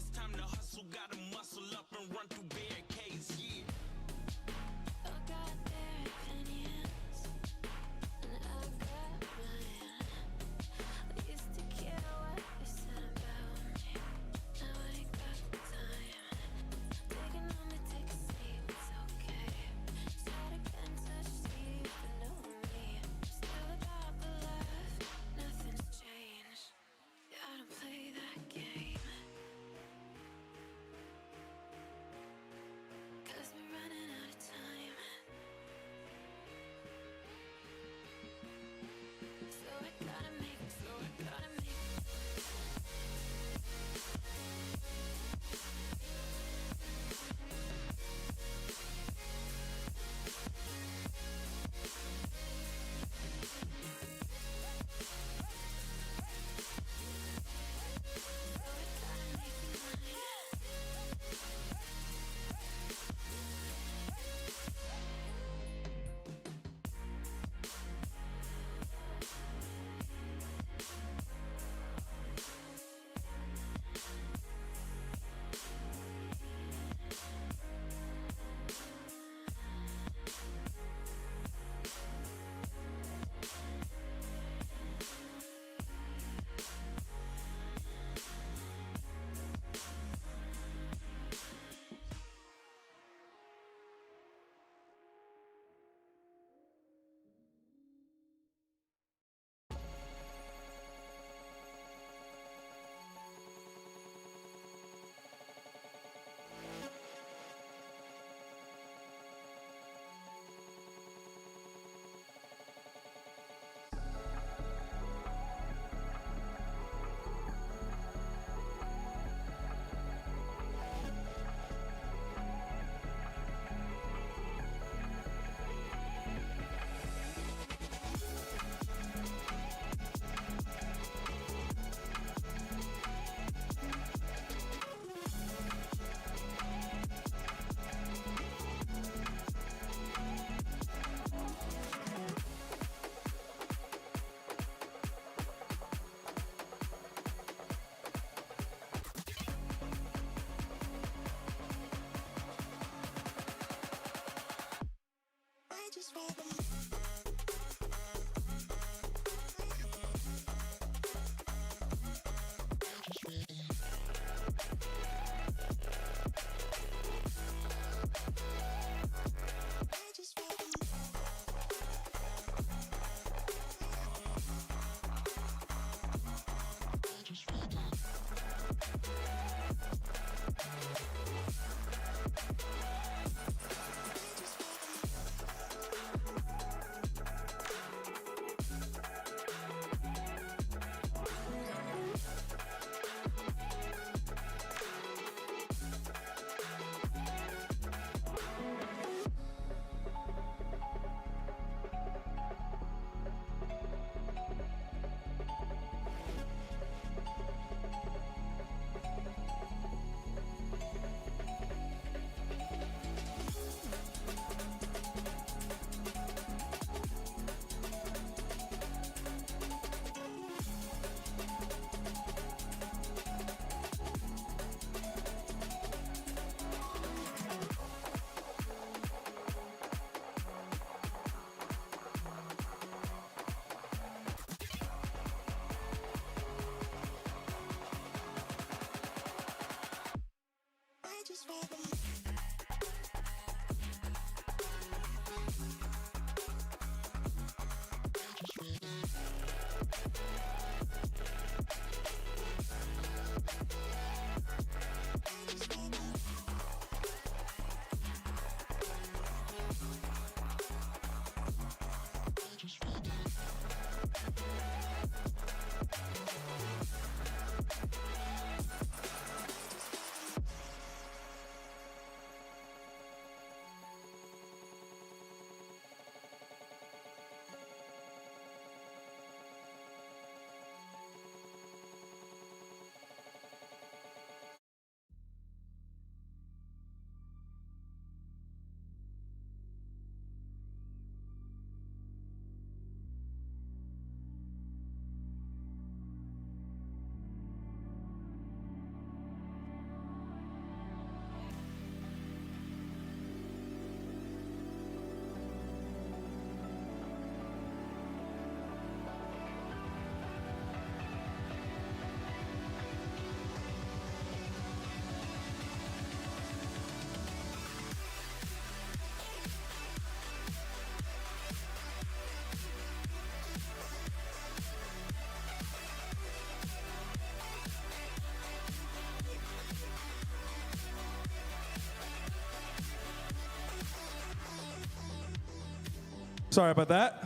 Sorry about that.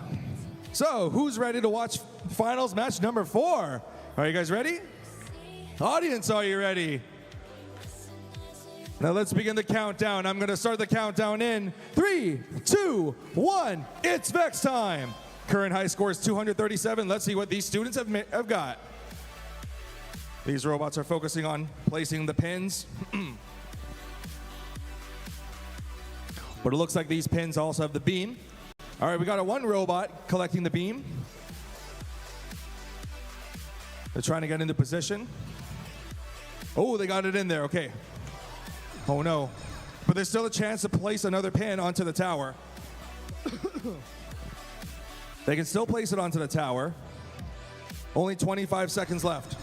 So, who's ready to watch finals match number 4? Are you guys ready? Audience, are you ready? Now let's begin the countdown. I'm going to start the countdown in 3, 2, 1. It's Vex time. Current high score is 237. Let's see what these students have got. These robots are focusing on placing the pins. But it looks like these pins also have the beam. All right, we got one robot collecting the beam. They're trying to get into position. Oh, they got it in there. Okay. Oh, no. But there's still a chance to place another pin onto the tower. They can still place it onto the tower. Only 25 seconds left.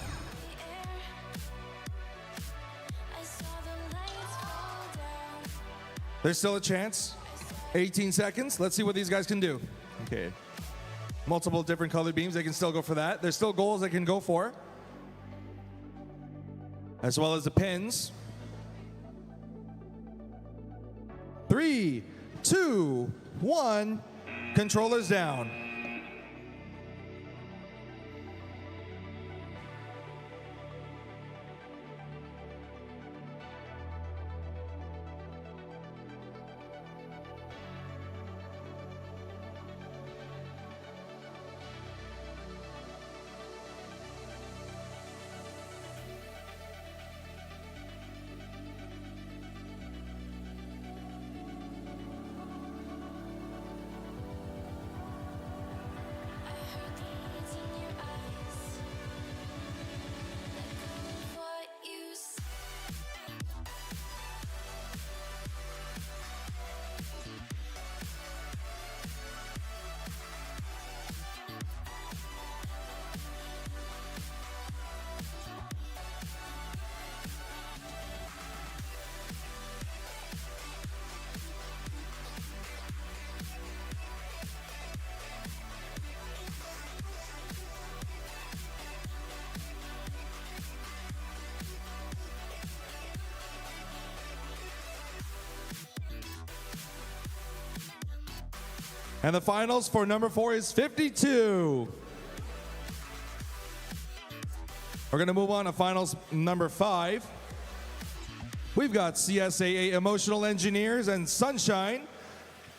There's still a chance. 18 seconds. Let's see what these guys can do. Okay. Multiple different colored beams. They can still go for that. There's still goals they can go for, as well as the pins. 3, 2, 1. Controllers down. And the finals for number 4 is 52. We're going to move on to finals number 5. We've got CSAA Emotional Engineers and Sunshine.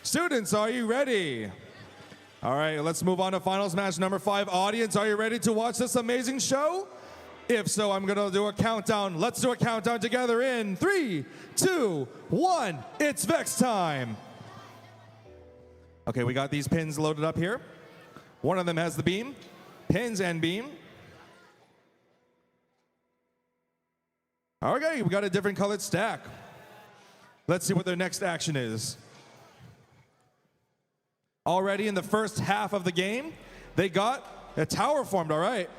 Students, are you ready? All right, let's move on to finals match number 5. Audience, are you ready to watch this amazing show? If so, I'm going to do a countdown. Let's do a countdown together in 3, 2, 1. It's Vex time. Okay, we got these pins loaded up here. One of them has the beam, pins and beam. Okay, we got a different colored stack. Let's see what their next action is. Already in the first half of the game, they got a tower formed, all right.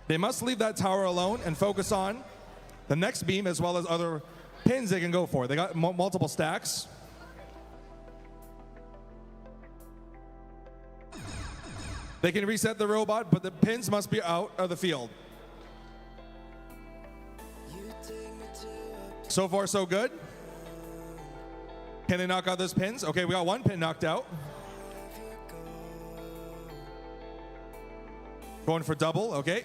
They must leave that tower alone and focus on the next beam as well as other pins they can go for. They got multiple stacks. They can reset the robot, but the pins must be out of the field. So far, so good. Can they knock out those pins? Okay, we got one pin knocked out. Going for double, okay.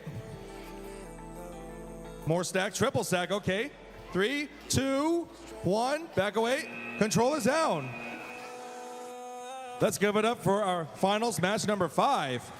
More stack, triple stack, okay. 3, 2, 1, back away. Controller's down. Let's give it up for our finals match number 5.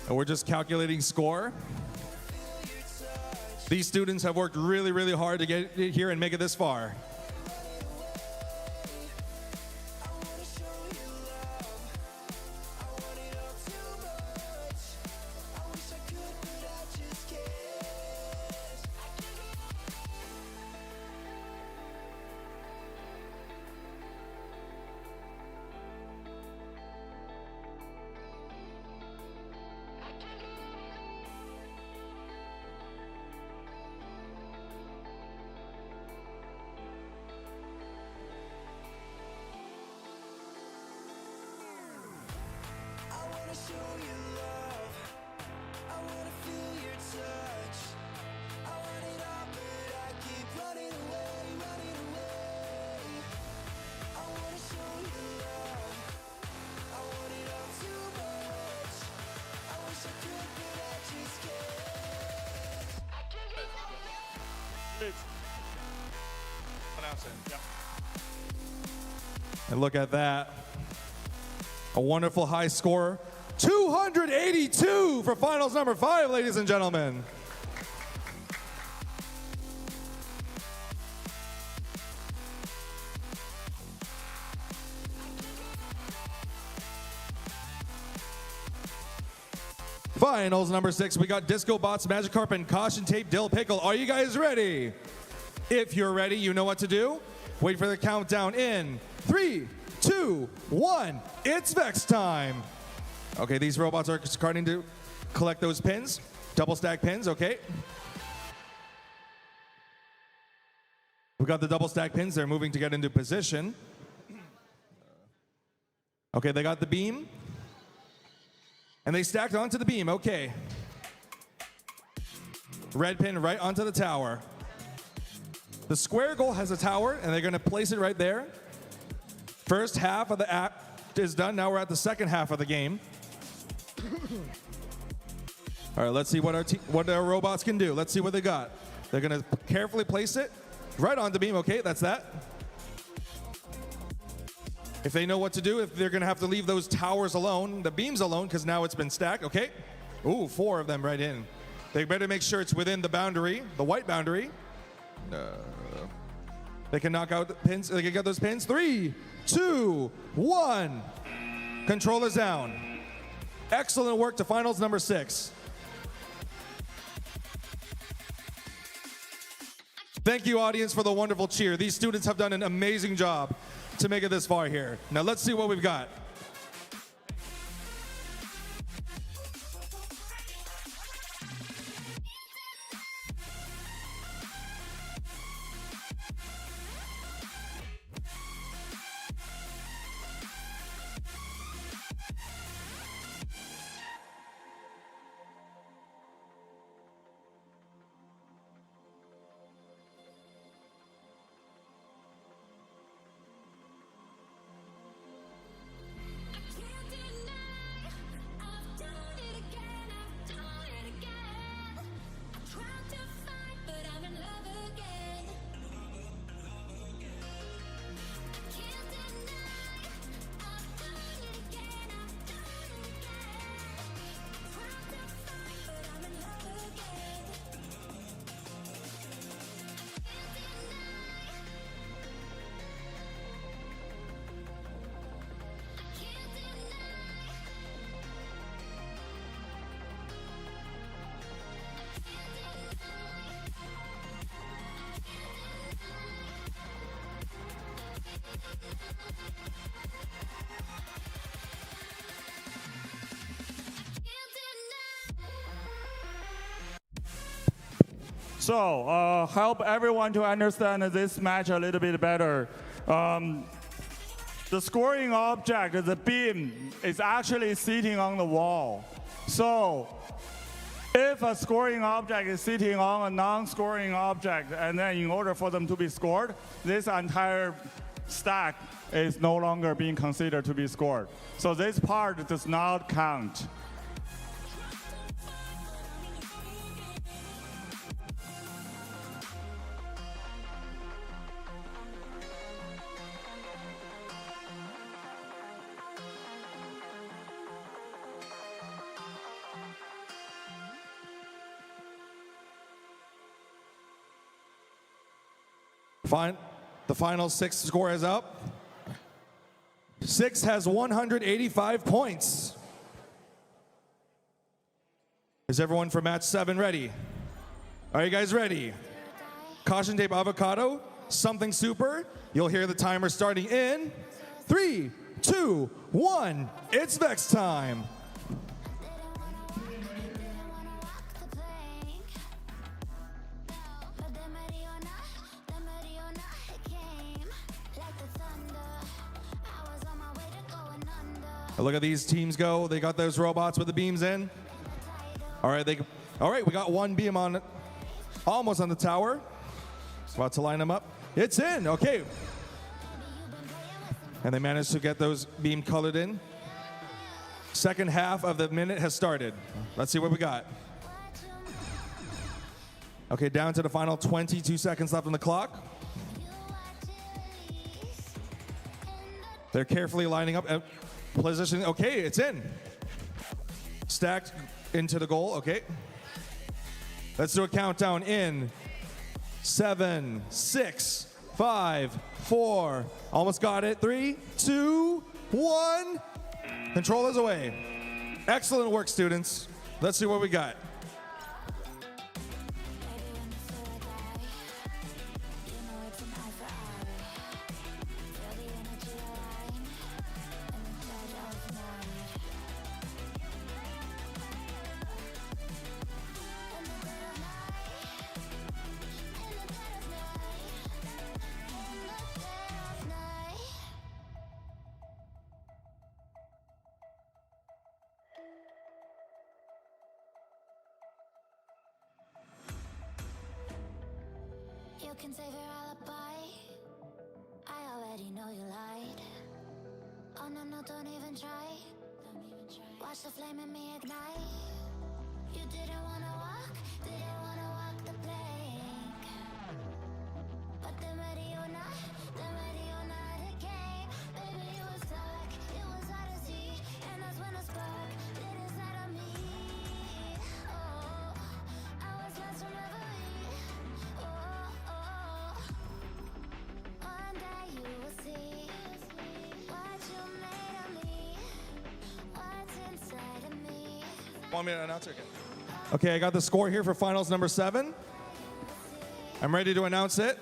And we're just calculating score. These students have worked really, really hard to get here and make it this far. Please. Announce it. Yeah. And look at that. A wonderful high score. 282 for finals number 5, ladies and gentlemen. Finals number 6, we got Disco Bots, Magikarp, and Caution Tape Dill Pickle. Are you guys ready? If you're ready, you know what to do. Wait for the countdown in 3, 2, 1. It's Vex time. Okay, these robots are starting to collect those pins. Double stack pins, okay. We got the double stack pins. They're moving to get into position. Okay, they got the beam. And they stacked onto the beam, okay. Red pin right onto the tower. The square goal has a tower, and they're gonna place it right there. First half of the act is done. Now we're at the second half of the game. All right, let's see what our robots can do. Let's see what they got. They're gonna carefully place it right on the beam. Okay, that's that. If they know what to do, if they're gonna have to leave those towers alone, the beams alone, because now it's been stacked. Okay. Ooh, 4 of them right in. They better make sure it's within the boundary, the white boundary. They can knock out the pins. They can get those pins. 3, 2, 1. Controllers down. Excellent work to finals number 6. Thank you, audience, for the wonderful cheer. These students have done an amazing job to make it this far here. Now let's see what we've got. So, help everyone to understand this match a little bit better. The scoring object, the beam, is actually sitting on the wall. So, if a scoring object is sitting on a non-scoring object, and then in order for them to be scored, this entire stack is no longer being considered to be scored. So this part does not count. The final 6 score is up. 6 has 185 points. Is everyone for match 7 ready? Are you guys ready? Caution tape avocado, something super. You'll hear the timer starting in 3, 2, 1. It's Vex time. Look at these teams go. They got those robots with the beams in. All right, we got one beam on, almost on the tower. About to line them up. It's in, okay. And they managed to get those beam colored in. Second half of the minute has started. Let's see what we got. Okay, down to the final 22 seconds left on the clock. They're carefully lining up and positioning. Okay, it's in. Stacked into the goal. Okay. Let's do a countdown in 7, 6, 5, 4. Almost got it. 3, 2, 1. Controllers away. Excellent work, students. Let's see what we got. You can save your alibi. I already know you lied. Oh no, no, don't even try. Watch the flame in me ignite. You didn't wanna walk the plank. But then ready or not, it came. Baby, it was dark, it was hard to see. And that's when a spark lit inside of me. Oh, I was lost from reverie. One day you will see what you made of me, what's inside of me. Want me to announce it again? Okay, I got the score here for finals number 7. I'm ready to announce it.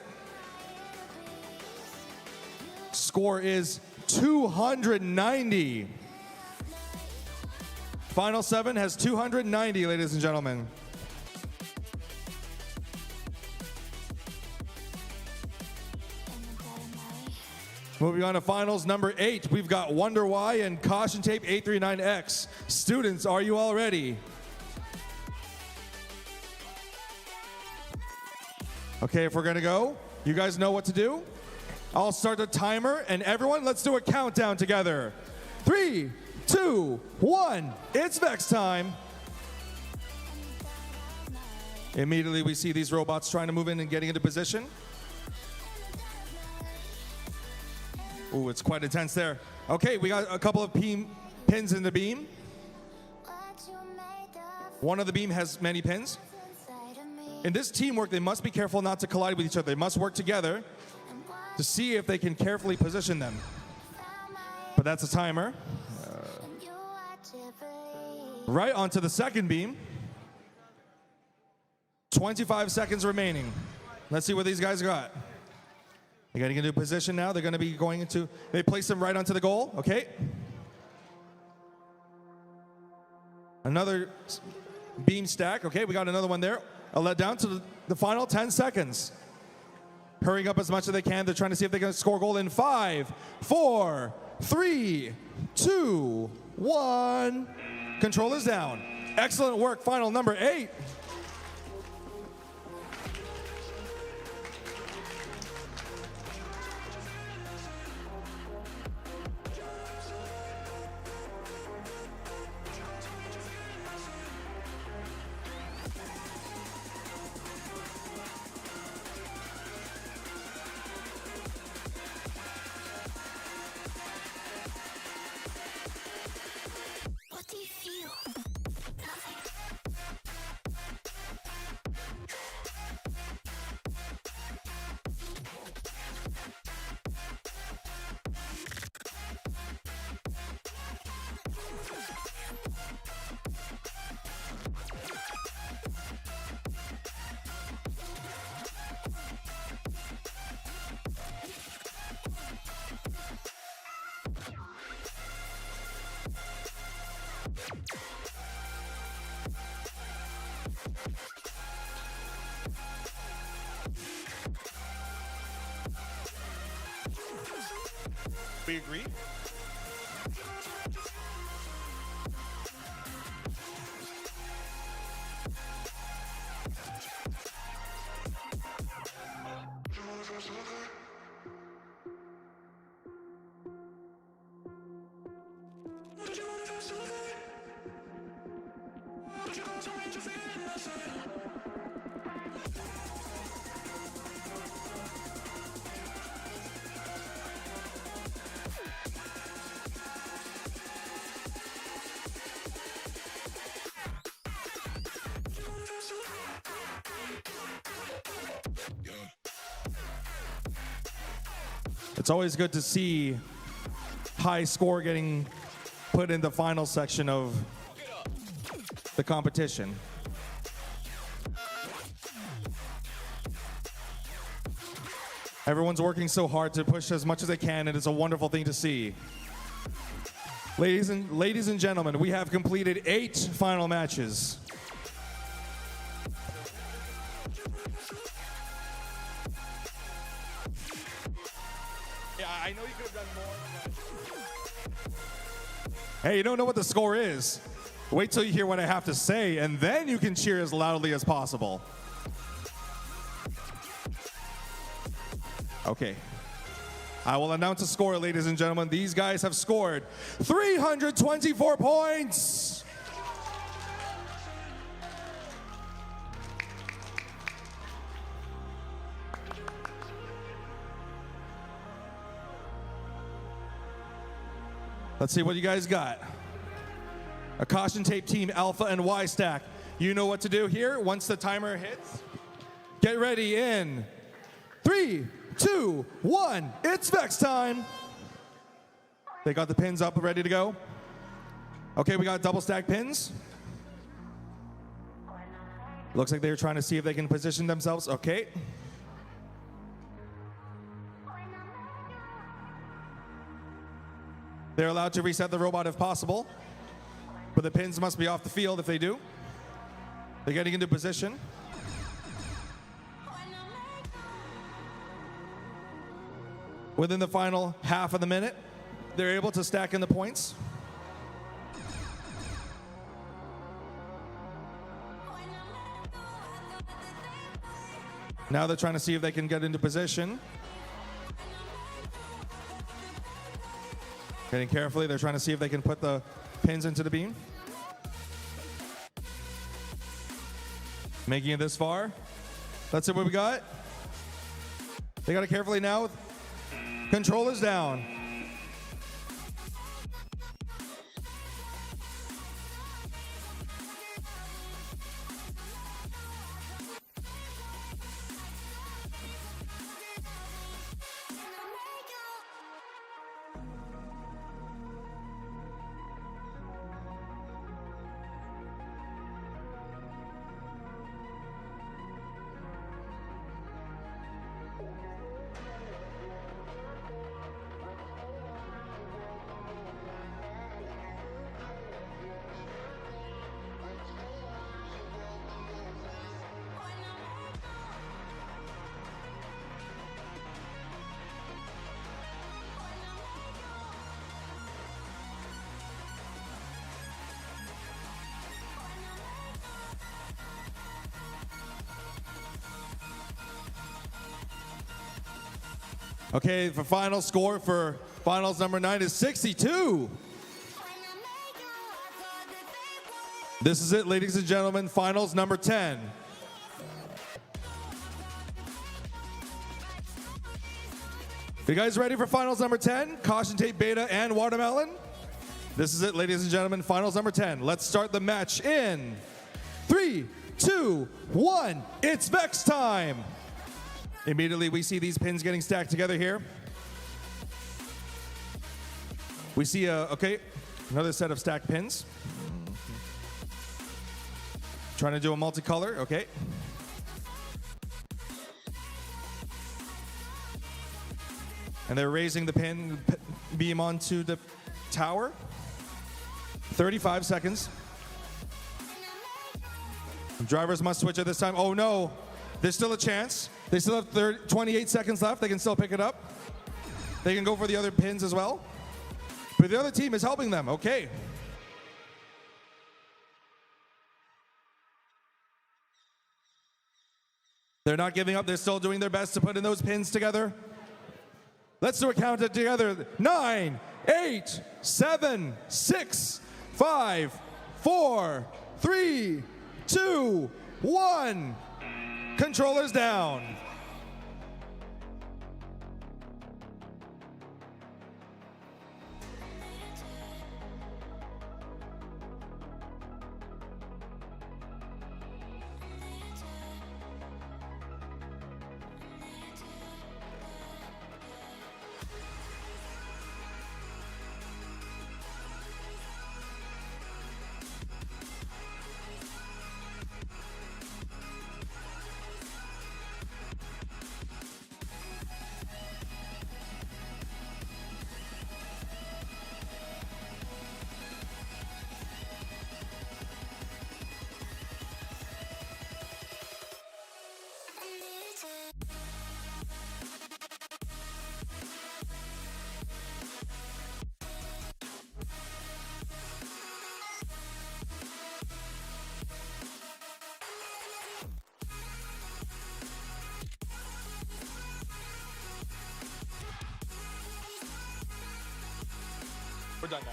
Score is 290. Final 7 has 290, ladies and gentlemen. Moving on to finals number 8, we've got Wonder Why and Caution Tape 839X. Students, are you all ready? Okay, if we're gonna go, you guys know what to do. I'll start the timer, and everyone, let's do a countdown together. 3, 2, 1, it's Vex time. Immediately we see these robots trying to move in and getting into position. Ooh, it's quite intense there. Okay, we got a couple of pins in the beam. One of the beam has many pins. In this teamwork, they must be careful not to collide with each other. They must work together to see if they can carefully position them. But that's a timer. Right onto the second beam. 25 seconds remaining. Let's see what these guys got. They're getting into position now. They're going to be going into, they place them right onto the goal. Okay. Another beam stack. Okay, we got another one there. I'll let down to the final 10 seconds. Hurrying up as much as they can. They're trying to see if they can score a goal in 5, 4, 3, 2, 1. Controllers down. Excellent work. Final number 8. What do you feel? Nothing. We agree? It's always good to see high score getting put in the final section of the competition. Everyone's working so hard to push as much as they can, and it's a wonderful thing to see. Ladies and gentlemen, we have completed 8 final matches. Yeah, I know you could have done more. Hey, you don't know what the score is. Wait till you hear what I have to say, and then you can cheer as loudly as possible. Okay. I will announce the score, ladies and gentlemen. These guys have scored 324 points. Let's see what you guys got. A caution tape team, Alpha and Y stack. You know what to do here. Once the timer hits, get ready in 3, 2, 1. It's Vex time. They got the pins up, ready to go. Okay, we got double stack pins. Looks like they're trying to see if they can position themselves. Okay. They're allowed to reset the robot if possible, but the pins must be off the field if they do. They're getting into position. Within the final half of the minute, they're able to stack in the points. Now they're trying to see if they can get into position. Getting carefully, they're trying to see if they can put the pins into the beam. Making it this far. Let's see what we got. They got it carefully now. Controllers down. Okay, the final score for finals number 9 is 62. This is it, ladies and gentlemen, finals number 10. You guys ready for finals number 10? Caution tape, beta, and watermelon? This is it, ladies and gentlemen, finals number 10. Let's start the match in 3, 2, 1. It's Vex time. Immediately, we see these pins getting stacked together here. We see, another set of stacked pins. Trying to do a multicolor, okay. And they're raising the pin beam onto the tower. 35 seconds. Drivers must switch at this time. Oh no, there's still a chance. They still have 28 seconds left. They can still pick it up. They can go for the other pins as well. But the other team is helping them. Okay. They're not giving up. They're still doing their best to put in those pins together. Let's do a countdown together. 9, 8, 7, 6, 5, 4, 3, 2, 1. Controllers down. We're done now.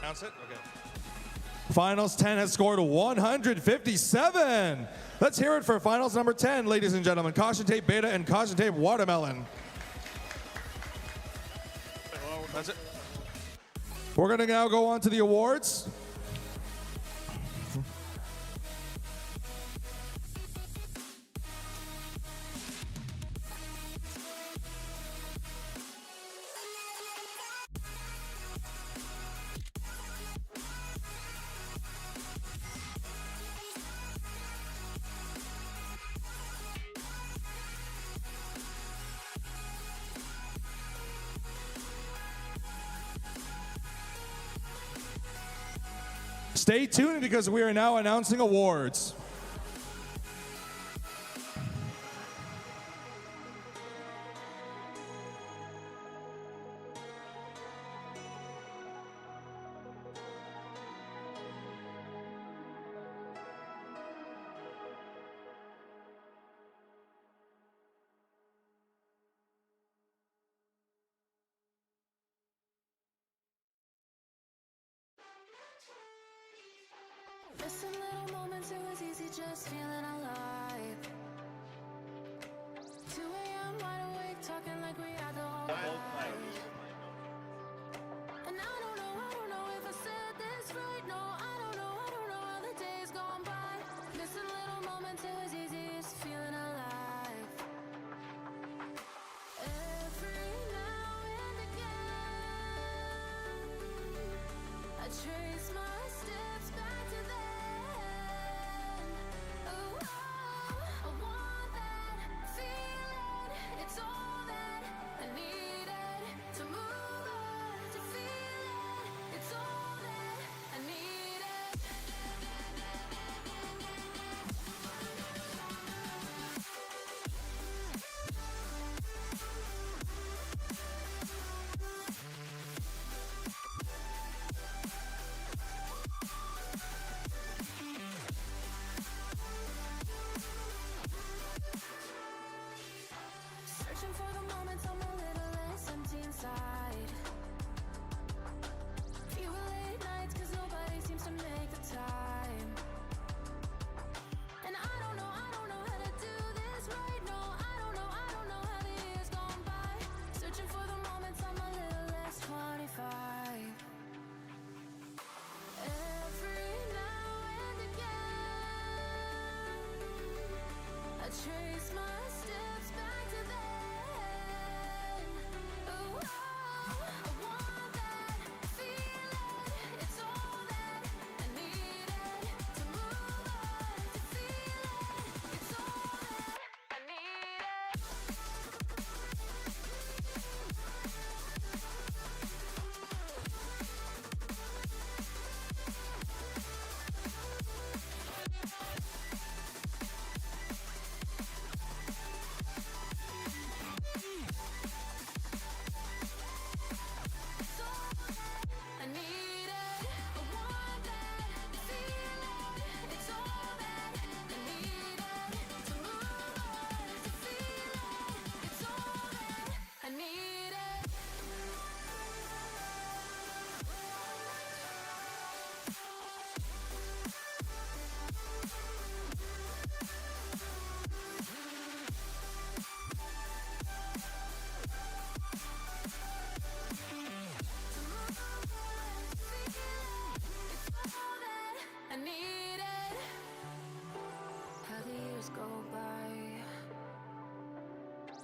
Announce it? Okay. Finals 10 has scored 157. Let's hear it for finals number 10, ladies and gentlemen. Caution tape beta and caution tape watermelon. That's it. We're going to now go on to the awards. Stay tuned because we are now announcing awards. Missing little moments, it was easy just feeling alive. 2 a.m. wide awake, talking like we had the whole night. And I don't know if I said this right. No, I don't know how the days gone by. Missing little moments, it was easy just feeling alive. Every now and again, I trace my steps back to then. Oh, I want that feeling. It's all that I needed to move on, to feel it. It's all that I needed. Searching for the moments I'm a little less empty inside. Fewer late nights 'cause nobody seems to make the time. And I don't know how to do this right. No, I don't know how the years gone by. Searching for the moments I'm a little less 25. Every now and again, I trace my steps back to then. Oh, I want that feeling. It's all that I needed to move on, to feel it. It's all that I needed. It's all that I needed. I want that feeling. It's all that I needed to move on, to feel it. It's all that I needed. I needed. How the years go by,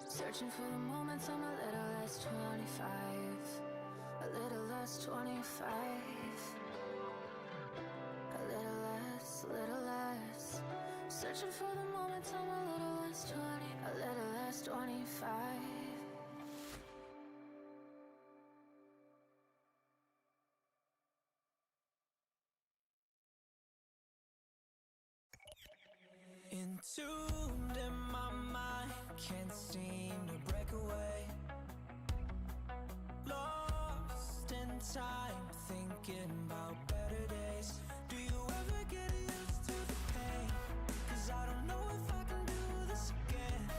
searching for the moments I'm a little less 25, a little less 25, a little less Searching for the moment, I'm a little less 20, a little less 25. Entombed in my mind, can't seem to break away. Lost in time, thinking about better days. Do you ever get used to the pain? 'Cause I don't know if I can do this again.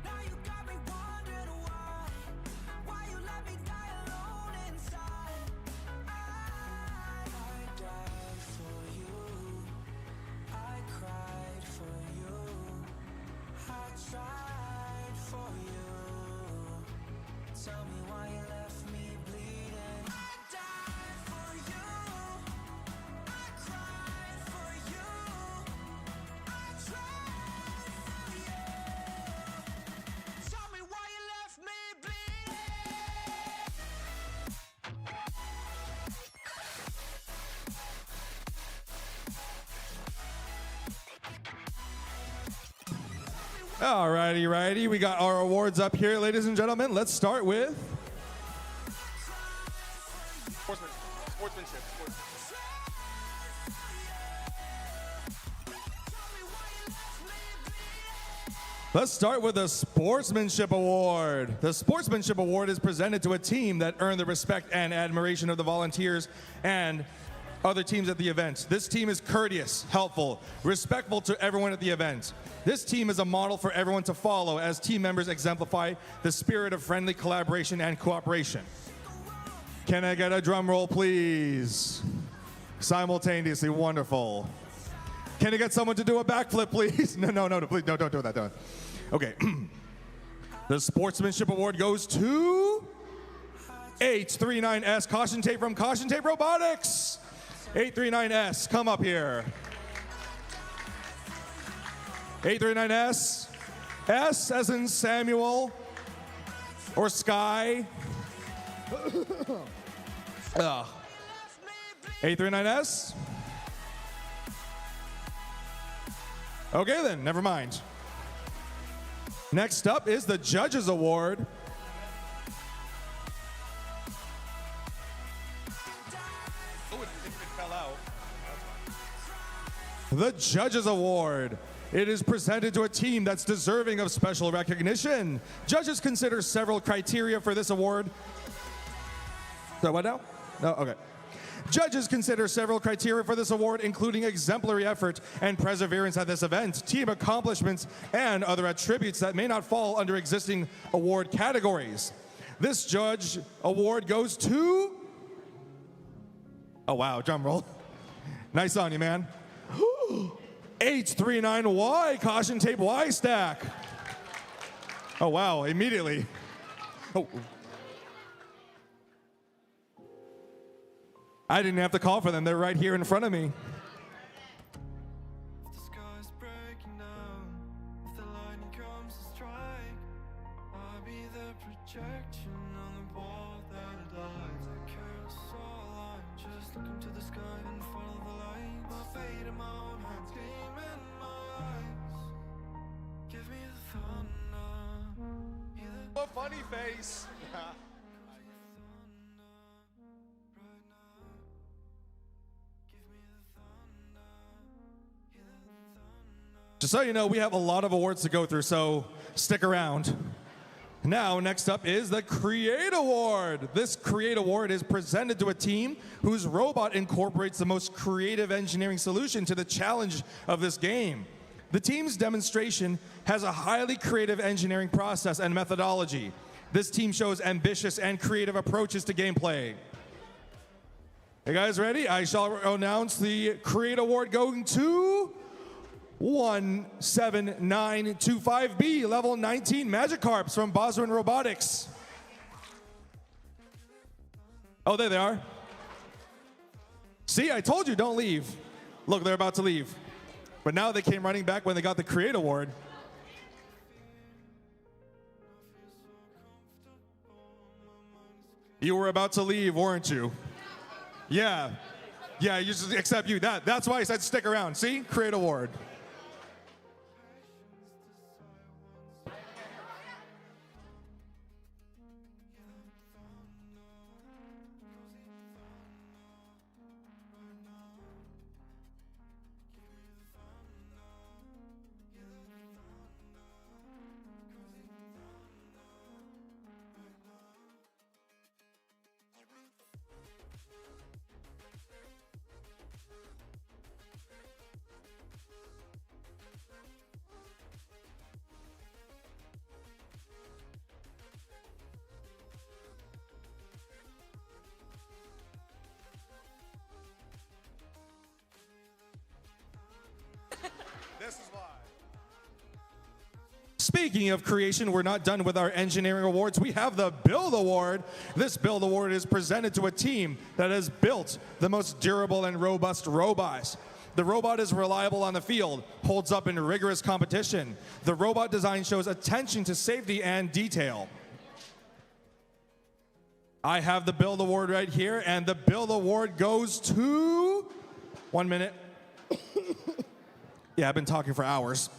Now you got me wondering why you let me die alone inside. I died for you, I cried for you, I tried for you. Tell me why you left me bleeding. I died for you, I cried for you, I tried for you. Tell me why you left me bleeding. Alrighty, righty. We got our awards up here, ladies and gentlemen. Let's start with Sportsmanship. Let's start with the Sportsmanship Award. The Sportsmanship Award is presented to a team that earned the respect and admiration of the volunteers and other teams at the event. This team is courteous, helpful, respectful to everyone at the event. This team is a model for everyone to follow as team members exemplify the spirit of friendly collaboration and cooperation. Can I get a drum roll, please? Simultaneously, wonderful. Can I get someone to do a backflip, please? No, please, no, don't do that, don't. Okay. The Sportsmanship Award goes to H39S Caution Tape from Caution Tape Robotics. 839S, come up here. 839S, S as in Samuel or Sky. 839S. Okay then, never mind. Next up is the Judges Award. Oh, it fell out. The Judges Award. It is presented to a team that's deserving of special recognition. Judges consider several criteria for this award. So what now? No, okay. Judges consider several criteria for this award, including exemplary effort and perseverance at this event, team accomplishments, and other attributes that may not fall under existing award categories. This Judge Award goes to... Oh, wow, drum roll. Nice on you, man. H39Y, Caution Tape Y stack. Oh, wow, immediately. Oh. I didn't have to call for them. They're right here in front of me. If the sky's breaking down, if the lightning comes to strike, I'll be the projection on the wall that it lights. I can't saw line, just look into the sky and follow the light. My fate in my own hands, gleam in my eyes. Give me the thunder, A funny face. Just so you know, we have a lot of awards to go through, so stick around. Now, next up is the Create Award. This Create Award is presented to a team whose robot incorporates the most creative engineering solution to the challenge of this game. The team's demonstration has a highly creative engineering process and methodology. This team shows ambitious and creative approaches to gameplay. Hey guys, ready? I shall announce the Create Award going to 17925B, level 19 Magikarps from Boswin Robotics. Oh, there they are. See, I told you, don't leave. Look, they're about to leave. But now they came running back when they got the Create Award. You were about to leave, weren't you? Yeah. Yeah, you just, except you. That's why I said stick around. See? Create Award. Speaking of creation, we're not done with our engineering awards. We have the Build Award. This Build Award is presented to a team that has built the most durable and robust robots. The robot is reliable on the field, holds up in rigorous competition. The robot design shows attention to safety and detail. I have the Build Award right here, and the Build Award goes to... 1 minute. Yeah, I've been talking for hours.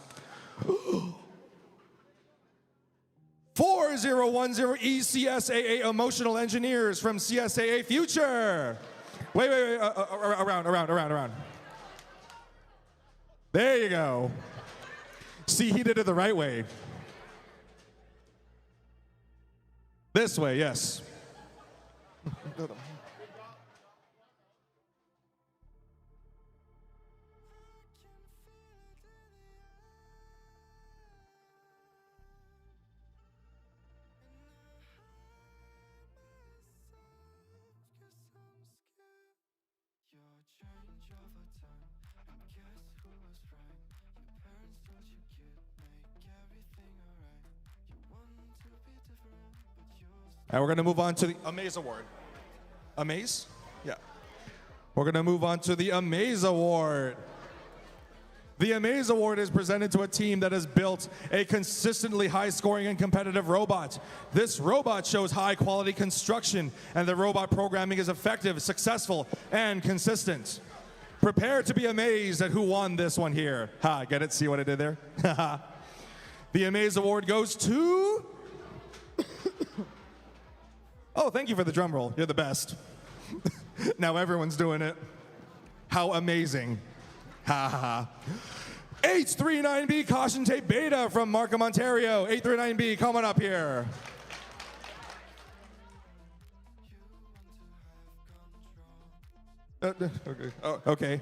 4010 ECSAA Emotional Engineers from CSAA Future. Wait, around. There you go. See, he did it the right way. This way, yes. And we're going to move on to the Amaze Award. Amaze? Yeah. We're going to move on to the Amaze Award. The Amaze Award is presented to a team that has built a consistently high-scoring and competitive robot. This robot shows high-quality construction, and the robot programming is effective, successful, and consistent. Prepare to be amazed at who won this one here. Ha, get it? See what I did there? The Amaze Award goes to... Oh, thank you for the drum roll. You're the best. Now everyone's doing it. How amazing. Ha ha ha. 839B Caution Tape Beta from Markham, Ontario. 839B, come on up here. Okay. Oh, okay.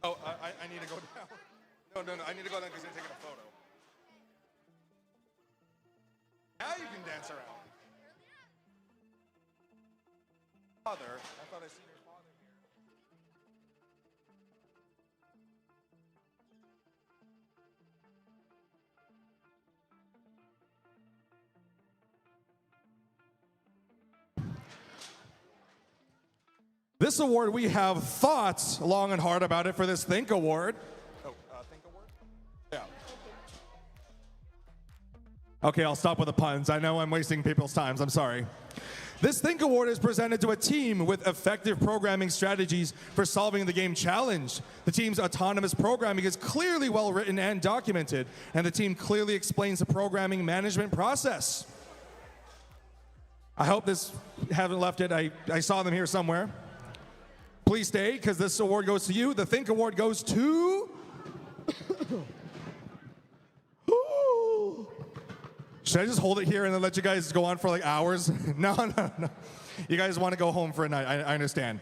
Oh, I need to go down. No, I need to go down because they're taking a photo. Now you can dance around. Father, I thought I seen your father here. This award, we have thoughts long and hard about it for this Think Award. Oh, Think Award? Yeah. Okay, I'll stop with the puns. I know I'm wasting people's times. I'm sorry. This Think Award is presented to a team with effective programming strategies for solving the game challenge. The team's autonomous programming is clearly well written and documented, and the team clearly explains the programming management process. I hope this haven't left it. I saw them here somewhere. Please stay, because this award goes to you. The Think Award goes to... Should I just hold it here and then let you guys go on for like hours? No. You guys want to go home for a night. I understand.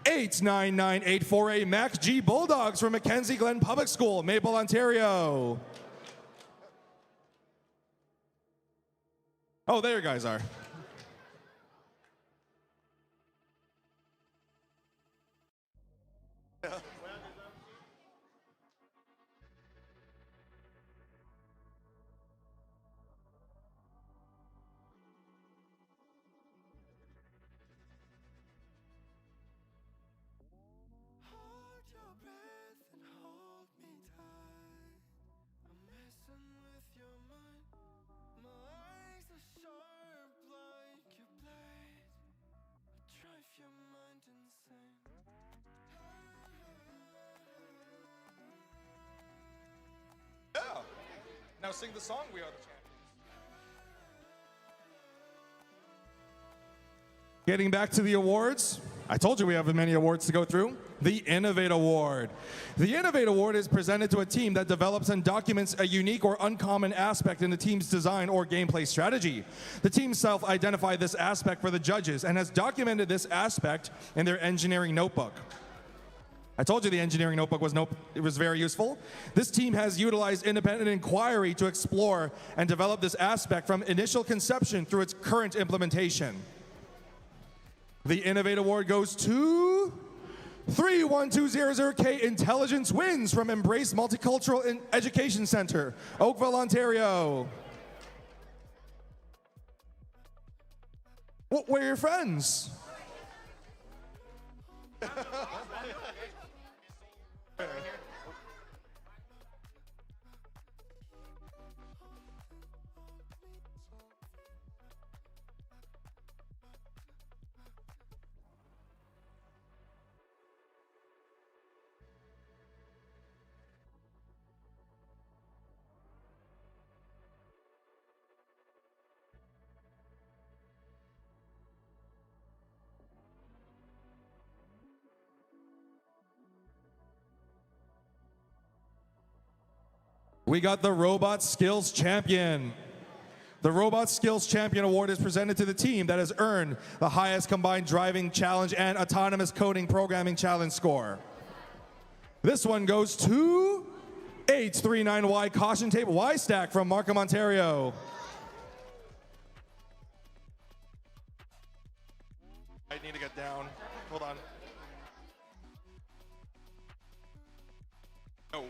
89984A Mac G Bulldogs from Mackenzie Glen Public School, Maple, Ontario. Oh, there you guys are. Now sing the song, We Are the Champions. Getting back to the awards, I told you we have many awards to go through. The Innovate Award. The Innovate Award is presented to a team that develops and documents a unique or uncommon aspect in the team's design or gameplay strategy. The team self-identified this aspect for the judges and has documented this aspect in their engineering notebook. I told you the engineering notebook was very useful. This team has utilized independent inquiry to explore and develop this aspect from initial conception through its current implementation. The Innovate Award goes to 31200K Intelligence wins from Embrace Multicultural Education Center, Oakville, Ontario. Where are your friends? We got the Robot Skills Champion. The Robot Skills Champion Award is presented to the team that has earned the highest combined driving challenge and autonomous coding programming challenge score. This one goes to 839Y Caution Tape Y Stack from Markham, Ontario. I need to get down. Hold on. No.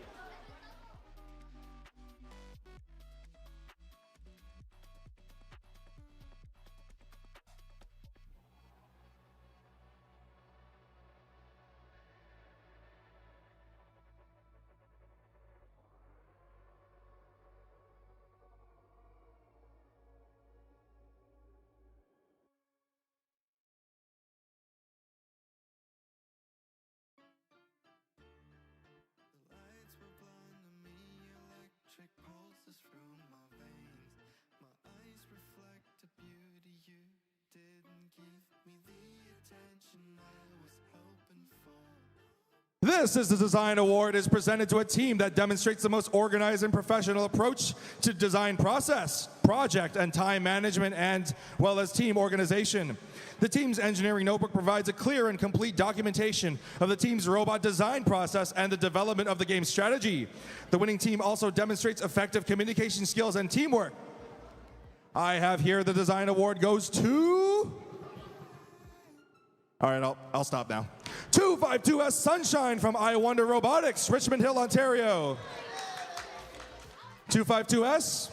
This is the Design Award is presented to a team that demonstrates the most organized and professional approach to design process, project, and time management, and well as team organization. The team's engineering notebook provides a clear and complete documentation of the team's robot design process and the development of the game's strategy. The winning team also demonstrates effective communication skills and teamwork. I have here the Design Award goes to... All right, I'll stop now. 252S Sunshine from I Wonder Robotics, Richmond Hill, Ontario. 252S.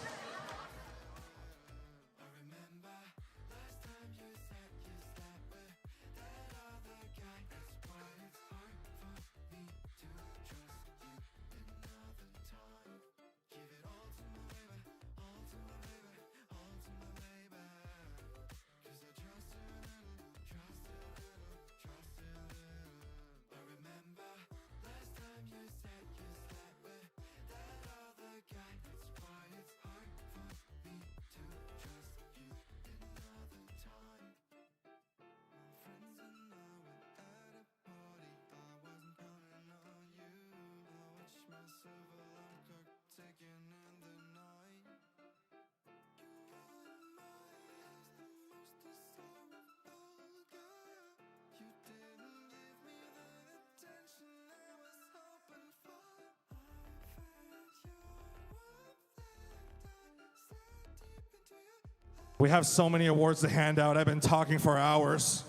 We have so many awards to hand out. I've been talking for hours.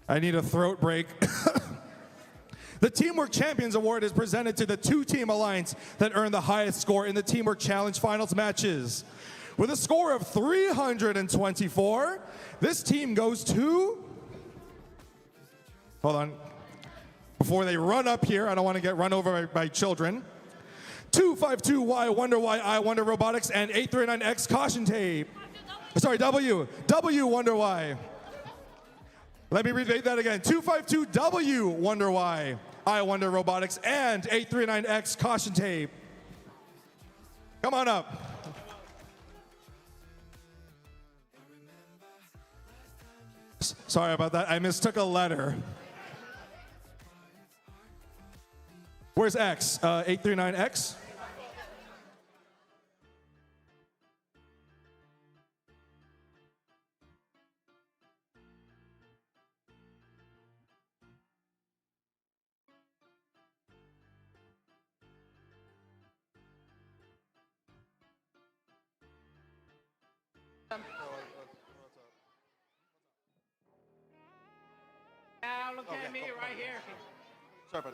I need a throat break. The Teamwork Champions Award is presented to the two-team alliance that earned the highest score in the Teamwork Challenge Finals matches. With a score of 324, this team goes to... Hold on. Before they run up here, I don't want to get run over by children. 252Y Wonder Y I Wonder Robotics and 839X Caution Tape. Sorry, W Wonder Y. Let me repeat that again. 252W Wonder Y I Wonder Robotics and 839X Caution Tape. Come on up. Sorry about that. I mistook a letter. Where's X? 839X? Now Now look at me right here. Sorry, bud.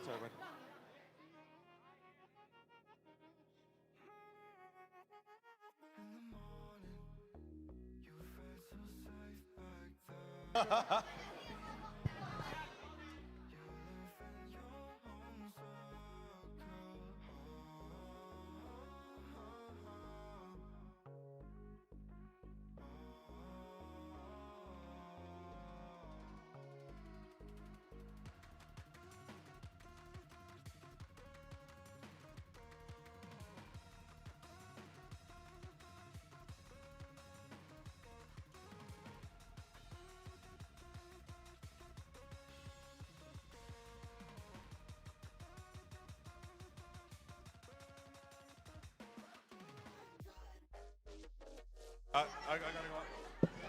I gotta go.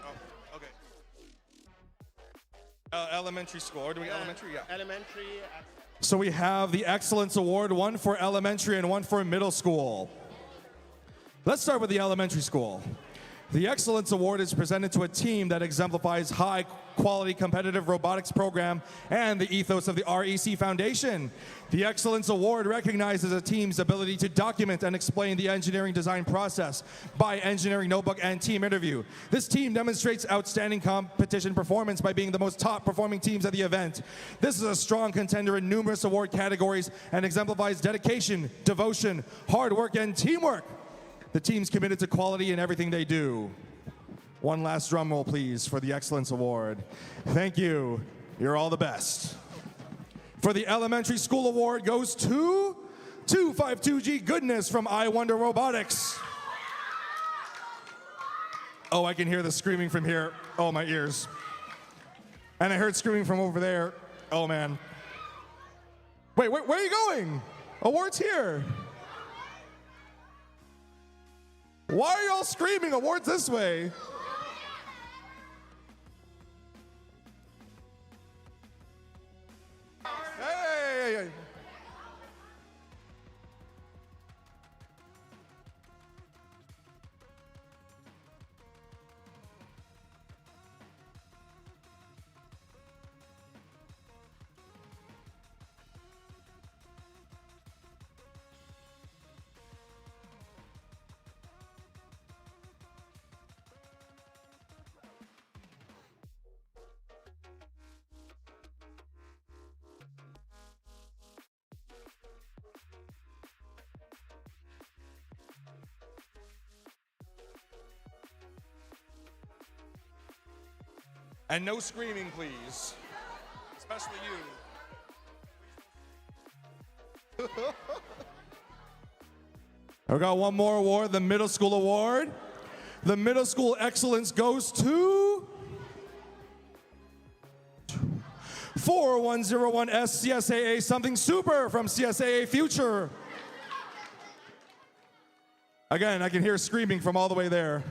Oh, okay. Elementary school. Or do we elementary? Yeah. Elementary. So we have the Excellence Award, one for elementary and one for middle school. Let's start with the elementary school. The Excellence Award is presented to a team that exemplifies high-quality competitive robotics program and the ethos of the REC Foundation. The Excellence Award recognizes a team's ability to document and explain the engineering design process by engineering notebook and team interview. This team demonstrates outstanding competition performance by being the most top-performing teams at the event. This is a strong contender in numerous award categories and exemplifies dedication, devotion, hard work, and teamwork. The team's committed to quality in everything they do. One last drum roll, please, for the Excellence Award. Thank you. You're all the best. For the Elementary School Award goes to 252G Goodness from I Wonder Robotics. Oh, I can hear the screaming from here. Oh, my ears. And I heard screaming from over there. Oh, man. Wait, where are you going? Award's here. Why are y'all screaming? Awards this way. Hey. And no screaming, please. Especially you. We got one more award, the Middle School Award. The Middle School Excellence goes to 4101S CSAA Something Super from CSAA Future. Again, I can hear screaming from all the way there.